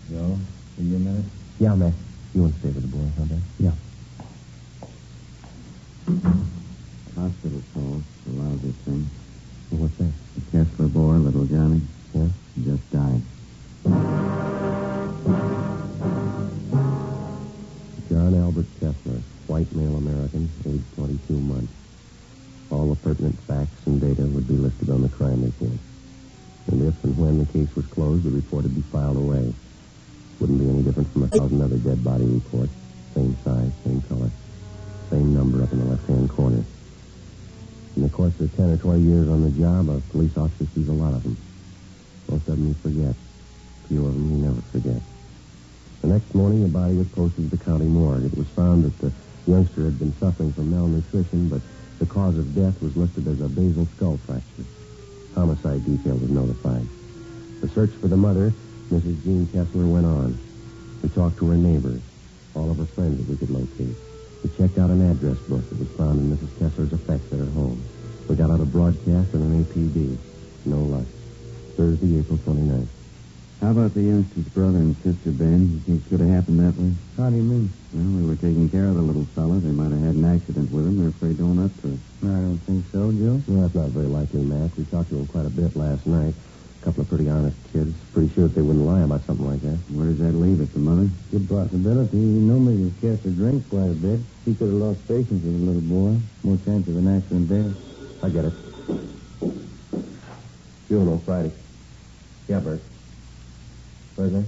Joe, give you a minute? Yeah, Mac. You want to stay with the boy, huh, Ben? Yeah. Hospital call. It's a lousy thing. Well, what's that? The Kessler boy, little Johnny. Yeah? He just died. John Albert Kessler, white male American, age 22 months. All the pertinent facts and data would be listed on the crime report. And if and when the case was closed, the report would be filed away. Wouldn't be any different from 1,000 other dead body reports. Same size, same color. Same number up in the left-hand corner. In the course of 10 or 20 years on the job, a police officer sees a lot of them. Most of them he forgets. Few of them he never forgets. The next morning, the body was posted to the county morgue. It was found that the youngster had been suffering from malnutrition, but the cause of death was listed as a basal skull fracture. Homicide detail was notified. The search for the mother, Mrs. Jean Kessler, went on. We talked to her neighbors, all of her friends that we could locate. We checked out an address book that was found in Mrs. Kessler's effects at her home. We got out a broadcast and an APB. No luck. Thursday, April 29th. How about the youngster's brother and sister, Ben? You think it could have happened that way? How do you mean? Well, we were taking care of the little fella. They might have had an accident with him. They're afraid to own up to it. I don't think so, Joe. Well, that's not very likely, Mac. We talked to them quite a bit last night. A couple of pretty honest kids. Pretty sure that they wouldn't lie about something like that. Where does that leave it, the mother? Good possibility. You know Mrs. Kessler drinks quite a bit. She could have lost patience with the little boy. More chance of an accident there. I get it. Funeral Friday. Yeah, Bert. Thursday?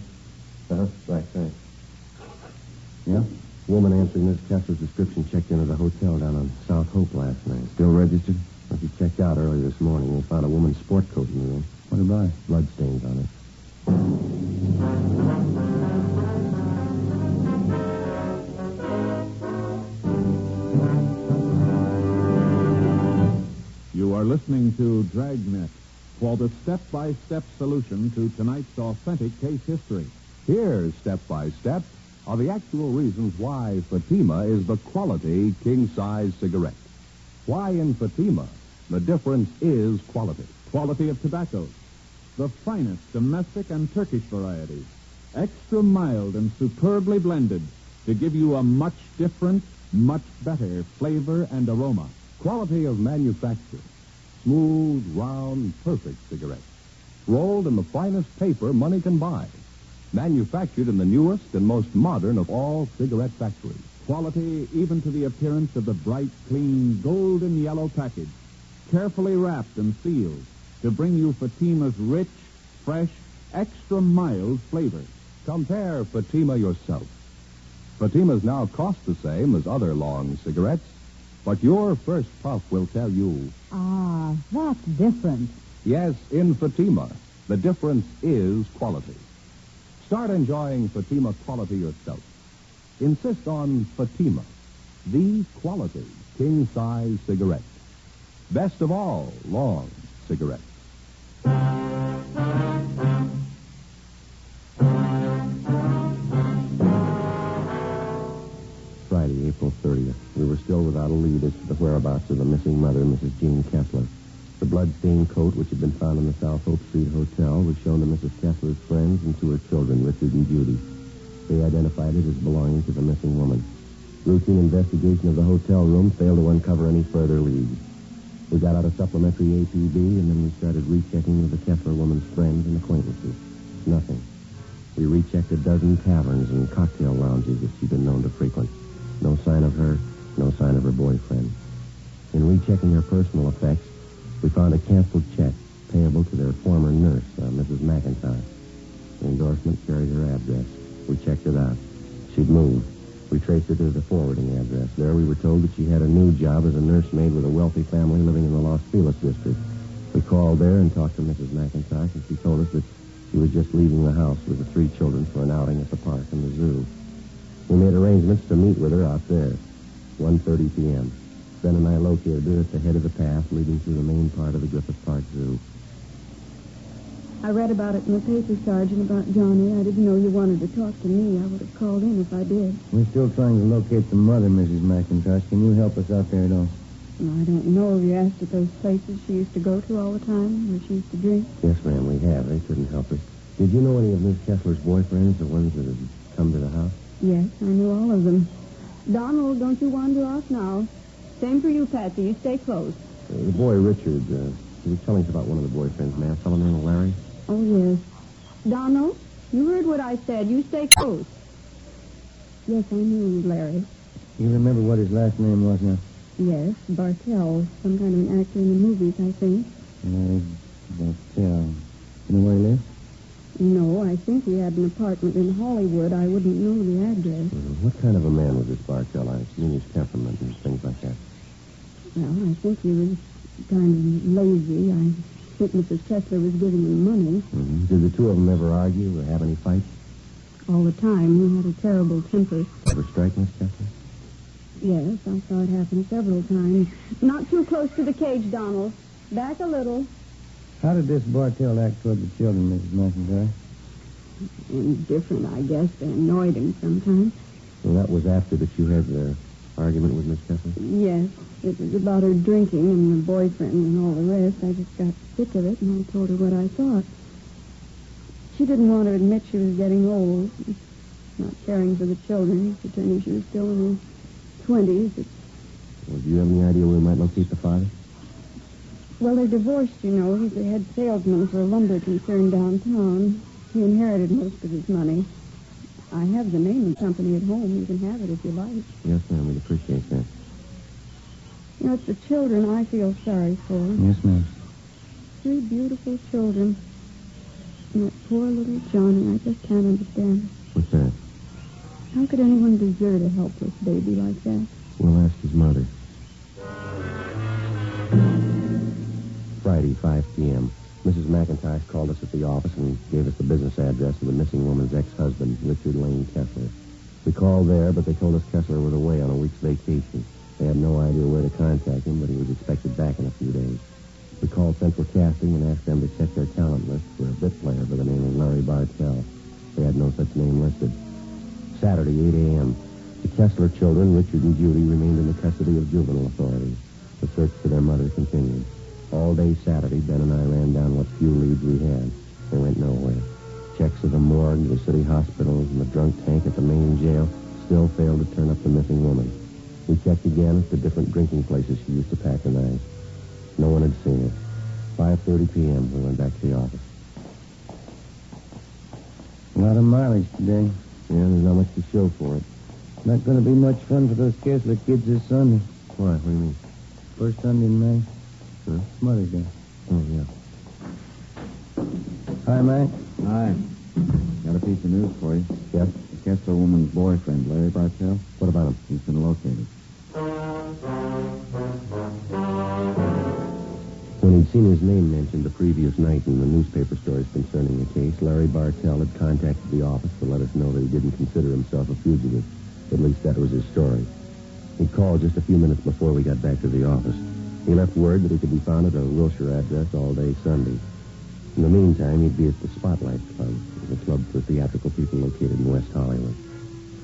Right, thanks. Yeah? Woman answering Miss Kessler's description checked into the hotel down on South Hope last night. Still registered? Well, she checked out early this morning. They found a woman's sport coat in the room. What about it? Blood stains on it. You are listening to Dragnet for the step-by-step solution to tonight's authentic case history. Here's step-by-step are the actual reasons why Fatima is the quality king-size cigarette. Why in Fatima The difference is quality. Quality of tobaccos. The finest domestic and Turkish varieties. Extra mild and superbly blended to give you a much different, much better flavor and aroma. Quality of manufacture. Smooth, round, perfect cigarettes. Rolled in the finest paper money can buy. Manufactured in the newest and most modern of all cigarette factories. Quality even to the appearance of the bright, clean, golden yellow package. Carefully wrapped and sealed to bring you Fatima's rich, fresh, extra mild flavor. Compare Fatima yourself. Fatimas now cost the same as other long cigarettes, but your first puff will tell you, Ah, that's different. yes, in Fatima, the difference is quality. Start enjoying Fatima quality yourself. Insist on Fatima, the quality king-size cigarette. Best of all long cigarettes. Friday, April 30th. We were still without a lead as to the whereabouts of the missing mother, Mrs. Jean Kessler. The blood-stained coat, which had been found in the South Hope Street Hotel, was shown to Mrs. Kessler's friends and to her children, Richard and Judy. They identified it as belonging to the missing woman. Routine investigation of the hotel room failed to uncover any further leads. We got out a supplementary APB, and then we started rechecking with the Kessler woman's friends and acquaintances. Nothing. We rechecked a dozen taverns and cocktail lounges that she'd been known to frequent. No sign of her, no sign of her boyfriend. In rechecking her personal effects, we found a canceled check payable to their former nurse, Mrs. McIntyre. The endorsement carried her address. We checked it out. She'd moved. We traced her to the forwarding address. There we were told that she had a new job as a nursemaid with a wealthy family living in the Los Feliz district. We called there and talked to Mrs. McIntyre, and she told us that she was just leaving the house with the 3 children for an outing at the park and the zoo. We made arrangements to meet with her out there, 1:30 p.m. Ben and I located her at the head of the path leading through the main part of the Griffith Park Zoo. I read about it in the paper, Sergeant, about Johnny. I didn't know you wanted to talk to me. I would have called in if I did. We're still trying to locate the mother, Mrs. McIntosh. Can you help us out there at all? I don't know. Have you asked at those places she used to go to all the time, where she used to drink? Yes, ma'am, we have. They couldn't help us. Did you know any of Miss Kessler's boyfriends, the ones that had come to the house? Yes, I knew all of them. Donald, don't you wander off now. Same for you, Patsy. You stay close. The boy, Richard, he was telling us about one of the boyfriends, ma'am. A fellow named Larry. Oh, yes. Donald, you heard what I said. You stay close. Yes, I knew Larry. You remember what his last name was now? Yes, Bartell. Some kind of an actor in the movies, I think. Bartell. You know where he lives? No, I think he had an apartment in Hollywood. I wouldn't know the address. What kind of a man was this Bartell? I mean his temperament and things like that. Well, I think he was kind of lazy. I think Mrs. Kessler was giving him money. Mm-hmm. Did the two of them ever argue or have any fights? All the time. He had a terrible temper. Ever strike Miss Kessler? Yes, I saw it happen several times. Not too close to the cage, Donald. Back a little. How did this Bartell act toward the children, Mrs. McIntyre? Indifferent, I guess. They annoyed him sometimes. Well, that was after that you had the argument with Miss Kessler? Yes. It was about her drinking and the boyfriend and all the rest. I just got sick of it, and I told her what I thought. She didn't want to admit she was getting old, not caring for the children, pretending she was still in her 20s. Well, do you have any idea where we might locate the father? Well, they're divorced, you know. He's the head salesman for a lumber concern downtown. He inherited most of his money. I have the name and company at home. You can have it if you like. Yes, ma'am. We'd appreciate that. You know, it's the children I feel sorry for. Yes, ma'am. 3 beautiful children. And that poor little Johnny, I just can't understand. What's that? How could anyone desert a helpless baby like that? We'll ask his mother. Friday, 5 p.m. Mrs. McIntosh called us at the office and gave us the business address of the missing woman's ex-husband, Richard Lane Kessler. We called there, but they told us Kessler was away on a week's vacation. They had no idea where to contact him, but he was expected back in a few days. We called Central Casting and asked them to check their talent list for a bit player by the name of Larry Bartell. They had no such name listed. Saturday, 8 a.m. The Kessler children, Richard and Judy, remained in the custody of juvenile authorities. The search for their mother continued. All day Saturday, Ben and I ran down what few leads we had. They went nowhere. Checks to the morgue, the city hospitals, and the drunk tank at the main jail still failed to turn up the missing woman. We checked again at the different drinking places she used to pack her night. No one had seen her. 5:30 p.m., we went back to the office. A lot of mileage today. Yeah, there's not much to show for it. Not going to be much fun for those Kessler kids this Sunday. Why? What do you mean? First Sunday in May. Huh? Mother's Day. Oh, yeah. Hi, Mike. Hi. Got a piece of news for you. Yes? The Kessler woman's boyfriend, Larry Bartell. What about him? He's been located. When he'd seen his name mentioned the previous night in the newspaper stories concerning the case, Larry Bartell had contacted the office to let us know that he didn't consider himself a fugitive. At least that was his story. He called just a few minutes before we got back to the office. He left word that he could be found at a Wilshire address all day Sunday. In the meantime, he'd be at the Spotlight Club. It was a club for theatrical people located in West Hollywood.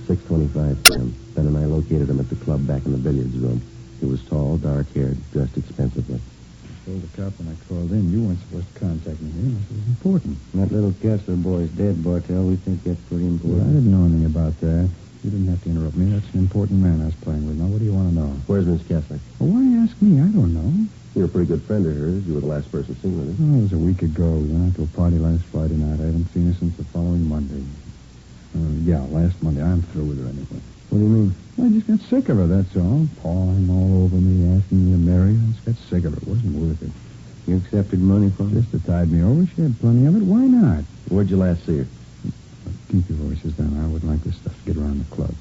6:25 p.m. Ben and I located him at the club back in the billiards room. He was tall, dark-haired, dressed expensively. I told the cop when I called in, you weren't supposed to contact me here. This was important. That little Kessler boy's dead, Bartell. We think that's pretty important. Well, I didn't know anything about that. You didn't have to interrupt me. That's an important man I was playing with. Now, what do you want to know? Where's Miss Kessler? Well, why you ask me? I don't know. You're a pretty good friend of hers. You were the last person seen with her. Oh, it was a week ago. We went out to a party last Friday night. I haven't seen her since the following Monday. Yeah, last Monday. I'm through with her anyway. What do you mean? Well, I just got sick of her, that's all. Pawing all over me, asking me to marry her. I just got sick of it. It wasn't worth it. You accepted money from her? Just to tide me over. She had plenty of it. Why not? Where'd you last see her? Keep your voices down. I wouldn't like this stuff to get around the club.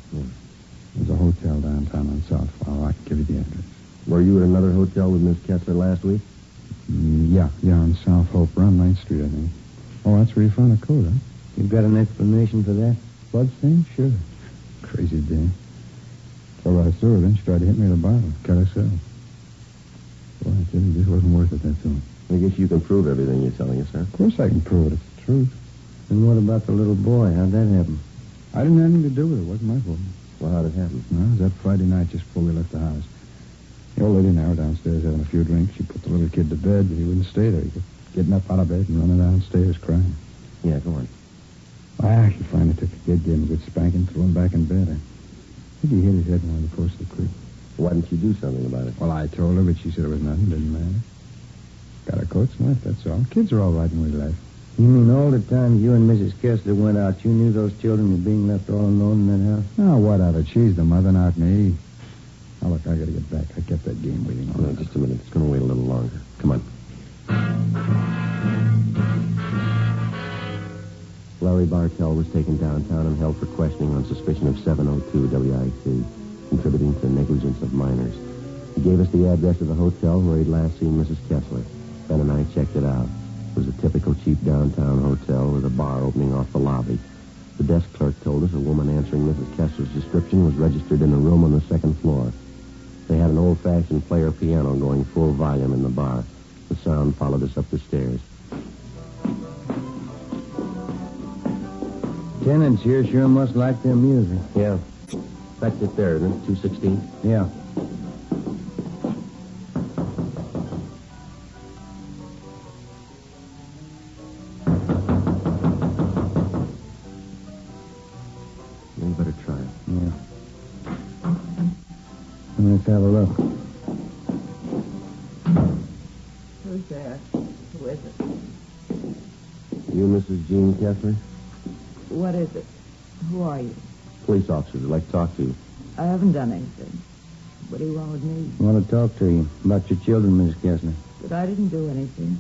There's a hotel downtown on South Flower. I can give you the address. Were you at another hotel with Miss Kessler last week? Yeah, on South Hope, around 9th Street, I think. Oh, that's where you found the coat, huh? You've got an explanation for that? Bloodstain? Sure. Crazy day. Told her I saw her, then she tried to hit me with a bottle. Cut herself. Well, I tell you, this wasn't worth it, that's all. I guess you can prove everything you're telling us, sir. Of course I can prove it. It's the truth. And what about the little boy? How'd that happen? I didn't have anything to do with it. It wasn't my fault. Well, how'd it happen? No, it was that Friday night just before we left the house. The old lady and I were downstairs having a few drinks. She put the little kid to bed, but he wouldn't stay there. He kept getting up out of bed and running downstairs crying. Yeah, go on. Ah, she finally took the kid, gave him a good spanking, threw him back in bed. I think he hit his head on the post of the creek. Why didn't you do something about it? Well, I told her, but she said it was nothing. Didn't matter. Got her coats and left, that's all. Kids are all right when we left. You mean all the time you and Mrs. Kessler went out, you knew those children were being left all alone in that house? Oh, what of it? She's the mother, not me. Now, look, I gotta get back. I kept that game waiting on. No, just a minute. It's going to wait a little longer. Come on. Larry Bartell was taken downtown and held for questioning on suspicion of 702 WIC, contributing to negligence of minors. He gave us the address of the hotel where he'd last seen Mrs. Kessler. Ben and I checked it out. It was a typical cheap downtown hotel with a bar opening off the lobby. The desk clerk told us a woman answering Mrs. Kessler's description was registered in a room on the second floor. They had an old-fashioned player piano going full volume in the bar. The sound followed us up the stairs. Tenants here sure must like their music. Yeah. That's it there, isn't it? 216? Yeah. You better try it. Yeah. Let's have a look. Who's there? Who is it? You, Mrs. Jean Kessler? What is it? Who are you? Police officers would like to talk to you. I haven't done anything. What do you want with me? I want to talk to you about your children, Mrs. Kessler. But I didn't do anything.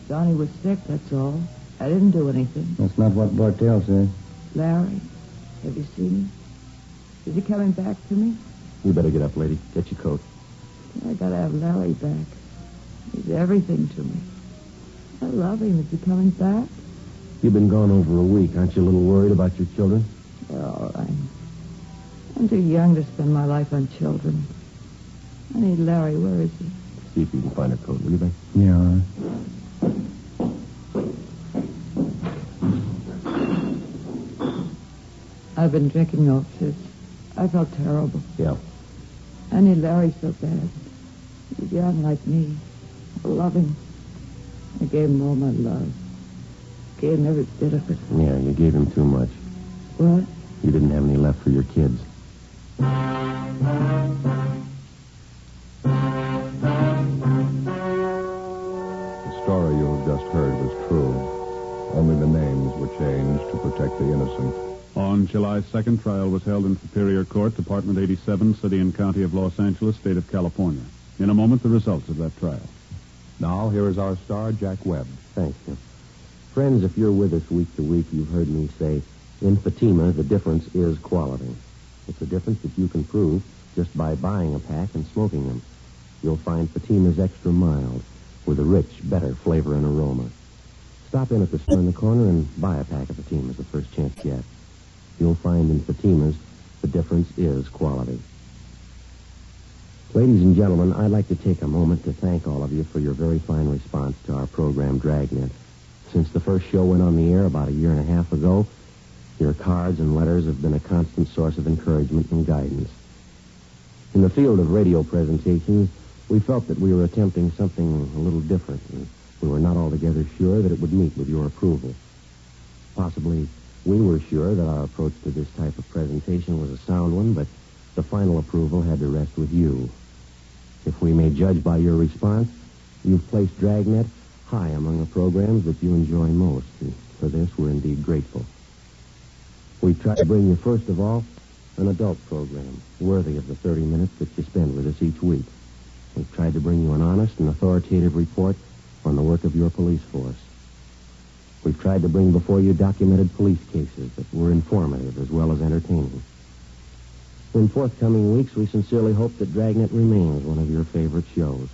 Johnny was sick, that's all. I didn't do anything. That's not what Bartell says. Larry, have you seen him? Is he coming back to me? You better get up, lady. Get your coat. I gotta have Larry back. He's everything to me. I love him. Is he coming back? You've been gone over a week. Aren't you a little worried about your children? They're all right. I'm too young to spend my life on children. I need Larry. Where is he? See if you can find a coat, will you, Ben? Yeah, all right. I've been drinking officers. I felt terrible. Yeah. I need Larry so bad. He's young like me. love him. I gave him all my love. Gave him every bit of it. Yeah, you gave him too much. What? You didn't have any left for your kids. The story you have just heard was true. Only the names were changed to protect the innocent. On July 2nd, trial was held in Superior Court, Department 87, City and County of Los Angeles, State of California. In a moment, the results of that trial. Now, here is our star, Jack Webb. Thanks, Jim. Friends, if you're with us week to week, you've heard me say, in Fatima, the difference is quality. It's a difference that you can prove just by buying a pack and smoking them. You'll find Fatima's extra mild, with a rich, better flavor and aroma. Stop in at the store in the corner and buy a pack of Fatimas the first chance you get. You'll find in Fatimas, the difference is quality. Ladies and gentlemen, I'd like to take a moment to thank all of you for your very fine response to our program, Dragnet. Since the first show went on the air about a year and a half ago, your cards and letters have been a constant source of encouragement and guidance. In the field of radio presentations, we felt that we were attempting something a little different, and we were not altogether sure that it would meet with your approval. Possibly, we were sure that our approach to this type of presentation was a sound one, but the final approval had to rest with you. If we may judge by your response, you've placed Dragnet high among the programs that you enjoy most, and for this we're indeed grateful. We've tried to bring you, first of all, an adult program worthy of the 30 minutes that you spend with us each week. We've tried to bring you an honest and authoritative report on the work of your police force. We've tried to bring before you documented police cases that were informative as well as entertaining. In forthcoming weeks, we sincerely hope that Dragnet remains one of your favorite shows.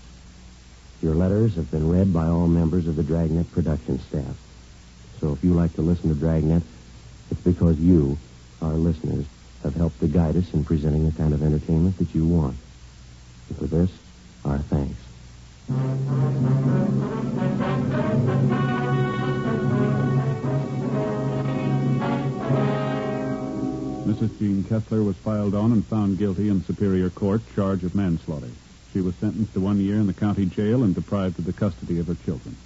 Your letters have been read by all members of the Dragnet production staff. So if you like to listen to Dragnet, it's because you, our listeners, have helped to guide us in presenting the kind of entertainment that you want. And for this, our thanks. Mrs. Jean Kessler was filed on and found guilty in Superior Court, charge of manslaughter. She was sentenced to 1 year in the county jail and deprived of the custody of her children.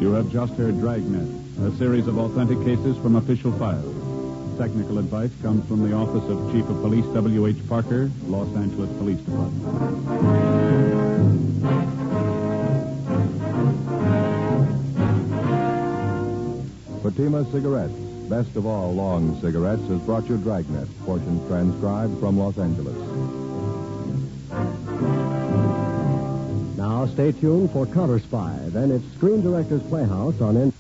You have just heard Dragnet, a series of authentic cases from official files. Technical advice comes from the Office of Chief of Police W.H. Parker, Los Angeles Police Department. Fatima Cigarettes, best of all long cigarettes, has brought you Dragnet, portions transcribed from Los Angeles. Now stay tuned for Counter Spy. Then it's Screen Directors Playhouse on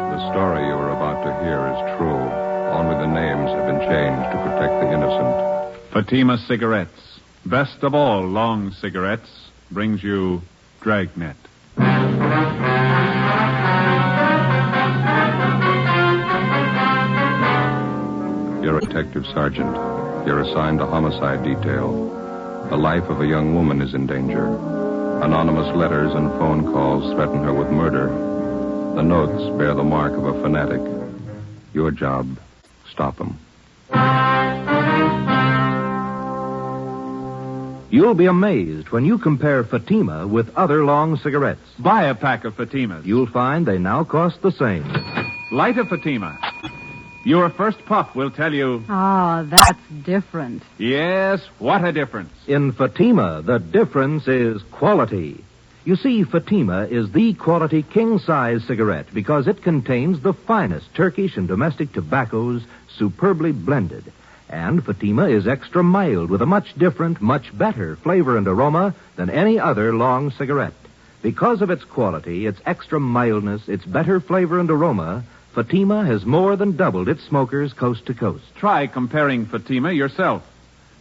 The story you are about to hear is true. Only the names have been changed to protect the innocent. Fatima Cigarettes, best of all long cigarettes, brings you Dragnet. You're a detective sergeant. You're assigned to homicide detail. The life of a young woman is in danger. Anonymous letters and phone calls threaten her with murder. The notes bear the mark of a fanatic. Your job, stop them. You'll be amazed when you compare Fatima with other long cigarettes. Buy a pack of Fatimas. You'll find they now cost the same. Light a Fatima. Your first puff will tell you... Ah, that's different. Yes, what a difference. In Fatima, the difference is quality. You see, Fatima is the quality king-size cigarette because it contains the finest Turkish and domestic tobaccos superbly blended. And Fatima is extra mild with a much different, much better flavor and aroma than any other long cigarette. Because of its quality, its extra mildness, its better flavor and aroma, Fatima has more than doubled its smokers coast to coast. Try comparing Fatima yourself.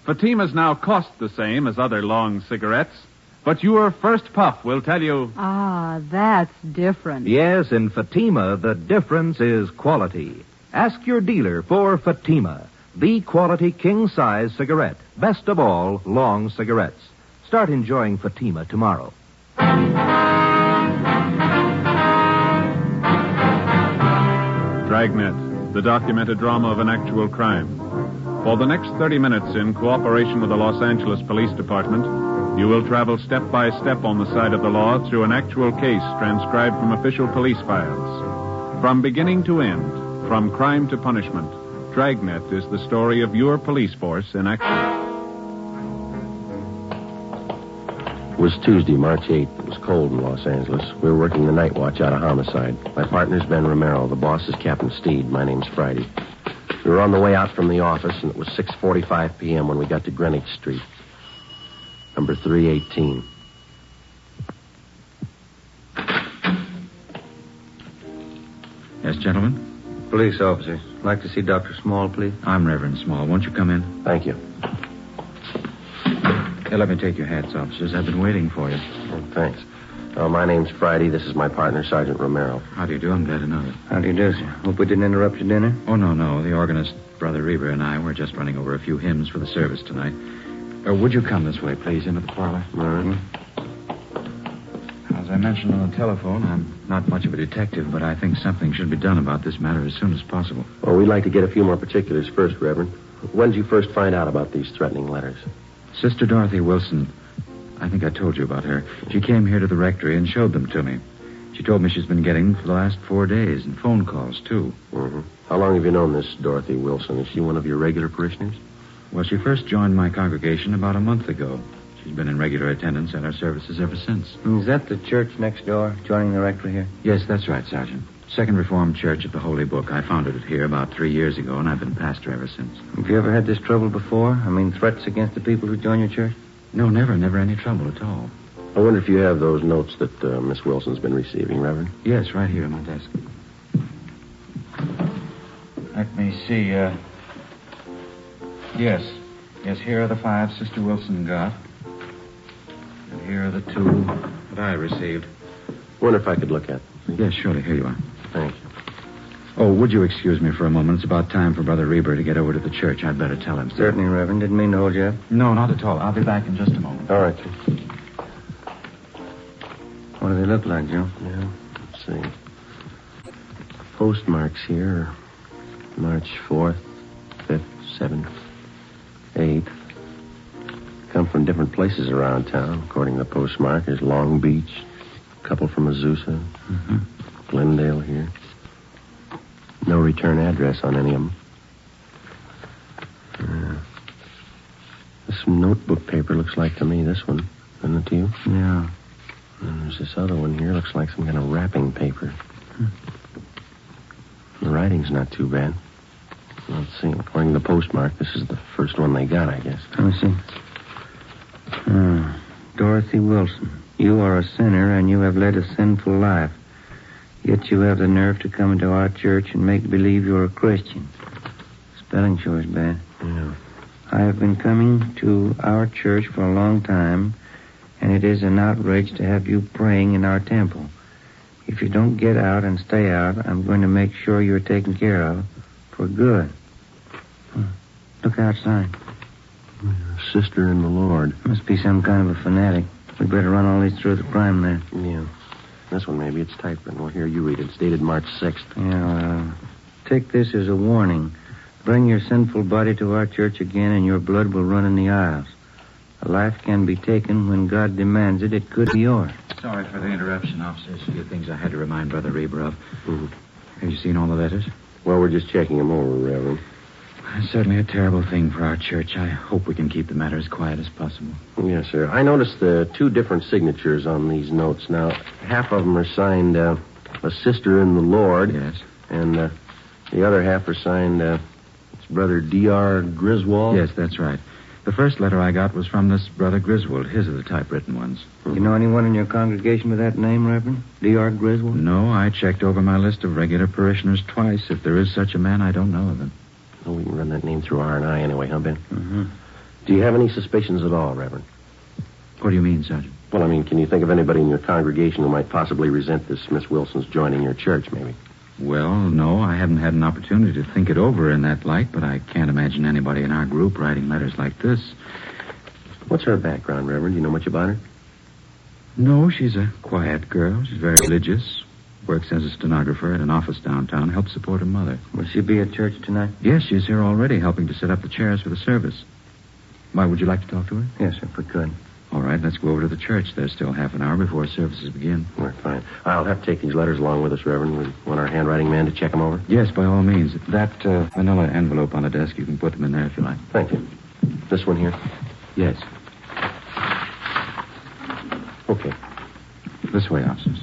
Fatimas now cost the same as other long cigarettes, but your first puff will tell you... Ah, that's different. Yes, in Fatima, the difference is quality. Ask your dealer for Fatima, The quality king-size cigarette. Best of all, long cigarettes. Start enjoying Fatima tomorrow. Dragnet, the documented drama of an actual crime. For the next 30 minutes, in cooperation with the Los Angeles Police Department, you will travel step by step on the side of the law through an actual case transcribed from official police files. From beginning to end, from crime to punishment, Dragnet is the story of your police force in action. It was Tuesday, March 8th. It was cold in Los Angeles. We were working the night watch out of homicide. My partner's Ben Romero. The boss is Captain Steed. My name's Friday. We were on the way out from the office, and it was 6:45 p.m. when we got to Greenwich Street. Number 318. Yes, gentlemen? Police officers. Like to see Dr. Small, please. I'm Reverend Small. Won't you come in? Thank you. Here, let me take your hats, officers. I've been waiting for you. Oh, thanks. My name's Friday. This is my partner, Sergeant Romero. How do you do? I'm glad to know it. How do you do, sir? Hope we didn't interrupt your dinner? Oh, no. The organist, Brother Reber, and I were just running over a few hymns for the service tonight. Would you come this way, please, into the parlor? All right. As I mentioned on the telephone, I'm not much of a detective, but I think something should be done about this matter as soon as possible. Well, we'd like to get a few more particulars first, Reverend. When did you first find out about these threatening letters? Sister Dorothy Wilson. I think I told you about her. She came here to the rectory and showed them to me. She told me she's been getting them for the last 4 days, and phone calls, too. Mm-hmm. How long have you known this Dorothy Wilson? Is she one of your regular parishioners? Well, she first joined my congregation about a month ago. She's been in regular attendance at our services ever since. Is that the church next door, joining the rectory here? Yes, that's right, Sergeant. Second Reformed Church of the Holy Book. I founded it here about 3 years ago, and I've been pastor ever since. Have you ever had this trouble before? I mean, threats against the people who join your church? No, never any trouble at all. I wonder if you have those notes that Miss Wilson's been receiving, Reverend? Yes, right here on my desk. Let me see, Yes, here are the 5 Sister Wilson got. And here are the 2 that I received. Wonder if I could look at them. Yes, surely. Here you are. Thank you. Oh, would you excuse me for a moment? It's about time for Brother Reber to get over to the church. I'd better tell him. Certainly, Reverend. Didn't mean to hold you up. No, not at all. I'll be back in just a moment. All right, sir. What do they look like, Joe? Yeah, let's see. Postmarks here are March 4th, 5th, 7th, 8th. Come from different places around town, according to the postmark. There's Long Beach, a couple from Azusa, Glendale here. No return address on any of them. This notebook paper looks like to me this one. Isn't it to you? Yeah. And there's this other one here. Looks like some kind of wrapping paper. The writing's not too bad. Let's see. According to the postmark, this is the first one they got, I guess. Let me see. Dorothy Wilson, you are a sinner and you have led a sinful life. Yet you have the nerve to come into our church and make believe you're a Christian. Spelling sure is bad. Yeah. I have been coming to our church for a long time, and it is an outrage to have you praying in our temple. If you don't get out and stay out, I'm going to make sure you're taken care of for good. Look outside. Sister in the Lord. Must be some kind of a fanatic. We better run all these through the crime there. Yeah. This one, maybe it's typewritten. Well, here, you read it. It's dated March 6th. Yeah, take this as a warning. Bring your sinful body to our church again, and your blood will run in the aisles. A life can be taken when God demands it. It could be yours. Sorry for the interruption, officers. A few things I had to remind Brother Reber of. Have you seen all the letters? Well, we're just checking them over, Reverend. It's certainly a terrible thing for our church. I hope we can keep the matter as quiet as possible. Yes, sir. I noticed the 2 different signatures on these notes. Now, half of them are signed, a sister in the Lord. Yes. And the other half are signed, it's Brother D.R. Griswold. Yes, that's right. The first letter I got was from this Brother Griswold. His are the typewritten ones. You know anyone in your congregation with that name, Reverend? D.R. Griswold? No, I checked over my list of regular parishioners twice. If there is such a man, I don't know of him. Well, we can run that name through R&I anyway, huh, Ben? Mm-hmm. Do you have any suspicions at all, Reverend? What do you mean, Sergeant? Well, I mean, can you think of anybody in your congregation who might possibly resent this Miss Wilson's joining your church, maybe? Well, no, I haven't had an opportunity to think it over in that light, but I can't imagine anybody in our group writing letters like this. What's her background, Reverend? Do you know much about her? No, she's a quiet girl. She's very religious. Works as a stenographer at an office downtown. Helps support her mother. Will she be at church tonight? Yes, she's here already, helping to set up the chairs for the service. Why, would you like to talk to her? Yes, if we could. All right, let's go over to the church. There's still half an hour before services begin. We're fine. I'll have to take these letters along with us, Reverend. We want our handwriting man to check them over? Yes, by all means. That vanilla envelope on the desk, you can put them in there if you like. Thank you. This one here? Yes. Okay. This way, officers.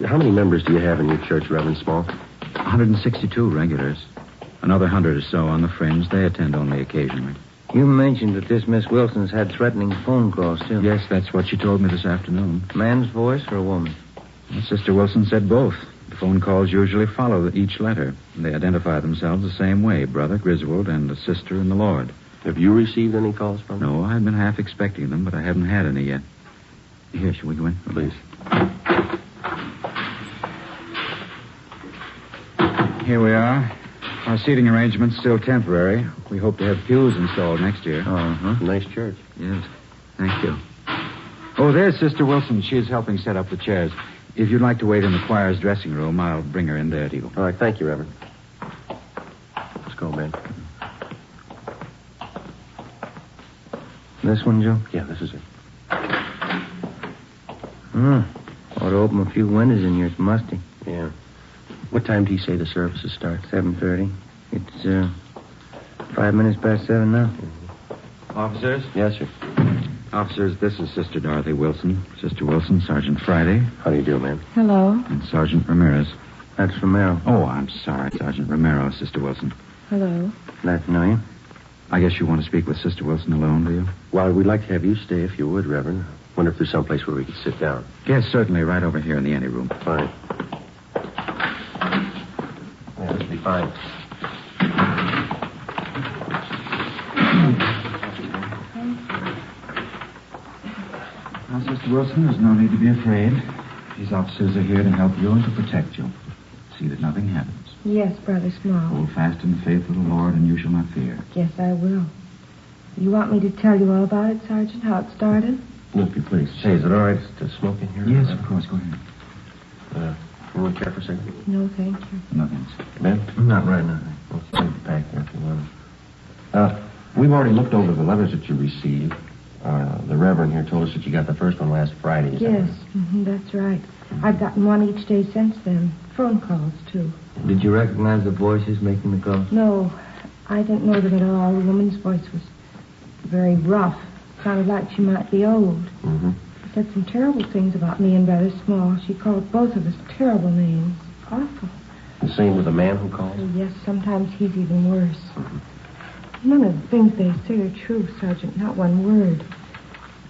How many members do you have in your church, Reverend Small? 162 regulars. Another 100 or so on the fringe. They attend only occasionally. You mentioned that this Miss Wilson's had threatening phone calls, too. Yes, that's what she told me this afternoon. Man's voice or a woman? Well, Sister Wilson said both. The phone calls usually follow each letter. They identify themselves the same way, Brother Griswold and a sister in the Lord. Have you received any calls from them? No, I've been half expecting them, but I haven't had any yet. Here, shall we go in? Please. Here we are. Our seating arrangement's still temporary. We hope to have pews installed next year. Uh-huh. Nice church. Yes. Thank you. Oh, there's Sister Wilson. She is helping set up the chairs. If you'd like to wait in the choir's dressing room, I'll bring her in there to you. All right, thank you, Reverend. Let's go, Ben. This one, Joe? Yeah, this is it. Ought to open a few windows in here. It's musty. Yeah. What time do you say the services start? 7:30. It's 5 minutes past 7 now. Officers? Yes, sir. Officers, this is Sister Dorothy Wilson. Sister Wilson, Sergeant Friday. How do you do, ma'am? Hello. And Sergeant Ramirez. That's Romero. Oh, I'm sorry, Sergeant Romero, Sister Wilson. Hello. Glad to know you. I guess you want to speak with Sister Wilson alone, do you? Well, we'd like to have you stay if you would, Reverend. Wonder if there's someplace where we could sit down. Yes, certainly, right over here in the anteroom. Fine. Yeah, this will be fine. Now, Sister Wilson, there's no need to be afraid. These officers are here to help you and to protect you. See that nothing happens. Yes, Brother Small. Hold fast in the faith of the Lord, and you shall not fear. Yes, I will. You want me to tell you all about it, Sergeant, how it started? If you please. Say, is it all right to smoke in here? Yes, of course. Go ahead. You want to care for a second? No, thank you. No, thanks. Ben? Not right now. Let's take it back there if you want. We've already looked over the letters that you received. The Reverend here told us that you got the first one last Friday. Yes, that's right. I've gotten one each day since then. Phone calls, too. Did you recognize the voices making the calls? No, I didn't know them at all. The woman's voice was very rough. Sounded like she might be old. Mm-hmm. She said some terrible things about me and Brother Small. She called both of us terrible names. Awful. The same with the man who called? Oh, yes, sometimes he's even worse. None of the things they say are true, Sergeant. Not one word.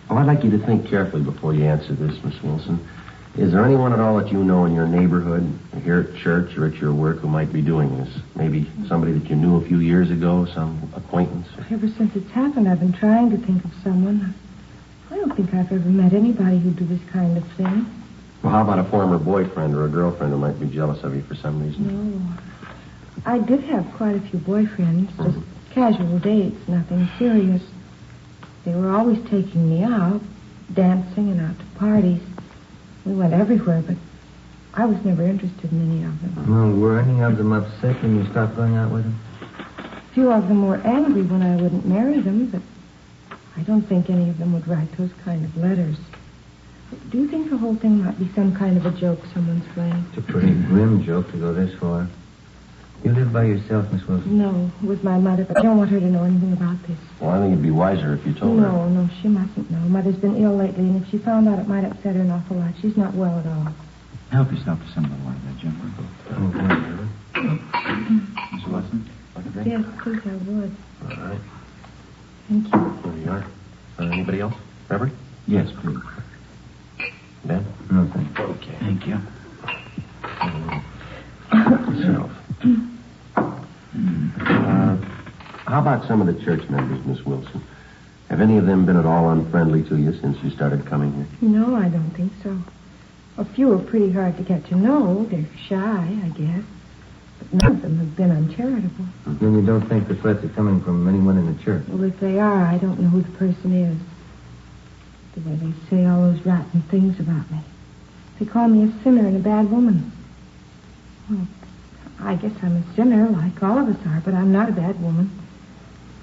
Well, I'd like you to think carefully before you answer this, Miss Wilson. Is there anyone at all that you know in your neighborhood, here at church or at your work, who might be doing this? Maybe somebody that you knew a few years ago, some acquaintance? Ever since it's happened, I've been trying to think of someone. I don't think I've ever met anybody who'd do this kind of thing. Well, how about a former boyfriend or a girlfriend who might be jealous of you for some reason? No. I did have quite a few boyfriends, just casual dates, nothing serious. They were always taking me out, dancing and out to parties. We went everywhere, but I was never interested in any of them. Well, were any of them upset when you stopped going out with them? A few of them were angry when I wouldn't marry them, but I don't think any of them would write those kind of letters. Do you think the whole thing might be some kind of a joke someone's playing? It's a pretty grim joke to go this far. You live by yourself, Miss Wilson? No, with my mother, but I don't want her to know anything about this. Well, I think it'd be wiser if you told her. No, she mustn't know. Mother's been ill lately, and if she found out, it might upset her an awful lot. She's not well at all. Help yourself to some of the water there, Jim. Miss Wilson, like a drink? Yes, please, I would. All right. Thank you. There you are. Anybody else? Reverend? Yes, please. Ben? No, thank you. Okay. Thank you. Yourself. How about some of the church members, Miss Wilson? Have any of them been at all unfriendly to you since you started coming here? No, I don't think so. A few are pretty hard to get to know. They're shy, I guess. But none of them have been uncharitable. Then you don't think the threats are coming from anyone in the church? Well, if they are, I don't know who the person is. The way they say all those rotten things about me. They call me a sinner and a bad woman. Well, I guess I'm a sinner, like all of us are, but I'm not a bad woman.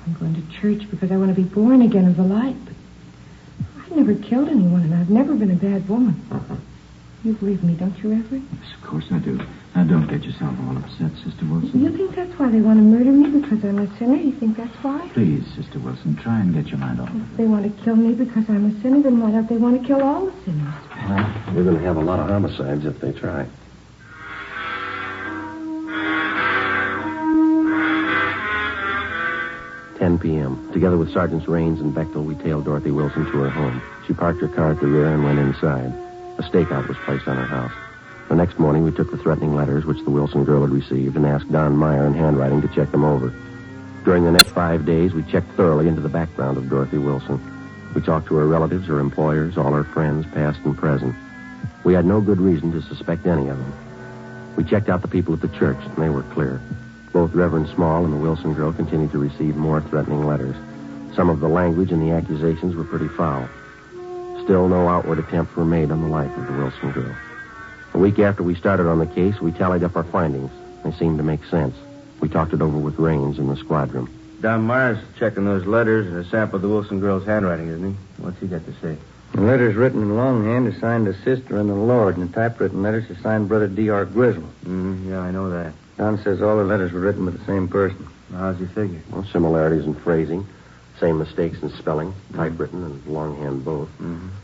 I'm going to church because I want to be born again of the light. But I've never killed anyone, and I've never been a bad woman. You believe me, don't you, Everett? Yes, of course I do. Now, don't get yourself all upset, Sister Wilson. You think that's why they want to murder me, because I'm a sinner? You think that's why? Please, Sister Wilson, try and get your mind off of it. If they want to kill me because I'm a sinner, then why don't they want to kill all the sinners? We're going to have a lot of homicides if they try. p.m. Together with Sergeants Raines and Bechtel, we tailed Dorothy Wilson to her home. She parked her car at the rear and went inside. A stakeout was placed on her house. The next morning, we took the threatening letters which the Wilson girl had received and asked Don Meyer in handwriting to check them over. During the next 5 days, we checked thoroughly into the background of Dorothy Wilson. We talked to her relatives, her employers, all her friends, past and present. We had no good reason to suspect any of them. We checked out the people at the church, and they were clear. Both Reverend Small and the Wilson girl continued to receive more threatening letters. Some of the language and the accusations were pretty foul. Still, no outward attempts were made on the life of the Wilson girl. A week after we started on the case, we tallied up our findings. They seemed to make sense. We talked it over with Raines in the squad room. Don Myers checking those letters and a sample of the Wilson girl's handwriting, isn't he? What's he got to say? The letters written in longhand are signed a sister and the Lord, and the typewritten letters are signed Brother D.R. Grizzle. Yeah, I know that. Don says all the letters were written by the same person. How's he figure? Well, similarities in phrasing, same mistakes in spelling, typewritten and longhand both.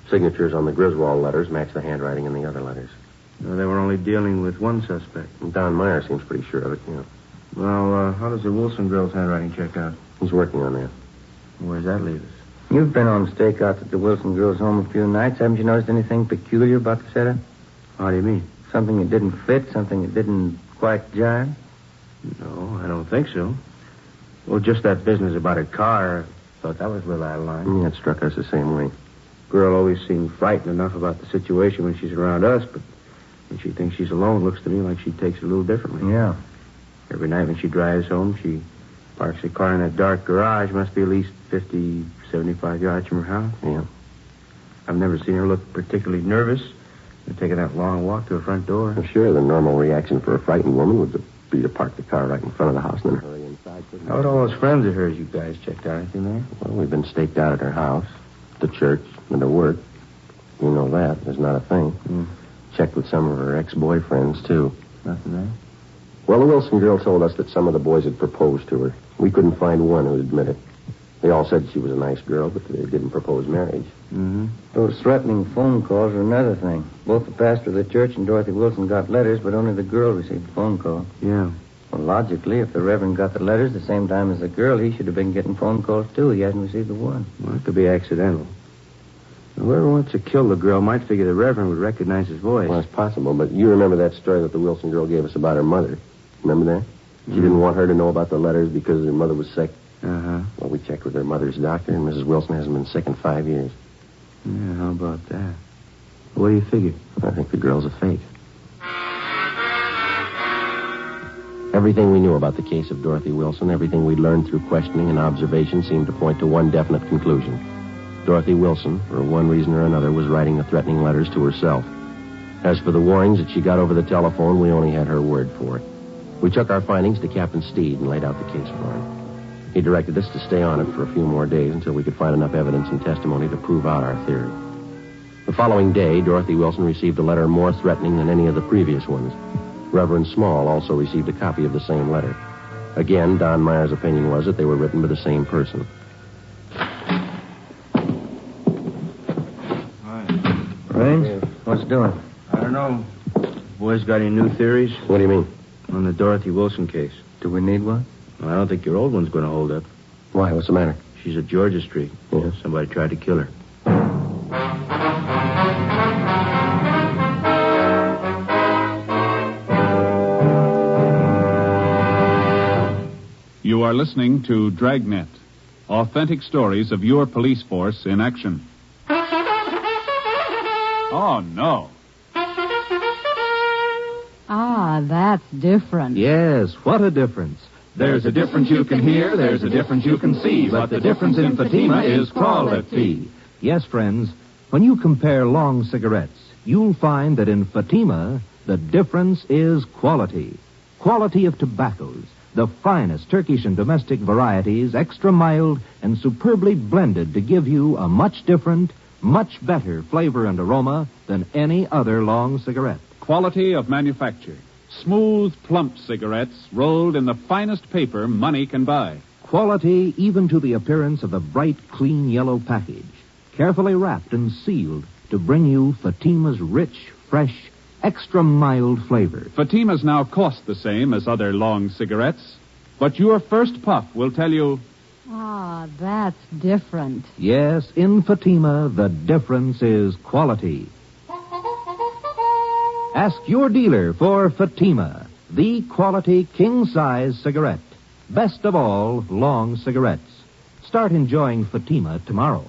Signatures on the Griswold letters match the handwriting in the other letters. They were only dealing with one suspect. And Don Meyer seems pretty sure of it, yeah. Well, how does the Wilson girl's handwriting check out? He's working on that. Where does that leave us? You've been on stakeouts at the Wilson girl's home a few nights. Haven't you noticed anything peculiar about the setup? How do you mean? Something that didn't fit? Something that didn't quite jive? No, I don't think so. Well, just that business about a car. I thought that was a little out of line. Yeah, it struck us the same way. Girl always seemed frightened enough about the situation when she's around us, but when she thinks she's alone, it looks to me like she takes it a little differently. Yeah. Every night when she drives home, she parks her car in a dark garage. Must be at least 50, 75 yards from her house. Yeah. I've never seen her look particularly nervous and taking that long walk to her front door. Well, sure, the normal reaction for a frightened woman would be to park the car right in front of the house and then hurry inside. How about all those friends of hers you guys checked out? Anything there? Well, we've been staked out at her house, the church, and her work. You know that. There's not a thing. Checked with some of her ex-boyfriends, too. Nothing there? Well, the Wilson girl told us that some of the boys had proposed to her. We couldn't find one who'd admit it. They all said she was a nice girl, but they didn't propose marriage. Those threatening phone calls are another thing. Both the pastor of the church and Dorothy Wilson got letters, but only the girl received the phone call. Yeah. Well, logically, if the Reverend got the letters the same time as the girl, he should have been getting phone calls, too. He hasn't received the one. Well, it could be accidental. Whoever wants to kill the girl might figure the Reverend would recognize his voice. Well, it's possible, but you remember that story that the Wilson girl gave us about her mother. Remember that? She didn't want her to know about the letters because her mother was sick. Well, we checked with her mother's doctor, and Mrs. Wilson hasn't been sick in 5 years. Yeah, how about that? What do you figure? I think the girl's a fake. Everything we knew about the case of Dorothy Wilson, everything we'd learned through questioning and observation seemed to point to one definite conclusion. Dorothy Wilson, for one reason or another, was writing the threatening letters to herself. As for the warnings that she got over the telephone, we only had her word for it. We took our findings to Captain Steed and laid out the case for him. He directed us to stay on it for a few more days until we could find enough evidence and testimony to prove out our theory. The following day, Dorothy Wilson received a letter more threatening than any of the previous ones. Reverend Small also received a copy of the same letter. Again, Don Meyer's opinion was that they were written by the same person. Raines, what's doing? I don't know. Boys got any new theories? What do you mean? On the Dorothy Wilson case. Do we need one? Well, I don't think your old one's going to hold up. Why? What's the matter? She's at Georgia Street. Yeah. Somebody tried to kill her. You are listening to Dragnet, Authentic stories of your police force in action. Oh, no. Ah, that's different. Yes, what a difference. There's a difference you can hear, there's a difference you can see, but the difference in Fatima is quality. Yes, friends, when you compare long cigarettes, you'll find that in Fatima, the difference is quality. Quality of tobaccos, the finest Turkish and domestic varieties, extra mild and superbly blended to give you a much different, much better flavor and aroma than any other long cigarette. Quality of manufacture. Smooth, plump cigarettes rolled in the finest paper money can buy. Quality even to the appearance of the bright, clean yellow package, carefully wrapped and sealed to bring you Fatima's rich, fresh, extra mild flavor. Fatimas now cost the same as other long cigarettes, but your first puff will tell you... Ah, that's different. Yes, in Fatima, the difference is quality. Ask your dealer for Fatima, the quality king-size cigarette. Best of all, long cigarettes. Start enjoying Fatima tomorrow.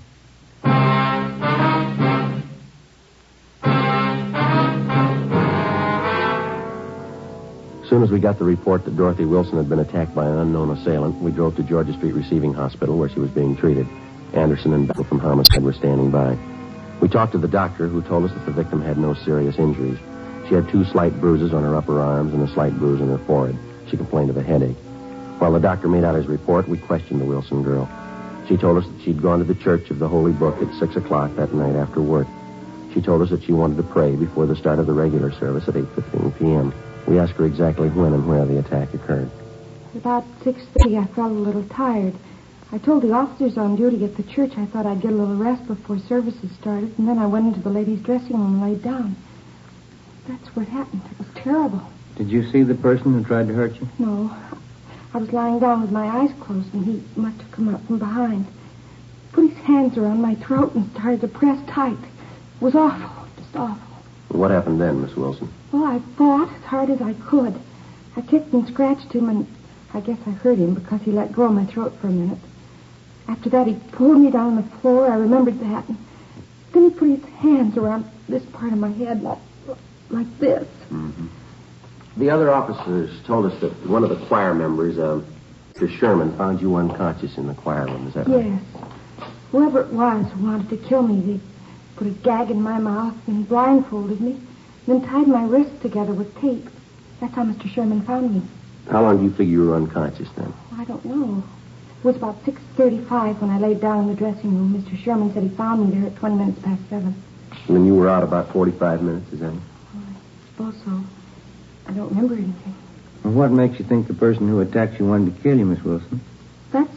As soon as we got the report that Dorothy Wilson had been attacked by an unknown assailant, we drove to Georgia Street Receiving Hospital where she was being treated. Anderson and Bell from Homicide were standing by. We talked to the doctor, who told us that the victim had no serious injuries. She had 2 slight bruises on her upper arms and a slight bruise on her forehead. She complained of a headache. While the doctor made out his report, we questioned the Wilson girl. She told us that she'd gone to the Church of the Holy Book at 6 o'clock that night after work. She told us that she wanted to pray before the start of the regular service at 8:15 p.m. We asked her exactly when and where the attack occurred. About 6:30, I felt a little tired. I told the officers on duty at the church I thought I'd get a little rest before services started, and then I went into the ladies' dressing room and laid down. That's what happened. It was terrible. Did you see the person who tried to hurt you? No. I was lying down with my eyes closed, and he must have come up from behind. He put his hands around my throat and started to press tight. It was awful, just awful. What happened then, Miss Wilson? Well, I fought as hard as I could. I kicked and scratched him, and I guess I hurt him because he let go of my throat for a minute. After that, he pulled me down on the floor. I remembered that. And then he put his hands around this part of my head, like this. Mm-hmm. The other officers told us that one of the choir members, Mr. Sherman, found you unconscious in the choir room. Is that right? Yes. Whoever it was who wanted to kill me, they put a gag in my mouth and blindfolded me, then tied my wrists together with tape. That's how Mr. Sherman found me. How long do you figure you were unconscious then? I don't know. It was about 6:35 when I laid down in the dressing room. Mr. Sherman said he found me there at 20 minutes past 7. And then you were out about 45 minutes, is that it? I suppose so. I don't remember anything. Well, what makes you think the person who attacked you wanted to kill you, Miss Wilson? That's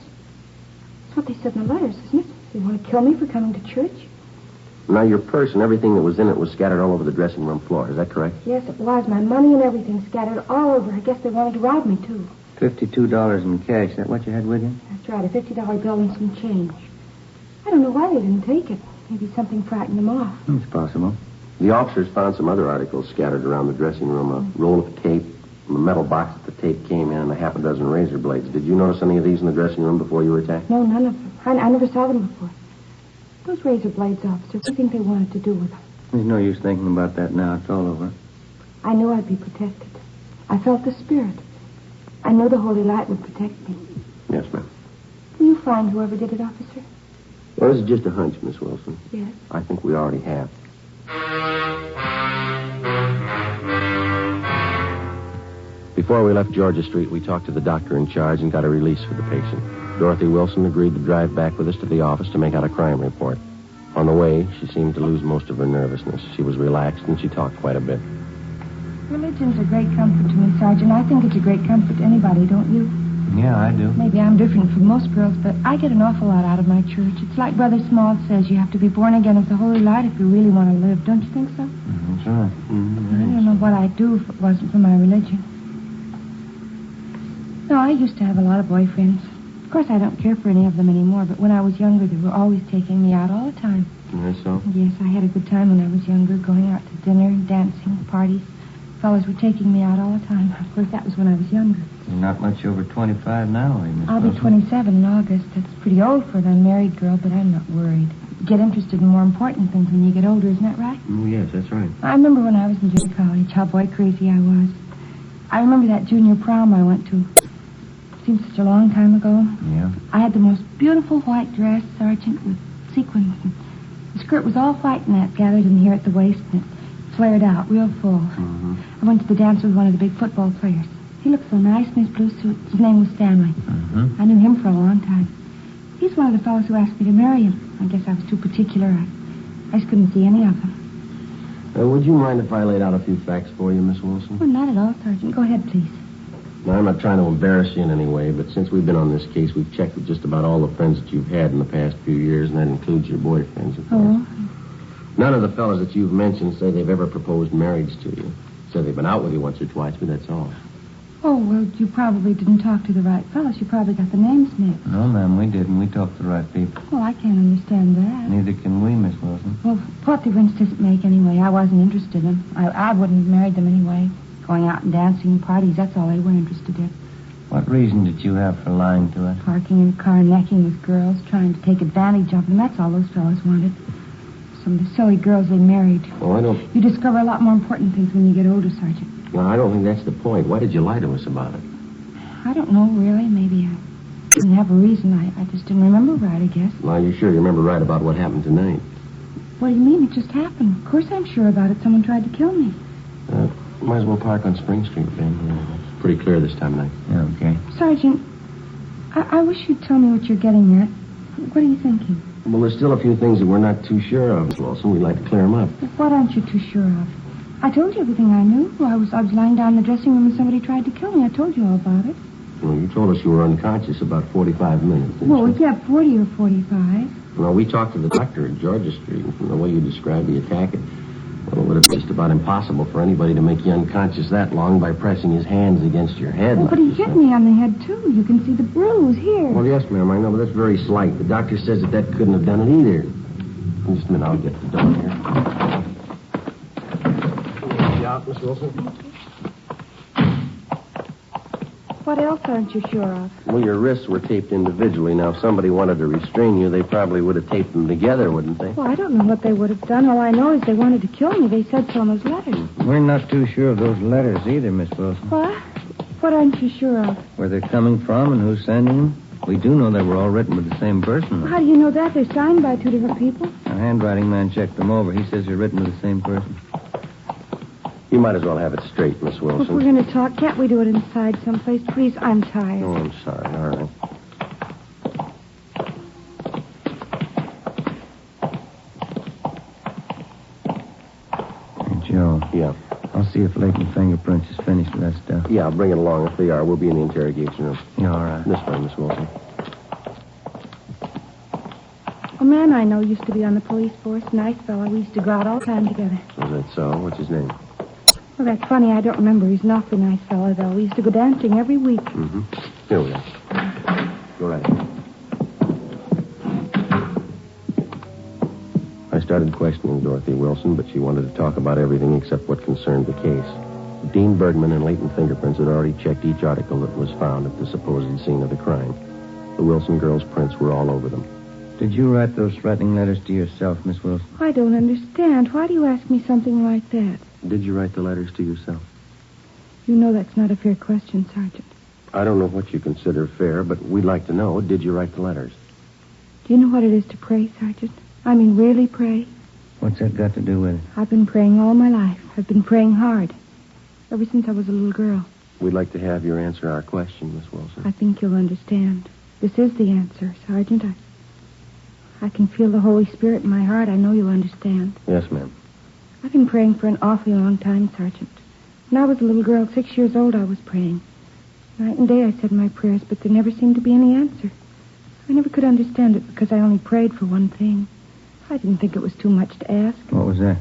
what they said in the letters, isn't it? They want to kill me for coming to church? Now, your purse and everything that was in it was scattered all over the dressing room floor. Is that correct? Yes, it was. My money and everything scattered all over. I guess they wanted to rob me, too. $52 in cash. Is that what you had with you? That's right, a $50 bill and some change. I don't know why they didn't take it. Maybe something frightened them off. It's possible. The officers found some other articles scattered around the dressing room. A roll of tape, a metal box that the tape came in, and a half a dozen razor blades. Did you notice any of these in the dressing room before you were attacked? No, none of them. I never saw them before. Those razor blades, officer, what do you think they wanted to do with them? There's no use thinking about that now. It's all over. I knew I'd be protected. I felt the spirit. I knew the holy light would protect me. Yes, ma'am. Will you find whoever did it, officer? Well, this is just a hunch, Miss Wilson. Yes. I think we already have. Before we left Georgia Street, we talked to the doctor in charge and got a release for the patient. Dorothy Wilson agreed to drive back with us to the office to make out a crime report. On the way, she seemed to lose most of her nervousness. She was relaxed and she talked quite a bit. Religion's a great comfort to me, Sergeant. I think it's a great comfort to anybody, don't you? Yeah, I do. Maybe I'm different from most girls, but I get an awful lot out of my church. It's like Brother Small says, you have to be born again of the holy light if you really want to live. Don't you think so? That's right. I don't know what I'd do if it wasn't for my religion. No, I used to have a lot of boyfriends. Of course, I don't care for any of them anymore, but when I was younger, they were always taking me out all the time. Yes, so? Yes, I had a good time when I was younger, going out to dinner, dancing, parties. Fellas were taking me out all the time. Of course, that was when I was younger. You're not much over 25 now, are you, Miss I'll be Wilson? 27 in August. That's pretty old for an unmarried girl, but I'm not worried. You get interested in more important things when you get older, isn't that right? Oh, yes, that's right. I remember when I was in junior college, how boy crazy I was. I remember that junior prom I went to. Seems such a long time ago. Yeah. I had the most beautiful white dress, Sergeant, with sequins. And the skirt was all white and that gathered in here at the waist, and it flared out real full. Mm-hmm. I went to the dance with one of the big football players. He looked so nice in his blue suit. His name was Stanley. Mm-hmm. I knew him for a long time. He's one of the fellows who asked me to marry him. I guess I was too particular. I just couldn't see any of them. Would you mind if I laid out a few facts for you, Miss Wilson? Well, not at all, Sergeant. Go ahead, please. Now, I'm not trying to embarrass you in any way, but since we've been on this case, we've checked with just about all the friends that you've had in the past few years, and that includes your boyfriends, of course. Oh? None of the fellows that you've mentioned say they've ever proposed marriage to you. Say they've been out with you once or twice, but that's all. Oh, well, you probably didn't talk to the right fellows. You probably got the names mixed. No, ma'am, we didn't. We talked to the right people. Well, I can't understand that. Neither can we, Miss Wilson. Well, what difference does it make anyway? I wasn't interested in them. I wouldn't have married them anyway. Going out and dancing and parties, that's all they were interested in. What reason did you have for lying to us? Parking in a car, necking with girls, trying to take advantage of them. That's all those fellows wanted. Some of the silly girls they married. Oh, I don't... You discover a lot more important things when you get older, Sergeant. No, I don't think that's the point. Why did you lie to us about it? I don't know, really. Maybe I didn't have a reason. I just didn't remember right, I guess. Well, you're sure you remember right about what happened tonight? What do you mean? It just happened. Of course I'm sure about it. Someone tried to kill me. Might as well park on Spring Street, Ben. It's pretty clear this time of night. Yeah, okay. Sergeant, I wish you'd tell me what you're getting at. What are you thinking? Well, there's still a few things that we're not too sure of, Miss Wilson. We'd like to clear them up. What aren't you too sure of? I told you everything I knew. I was lying down in the dressing room and somebody tried to kill me. I told you all about it. Well, you told us you were unconscious about 45 minutes. Well, yeah, 40 or 45. Well, we talked to the doctor at Georgia Street, and from the way you described the attack, it would have been just about impossible for anybody to make you unconscious that long by pressing his hands against your head. Well, but he hit me on the head, too. You can see the bruise here. Well, yes, ma'am, I know, but that's very slight. The doctor says that couldn't have done it either. Just a minute, I'll get the door here. Can you out, Miss Wilson? What else aren't you sure of? Well, your wrists were taped individually. Now, if somebody wanted to restrain you, they probably would have taped them together, wouldn't they? Well, I don't know what they would have done. All I know is they wanted to kill me. They said so in those letters. We're not too sure of those letters either, Miss Wilson. What? What aren't you sure of? Where they're coming from and who's sending them. We do know they were all written with the same person. How do you know that? They're signed by two different people. Our handwriting man checked them over. He says they're written with the same person. You might as well have it straight, Miss Wilson. If we're going to talk, can't we do it inside someplace? Please, I'm tired. Oh, I'm sorry. All right. Hey, Joe. Yeah. I'll see if Lakeland Fingerprints is finished with that stuff. Yeah, I'll bring it along. If they are, we'll be in the interrogation room. Yeah, all right. This way, Miss Wilson. A man I know used to be on the police force. Nice fellow. We used to go out all the time together. Is that so? What's his name? Well, that's funny. I don't remember. He's an awfully nice fellow, though. We used to go dancing every week. Mm-hmm. Here we are. Go right ahead. I started questioning Dorothy Wilson, but she wanted to talk about everything except what concerned the case. Dean Bergman and Latent Fingerprints had already checked each article that was found at the supposed scene of the crime. The Wilson girls' prints were all over them. Did you write those threatening letters to yourself, Miss Wilson? I don't understand. Why do you ask me something like that? Did you write the letters to yourself? You know that's not a fair question, Sergeant. I don't know what you consider fair, but we'd like to know, did you write the letters? Do you know what it is to pray, Sergeant? I mean, really pray? What's that got to do with it? I've been praying all my life. I've been praying hard. Ever since I was a little girl. We'd like to have your answer our question, Miss Wilson. I think you'll understand. This is the answer, Sergeant. I can feel the Holy Spirit in my heart. I know you'll understand. Yes, ma'am. I've been praying for an awfully long time, Sergeant. When I was a little girl, 6 years old, I was praying. Night and day I said my prayers, but there never seemed to be any answer. I never could understand it because I only prayed for one thing. I didn't think it was too much to ask. What was that?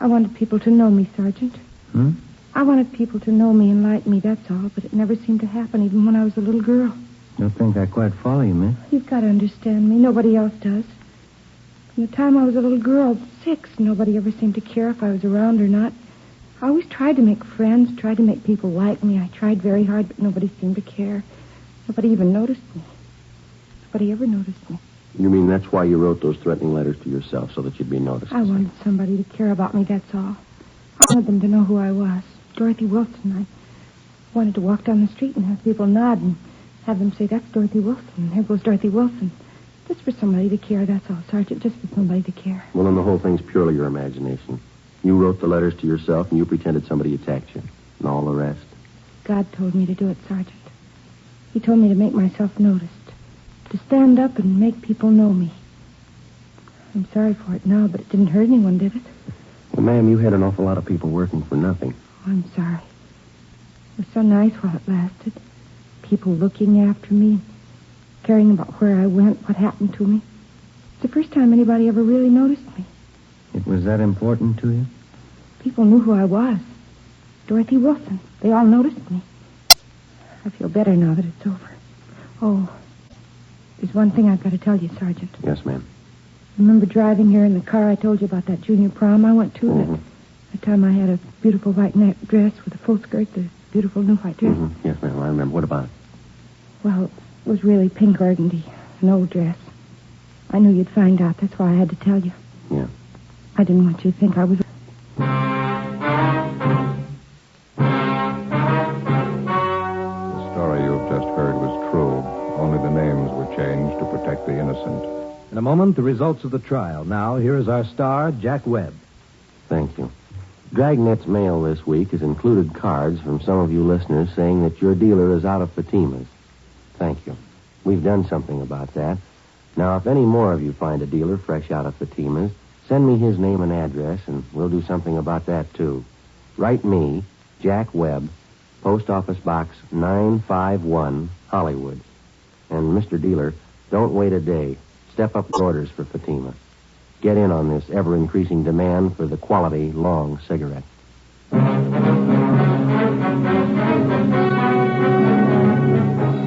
I wanted people to know me, Sergeant. I wanted people to know me and like me, that's all, but it never seemed to happen, even when I was a little girl. Don't think I quite follow you, miss. You've got to understand me. Nobody else does. From the time I was a little girl, 6, nobody ever seemed to care if I was around or not. I always tried to make friends, tried to make people like me. I tried very hard, but nobody seemed to care. Nobody even noticed me. Nobody ever noticed me. You mean that's why you wrote those threatening letters to yourself, so that you'd be noticed? I wanted somebody to care about me, that's all. I wanted them to know who I was. Dorothy Wilson. I wanted to walk down the street and have people nod and have them say, that's Dorothy Wilson. There goes Dorothy Wilson. Just for somebody to care, that's all, Sergeant. Just for somebody to care. Well, then the whole thing's purely your imagination. You wrote the letters to yourself, and you pretended somebody attacked you. And all the rest. God told me to do it, Sergeant. He told me to make myself noticed. To stand up and make people know me. I'm sorry for it now, but it didn't hurt anyone, did it? Well, ma'am, you had an awful lot of people working for nothing. Oh, I'm sorry. It was so nice while it lasted. People looking after me, caring about where I went, what happened to me. It's the first time anybody ever really noticed me. It was that important to you? People knew who I was. Dorothy Wilson. They all noticed me. I feel better now that it's over. Oh, there's one thing I've got to tell you, Sergeant. Yes, ma'am. Remember driving here in the car I told you about that junior prom I went to? Mm-hmm. That time I had a beautiful white net dress with a full skirt, the beautiful new white dress. Mm-hmm. Yes, ma'am, I remember. What about it? Well, it was really pink organdy, an old dress. I knew you'd find out. That's why I had to tell you. Yeah. I didn't want you to think I was... The story you've just heard was true. Only the names were changed to protect the innocent. In a moment, the results of the trial. Now, here is our star, Jack Webb. Thank you. Dragnet's mail this week has included cards from some of you listeners saying that your dealer is out of Fatima's. Thank you. We've done something about that. Now, if any more of you find a dealer fresh out of Fatima's, send me his name and address, and we'll do something about that, too. Write me, Jack Webb, Post Office Box 951, Hollywood. And, Mr. Dealer, don't wait a day. Step up orders for Fatima. Get in on this ever-increasing demand for the quality long cigarette.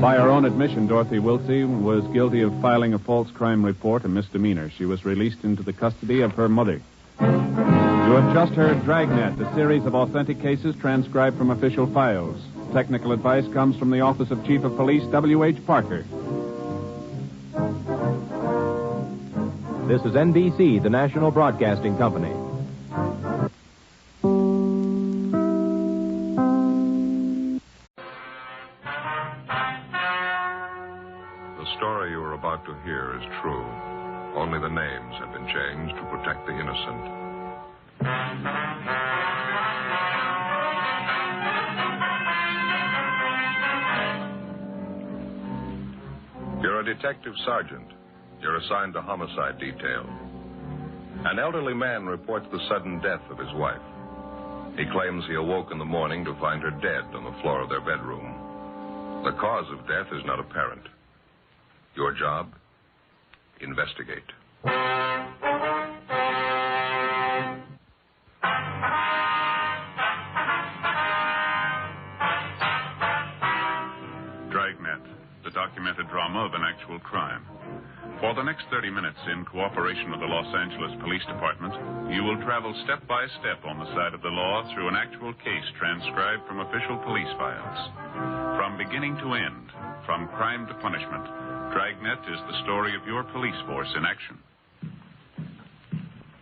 By her own admission, Dorothy Wilson was guilty of filing a false crime report, a misdemeanor. She was released into the custody of her mother. You have just heard Dragnet, a series of authentic cases transcribed from official files. Technical advice comes from the Office of Chief of Police W.H. Parker. This is NBC, the National Broadcasting Company. The story you are about to hear is true. Only the names have been changed to protect the innocent. You're a detective sergeant. You're assigned to homicide detail. An elderly man reports the sudden death of his wife. He claims he awoke in the morning to find her dead on the floor of their bedroom. The cause of death is not apparent. Your job? Investigate. Dragnet, the documented drama of an actual crime. For the next 30 minutes, in cooperation with the Los Angeles Police Department, you will travel step by step on the side of the law through an actual case transcribed from official police files. From beginning to end, from crime to punishment, Dragnet is the story of your police force in action.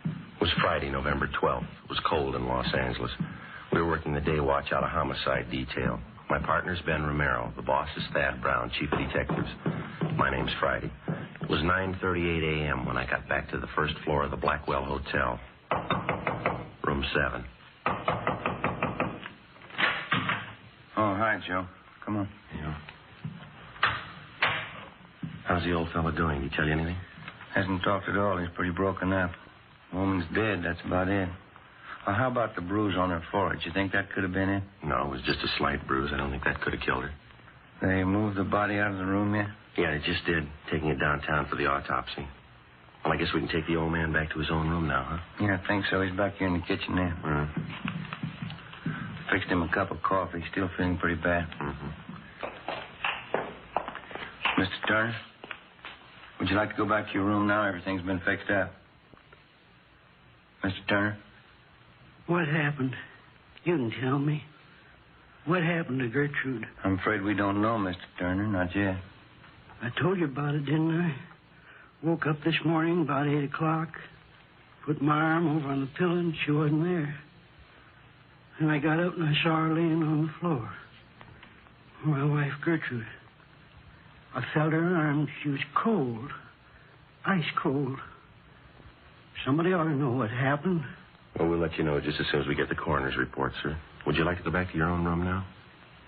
It was Friday, November 12th. It was cold in Los Angeles. We were working the day watch out of homicide detail. My partner's Ben Romero. The boss is Thad Brown, chief of detectives. My name's Friday. It was 9:38 a.m. when I got back to the first floor of the Blackwell Hotel. Room 7. Oh, hi, Joe. Come on. Yeah. How's the old fellow doing? Did he tell you anything? Hasn't talked at all. He's pretty broken up. The woman's dead. That's about it. Well, how about the bruise on her forehead? You think that could have been it? No, it was just a slight bruise. I don't think that could have killed her. They moved the body out of the room yet? Yeah, they just did, taking it downtown for the autopsy. Well, I guess we can take the old man back to his own room now, huh? Yeah, I think so. He's back here in the kitchen there. Fixed him a cup of coffee. Still feeling pretty bad. Mr. Turner, would you like to go back to your room now? Everything's been fixed up. Mr. Turner? What happened? You can tell me. What happened to Gertrude? I'm afraid we don't know, Mr. Turner. Not yet. I told you about it, didn't I? Woke up this morning about 8 o'clock. Put my arm over on the pillow and she wasn't there. And I got up and I saw her laying on the floor. My wife, Gertrude. I felt her arm. She was cold. Ice cold. Somebody ought to know what happened. Well, we'll let you know just as soon as we get the coroner's report, sir. Would you like to go back to your own room now?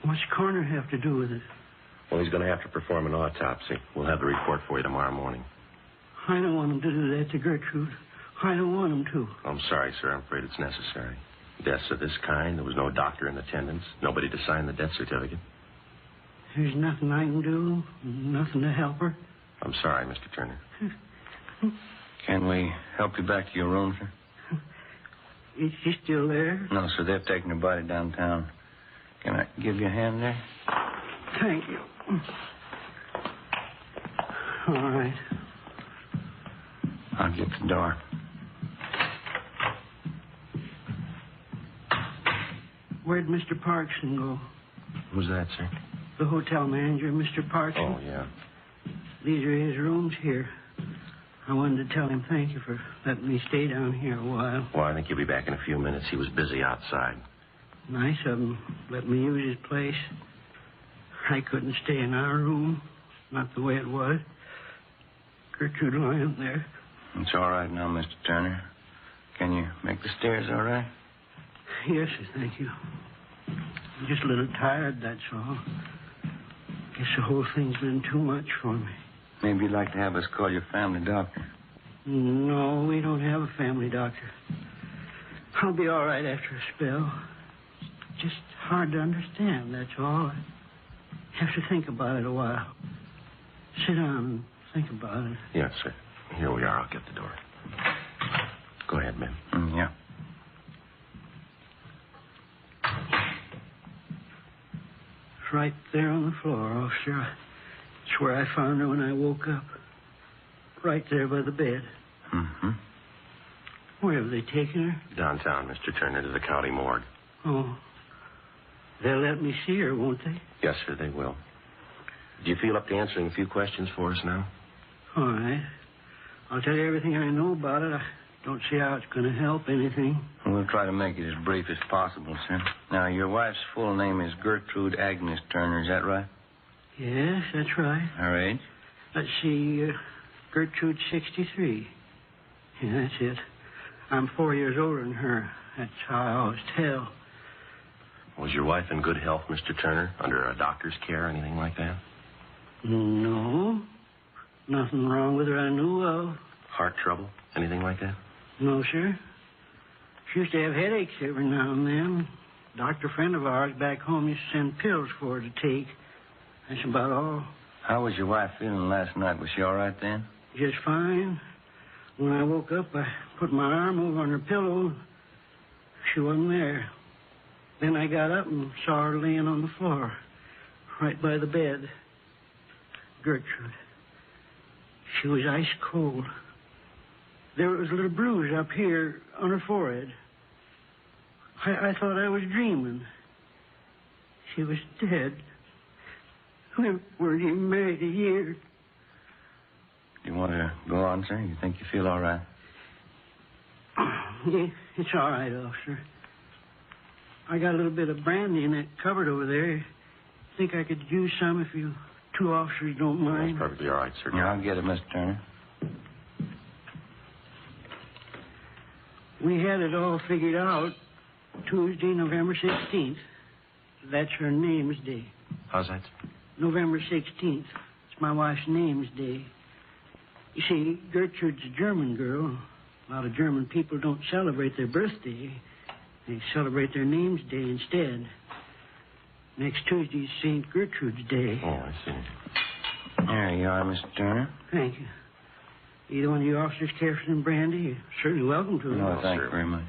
What's the coroner have to do with it? Well, he's going to have to perform an autopsy. We'll have the report for you tomorrow morning. I don't want him to do that to Gertrude. I don't want him to. I'm sorry, sir. I'm afraid it's necessary. Deaths of this kind, there was no doctor in attendance, nobody to sign the death certificate. There's nothing I can do, nothing to help her. I'm sorry, Mr. Turner. Can we help you back to your room, sir? Is she still there? No, sir. They've taken her body downtown. Can I give you a hand there? Thank you. All right. I'll get the door. Where'd Mr. Parkson go? Who's that, sir? The hotel manager, Mr. Parkson. Oh, yeah. These are his rooms here. I wanted to tell him thank you for letting me stay down here a while. Well, I think he'll be back in a few minutes. He was busy outside. Nice of him. Let me use his place. I couldn't stay in our room. Not the way it was. Gertrude lying there. It's all right now, Mr. Turner. Can you make the stairs all right? Yes, sir, thank you. I'm just a little tired, that's all. Guess the whole thing's been too much for me. Maybe you'd like to have us call your family doctor. No, we don't have a family doctor. I'll be all right after a spell. It's just hard to understand, that's all. I have to think about it a while. Sit down and think about it. Yes, sir. Here we are. I'll get the door. Go ahead, ma'am. Yeah. It's right there on the floor, officer. It's where I found her when I woke up. Right there by the bed. Mm-hmm. Where have they taken her? Downtown, Mr. Turner, to the county morgue. Oh. They'll let me see her, won't they? Yes, sir, they will. Do you feel up to answering a few questions for us now? All right. I'll tell you everything I know about it. I don't see how it's going to help anything. We'll try to make it as brief as possible, sir. Now, your wife's full name is Gertrude Agnes Turner, is that right? Yes, that's right. Her age? Let's see, Gertrude's 63. Yeah, that's it. I'm 4 years older than her. That's how I always tell. Was your wife in good health, Mr. Turner? Under a doctor's care, anything like that? No. Nothing wrong with her I knew of. Heart trouble? Anything like that? No, sir. She used to have headaches every now and then. A doctor friend of ours back home used to send pills for her to take. That's about all. How was your wife feeling last night? Was she all right then? Just fine. When I woke up, I put my arm over on her pillow. She wasn't there. Then I got up and saw her laying on the floor, right by the bed. Gertrude. She was ice cold. There was a little bruise up here on her forehead. I thought I was dreaming. She was dead. We weren't even married a year. You want to go on, sir? You think you feel all right? Yeah, it's all right, officer. I got a little bit of brandy in that cupboard over there. Think I could use some if you two officers don't mind? That's perfectly all right, sir. Yeah, I'll get it, Mr. Turner. We had it all figured out Tuesday, November 16th. That's her name's day. How's that? November 16th. It's my wife's name's day. You see, Gertrude's a German girl. A lot of German people don't celebrate their birthday. They celebrate their name's day instead. Next Tuesday's St. Gertrude's Day. Oh, I see. There you are, Mr. Turner. Thank you. Either one of you officers care for some brandy? You're certainly welcome to it. No, thank you very much.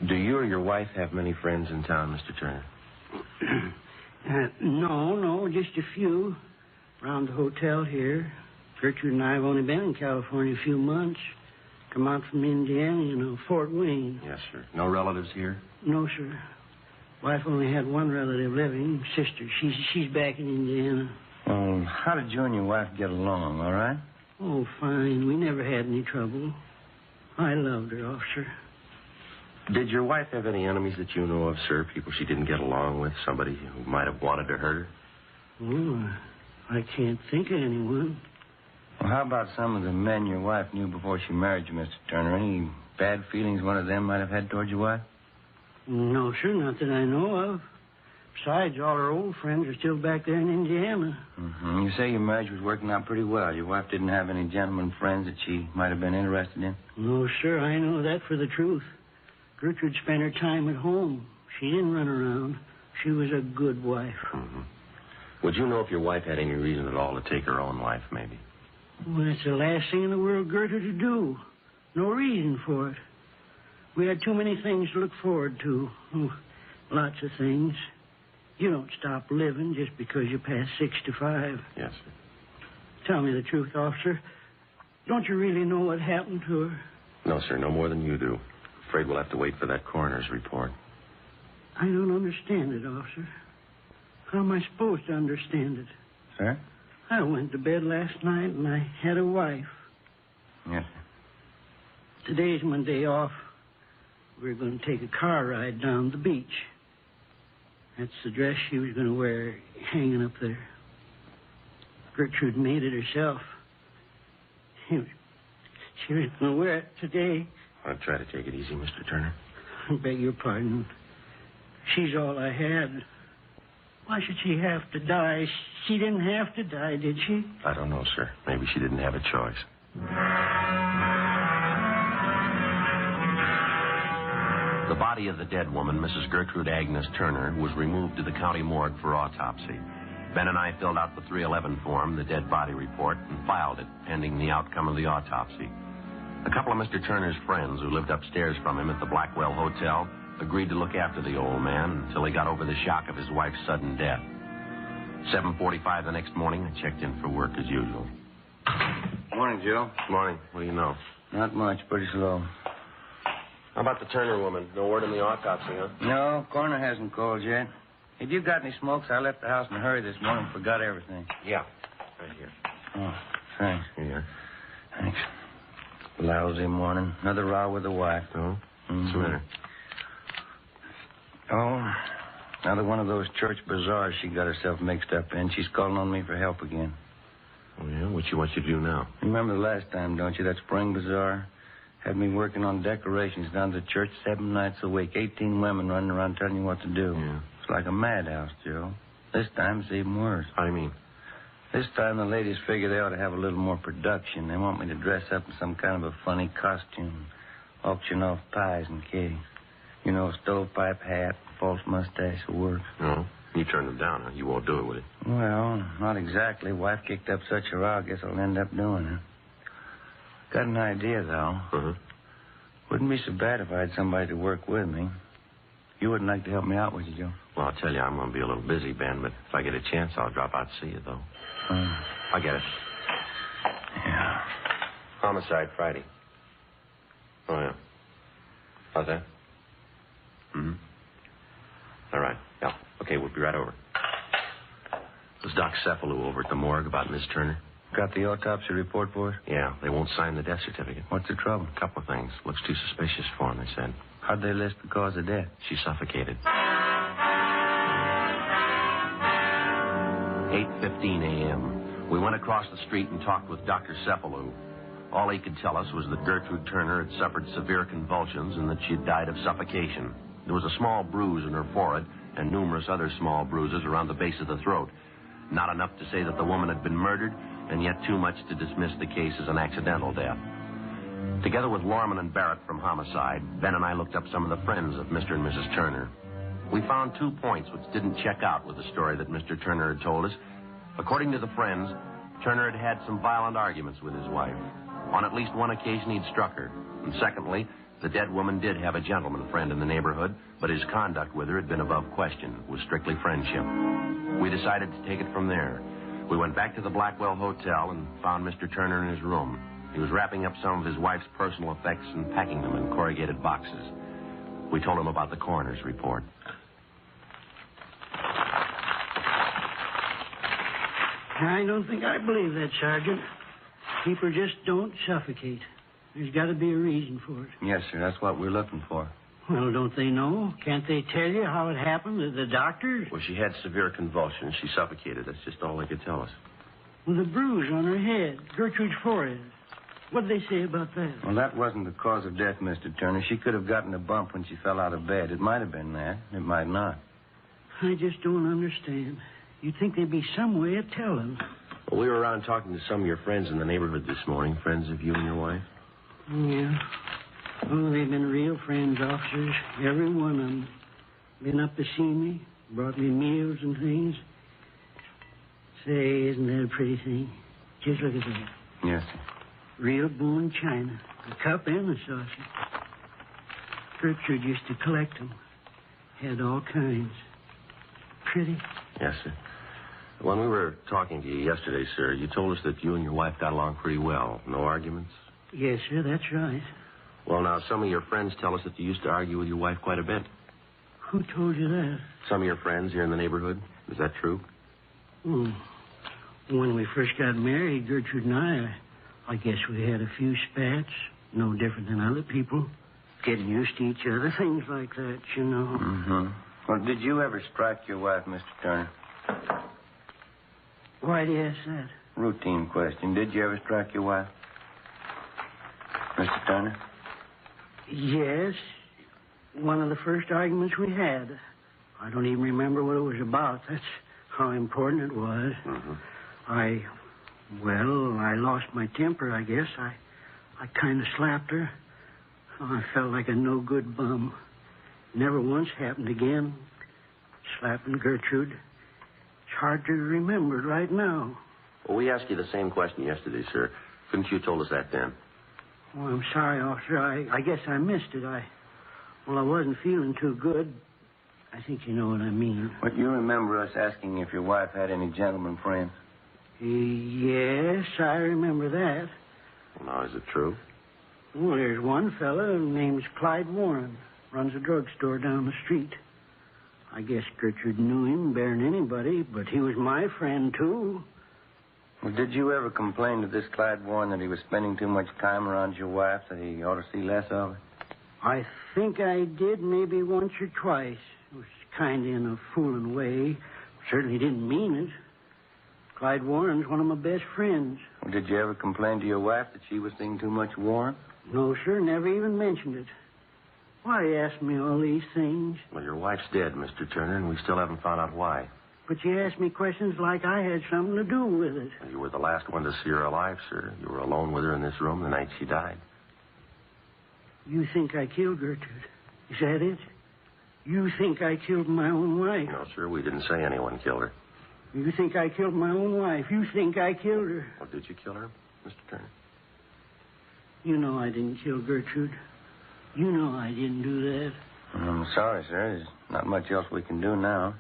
Do you or your wife have many friends in town, Mr. Turner? No, just a few. Around the hotel here. Gertrude and I have only been in California a few months. Come out from Indiana, Fort Wayne. Yes, sir. No relatives here? No, sir. Wife only had one relative living, sister. She's back in Indiana. Well, how did you and your wife get along, all right? Oh, fine. We never had any trouble. I loved her, officer. Did your wife have any enemies that you know of, sir? People she didn't get along with? Somebody who might have wanted to hurt her? Oh, I can't think of anyone. Well, how about some of the men your wife knew before she married you, Mr. Turner? Any bad feelings one of them might have had towards your wife? No, sir, not that I know of. Besides, all her old friends are still back there in Indiana. Mm-hmm. You say your marriage was working out pretty well. Your wife didn't have any gentlemen friends that she might have been interested in? No, sir, I know that for the truth. Gertrude spent her time at home. She didn't run around. She was a good wife. Mm-hmm. Would you know if your wife had any reason at all to take her own life, maybe? Well, it's the last thing in the world Gertrude to do. No reason for it. We had too many things to look forward to. Oh, lots of things. You don't stop living just because you pass 65. Yes, sir. Tell me the truth, officer. Don't you really know what happened to her? No, sir, no more than you do. Afraid we'll have to wait for that coroner's report. I don't understand it, officer. How am I supposed to understand it? Sir? I went to bed last night and I had a wife. Yes, sir. Today's my day off. We're going to take a car ride down the beach. That's the dress she was going to wear hanging up there. Gertrude made it herself. She was going to wear it today. I'll try to take it easy, Mr. Turner. I beg your pardon. She's all I had. Why should she have to die? She didn't have to die, did she? I don't know, sir. Maybe she didn't have a choice. The body of the dead woman, Mrs. Gertrude Agnes Turner, was removed to the county morgue for autopsy. Ben and I filled out the 311 form, the dead body report, and filed it, pending the outcome of the autopsy. A couple of Mr. Turner's friends who lived upstairs from him at the Blackwell Hotel agreed to look after the old man until he got over the shock of his wife's sudden death. 7:45 the next morning, I checked in for work as usual. Morning, Joe. Morning. What do you know? Not much. Pretty slow. How about the Turner woman? No word on the autopsy, huh? No, coroner hasn't called yet. Have you got any smokes? I left the house in a hurry this morning. Forgot everything. Yeah. Right here. Oh, thanks. Here. Thanks. Lousy morning. Another row with the wife. Oh? Mm-hmm. What's the matter? Oh, another one of those church bazaars she got herself mixed up in. She's calling on me for help again. Oh, yeah? What she wants you to do now? Remember the last time, don't you? That spring bazaar? Had me working on decorations down to the church 7 nights a week. 18 women running around telling you what to do. Yeah. It's like a madhouse, Joe. This time it's even worse. How do you mean? This time the ladies figure they ought to have a little more production. They want me to dress up in some kind of a funny costume. Auction off pies and cakes. You know, stovepipe hat, false mustache will work. No. You turned them down, huh? You won't do it, will you? Well, not exactly. Wife kicked up such a row, I guess I'll end up doing it. Got an idea, though. Uh-huh. Wouldn't be so bad if I had somebody to work with me. You wouldn't like to help me out, would you, Joe? Well, I'll tell you, I'm going to be a little busy, Ben, but if I get a chance, I'll drop out to see you, though. I get it. Yeah. Homicide Friday. Oh, yeah. How's that? Mm-hmm. All right. Yeah. Okay, we'll be right over. There's Doc Cephalou over at the morgue about Miss Turner. Got the autopsy report for us? Yeah, they won't sign the death certificate. What's the trouble? A couple of things. Looks too suspicious for them, they said. How'd they list the cause of death? She suffocated. 8:15 a.m. We went across the street and talked with Dr. Cephalou. All he could tell us was that Gertrude Turner had suffered severe convulsions and that she had died of suffocation. There was a small bruise in her forehead and numerous other small bruises around the base of the throat. Not enough to say that the woman had been murdered, and yet too much to dismiss the case as an accidental death. Together with Lorman and Barrett from Homicide, Ben and I looked up some of the friends of Mr. and Mrs. Turner. We found 2 points which didn't check out with the story that Mr. Turner had told us. According to the friends, Turner had had some violent arguments with his wife. On at least one occasion, he'd struck her. And secondly, the dead woman did have a gentleman friend in the neighborhood, but his conduct with her had been above question. It was strictly friendship. We decided to take it from there. We went back to the Blackwell Hotel and found Mr. Turner in his room. He was wrapping up some of his wife's personal effects and packing them in corrugated boxes. We told him about the coroner's report. I don't think I believe that, Sergeant. People just don't suffocate. There's got to be a reason for it. Yes, sir. That's what we're looking for. Well, don't they know? Can't they tell you how it happened? The doctors? Well, she had severe convulsions. She suffocated. That's just all they could tell us. Well, the bruise on her head, Gertrude's forehead. What did they say about that? Well, that wasn't the cause of death, Mr. Turner. She could have gotten a bump when she fell out of bed. It might have been that. It might not. I just don't understand. You'd think there'd be some way of telling. Well, we were around talking to some of your friends in the neighborhood this morning, friends of you and your wife. Yeah. Oh, they've been real friends, officers. Every one of them. Been up to see me, brought me meals and things. Say, isn't that a pretty thing? Just look at that. Yes, sir. Real bone china. The cup and the saucer. Gertrude used to collect them. Had all kinds. Pretty. Yes, sir. When we were talking to you yesterday, sir, you told us that you and your wife got along pretty well. No arguments? Yes, sir, that's right. Well, now, some of your friends tell us that you used to argue with your wife quite a bit. Who told you that? Some of your friends here in the neighborhood. Is that true? When we first got married, Gertrude and I guess we had a few spats. No different than other people. Getting used to each other, things like that, you know. Mm-hmm. Well, did you ever strike your wife, Mr. Turner? Why do you ask that? Routine question. Did you ever strike your wife? Mr. Turner? Yes. One of the first arguments we had. I don't even remember what it was about. That's how important it was. Mm-hmm. I lost my temper, I guess. I kind of slapped her. Oh, I felt like a no-good bum. Never once happened again. Slapping Gertrude. It's hard to remember right now. Well, we asked you the same question yesterday, sir. Couldn't you have told us that then? Well, I'm sorry, officer. I guess I missed it. I wasn't feeling too good. I think you know what I mean. But you remember us asking if your wife had any gentleman friends? Yes, I remember that. Well, now, is it true? Well, there's one fella named Clyde Warren. Runs a drugstore down the street. I guess Gertrude knew him better than anybody, but he was my friend, too. Well, did you ever complain to this Clyde Warren that he was spending too much time around your wife, that he ought to see less of her? I think I did maybe once or twice. It was kind of in a fooling way. Certainly didn't mean it. Clyde Warren's one of my best friends. Well, did you ever complain to your wife that she was seeing too much Warren? No, sir. Never even mentioned it. Why ask me all these things? Well, your wife's dead, Mr. Turner, and we still haven't found out why. But you ask me questions like I had something to do with it. Well, you were the last one to see her alive, sir. You were alone with her in this room the night she died. You think I killed Gertrude? Is that it? You think I killed my own wife? No, sir, we didn't say anyone killed her. You think I killed my own wife? You think I killed her? Well, did you kill her, Mr. Turner? You know I didn't kill Gertrude. You know I didn't do that. I'm sorry, sir. There's not much else we can do now.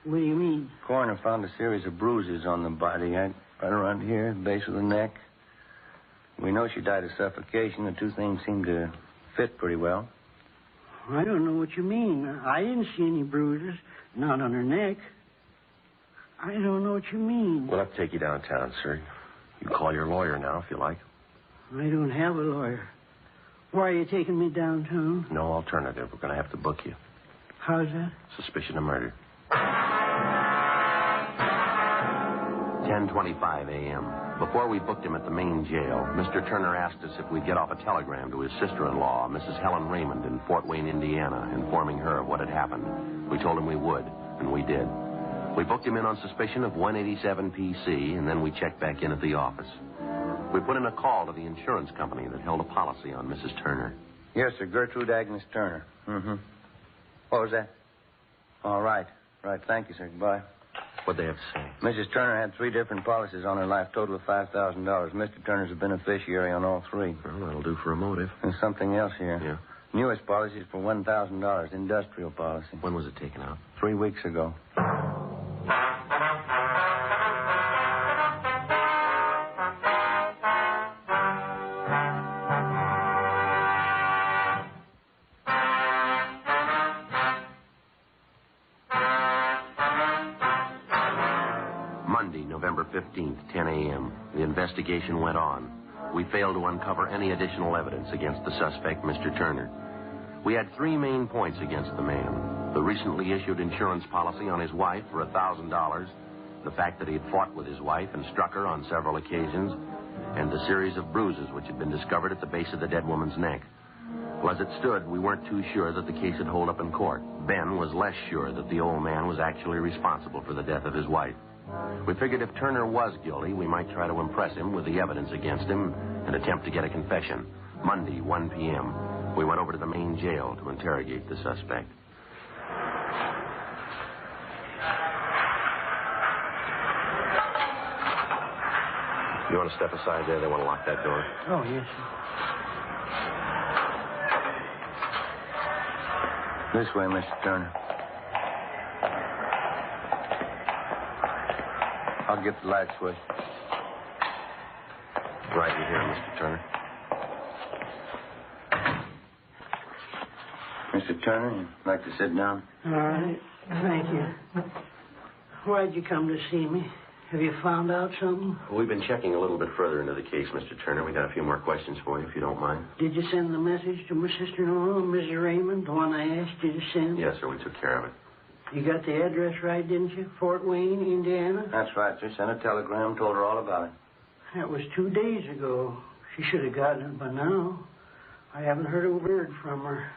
What do you mean? Coroner found a series of bruises on the body, right around here, the base of the neck. We know she died of suffocation. The two things seem to fit pretty well. I don't know what you mean. I didn't see any bruises, not on her neck. I don't know what you mean. We'll have to take you downtown, sir. You can call your lawyer now if you like. I don't have a lawyer. Why are you taking me downtown? No alternative. We're going to have to book you. How's that? Suspicion of murder. 10:25 a.m. Before we booked him at the main jail, Mr. Turner asked us if we'd get off a telegram to his sister-in-law, Mrs. Helen Raymond, in Fort Wayne, Indiana, informing her of what had happened. We told him we would, and we did. We booked him in on suspicion of 187 PC, and then we checked back in at the office. We put in a call to the insurance company that held a policy on Mrs. Turner. Yes, sir. Gertrude Agnes Turner. Mm-hmm. What was that? All right. Right. Thank you, sir. Goodbye. What'd they have to say? Mrs. Turner had 3 different policies on her life, total of $5,000. Mr. Turner's a beneficiary on all 3. Well, that'll do for a motive. There's something else here. Yeah. Newest policy is for $1,000, industrial policy. When was it taken out? 3 weeks ago. Monday, November 15th, 10 a.m. The investigation went on. We failed to uncover any additional evidence against the suspect, Mr. Turner. We had 3 main points against the man. The recently issued insurance policy on his wife for $1,000, the fact that he had fought with his wife and struck her on several occasions, and the series of bruises which had been discovered at the base of the dead woman's neck. Well, as it stood, we weren't too sure that the case would hold up in court. Ben was less sure that the old man was actually responsible for the death of his wife. We figured if Turner was guilty, we might try to impress him with the evidence against him and attempt to get a confession. Monday, 1 p.m., we went over to the main jail to interrogate the suspect. You want to step aside there? They want to lock that door. Oh, yes, sir. This way, Mr. Turner. I'll get the light switch. Right in here, Mr. Turner. Mr. Turner, you'd like to sit down? All right. Thank you. Why'd you come to see me? Have you found out something? We've been checking a little bit further into the case, Mr. Turner. We got a few more questions for you, if you don't mind. Did you send the message to my sister-in-law, Mrs. Raymond, the one I asked you to send? Yes, sir. We took care of it. You got the address right, didn't you? Fort Wayne, Indiana? That's right, sir. Sent a telegram, told her all about it. That was 2 days ago. She should have gotten it by now. I haven't heard a word from her.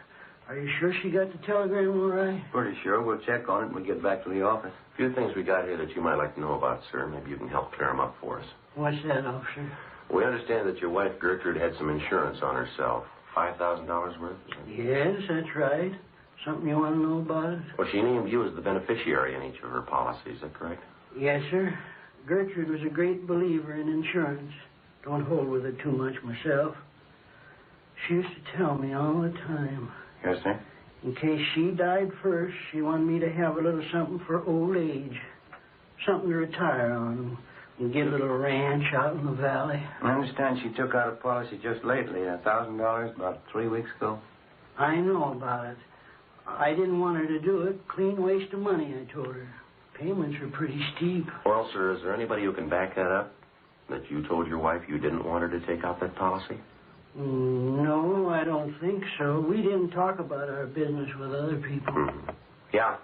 Are you sure she got the telegram all right? Pretty sure. We'll check on it when we get back to the office. A few things we got here that you might like to know about, sir. Maybe you can help clear them up for us. What's that, officer? We understand that your wife, Gertrude, had some insurance on herself. $5,000 worth? Yes, that's right. Something you want to know about it? Well, she named you as the beneficiary in each of her policies. Is that correct? Yes, sir. Gertrude was a great believer in insurance. Don't hold with it too much myself. She used to tell me all the time. Yes, sir? In case she died first, she wanted me to have a little something for old age. Something to retire on and get a little ranch out in the valley. I understand she took out a policy just lately, $1,000, about 3 weeks ago. I know about it. I didn't want her to do it. Clean waste of money, I told her. Payments are pretty steep. Well, sir, is there anybody who can back that up? That you told your wife you didn't want her to take out that policy? No, I don't think so. We didn't talk about our business with other people. Yeah.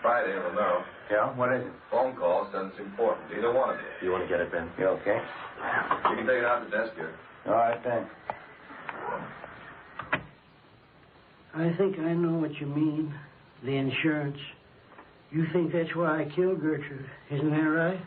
Friday, Romero. Yeah? What is it? Phone call says it's important. Either one of you. You want to get it, Ben? You okay? You can take it out the desk here. All right, thanks. I think I know what you mean. The insurance. You think that's why I killed Gertrude. Isn't that right?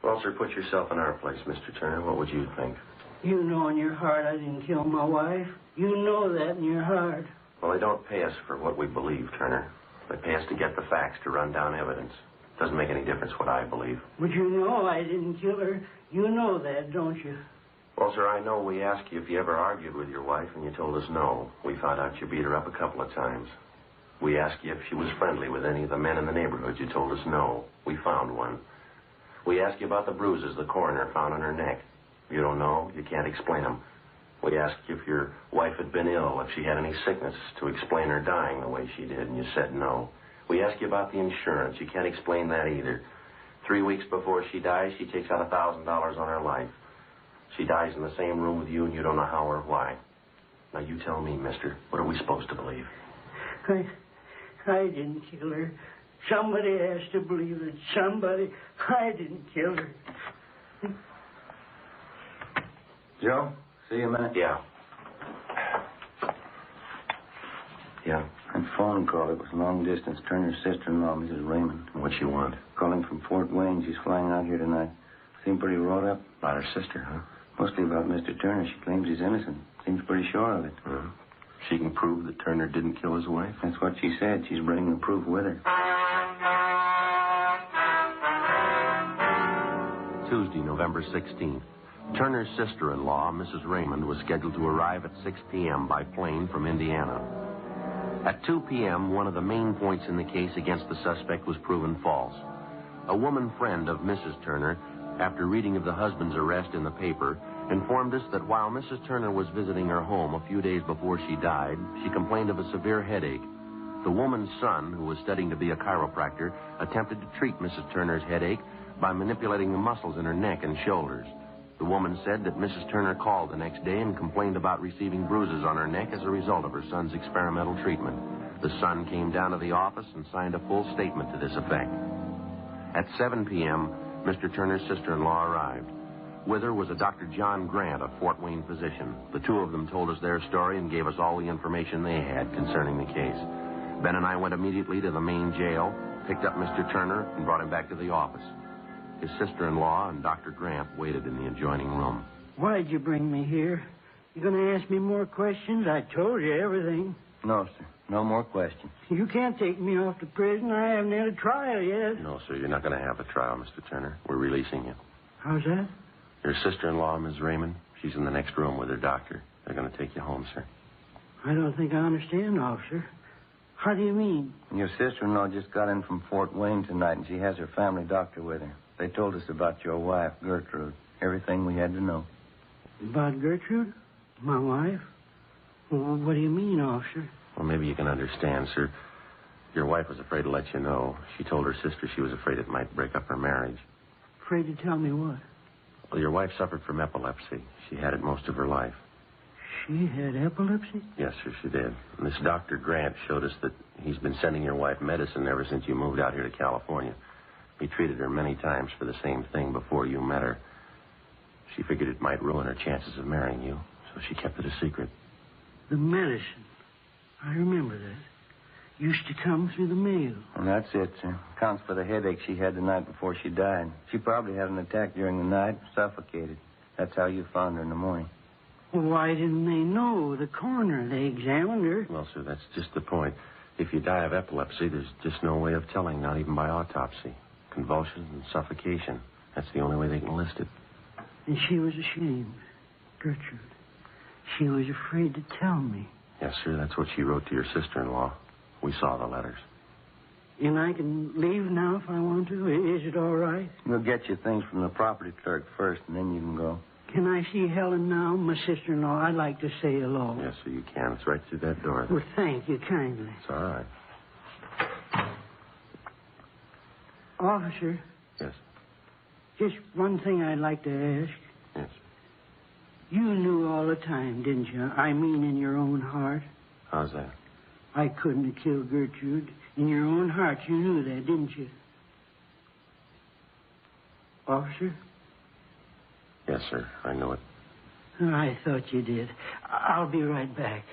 Well, sir, put yourself in our place, Mr. Turner. What would you think? You know in your heart I didn't kill my wife. You know that in your heart. Well, they don't pay us for what we believe, Turner. They pay us to get the facts, to run down evidence. Doesn't make any difference what I believe. But you know I didn't kill her. You know that, don't you? Well, sir, I know we asked you if you ever argued with your wife, and you told us no. We found out you beat her up a couple of times. We asked you if she was friendly with any of the men in the neighborhood. You told us no. We found one. We asked you about the bruises the coroner found on her neck. You don't know. You can't explain them. We asked you if your wife had been ill, if she had any sickness to explain her dying the way she did, and you said no. We asked you about the insurance. You can't explain that either. 3 weeks before she dies, she takes out $1,000 on her life. She dies in the same room with you, and you don't know how or why. Now, you tell me, mister, what are we supposed to believe? I didn't kill her. Somebody has to believe it. Somebody. I didn't kill her. Joe, see you a minute? Yeah. Yeah. That phone call, it was long distance. Turner's sister-in-law, Mrs. Raymond. What she want? Calling from Fort Wayne. She's flying out here tonight. Seemed pretty wrought up. About her sister, huh? Mostly about Mr. Turner. She claims he's innocent. Seems pretty sure of it. She can prove that Turner didn't kill his wife? That's what she said. She's bringing the proof with her. Tuesday, November 16th. Turner's sister-in-law, Mrs. Raymond, was scheduled to arrive at 6 p.m. by plane from Indiana. At 2 p.m., one of the main points in the case against the suspect was proven false. A woman friend of Mrs. Turner, after reading of the husband's arrest in the paper, informed us that while Mrs. Turner was visiting her home a few days before she died, she complained of a severe headache. The woman's son, who was studying to be a chiropractor, attempted to treat Mrs. Turner's headache by manipulating the muscles in her neck and shoulders. The woman said that Mrs. Turner called the next day and complained about receiving bruises on her neck as a result of her son's experimental treatment. The son came down to the office and signed a full statement to this effect. At 7 p.m., Mr. Turner's sister-in-law arrived. With her was a Dr. John Grant, a Fort Wayne physician. The two of them told us their story and gave us all the information they had concerning the case. Ben and I went immediately to the main jail, picked up Mr. Turner, and brought him back to the office. His sister-in-law and Dr. Grant waited in the adjoining room. Why'd you bring me here? You going to ask me more questions? I told you everything. No, sir. No more questions. You can't take me off to prison. I haven't had a trial yet. No, sir, you're not going to have a trial, Mr. Turner. We're releasing you. How's that? Your sister-in-law, Ms. Raymond, she's in the next room with her doctor. They're going to take you home, sir. I don't think I understand, officer. How do you mean? Your sister-in-law just got in from Fort Wayne tonight, and she has her family doctor with her. They told us about your wife, Gertrude. Everything we had to know. About Gertrude? My wife? Well, what do you mean, officer? Well, maybe you can understand, sir. Your wife was afraid to let you know. She told her sister she was afraid it might break up her marriage. Afraid to tell me what? Well, your wife suffered from epilepsy. She had it most of her life. She had epilepsy? Yes, sir, she did. And this Dr. Grant showed us that he's been sending your wife medicine ever since you moved out here to California. He treated her many times for the same thing before you met her. She figured it might ruin her chances of marrying you, so she kept it a secret. The medicine. I remember that. Used to come through the mail. And that's it, sir. Counts for the headache she had the night before she died. She probably had an attack during the night, suffocated. That's how you found her in the morning. Well, why didn't they know? The coroner, they examined her. Well, sir, that's just the point. If you die of epilepsy, there's just no way of telling, not even by autopsy. Convulsions and suffocation. That's the only way they can list it. And she was ashamed. Gertrude. She was afraid to tell me. Yes, sir, that's what she wrote to your sister-in-law. We saw the letters. And I can leave now if I want to? Is it all right? We'll get you things from the property clerk first, and then you can go. Can I see Helen now, my sister-in-law? I'd like to say hello. Yes, sir, you can. It's right through that door. Well, thank you kindly. It's all right. Officer. Yes. Just one thing I'd like to ask. Yes. You knew all the time, didn't you? I mean, in your own heart. How's that? I couldn't have killed Gertrude. In your own heart, you knew that, didn't you? Officer? Yes, sir. I know it. I thought you did. I'll be right back.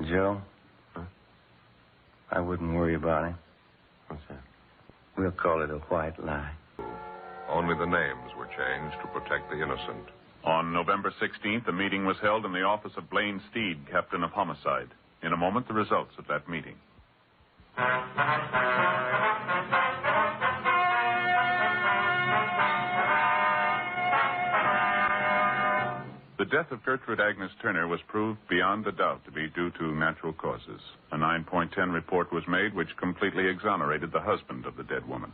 Joe? Huh? I wouldn't worry about him. What's that? We'll call it a white lie. Only the names were changed to protect the innocent. On November 16th, a meeting was held in the office of Blaine Steed, captain of homicide. In a moment, the results of that meeting. The death of Gertrude Agnes Turner was proved beyond a doubt to be due to natural causes. A 9.10 report was made which completely exonerated the husband of the dead woman.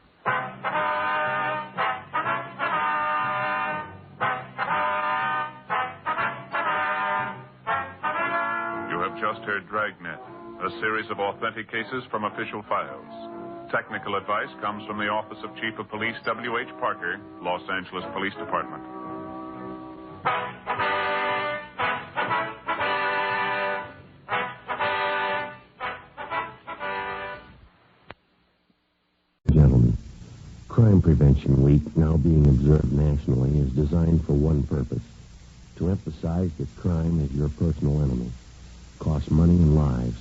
You have just heard Dragnet, a series of authentic cases from official files. Technical advice comes from the Office of Chief of Police W.H. Parker, Los Angeles Police Department. Gentlemen, Crime Prevention Week, now being observed nationally, is designed for one purpose: to emphasize that crime is your personal enemy. It costs money and lives.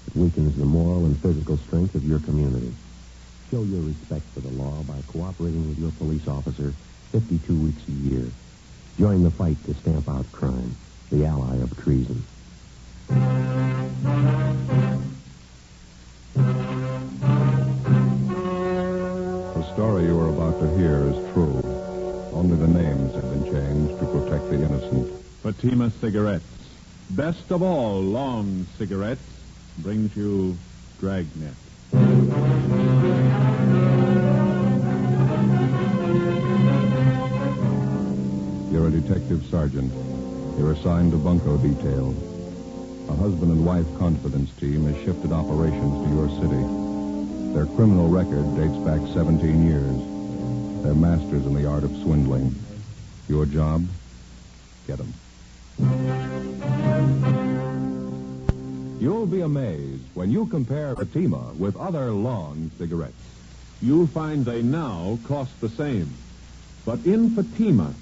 It weakens the moral and physical strength of your community. Show your respect for the law by cooperating with your police officer 52 weeks a year. Join the fight to stamp out crime, the ally of treason. The story you are about to hear is true. Only the names have been changed to protect the innocent. Fatima Cigarettes, best of all long cigarettes, brings you Dragnet. You're a detective sergeant. You're assigned to bunco detail. A husband and wife confidence team has shifted operations to your city. Their criminal record dates back 17 years. They're masters in the art of swindling. Your job? Get them. You'll be amazed when you compare Fatima with other long cigarettes. You'll find they now cost the same. But in Fatima,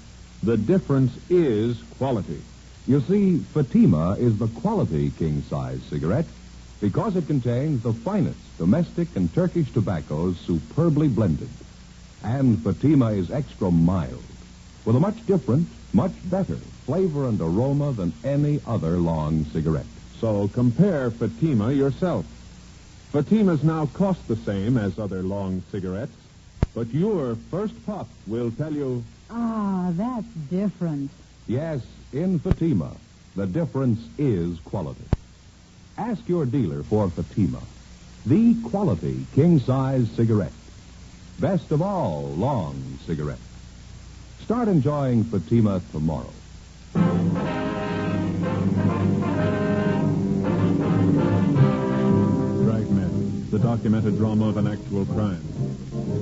the difference is quality. You see, Fatima is the quality king-size cigarette because it contains the finest domestic and Turkish tobaccos superbly blended. And Fatima is extra mild, with a much different, much better flavor and aroma than any other long cigarette. So compare Fatima yourself. Fatimas now cost the same as other long cigarettes, but your first puff will tell you... Ah, that's different. Yes, in Fatima, the difference is quality. Ask your dealer for Fatima, the quality king-size cigarette. Best of all long cigarettes. Start enjoying Fatima tomorrow. Dragnet, the documented drama of an actual crime.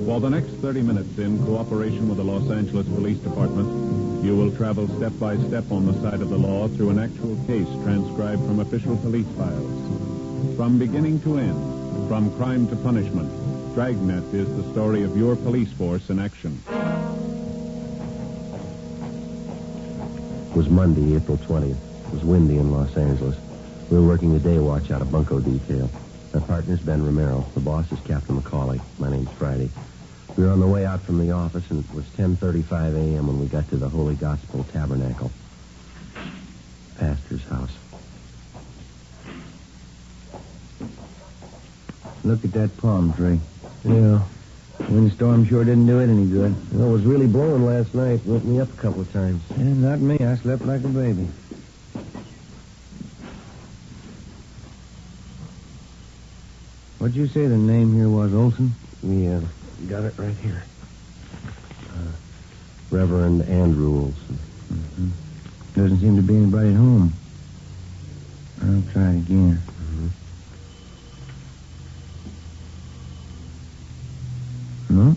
For the next 30 minutes, in cooperation with the Los Angeles Police Department, you will travel step by step on the side of the law through an actual case transcribed from official police files. From beginning to end, from crime to punishment, Dragnet is the story of your police force in action. It was Monday, April 20th. It was windy in Los Angeles. We were working the day watch out of bunco detail. My partner's Ben Romero. The boss is Captain McCauley. My name's Friday. We were on the way out from the office, and it was 10:35 a.m. when we got to the Holy Gospel Tabernacle. Pastor's house. Look at that palm tree. Yeah. Windstorm sure didn't do it any good. Well, it was really blowing last night. Woke me up a couple of times. Yeah, not me. I slept like a baby. What'd you say the name here was, Olson? We got it right here. Reverend Andrew Olson. Mm-hmm. Doesn't seem to be anybody at home. I'll try it again. No?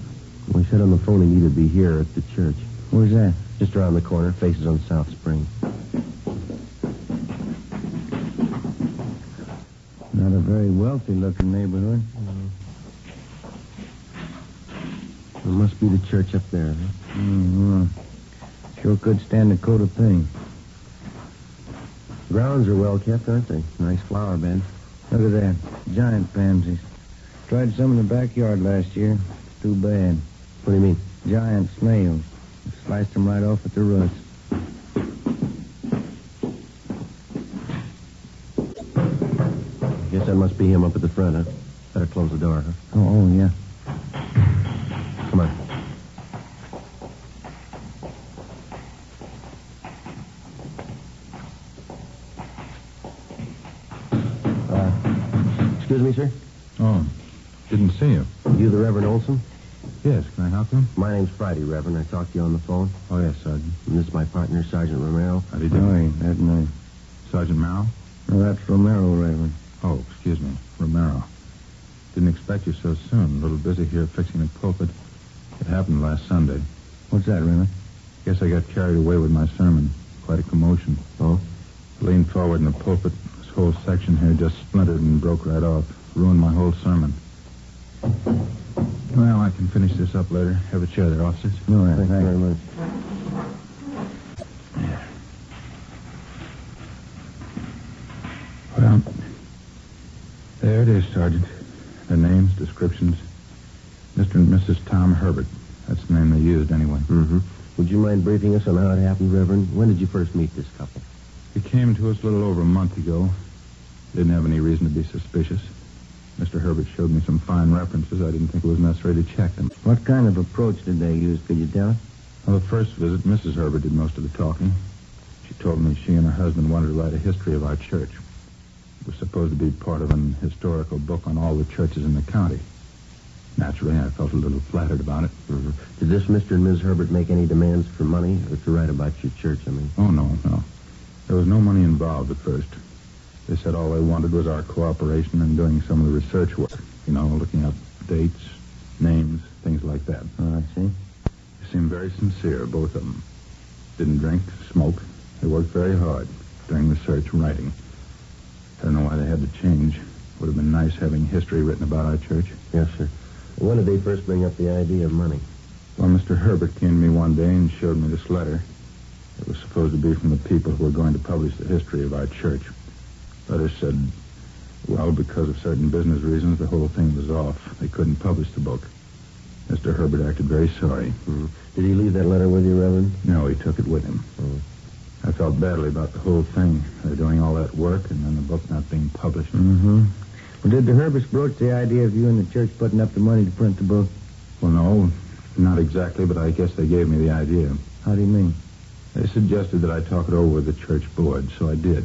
We said on the phone he needed to be here at the church. Where's that? Just around the corner, faces on South Spring. Not a very wealthy-looking neighborhood. It must be the church up there, huh? Mm-hmm. Sure could stand a coat of paint. Grounds are well kept, aren't they? Nice flower beds. Look at that. Giant pansies. Tried some in the backyard last year. It's too bad. What do you mean? Giant snails. Sliced them right off at the roots. Guess that must be him up at the front, huh? Better close the door, huh? Oh, yeah. Come on. Excuse me, sir? Oh, didn't see you. You the Reverend Olson? Yes, can I help you? My name's Friday, Reverend. I talked to you on the phone. Oh, yes, Sergeant. And this is my partner, Sergeant Romero. How do you do? Oh, ain't that nice. Sergeant Merrill? No, that's Romero, Reverend. Oh, excuse me. Romero. Didn't expect you so soon. A little busy here fixing a pulpit. It happened last Sunday. What's that, Raymond? Guess I got carried away with my sermon. Quite a commotion. Oh? Leaned forward in the pulpit. This whole section here just splintered and broke right off. Ruined my whole sermon. Well, I can finish this up later. Have a chair there, officers. No, Thanks very much. Well, there it is, Sergeant. Their names, descriptions. Mr. and Mrs. Tom Herbert. That's the name they used, anyway. Mm-hmm. Would you mind briefing us on how it happened, Reverend? When did you first meet this couple? He came to us a little over a month ago. Didn't have any reason to be suspicious. Mr. Herbert showed me some fine references. I didn't think it was necessary to check them. What kind of approach did they use? Could you tell us? Well, the first visit, Mrs. Herbert did most of the talking. She told me she and her husband wanted to write a history of our church. It was supposed to be part of an historical book on all the churches in the county. Naturally, I felt a little flattered about it. Mm-hmm. Did this Mr. and Ms. Herbert make any demands for money or to write about your church, I mean? Oh, no. There was no money involved at first. They said all they wanted was our cooperation in doing some of the research work. Looking up dates, names, things like that. Oh, I see. They seemed very sincere, both of them. Didn't drink, smoke. They worked very hard during research and writing. I don't know why they had to change. Would have been nice having history written about our church. Yes, sir. When did they first bring up the idea of money? Well, Mr. Herbert came to me one day and showed me this letter. It was supposed to be from the people who were going to publish the history of our church. The letter said, well, because of certain business reasons, the whole thing was off. They couldn't publish the book. Mr. Herbert acted very sorry. Mm-hmm. Did he leave that letter with you, Reverend? No, he took it with him. I felt badly about the whole thing. They're doing all that work and then the book not being published. Mm-hmm. Well, did the Herberts broach the idea of you and the church putting up the money to print the book? Well, no, not exactly, but I guess they gave me the idea. How do you mean? They suggested that I talk it over with the church board, so I did.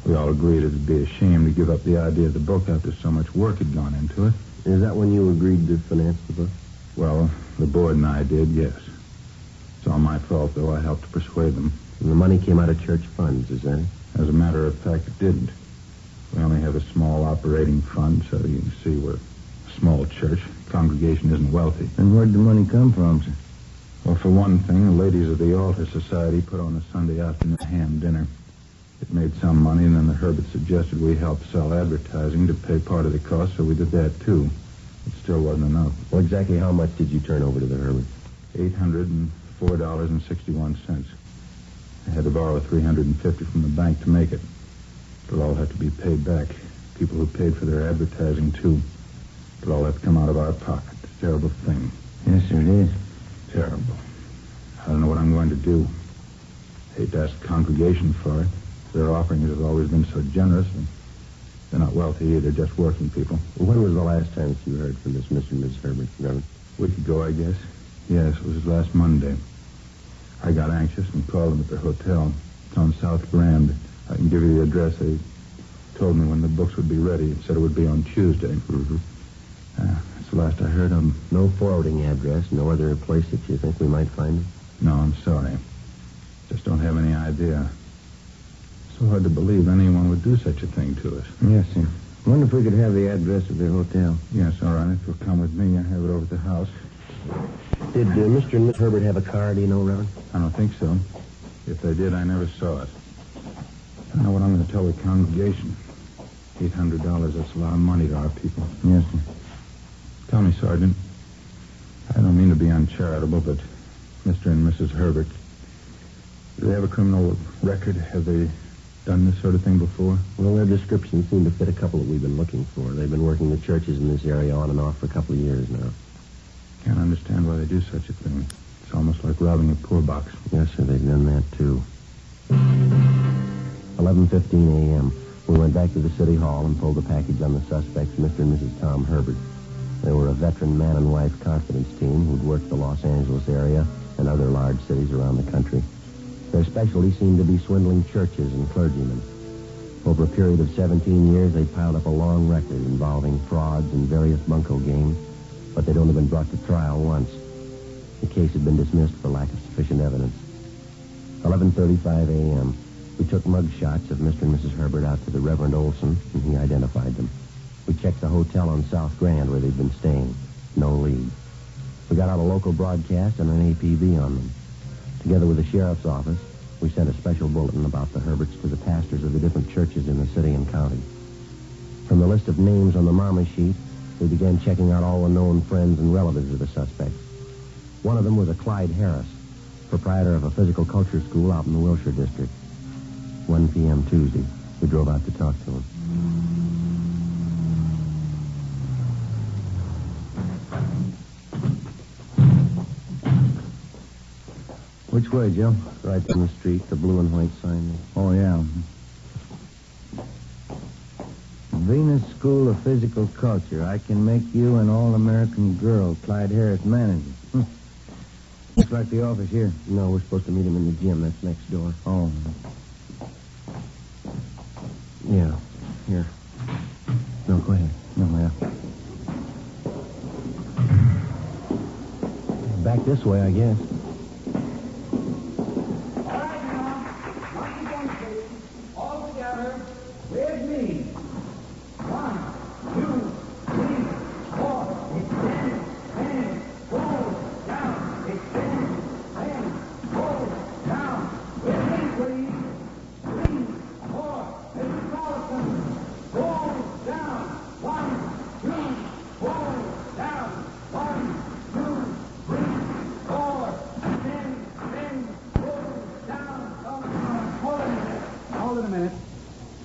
We all agreed it'd be a shame to give up the idea of the book after so much work had gone into it. Is that when you agreed to finance the book? Well, the board and I did, yes. It's all my fault, though. I helped to persuade them. And the money came out of church funds, is that it? As a matter of fact, it didn't. We only have a small operating fund, so you can see we're a small church. The congregation isn't wealthy. And where'd the money come from, sir? Well, for one thing, the ladies of the Altar Society put on a Sunday afternoon ham dinner. It made some money, and then the Herberts suggested we help sell advertising to pay part of the cost, so we did that, too. It still wasn't enough. Well, exactly how much did you turn over to the Herberts? $804.61. I had to borrow $350 from the bank to make it. It'll all have to be paid back. People who paid for their advertising, too. It'll all have to come out of our pocket. It's a terrible thing. Yes, sir, it is. Terrible. I don't know what I'm going to do. I hate to ask the congregation for it. Their offerings have always been so generous, and they're not wealthy either, just working people. When was the last time that you heard from this Mr. and Miss Herbert, Reverend? A week ago, I guess. Yes, it was last Monday. I got anxious and called them at their hotel. It's on South Grand. I can give you the address. They told me when the books would be ready. It said it would be on Tuesday. Mm-hmm. That's the last I heard of them. No forwarding address, no other place that you think we might find them? No, I'm sorry. Just don't have any idea. So hard to believe anyone would do such a thing to us. Yes, sir. Wonder if we could have the address of their hotel. Yes, all right. If you'll come with me, I'll have it over at the house. Did Mr. and Miss Herbert have a car, do you know, Reverend? I don't think so. If they did, I never saw it. I don't know what I'm going to tell the congregation. $800, that's a lot of money to our people. Yes, sir. Tell me, Sergeant. I don't mean to be uncharitable, but Mr. and Mrs. Herbert, do they have a criminal record? Have they done this sort of thing before? Well, their descriptions seem to fit a couple that we've been looking for. They've been working the churches in this area on and off for a couple of years now. Can't understand why they do such a thing. It's almost like robbing a poor box. Yes, sir, they've done that, too. 11:15 a.m. We went back to the city hall and pulled the package on the suspects, Mr. and Mrs. Tom Herbert. They were a veteran man and wife confidence team who'd worked the Los Angeles area and other large cities around the country. Their specialty seemed to be swindling churches and clergymen. Over a period of 17 years, they piled up a long record involving frauds and various bunco games, but they'd only been brought to trial once. The case had been dismissed for lack of sufficient evidence. 11:35 a.m. We took mug shots of Mr. and Mrs. Herbert out to the Reverend Olson, and he identified them. We checked the hotel on South Grand where they'd been staying. No lead. We got out a local broadcast and an APB on them. Together with the sheriff's office, we sent a special bulletin about the Herberts to the pastors of the different churches in the city and county. From the list of names on the mama sheet, we began checking out all the known friends and relatives of the suspects. One of them was a Clyde Harris, proprietor of a physical culture school out in the Wilshire district. 1 p.m. Tuesday, we drove out to talk to him. Which way, Joe? Right down the street, the blue and white sign there. Oh, yeah. Venus School of Physical Culture. I can make you an all-American girl, Clyde Harris, manager. Looks like the office here. No, we're supposed to meet him in the gym. That's next door. Oh. Yeah, here. No, go ahead. No, yeah. Back this way, I guess.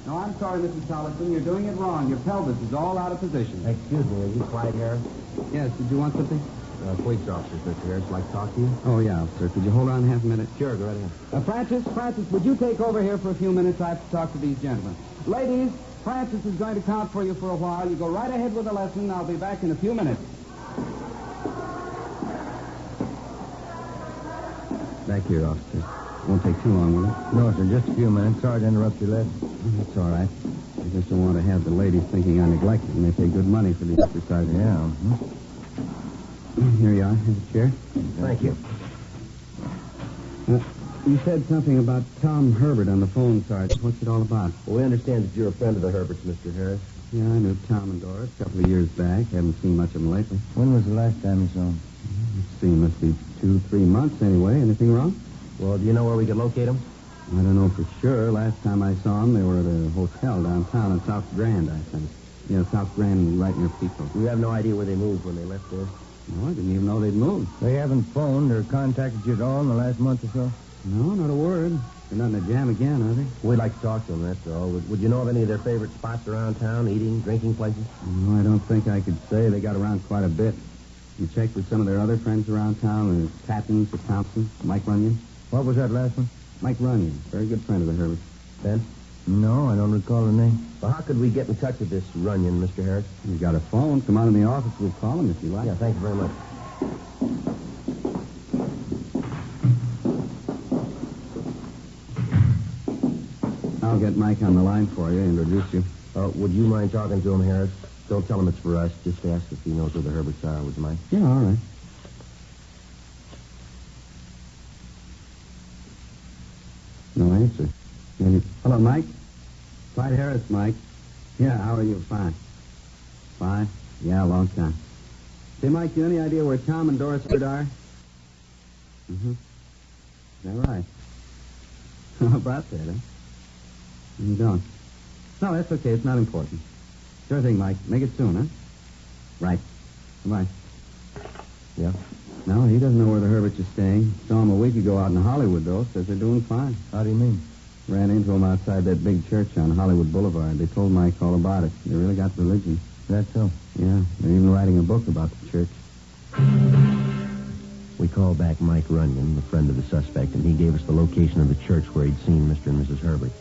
No, I'm sorry, Mrs. Tolleson. You're doing it wrong. Your pelvis is all out of position. Excuse me, are you Clyde Harris? Yes, did you want something? Police officers, Mr. Harris. Like to talk to you? Oh, yeah, officer. Could you hold on half a minute? Sure, go right ahead. Francis, would you take over here for a few minutes? I have to talk to these gentlemen. Ladies, Francis is going to count for you for a while. You go right ahead with the lesson. I'll be back in a few minutes. Back here, officer. Won't take too long, will it? No, sir, just a few minutes. Sorry to interrupt your lesson. That's all right. I just don't want to have the ladies thinking I neglect them. They pay good money for these exercises. Yeah. Here you are. Here's a chair. Thank you. You said something about Tom Herbert on the phone, Sergeant. What's it all about? Well, we understand that you're a friend of the Herberts, Mr. Harris. Yeah, I knew Tom and Doris a couple of years back. Haven't seen much of them lately. When was the last time you saw him? Let's see, must be 2-3 months anyway. Anything wrong? Well, do you know where we could locate them? I don't know for sure. Last time I saw them, they were at a hotel downtown in South Grand, I think. Yeah, South Grand, right near Pico. You have no idea where they moved when they left there? No, I didn't even know they'd moved. They haven't phoned or contacted you at all in the last month or so? No, not a word. They're not in a jam again, are they? We'd like to talk to them, that's all. Would you know of any of their favorite spots around town, eating, drinking places? No, I don't think I could say. They got around quite a bit. You checked with some of their other friends around town, the Pattons, the Thompson, Mike Runyon? What was that last one? Mike Runyon. Very good friend of the Herberts. Ben? No, I don't recall the name. Well, how could we get in touch with this Runyon, Mr. Harris? You got a phone. Come on in the office. We'll call him if you like. Yeah, thank you very much. I'll get Mike on the line for you, introduce you. Would you mind talking to him, Harris? Don't tell him it's for us. Just ask if he knows where the Herberts are. Would you mind? Yeah, all right. No answer. Hello, Mike? Clyde Harris, Mike. Yeah, how are you? Fine. Fine? Yeah, a long time. Say, Mike, you any idea where Tom and Doris Herbert are? Mm-hmm. Is that right? How about that, huh? You don't. No, that's okay. It's not important. Sure thing, Mike. Make it soon, huh? Right. Goodbye. Yeah? No, he doesn't know where the Herberts are staying. Saw him a week ago out in Hollywood, though. Says they're doing fine. How do you mean? Ran into him outside that big church on Hollywood Boulevard. They told Mike all about it. They really got religion. That's so? Yeah. They're even writing a book about the church. We called back Mike Runyon, the friend of the suspect, and he gave us the location of the church where he'd seen Mr. and Mrs. Herbert.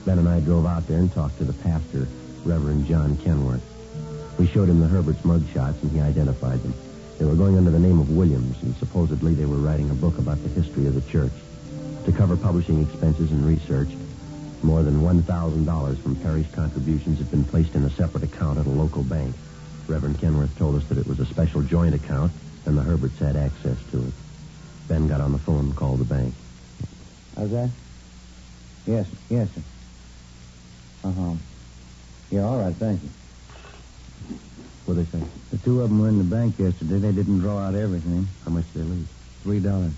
Ben and I drove out there and talked to the pastor, Reverend John Kenworth. We showed him the Herberts' mugshots, and he identified them. They were going under the name of Williams, and supposedly they were writing a book about the history of the church. To cover publishing expenses and research, more than $1,000 from parish contributions had been placed in a separate account at a local bank. Reverend Kenworth told us that it was a special joint account, and the Herberts had access to it. Ben got on the phone and called the bank. How's that? Yes, sir. Uh-huh. Yeah, all right, thank you. What'd they say? The two of them were in the bank yesterday. They didn't draw out everything. How much did they lose? $3.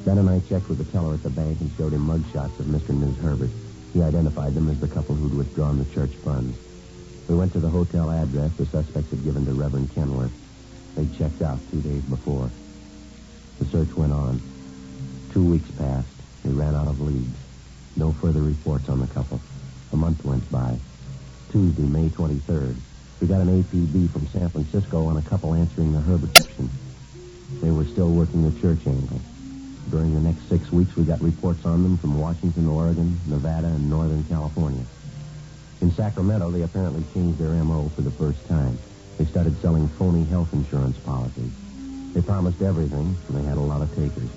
Ben and I checked with the teller at the bank and showed him mugshots of Mr. and Ms. Herbert. He identified them as the couple who'd withdrawn the church funds. We went to the hotel address the suspects had given to Reverend Kenworth. They'd checked out 2 days before. The search went on. 2 weeks passed. We ran out of leads. No further reports on the couple. A month went by. Tuesday, May 23rd, we got an APB from San Francisco on a couple answering the Herbert question. They were still working the church angle. During the next 6 weeks, we got reports on them from Washington, Oregon, Nevada, and Northern California. In Sacramento, they apparently changed their M.O. for the first time. They started selling phony health insurance policies. They promised everything, and they had a lot of takers.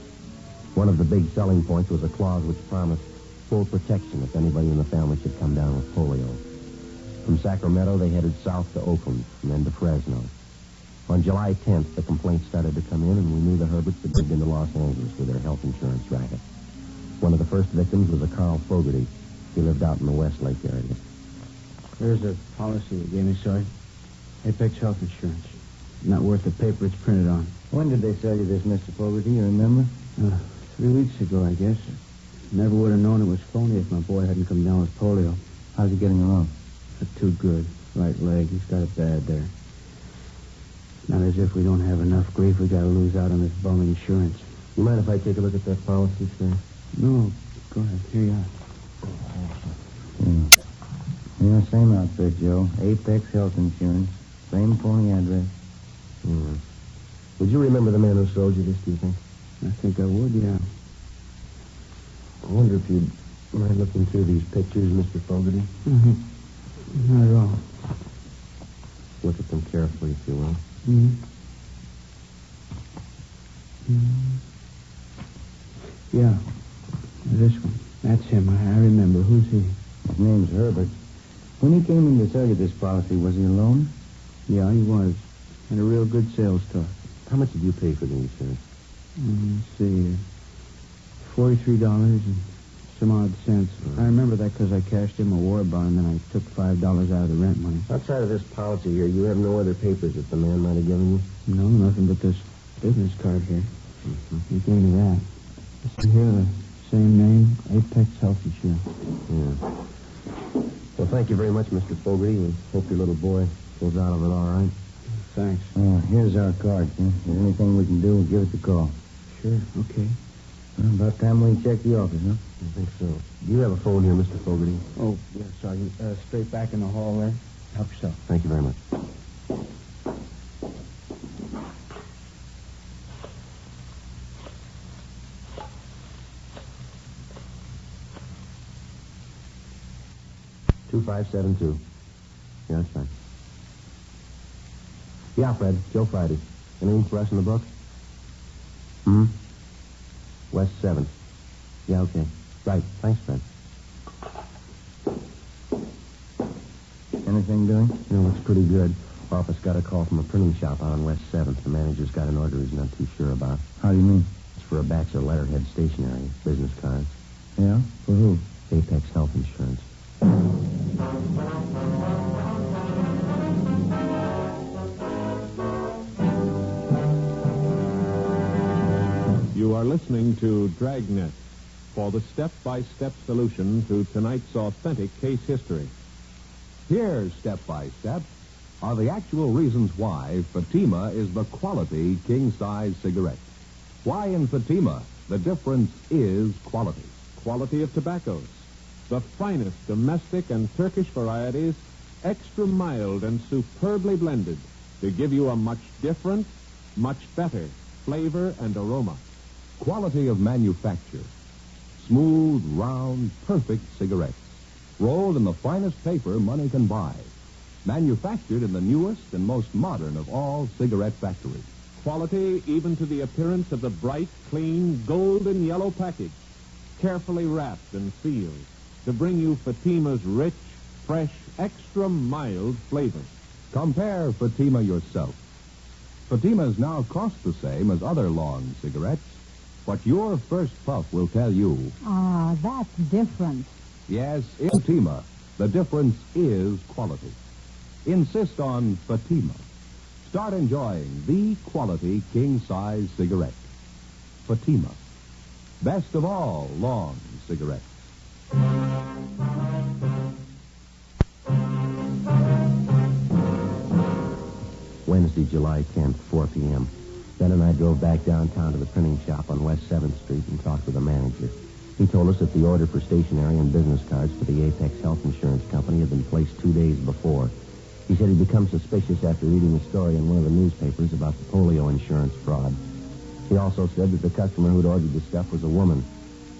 One of the big selling points was a clause which promised full protection if anybody in the family should come down with polio. From Sacramento, they headed south to Oakland and then to Fresno. On July 10th, the complaints started to come in, and we knew the Herberts had moved into Los Angeles with their health insurance racket. One of the first victims was a Carl Fogarty. He lived out in the Westlake area. Here's the policy they gave me, Sergeant. Apex Health Insurance. Not worth the paper it's printed on. When did they sell you this, Mr. Fogarty? You remember? 3 weeks ago, I guess. Never would have known it was phony if my boy hadn't come down with polio. How's he getting along? Not too good. Right leg. He's got it bad there. Not as if we don't have enough grief we got to lose out on this bum insurance. You mind if I take a look at that policy, sir? No, Go ahead. Here you are. Yeah, same outfit, Joe. Apex Health Insurance. Same phony address. Yeah. Would you remember the man who sold you this, do you think? I think I would, yeah. I wonder if you'd mind looking through these pictures, Mr. Fogarty. Mm-hmm. Not at all. Look at them carefully, if you will. Mm-hmm. Mm-hmm. Yeah. This one. That's him. I remember. Who's he? His name's Herbert. When he came in to sell you this policy, was he alone? Yeah, he was. Had a real good sales talk. How much did you pay for the insurance? Let's see. $43 and some odd cents. I remember that because I cashed in my war bond, and then I took $5 out of the rent money. Outside of this policy here, you have no other papers that the man might have given you? No, nothing but this business card here. Mm-hmm. He gave me that. See here, the same name, Apex Health Insurance. Yeah. Well, thank you very much, Mr. Fogarty. We hope your little boy pulls out of it all right. Thanks. Here's our card, Jim. If there's anything we can do, give us a call. Sure, okay. About time we check the office, huh? I think so. Do you have a phone here, Mr. Fogarty? Oh, yeah, Sergeant. Straight back in the hall there. Help yourself. Thank you very much. $2572. Yeah, that's fine. Yeah, Fred. Joe Friday. Anything for us in the book? West 7th. Yeah, okay. Right. Thanks, Fred. Anything doing? Yeah, looks pretty good. Office got a call from a printing shop out on West 7th. The manager's got an order he's not too sure about. How do you mean? It's for a batch of letterhead stationery, business cards. Yeah? For who? Apex Health Insurance. You are listening to Dragnet for the step-by-step solution to tonight's authentic case history. Here, step by step, are the actual reasons why Fatima is the quality king-size cigarette. Why in Fatima the difference is quality. Quality of tobaccos. The finest domestic and Turkish varieties, extra mild and superbly blended to give you a much different, much better flavor and aroma. Quality of manufacture. Smooth, round, perfect cigarettes. Rolled in the finest paper money can buy. Manufactured in the newest and most modern of all cigarette factories. Quality even to the appearance of the bright, clean, golden yellow package. Carefully wrapped and sealed to bring you Fatima's rich, fresh, extra mild flavor. Compare Fatima yourself. Fatimas now cost the same as other long cigarettes, but your first puff will tell you. Ah, that's different. Yes, in Fatima, the difference is quality. Insist on Fatima. Start enjoying the quality king-size cigarette. Fatima. Best of all long cigarettes. Wednesday, July 10th, 4 p.m. Ben and I drove back downtown to the printing shop on West 7th Street and talked with the manager. He told us that the order for stationery and business cards for the Apex Health Insurance Company had been placed 2 days before. He said he'd become suspicious after reading a story in one of the newspapers about the polio insurance fraud. He also said that the customer who'd ordered the stuff was a woman.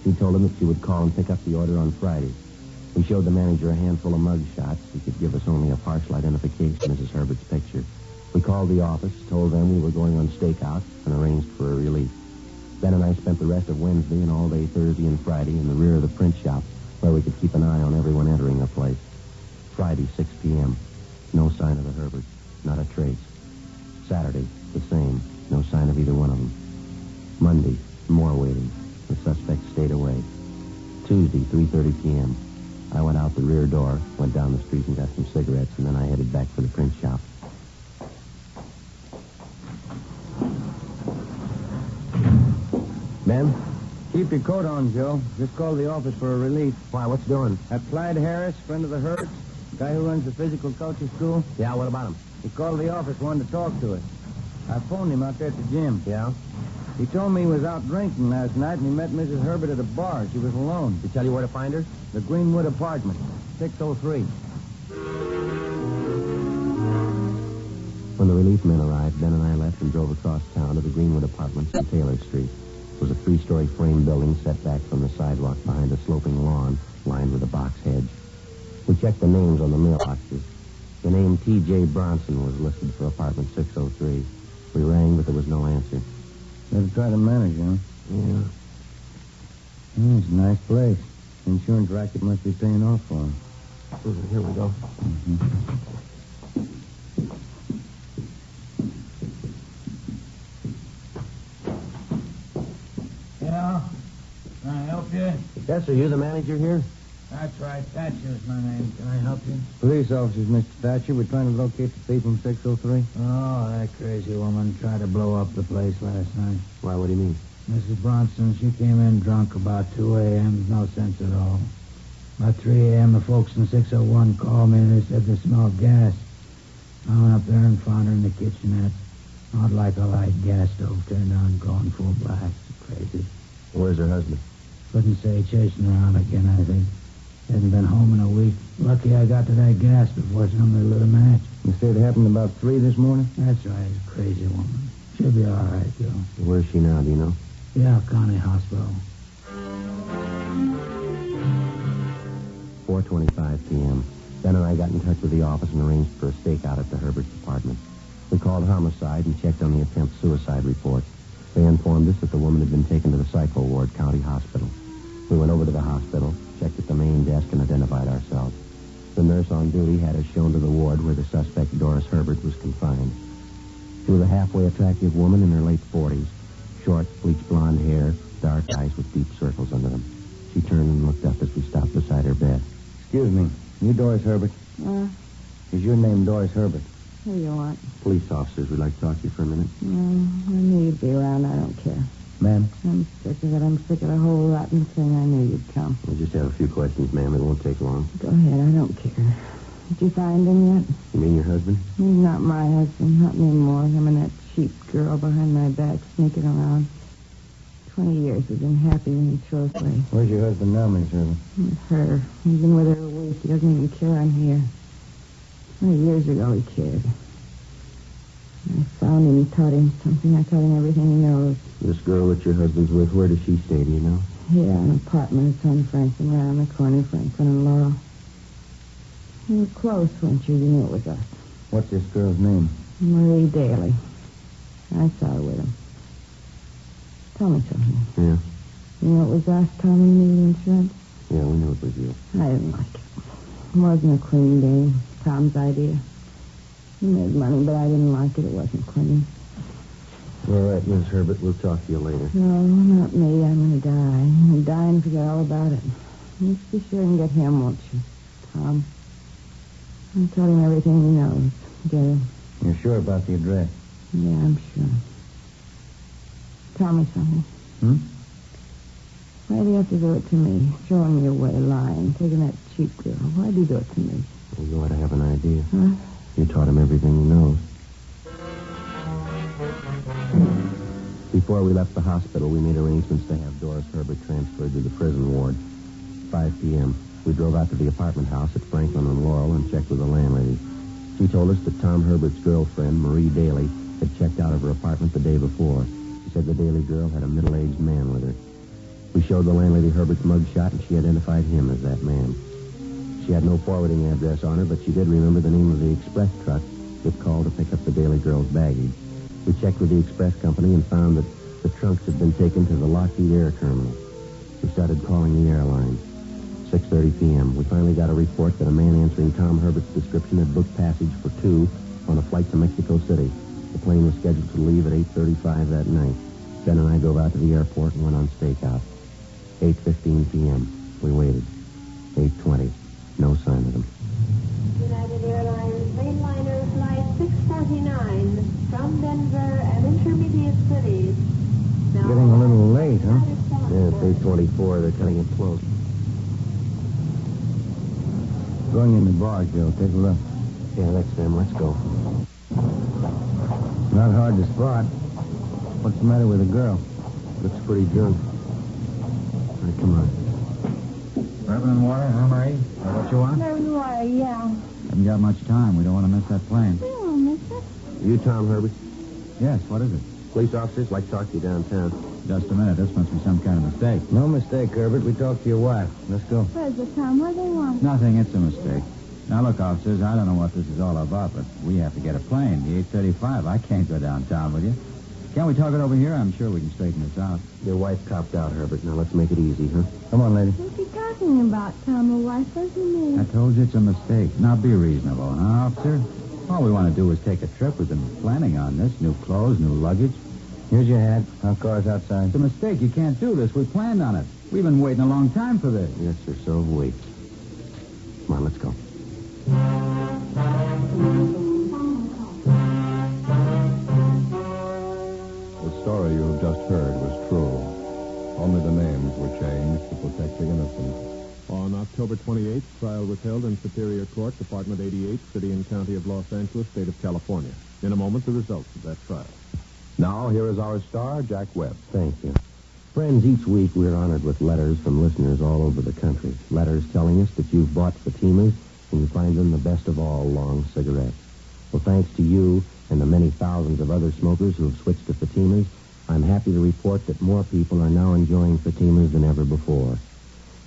He told him that she would call and pick up the order on Friday. We showed the manager a handful of mug shots. He could give us only a partial identification of Mrs. Herbert's picture. We called the office, told them we were going on stakeout, and arranged for a relief. Ben and I spent the rest of Wednesday and all day Thursday and Friday in the rear of the print shop, where we could keep an eye on everyone entering the place. Friday, 6 p.m. No sign of the Herberts. Not a trace. Saturday, the same. No sign of either one of them. Monday, more waiting. The suspect stayed away. Tuesday, 3:30 p.m. I went out the rear door, went down the street and got some cigarettes, and then I headed back for the print shop. Ben? Keep your coat on, Joe. Just called the office for a relief. Why, what's doing? That Clyde Harris, friend of the Hertz, guy who runs the physical culture school. Yeah, what about him? He called the office, wanted to talk to us. I phoned him out there at the gym. Yeah? He told me he was out drinking last night, and he met Mrs. Herbert at a bar. She was alone. Did he tell you where to find her? The Greenwood apartment, 603. When the relief men arrived, Ben and I left and drove across town to the Greenwood Apartments on Taylor Street. It was a 3-story frame building set back from the sidewalk behind a sloping lawn lined with a box hedge. We checked the names on the mailboxes. The name T.J. Bronson was listed for apartment 603. We rang, but there was no answer. Better try the manager, huh? Yeah. It's a nice place. Insurance racket must be paying off for him. Here we go. Mm-hmm. Yeah? Can I help you? Yes, are you the manager here? That's right. Thatcher's my name. Can I help you? Police officers, Mr. Thatcher. We're trying to locate the thief from 603. Oh, that crazy woman tried to blow up the place last night. Why, what do you mean? Mrs. Bronson, she came in drunk about 2 a.m. No sense at all. About 3 a.m., the folks in 601 called me and they said they smelled gas. I went up there and found her in the kitchenette. Not like a light gas stove turned on, going full blast. Crazy. Where's her husband? Couldn't say, chasing around again, I think. Hadn't been home in a week. Lucky I got to that gas before somebody lit a match. You say it happened about 3 this morning? That's right, crazy woman. She'll be all right, though. Where's she now, do you know? Yeah, County Hospital. 4:25 p.m. Ben and I got in touch with the office and arranged for a stakeout at the Herbert's apartment. We called homicide and checked on the attempt suicide report. They informed us that the woman had been taken to the psycho ward, County Hospital. We went over to the hospital, checked at the main desk, and identified ourselves. The nurse on duty had us shown to the ward where the suspect, Doris Herbert, was confined. She was a halfway attractive woman in her late 40s. Short, bleached blonde hair, dark eyes with deep circles under them. She turned and looked up as we stopped beside her bed. Excuse me. You Doris Herbert? Is your name Doris Herbert? Who you want? Police officers, we'd like to talk to you for a minute. I knew you'd be around. I don't care. Ma'am? I'm sick of it. I'm sick of the whole rotten thing. I knew you'd come. We just have a few questions, ma'am. It won't take long. Go ahead. I don't care. Did you find him yet? You mean your husband? He's not my husband. Not anymore. Him and that cheap girl behind my back sneaking around. 20 years we've been happy and trustworthy. Where's your husband now, Miss Herbert? With her. He's been with her a week. He doesn't even care I'm here. 20 years ago he cared. I found him, taught him something. I taught him everything he knows. This girl that your husband's with, where does she stay, do you know? Here, an apartment. It's on Franklin, right on the corner of Franklin and Laurel. You were close, weren't you? You knew it was us. What's this girl's name? Marie Daly. I saw her with him. Tell me something. Yeah? You know it was us, Tom, who needed insurance? Yeah, we knew it was you. I didn't like it. It wasn't a clean game. Tom's idea. He made money, but I didn't like it. It wasn't clean. All right, Miss Herbert, we'll talk to you later. No, not me. I'm going to die. I'm going to die and forget all about it. Just be sure and get him, won't you, Tom? I told him everything he knows. Get it? You're sure about the address? Yeah, I'm sure. Tell me something. Why do you have to do it to me? Throwing me away, lying, taking that cheap girl. Why do you do it to me? Well, you ought to have an idea. Huh? You taught him everything he knows. Before we left the hospital, we made arrangements to have Doris Herbert transferred to the prison ward. 5 p.m. We drove out to the apartment house at Franklin and Laurel and checked with the landlady. She told us that Tom Herbert's girlfriend, Marie Daly, had checked out of her apartment the day before. She said the Daly girl had a middle-aged man with her. We showed the landlady Herbert's mugshot, and she identified him as that man. She had no forwarding address on her, but she did remember the name of the express truck that called to pick up the Daly girl's baggage. We checked with the express company and found that the trunks had been taken to the Lockheed Air Terminal. We started calling the airline. 6:30 p.m. We finally got a report that a man answering Tom Herbert's description had booked passage for 2 on a flight to Mexico City. The plane was scheduled to leave at 8:35 that night. Ben and I drove out to the airport and went on stakeout. 8:15 p.m. We waited. 8:20. No sign of them. United Airlines mainliner flight 649 from Denver and intermediate cities. Now, getting a little late, huh? Yeah, it's 8:24. They're cutting it close. Going in the bar, Joe. Take a look. Yeah, that's them. Let's go. Not hard to spot. What's the matter with the girl? Looks pretty drunk. All right, come on. Bourbon and water, huh, Marie? Is that what you want? Bourbon water, yeah. Haven't got much time. We don't want to miss that plane. We won't miss it. You Tom Herbert? Yes, what is it? Police officers like to talk to you downtown. Just a minute. This must be some kind of mistake. No mistake, Herbert. We talked to your wife. Let's go. Where's the Tom? What do they want? Nothing. It's a mistake. Now, look, officers, I don't know what this is all about, but we have to get a plane, the 835. I can't go downtown with you. Can't we talk it over here? I'm sure we can straighten this out. Your wife copped out, Herbert. Now, let's make it easy, huh? Come on, lady. What's he talking about, Tom? Or wife? What do you mean? I told you it's a mistake. Now, be reasonable, huh, officer? All we want to do is take a trip. We've been planning on this. New clothes, new luggage. Here's your hat. Our car's outside. It's a mistake. You can't do this. We planned on it. We've been waiting a long time for this. Yes, sir. So have we. Come on, let's go. The story you have just heard was true. Only the names were changed to protect the innocent. On October 28th, trial was held in Superior Court, Department 88, City and County of Los Angeles, State of California. In a moment, the results of that trial. Now, here is our star, Jack Webb. Thank you. Friends, each week we're honored with letters from listeners all over the country. Letters telling us that you've bought Fatimas and you find them the best of all long cigarettes. Well, thanks to you and the many thousands of other smokers who have switched to Fatimas, I'm happy to report that more people are now enjoying Fatimas than ever before.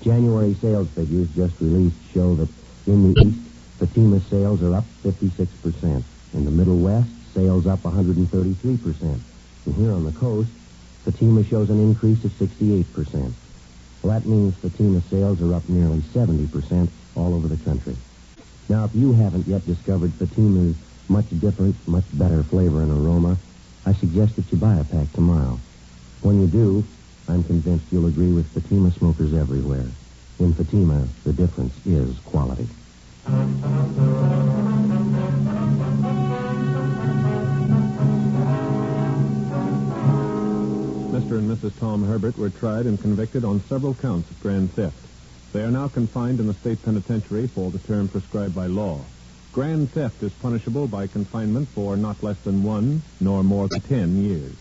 January sales figures just released show that in the East, Fatima sales are up 56%. In the Middle West, sales up 133%. And here on the coast, Fatima shows an increase of 68%. Well, that means Fatima sales are up nearly 70% all over the country. Now, if you haven't yet discovered Fatima's much different, much better flavor and aroma, I suggest that you buy a pack tomorrow. When you do, I'm convinced you'll agree with Fatima smokers everywhere. In Fatima, the difference is quality. Mr. and Mrs. Tom Herbert were tried and convicted on several counts of grand theft. They are now confined in the state penitentiary for the term prescribed by law. Grand theft is punishable by confinement for not less than 1 nor more than 10 years.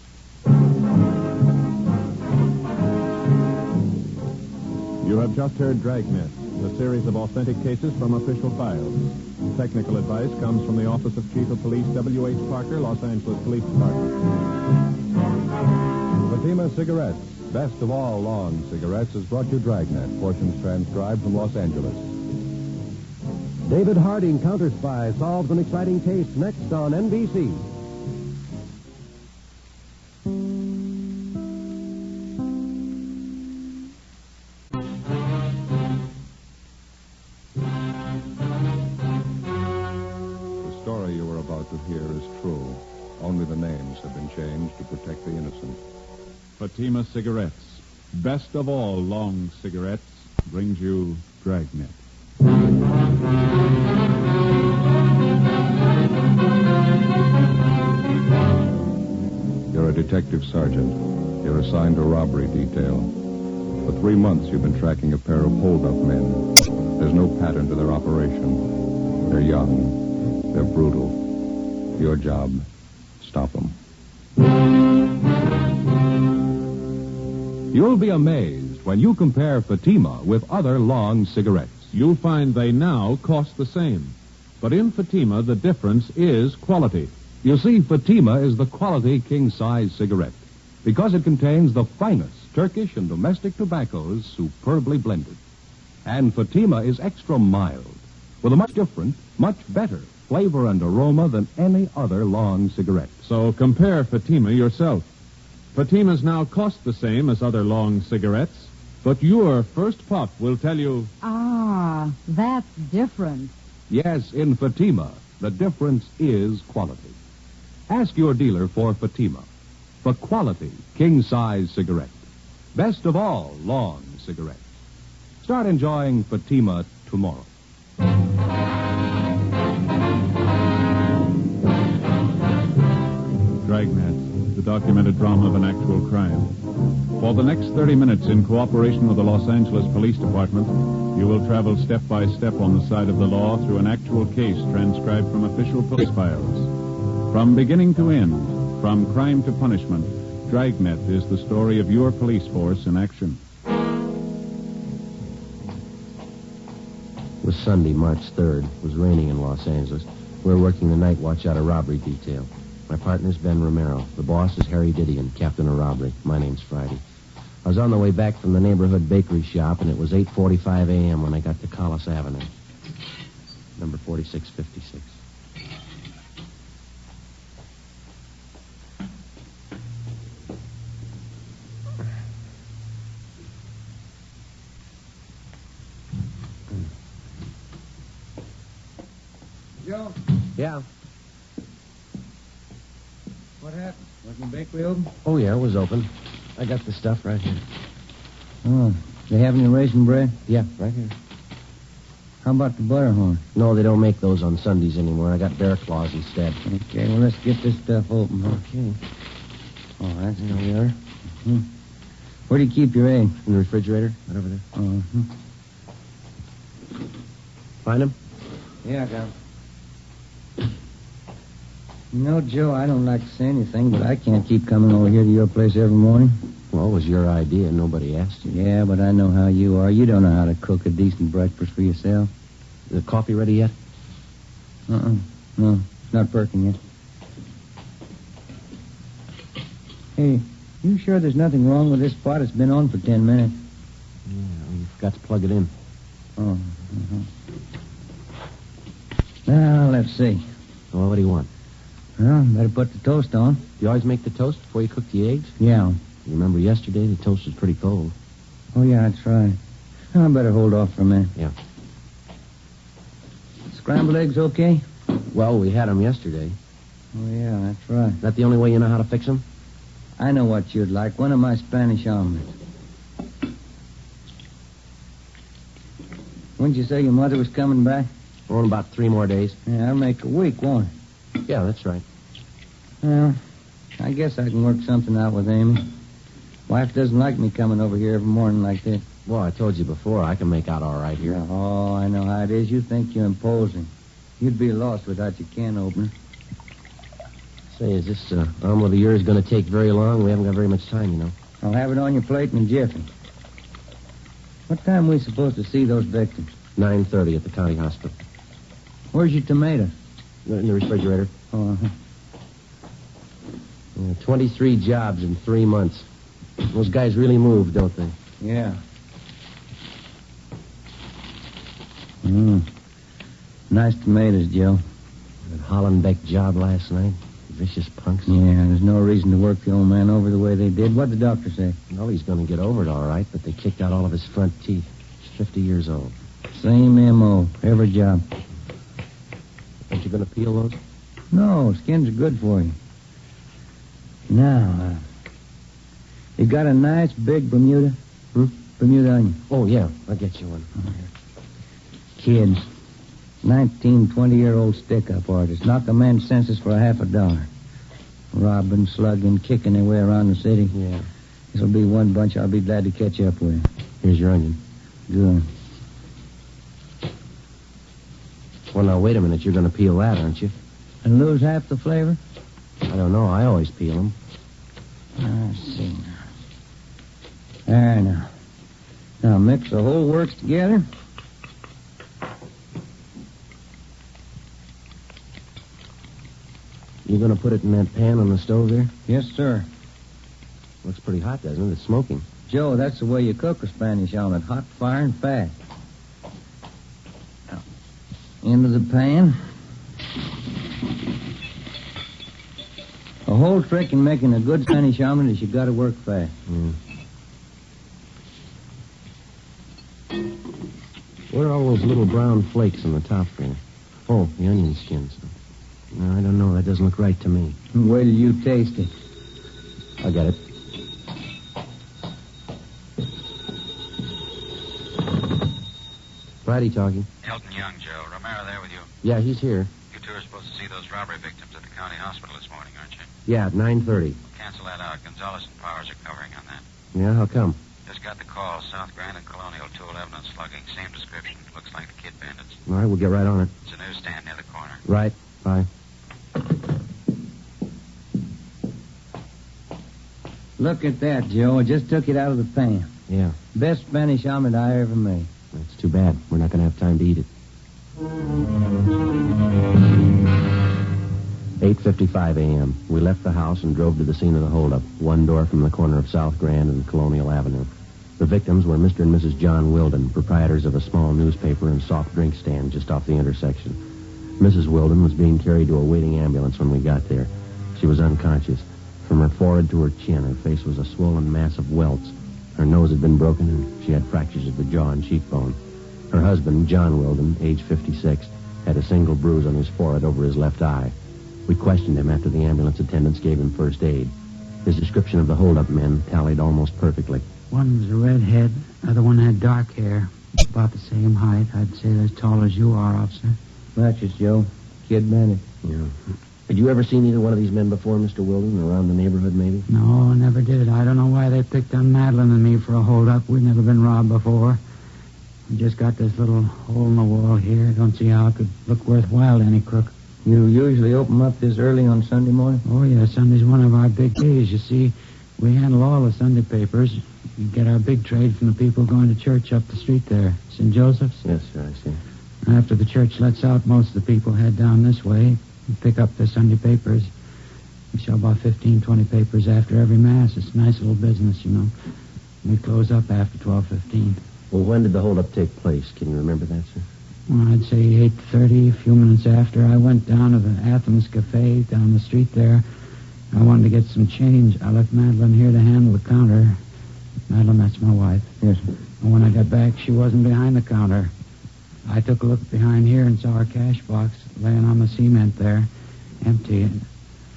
You have just heard Dragnet, a series of authentic cases from official files. Technical advice comes from the Office of Chief of Police W.H. Parker, Los Angeles Police Department. Fatima Cigarettes, best of all long cigarettes, has brought you Dragnet, portions transcribed from Los Angeles. David Harding, Counter Spy, solves an exciting case next on NBC. The story you are about to hear is true. Only the names have been changed to protect the innocent. Fatima Cigarettes, best of all long cigarettes, brings you Dragnet. You're a detective sergeant. You're assigned to robbery detail. For 3 months, you've been tracking a pair of hold-up men. There's no pattern to their operation. They're young. They're brutal. Your job, stop them. You'll be amazed when you compare Fatima with other long cigarettes. You'll find they now cost the same. But in Fatima, the difference is quality. You see, Fatima is the quality king-size cigarette because it contains the finest Turkish and domestic tobaccos superbly blended. And Fatima is extra mild with a much different, much better flavor and aroma than any other long cigarette. So compare Fatima yourself. Fatimas now cost the same as other long cigarettes, but your first puff will tell you... Ah, that's different. Yes, in Fatima, the difference is quality. Ask your dealer for Fatima, the quality king-size cigarette. Best of all long cigarettes. Start enjoying Fatima tomorrow. Dragnet, the documented drama of an actual crime. For the next 30 minutes, in cooperation with the Los Angeles Police Department, you will travel step by step on the side of the law through an actual case transcribed from official police files. From beginning to end, from crime to punishment, Dragnet is the story of your police force in action. It was Sunday, March 3rd. It was raining in Los Angeles. We were working the night watch out of robbery detail. My partner's Ben Romero. The boss is Harry Didion, captain of robbery. My name's Friday. I was on the way back from the neighborhood bakery shop, and it was 8:45 a.m. when I got to Collis Avenue. Number 4656. Joe? Yeah. What happened? Wasn't the bakery open? Oh, yeah, it was open. I got the stuff right here. Oh, they have any raisin bread? Yeah, right here. How about the butterhorn? No, they don't make those on Sundays anymore. I got bear claws instead. Okay, well, let's get this stuff open. Okay. All right, here we are. Mm-hmm. Where do you keep your egg? In the refrigerator, right over there. Uh-huh. Find him? Yeah, I got him. You know, Joe, I don't like to say anything, but I can't keep coming over here to your place every morning. Well, it was your idea. Nobody asked you. Yeah, but I know how you are. You don't know how to cook a decent breakfast for yourself. Is the coffee ready yet? No, it's not perking yet. Hey, you sure there's nothing wrong with this pot? It's been on for 10 minutes. Yeah, we forgot to plug it in. Oh, Now, let's see. Well, what do you want? Well, better put the toast on. You always make the toast before you cook the eggs? Yeah. You remember yesterday the toast was pretty cold. Oh, yeah, that's right. I better hold off for a minute. Yeah. Scrambled eggs okay? Well, we had them yesterday. Oh, yeah, that's right. Is that the only way you know how to fix them? I know what you'd like. One of my Spanish omelets. When'd you say your mother was coming back? Oh, in about 3 more days. Yeah, that'll make a week, won't it? Yeah, that's right. Well, I guess I can work something out with Amy. Wife doesn't like me coming over here every morning like this. Well, I told you before, I can make out all right here. Oh, I know how it is. You think you're imposing. You'd be lost without your can opener. Say, is this omelet of yours going to take very long? We haven't got very much time, you know. I'll have it on your plate in a jiffy. What time are we supposed to see those victims? 9:30 at the county hospital. Where's your tomato? In the refrigerator. Oh, uh-huh. 23 jobs in 3 months. Those guys really move, don't they? Yeah. Nice tomatoes, Joe. That Hollenbeck job last night. Vicious punks. Yeah, there's no reason to work the old man over the way they did. What'd the doctor say? Well, he's going to get over it all right, but they kicked out all of his front teeth. He's 50 years old. Same M.O. Every job. Aren't you going to peel those? No, skins are good for you. Now, you got a nice big Bermuda? Bermuda onion. Oh, yeah. I'll get you one. Kids. 19, 20-year-old stick-up artists. Knock a man's senses for $50. Robbing, slugging, kicking their way around the city. Yeah. This'll be one bunch I'll be glad to catch up with. Here's your onion. Good. Well, now, wait a minute. You're going to peel that, aren't you? And lose half the flavor? I don't know. I always peel them. Let's see now. There now. Now mix the whole works together. You going to put it in that pan on the stove there? Yes, sir. Looks pretty hot, doesn't it? It's smoking. Joe, that's the way you cook a Spanish omelet. Hot, fire, and fast. Now, into the pan. The whole trick in making a good Spanish omelet is you got to work fast. What are all those little brown flakes on the top there? Oh, the onion skins. No, I don't know. That doesn't look right to me. Wait till you taste it. I got it. Friday talking. Elton Young, Joe. Romero there with you? Yeah, he's here. You two are supposed to see those robbery victims at the county hospital this morning, aren't you? Yeah, at 9:30. Cancel that out. Gonzalez and Powers are covering on that. Yeah, how come? Just got the call. South Grand and Colonial, 211 and slugging. Same description. Looks like the kid bandits. All right, we'll get right on it. It's a newsstand near the corner. Right. Bye. Look at that, Joe. I just took it out of the pan. Yeah. Best Spanish omelet I ever made. That's too bad. We're not going to have time to eat it. 8:55 a.m. We left the house and drove to the scene of the holdup, one door from the corner of South Grand and Colonial Avenue. The victims were Mr. and Mrs. John Wilden, proprietors of a small newspaper and soft drink stand just off the intersection. Mrs. Wilden was being carried to a waiting ambulance when we got there. She was unconscious. From her forehead to her chin, her face was a swollen mass of welts. Her nose had been broken, and she had fractures of the jaw and cheekbone. Her husband, John Wilden, age 56, had a single bruise on his forehead over his left eye. We questioned him after the ambulance attendants gave him first aid. His description of the hold-up men tallied almost perfectly. One was a redhead, other one had dark hair, about the same height. I'd say they're as tall as you are, officer. Matches, Joe. Kid Bandit. Yeah. Had you ever seen either one of these men before, Mr. Wilden, around the neighborhood, maybe? No, I never did. I don't know why they picked on Madeline and me for a hold-up. We'd never been robbed before. We just got this little hole in the wall here. Don't see how it could look worthwhile to any crook. You usually open up this early on Sunday morning? Oh, yeah, Sunday's one of our big days. You see, we handle all the Sunday papers. We get our big trade from the people going to church up the street there. St. Joseph's? Yes, sir, I see. After the church lets out, most of the people head down this way and pick up their Sunday papers. We sell about 15, 20 papers after every Mass. It's a nice little business, you know. We close up after 12:15. Well, when did the holdup take place? Can you remember that, sir? Well, I'd say 8:30, a few minutes after. I went down to the Athens Cafe down the street there. I wanted to get some change. I left Madeline here to handle the counter. Madeline, that's my wife. Yes, sir. And when I got back, she wasn't behind the counter. I took a look behind here and saw her cash box laying on the cement there, empty. And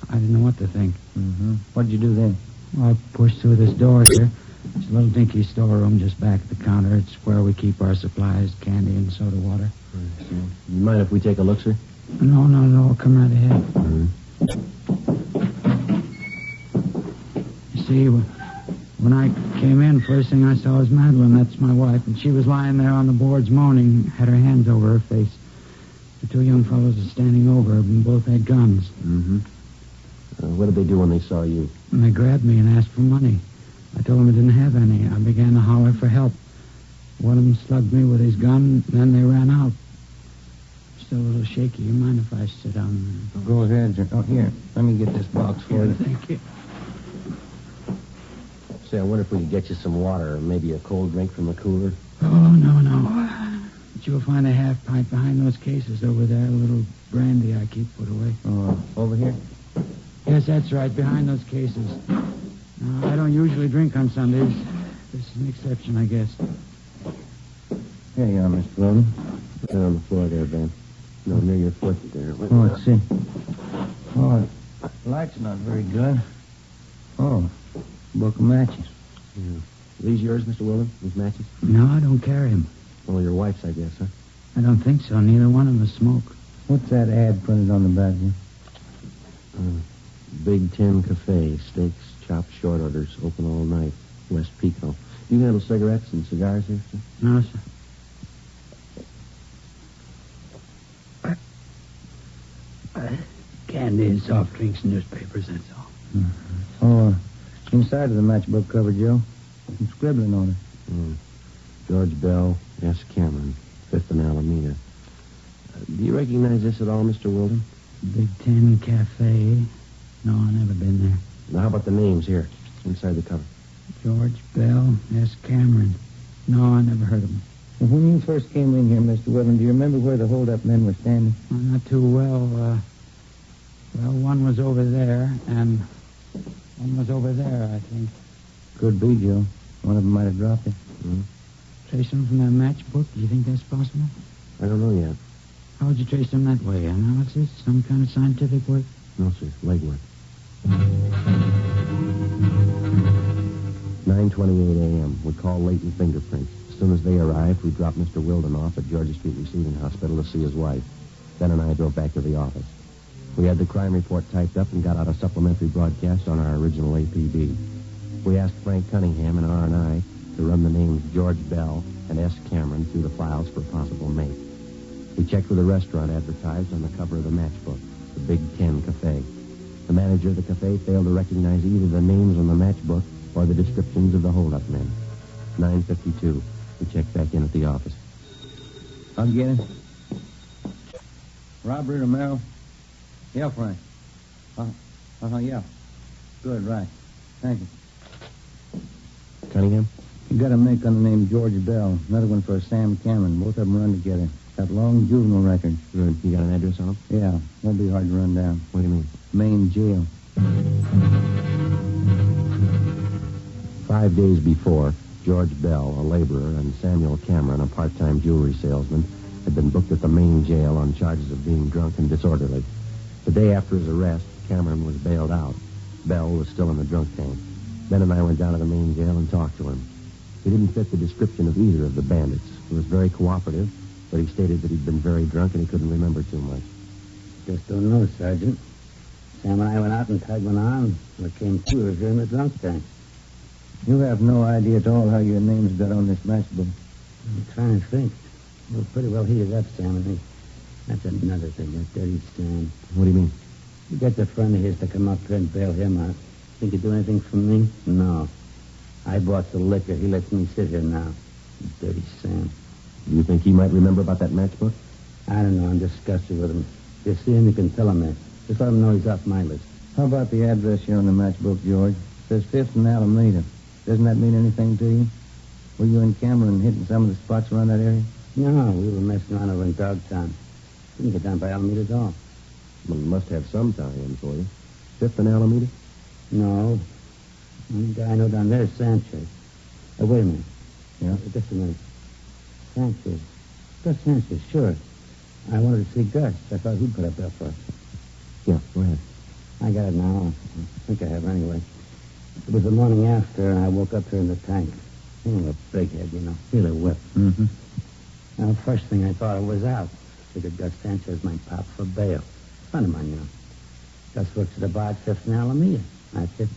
I didn't know what to think. Mm-hmm. What'd you do then? Well, I pushed through this door here. It's a little dinky storeroom just back at the counter. It's where we keep our supplies, candy and soda water. You mind if we take a look, sir? No. Come right ahead. You see, when I came in, first thing I saw was Madeline. That's my wife. And she was lying there on the boards moaning, had her hands over her face. The two young fellows were standing over her, and both had guns. Mm-hmm. What did they do when they saw you? And they grabbed me and asked for money. I told them I didn't have any. I began to holler for help. One of them slugged me with his gun, and then they ran out. Still a little shaky. You mind if I sit down? Go ahead, sir. Oh, here. Let me get this box for you. Thank you. Say, I wonder if we could get you some water or maybe a cold drink from the cooler. Oh, no. But you'll find a half pint behind those cases over there. A little brandy I keep put away. Oh, over here? Yes, that's right. Behind those cases. I don't usually drink on Sundays. This is an exception, I guess. Here you are, Mr. Wilden. Put that on the floor there, Ben. No, near your foot there. Oh, let's see. Oh, the light's not very good. Oh, book of matches. Yeah. Are these yours, Mr. Wilden? These matches? No, I don't carry them. Well, your wife's, I guess, huh? I don't think so. Neither one of us smoke. What's that ad printed on the back here? Big Ten Cafe. Steaks, chopped, short orders. Open all night. West Pico. You handle cigarettes and cigars here, sir? No, sir. Candy and soft drinks and newspapers, that's all. Mm-hmm. Oh, inside of the matchbook cover, Joe. Some scribbling on it. George Bell, S. Cameron, 5th and Alameda. Do you recognize this at all, Mr. Wilden? Big Ten Cafe. No, I've never been there. Now, how about the names here, inside the cover? George Bell, S. Cameron. No, I never heard of them. Well, when you first came in here, Mr. Wilden, do you remember where the hold-up men were standing? Well, not too well. One was over there, and one was over there, I think. Could be, Joe. One of them might have dropped it. Mm-hmm. Trace them from that matchbook? Do you think that's possible? I don't know yet. How would you trace them that way? Analysis? Some kind of scientific work? No, sir. Legwork. 9:28 a.m. We call Leighton Fingerprints. As soon as they arrived, we dropped Mr. Wilden off at Georgia Street Receiving Hospital to see his wife. Ben and I drove back to the office. We had the crime report typed up and got out a supplementary broadcast on our original APB. We asked Frank Cunningham and R&I to run the names George Bell and S. Cameron through the files for a possible mate. We checked with the restaurant advertised on the cover of the matchbook, the Big Ten Cafe. The manager of the cafe failed to recognize either the names on the matchbook or the descriptions of the hold-up men. 9:52. We checked back in at the office. I'll get it. Robbery, Romero. Yeah, Frank. Yeah. Good, right. Thank you. Cunningham? You got a make on the name George Bell. Another one for Sam Cameron. Both of them run together. Got long juvenile record. Good. You got an address on them? Yeah. Won't be hard to run down. What do you mean? Main jail. 5 days before, George Bell, a laborer, and Samuel Cameron, a part-time jewelry salesman, had been booked at the main jail on charges of being drunk and disorderly. The day after his arrest, Cameron was bailed out. Bell was still in the drunk tank. Ben and I went down to the main jail and talked to him. He didn't fit the description of either of the bandits. He was very cooperative, but he stated that he'd been very drunk and he couldn't remember too much. Just don't know, Sergeant. Sam and I went out and tied one on. When it came to, we were in the drunk tank. You have no idea at all how your names got on this matchbook. I'm trying to think. We're pretty well heated up, Sam and me. That's another thing, that dirty Sam. What do you mean? You get a friend of his to come up here and bail him out. Think he'd do anything for me? No. I bought the liquor. He lets me sit here now. Dirty Sam. Do you think he might remember about that matchbook? I don't know. I'm disgusted with him. If you see him, you can tell him that. Just let him know he's off my list. How about the address here on the matchbook, George? It says 5th and Alameda. Doesn't that mean anything to you? Were you and Cameron hitting some of the spots around that area? No, we were messing around over in Dogtown. Didn't get down by Alameda at all. Well, it must have some tie-in for you. 5th and Alameda? No. Only guy I know down there is Sanchez. Wait a minute. Yeah? Just a minute. Sanchez. Gus Sanchez, sure. I wanted to see Gus. I thought he'd put up that for us. Yeah, go ahead. I got it now. I think I have anyway. It was the morning after, and I woke up here in the tank. A big head, really whipped. Mm-hmm. Now, the first thing I thought of was out. Figured Gus Sanchez might pop for bail. Friend of mine, Gus works at the bar at 5th and Alameda. That's it.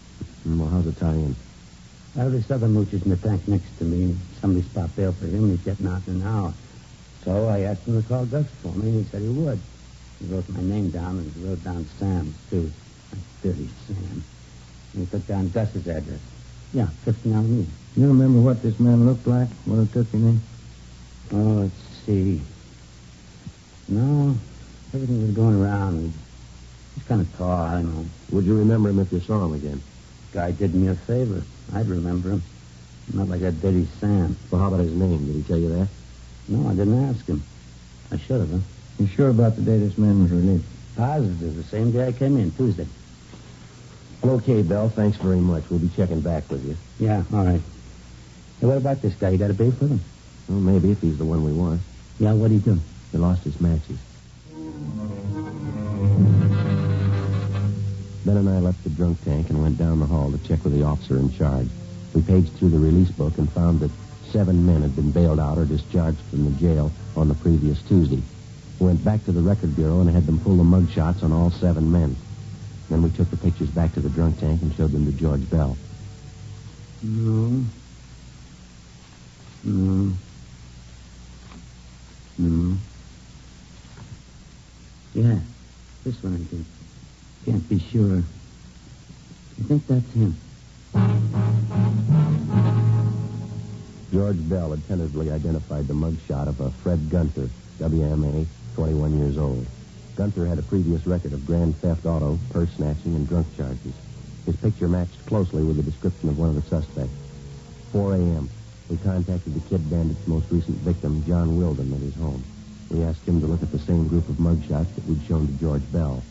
Well, how's the tie-in? This other mooch is in the tank next to me, and somebody spot bail for him. He's getting out in an hour. So I asked him to call Gus for me, and he said he would. He wrote my name down, and he wrote down Sam's, too. Dirty Sam. And he took down Gus's address. Yeah, 5th and Alameda. You remember what this man looked like when he took your name? Oh, let's see. No, everything was going around. He's kind of tall, I don't know. Would you remember him if you saw him again? Guy did me a favor. I'd remember him. Not like that dirty Sam. Well, how about his name? Did he tell you that? No, I didn't ask him. I should have, huh? You sure about the day this man was released? Positive. The same day I came in, Tuesday. Well, okay, Bell. Thanks very much. We'll be checking back with you. Yeah, all right. Hey, what about this guy? You got a beef with him? Well, maybe, if he's the one we want. Yeah, what'd he do? He lost his matches. Ben and I left the drunk tank and went down the hall to check with the officer in charge. We paged through the release book and found that 7 men had been bailed out or discharged from the jail on the previous Tuesday. We went back to the record bureau and had them pull the mug shots on all 7 men. Then we took the pictures back to the drunk tank and showed them to George Bell. No. Yeah, this one I think. Can't be sure. I think that's him. George Bell had tentatively identified the mugshot of a Fred Gunter, WMA, 21 years old. Gunter had a previous record of grand theft auto, purse snatching, and drunk charges. His picture matched closely with the description of one of the suspects. 4 a.m. We contacted the Kid Bandit's most recent victim, John Wilden, at his home. We asked him to look at the same group of mugshots that we'd shown to George Bell.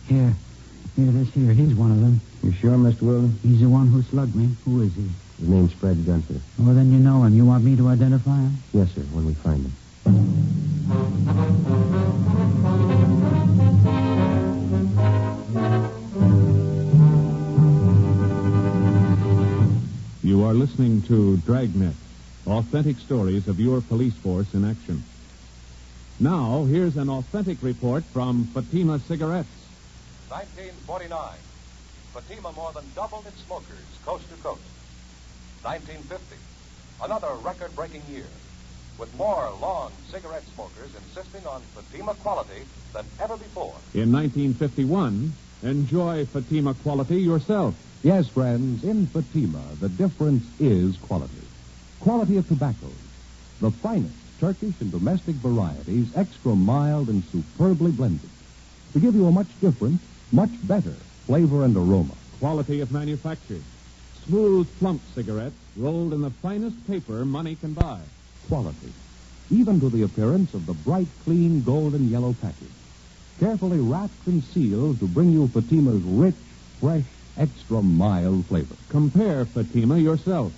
Here, this here. He's one of them. You sure, Mr. Wilden? He's the one who slugged me. Who is he? His name's Fred Gunter. Well, then you know him. You want me to identify him? Yes, sir, when we find him. You are listening to Dragnet, authentic stories of your police force in action. Now, here's an authentic report from Fatima Cigarettes. 1949. Fatima more than doubled its smokers coast to coast. 1950. Another record-breaking year. with more long cigarette smokers insisting on Fatima quality than ever before. In 1951, enjoy Fatima quality yourself. Yes, friends, in Fatima, the difference is quality. Quality of tobaccos. The finest Turkish and domestic varieties, extra mild and superbly blended, to give you a much different, much better flavor and aroma. Quality of manufacture. Smooth, plump cigarettes rolled in the finest paper money can buy. Quality, even to the appearance of the bright, clean, golden yellow package. Carefully wrapped and sealed to bring you Fatima's rich, fresh, extra mild flavor. Compare Fatima yourself.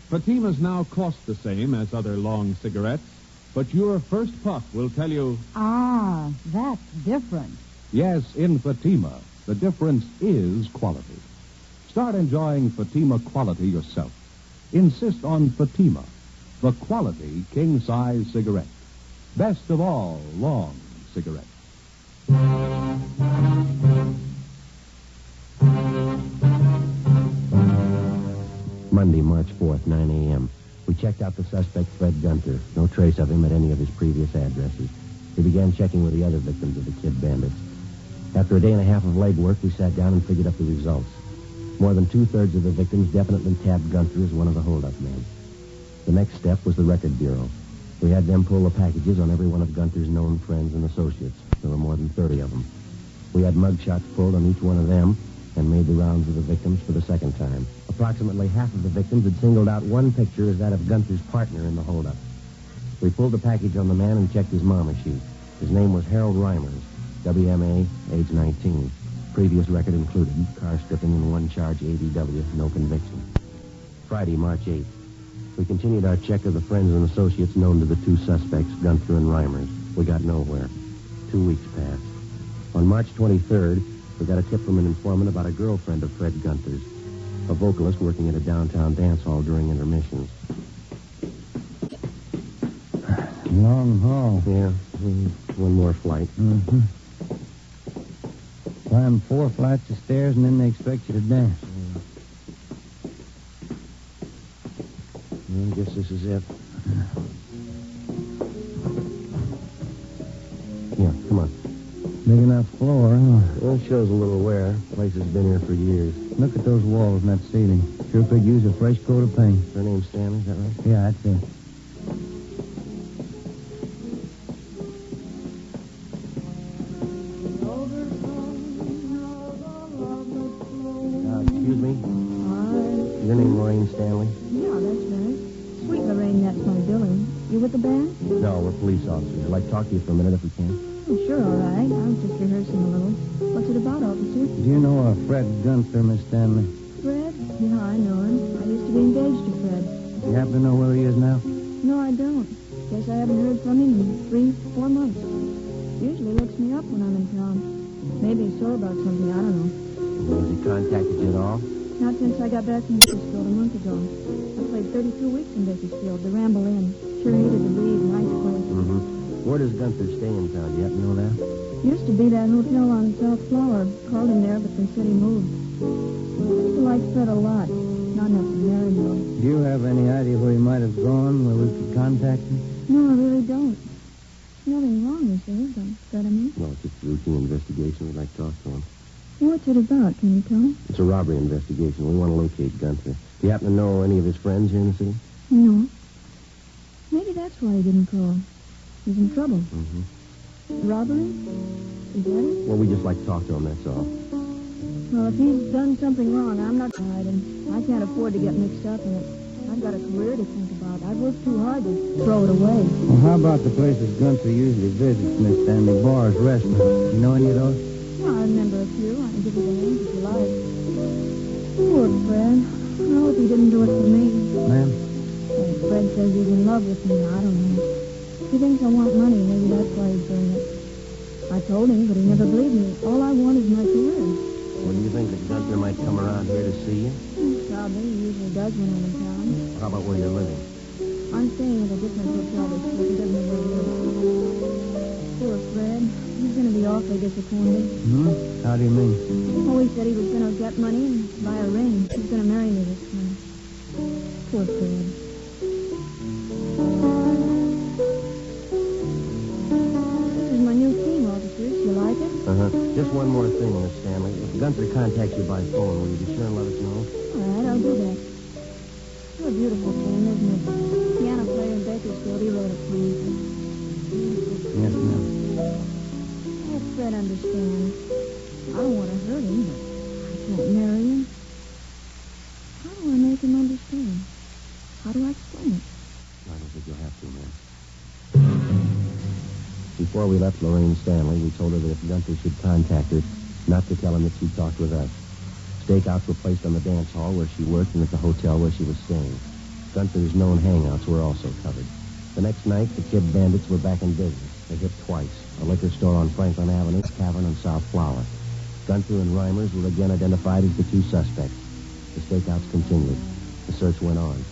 Fatimas now cost the same as other long cigarettes, but your first puff will tell you... Ah, that's different. Yes, in Fatima, the difference is quality. Start enjoying Fatima quality yourself. Insist on Fatima, the quality king-size cigarette. Best of all long cigarettes. Monday, March 4th, 9 a.m. We checked out the suspect, Fred Gunther. No trace of him at any of his previous addresses. We began checking with the other victims of the Kid Bandits. After a day and a half of legwork, we sat down and figured up the results. More than two-thirds of the victims definitely tabbed Gunther as one of the hold-up men. The next step was the Record Bureau. We had them pull the packages on every one of Gunther's known friends and associates. There were more than 30 of them. We had mugshots pulled on each one of them and made the rounds of the victims for the second time. Approximately half of the victims had singled out one picture as that of Gunther's partner in the holdup. We pulled the package on the man and checked his mama sheet. His name was Harold Reimers, WMA, age 19. Previous record included car stripping and one charge ADW, no conviction. Friday, March 8th. We continued our check of the friends and associates known to the two suspects, Gunther and Reimers. We got nowhere. 2 weeks passed. On March 23rd, we got a tip from an informant about a girlfriend of Fred Gunther's, a vocalist working at a downtown dance hall during intermissions. Long haul. Yeah, one more flight. Mm-hmm. Climb 4 flights of stairs and then they expect you to dance. I guess this is it. Yeah, come on. Big enough floor, huh? Well, it shows a little wear. The place has been here for years. Look at those walls and that ceiling. Sure could use a fresh coat of paint. Her name's Stanley, is that right? Yeah, that's it. Excuse me? Your name Lorraine Stanley? Yeah, that's right. Sweet Lorraine, that's my billing. You with the band? No, we're police officers. I'd like to talk to you for a minute if we can. Oh, sure, all right. I was just rehearsing a little. What's it about, officer? Do you know a Fred Gunther, Miss Stanley? Fred? Yeah, I know him. I used to be engaged to Fred. You happen to know where he is now? No, I don't. Guess I haven't heard from him in 3-4 months. Usually looks me up when I'm in town. Maybe he's sore about something, I don't know. Has he contacted you at all? Not since I got back from Bakersfield a month ago. I played 32 weeks in Bakersfield, the Ramble Inn. Sure hated to leave, nice place. Mm-hmm. Where does Gunther stay in town? Do you happen to know that? Used to be that hotel on South Flower. Called him there, but they said he moved. Used to like Fred a lot. Not enough to marry me. Do you have any idea where he might have gone, where we could contact him? No, I really don't. Nothing wrong, is there? That I mean? No, it's just a routine investigation. We'd like to talk to him. What's it about? Can you tell me? It's a robbery investigation. We want to locate Gunther. Do you happen to know any of his friends here in the city? No. Maybe that's why he didn't call. He's in trouble. Mm-hmm. Robbery? Is that it? Well, we just like to talk to him, that's all. Well, if he's done something wrong, I'm not hiding. I can't afford to get mixed up in it. I've got a career to think about. I've worked too hard to throw it away. Well, how about the places Gunther usually visits, Miss Stanley? Bars, restaurants. You know any of those? Well, I remember a few. I can give you the names if you like. Poor Fred. I hope he didn't do it for me. Ma'am? Well, Fred says he's in love with me. I don't know. He thinks I want money. Maybe that's why he's doing it. I told him, but he never believed me. All I want is my career. Well, do you think that Gunther might come around here to see you? Probably. He usually does when I'm in town. How about where you're living? I'm staying at a different hotel this week. He doesn't know where he lives. Poor Fred. He's going to be awfully disappointed. Hmm? How do you mean? Oh, he said he was going to get money and buy a ring. He's going to marry me this time. Poor Fred. Uh-huh. Just one more thing, Miss Stanley. If Gunther contacts you by phone, will you be sure and let us know? All right, I'll do that. What a beautiful tune, isn't it? Piano player in Bakersfield, he wrote it for me. Yes, ma'am. Let Fred understand. I don't want to hurt him, but I can't marry him. How do I make him understand? How do I explain it? I don't think you'll have to, ma'am. Before we left Lorraine Stanley, we told her that if Gunther should contact her, not to tell him that she talked with us. Stakeouts were placed on the dance hall where she worked and at the hotel where she was staying. Gunther's known hangouts were also covered. The next night, the Kid Bandits were back in business. They hit twice. A liquor store on Franklin Avenue, Tavern on South Flower. Gunther and Reimers were again identified as the two suspects. The stakeouts continued. The search went on.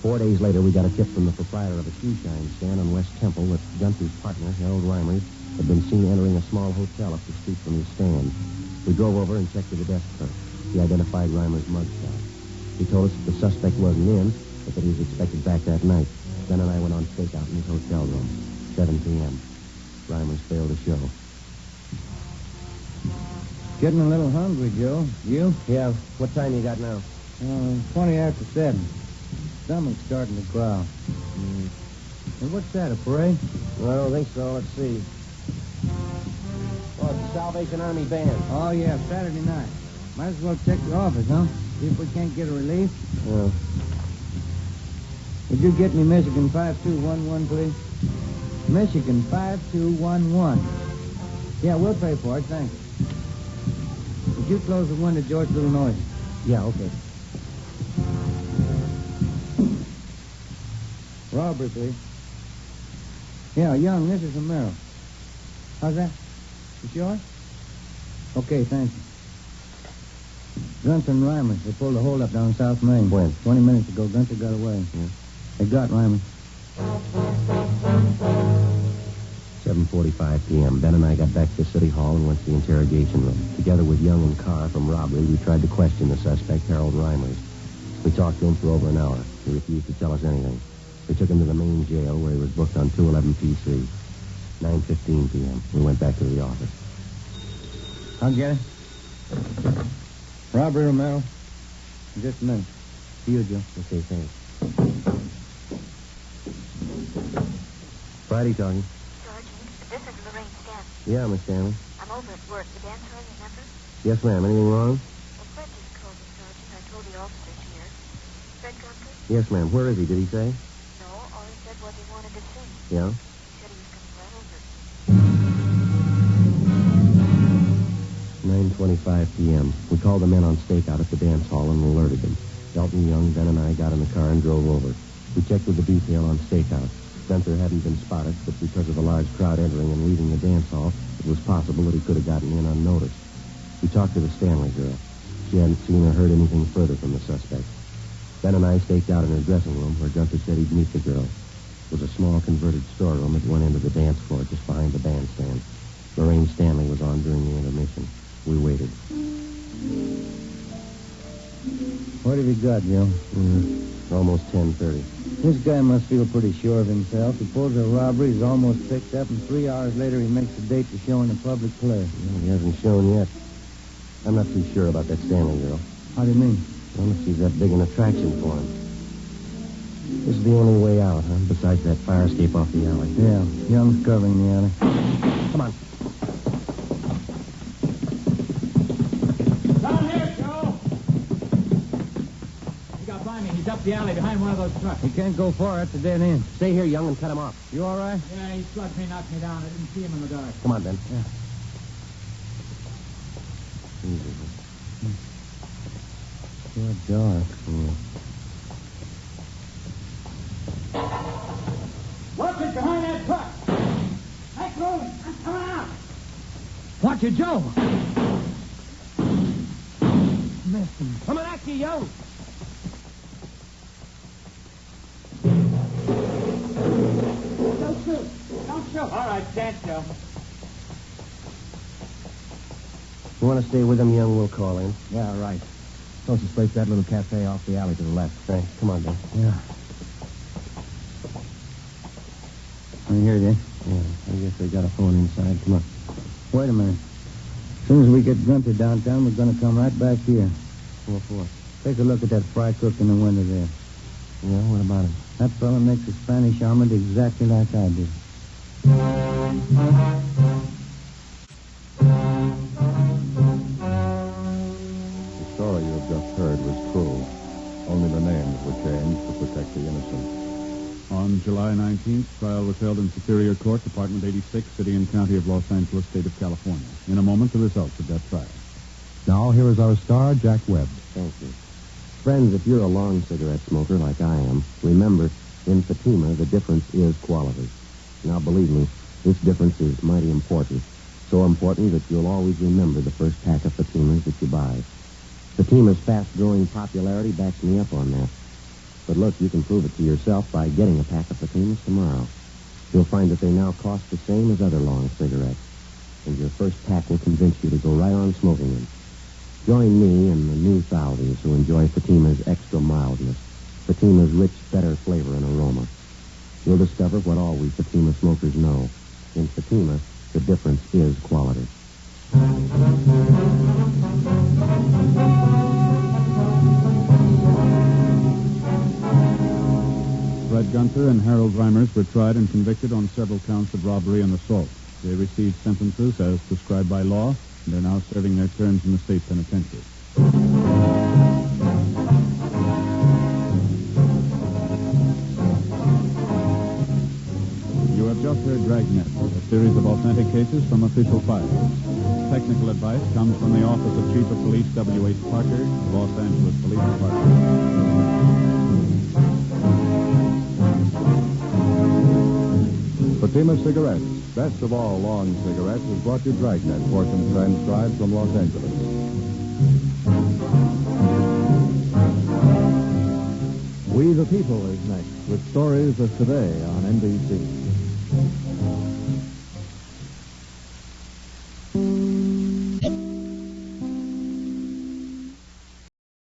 4 days later, we got a tip from the proprietor of a shoe shine stand on West Temple that Gunther's partner, Harold Reimers, had been seen entering a small hotel up the street from his stand. We drove over and checked with the desk clerk. He identified Reimers' mugshot. He told us that the suspect wasn't in, but that he was expected back that night. Ben and I went on stakeout in his hotel room. 7 p.m. Reimers failed to show. Getting a little hungry, Joe. You? Yeah. What time you got now? 20 after 7. Stomach's starting to growl. And what's that, a parade? Well, I don't think so. Let's see. Oh, it's the Salvation Army Band. Oh, yeah, Saturday night. Might as well check the office, huh? See if we can't get a relief. Yeah. Would you get me Michigan 5211, please? Michigan 5211. Yeah, we'll pay for it, thanks. Would you close the window, George? A little noisy. Yeah, okay. Robbery, please. Yeah, Young, this is from Merrill. How's that? You sure? Okay, thank you. Gunther and Reimers, they pulled a hold-up down South Main. When? 20 minutes ago, Gunther got away. Yeah. They got Reimers. 7:45 p.m. Ben and I got back to the city hall and went to the interrogation room. Together with Young and Carr from robbery, we tried to question the suspect, Harold Reimers. We talked to him for over an hour. He refused to tell us anything. We took him to the main jail where he was booked on 211 PC. 9:15 p.m. We went back to the office. I'll get it. Robbery, Romero. In just a minute. See you, Joe. Okay, thanks. Friday talking. George, this is Lorraine Stanley. Yeah, Miss Stanley. I'm over at work. The dance hall, remember? Yes, ma'am. Anything wrong? Well, Fred just called me, Sergeant. I told the officers here. Fred Gunther? Yes, ma'am. Where is he? Did he say? No, all he said was he wanted to sing. Yeah? He said he was coming right over. 9:25 p.m. We called the men on stakeout at the dance hall and alerted them. Elton Young, Ben, and I got in the car and drove over. We checked with the detail on stakeout. Gunther hadn't been spotted, but because of a large crowd entering and leaving the dance hall, it was possible that he could have gotten in unnoticed. We talked to the Stanley girl. She hadn't seen or heard anything further from the suspect. Ben and I staked out in her dressing room where Gunther said he'd meet the girl. It was a small converted storeroom at one end of the dance floor just behind the bandstand. Lorraine Stanley was on during the intermission. We waited. What have you got, Joe? Almost 10:30. This guy must feel pretty sure of himself. He pulls a robbery, he's almost picked up, and 3 hours later he makes a date to show in a public play. Well, he hasn't shown yet. I'm not too sure about that Stanley girl. How do you mean? Well, if she's that big an attraction for him. This is the only way out, huh? Besides that fire escape off the alley. Yeah, Young's covering the alley. Come on. Down here, Joe! He got by me. He's up the alley behind one of those trucks. He can't go far. That's a dead end. Stay here, Young, and cut him off. You all right? Yeah, he slugged me, knocked me down. I didn't see him in the dark. Come on, Ben. Yeah. Good dark. Watch it behind that truck. Make room. I'm coming out. Watch it, Joe. Missed him. Coming at you, Young. Don't shoot. Don't shoot. All right, chance, Joe. You want to stay with him, Young? We'll call in. Yeah, right. Closest place, that little cafe off the alley to the left. Thanks. Come on, Ben. Yeah. I'm here, Jay. Yeah, I guess they got a phone inside. Come on. Wait a minute. As soon as we get Gunter downtown, we're going to come right back here. What? Take a look at that fry cook in the window there. Yeah, what about him? That fella makes a Spanish omelet exactly like I do. The story you have just heard was true. Only the names were changed to protect the innocent. On July 19th, trial was held in Superior Court, Department 86, City and County of Los Angeles, State of California. In a moment, the results of that trial. Now, here is our star, Jack Webb. Thank you. Friends, if you're a long cigarette smoker like I am, remember, in Fatima, the difference is quality. Now, believe me, this difference is mighty important. So important that you'll always remember the first pack of Fatimas that you buy. Fatima's fast-growing popularity backs me up on that. But look, you can prove it to yourself by getting a pack of Fatimas tomorrow. You'll find that they now cost the same as other long cigarettes. And your first pack will convince you to go right on smoking them. Join me and the new thousands who enjoy Fatima's extra mildness, Fatima's rich, better flavor and aroma. You'll discover what all we Fatima smokers know. In Fatima, the difference is quality. Fred Gunter and Harold Reimers were tried and convicted on several counts of robbery and assault. They received sentences as prescribed by law, and are now serving their terms in the state penitentiary. You have just heard Dragnet, a series of authentic cases from official files. Technical advice comes from the Office of Chief of Police W.H. Parker, Los Angeles Police Department. Fatima Cigarettes, best of all long cigarettes, has brought you Dragnet, portion transcribed from Los Angeles. We the People is next with stories of today on NBC.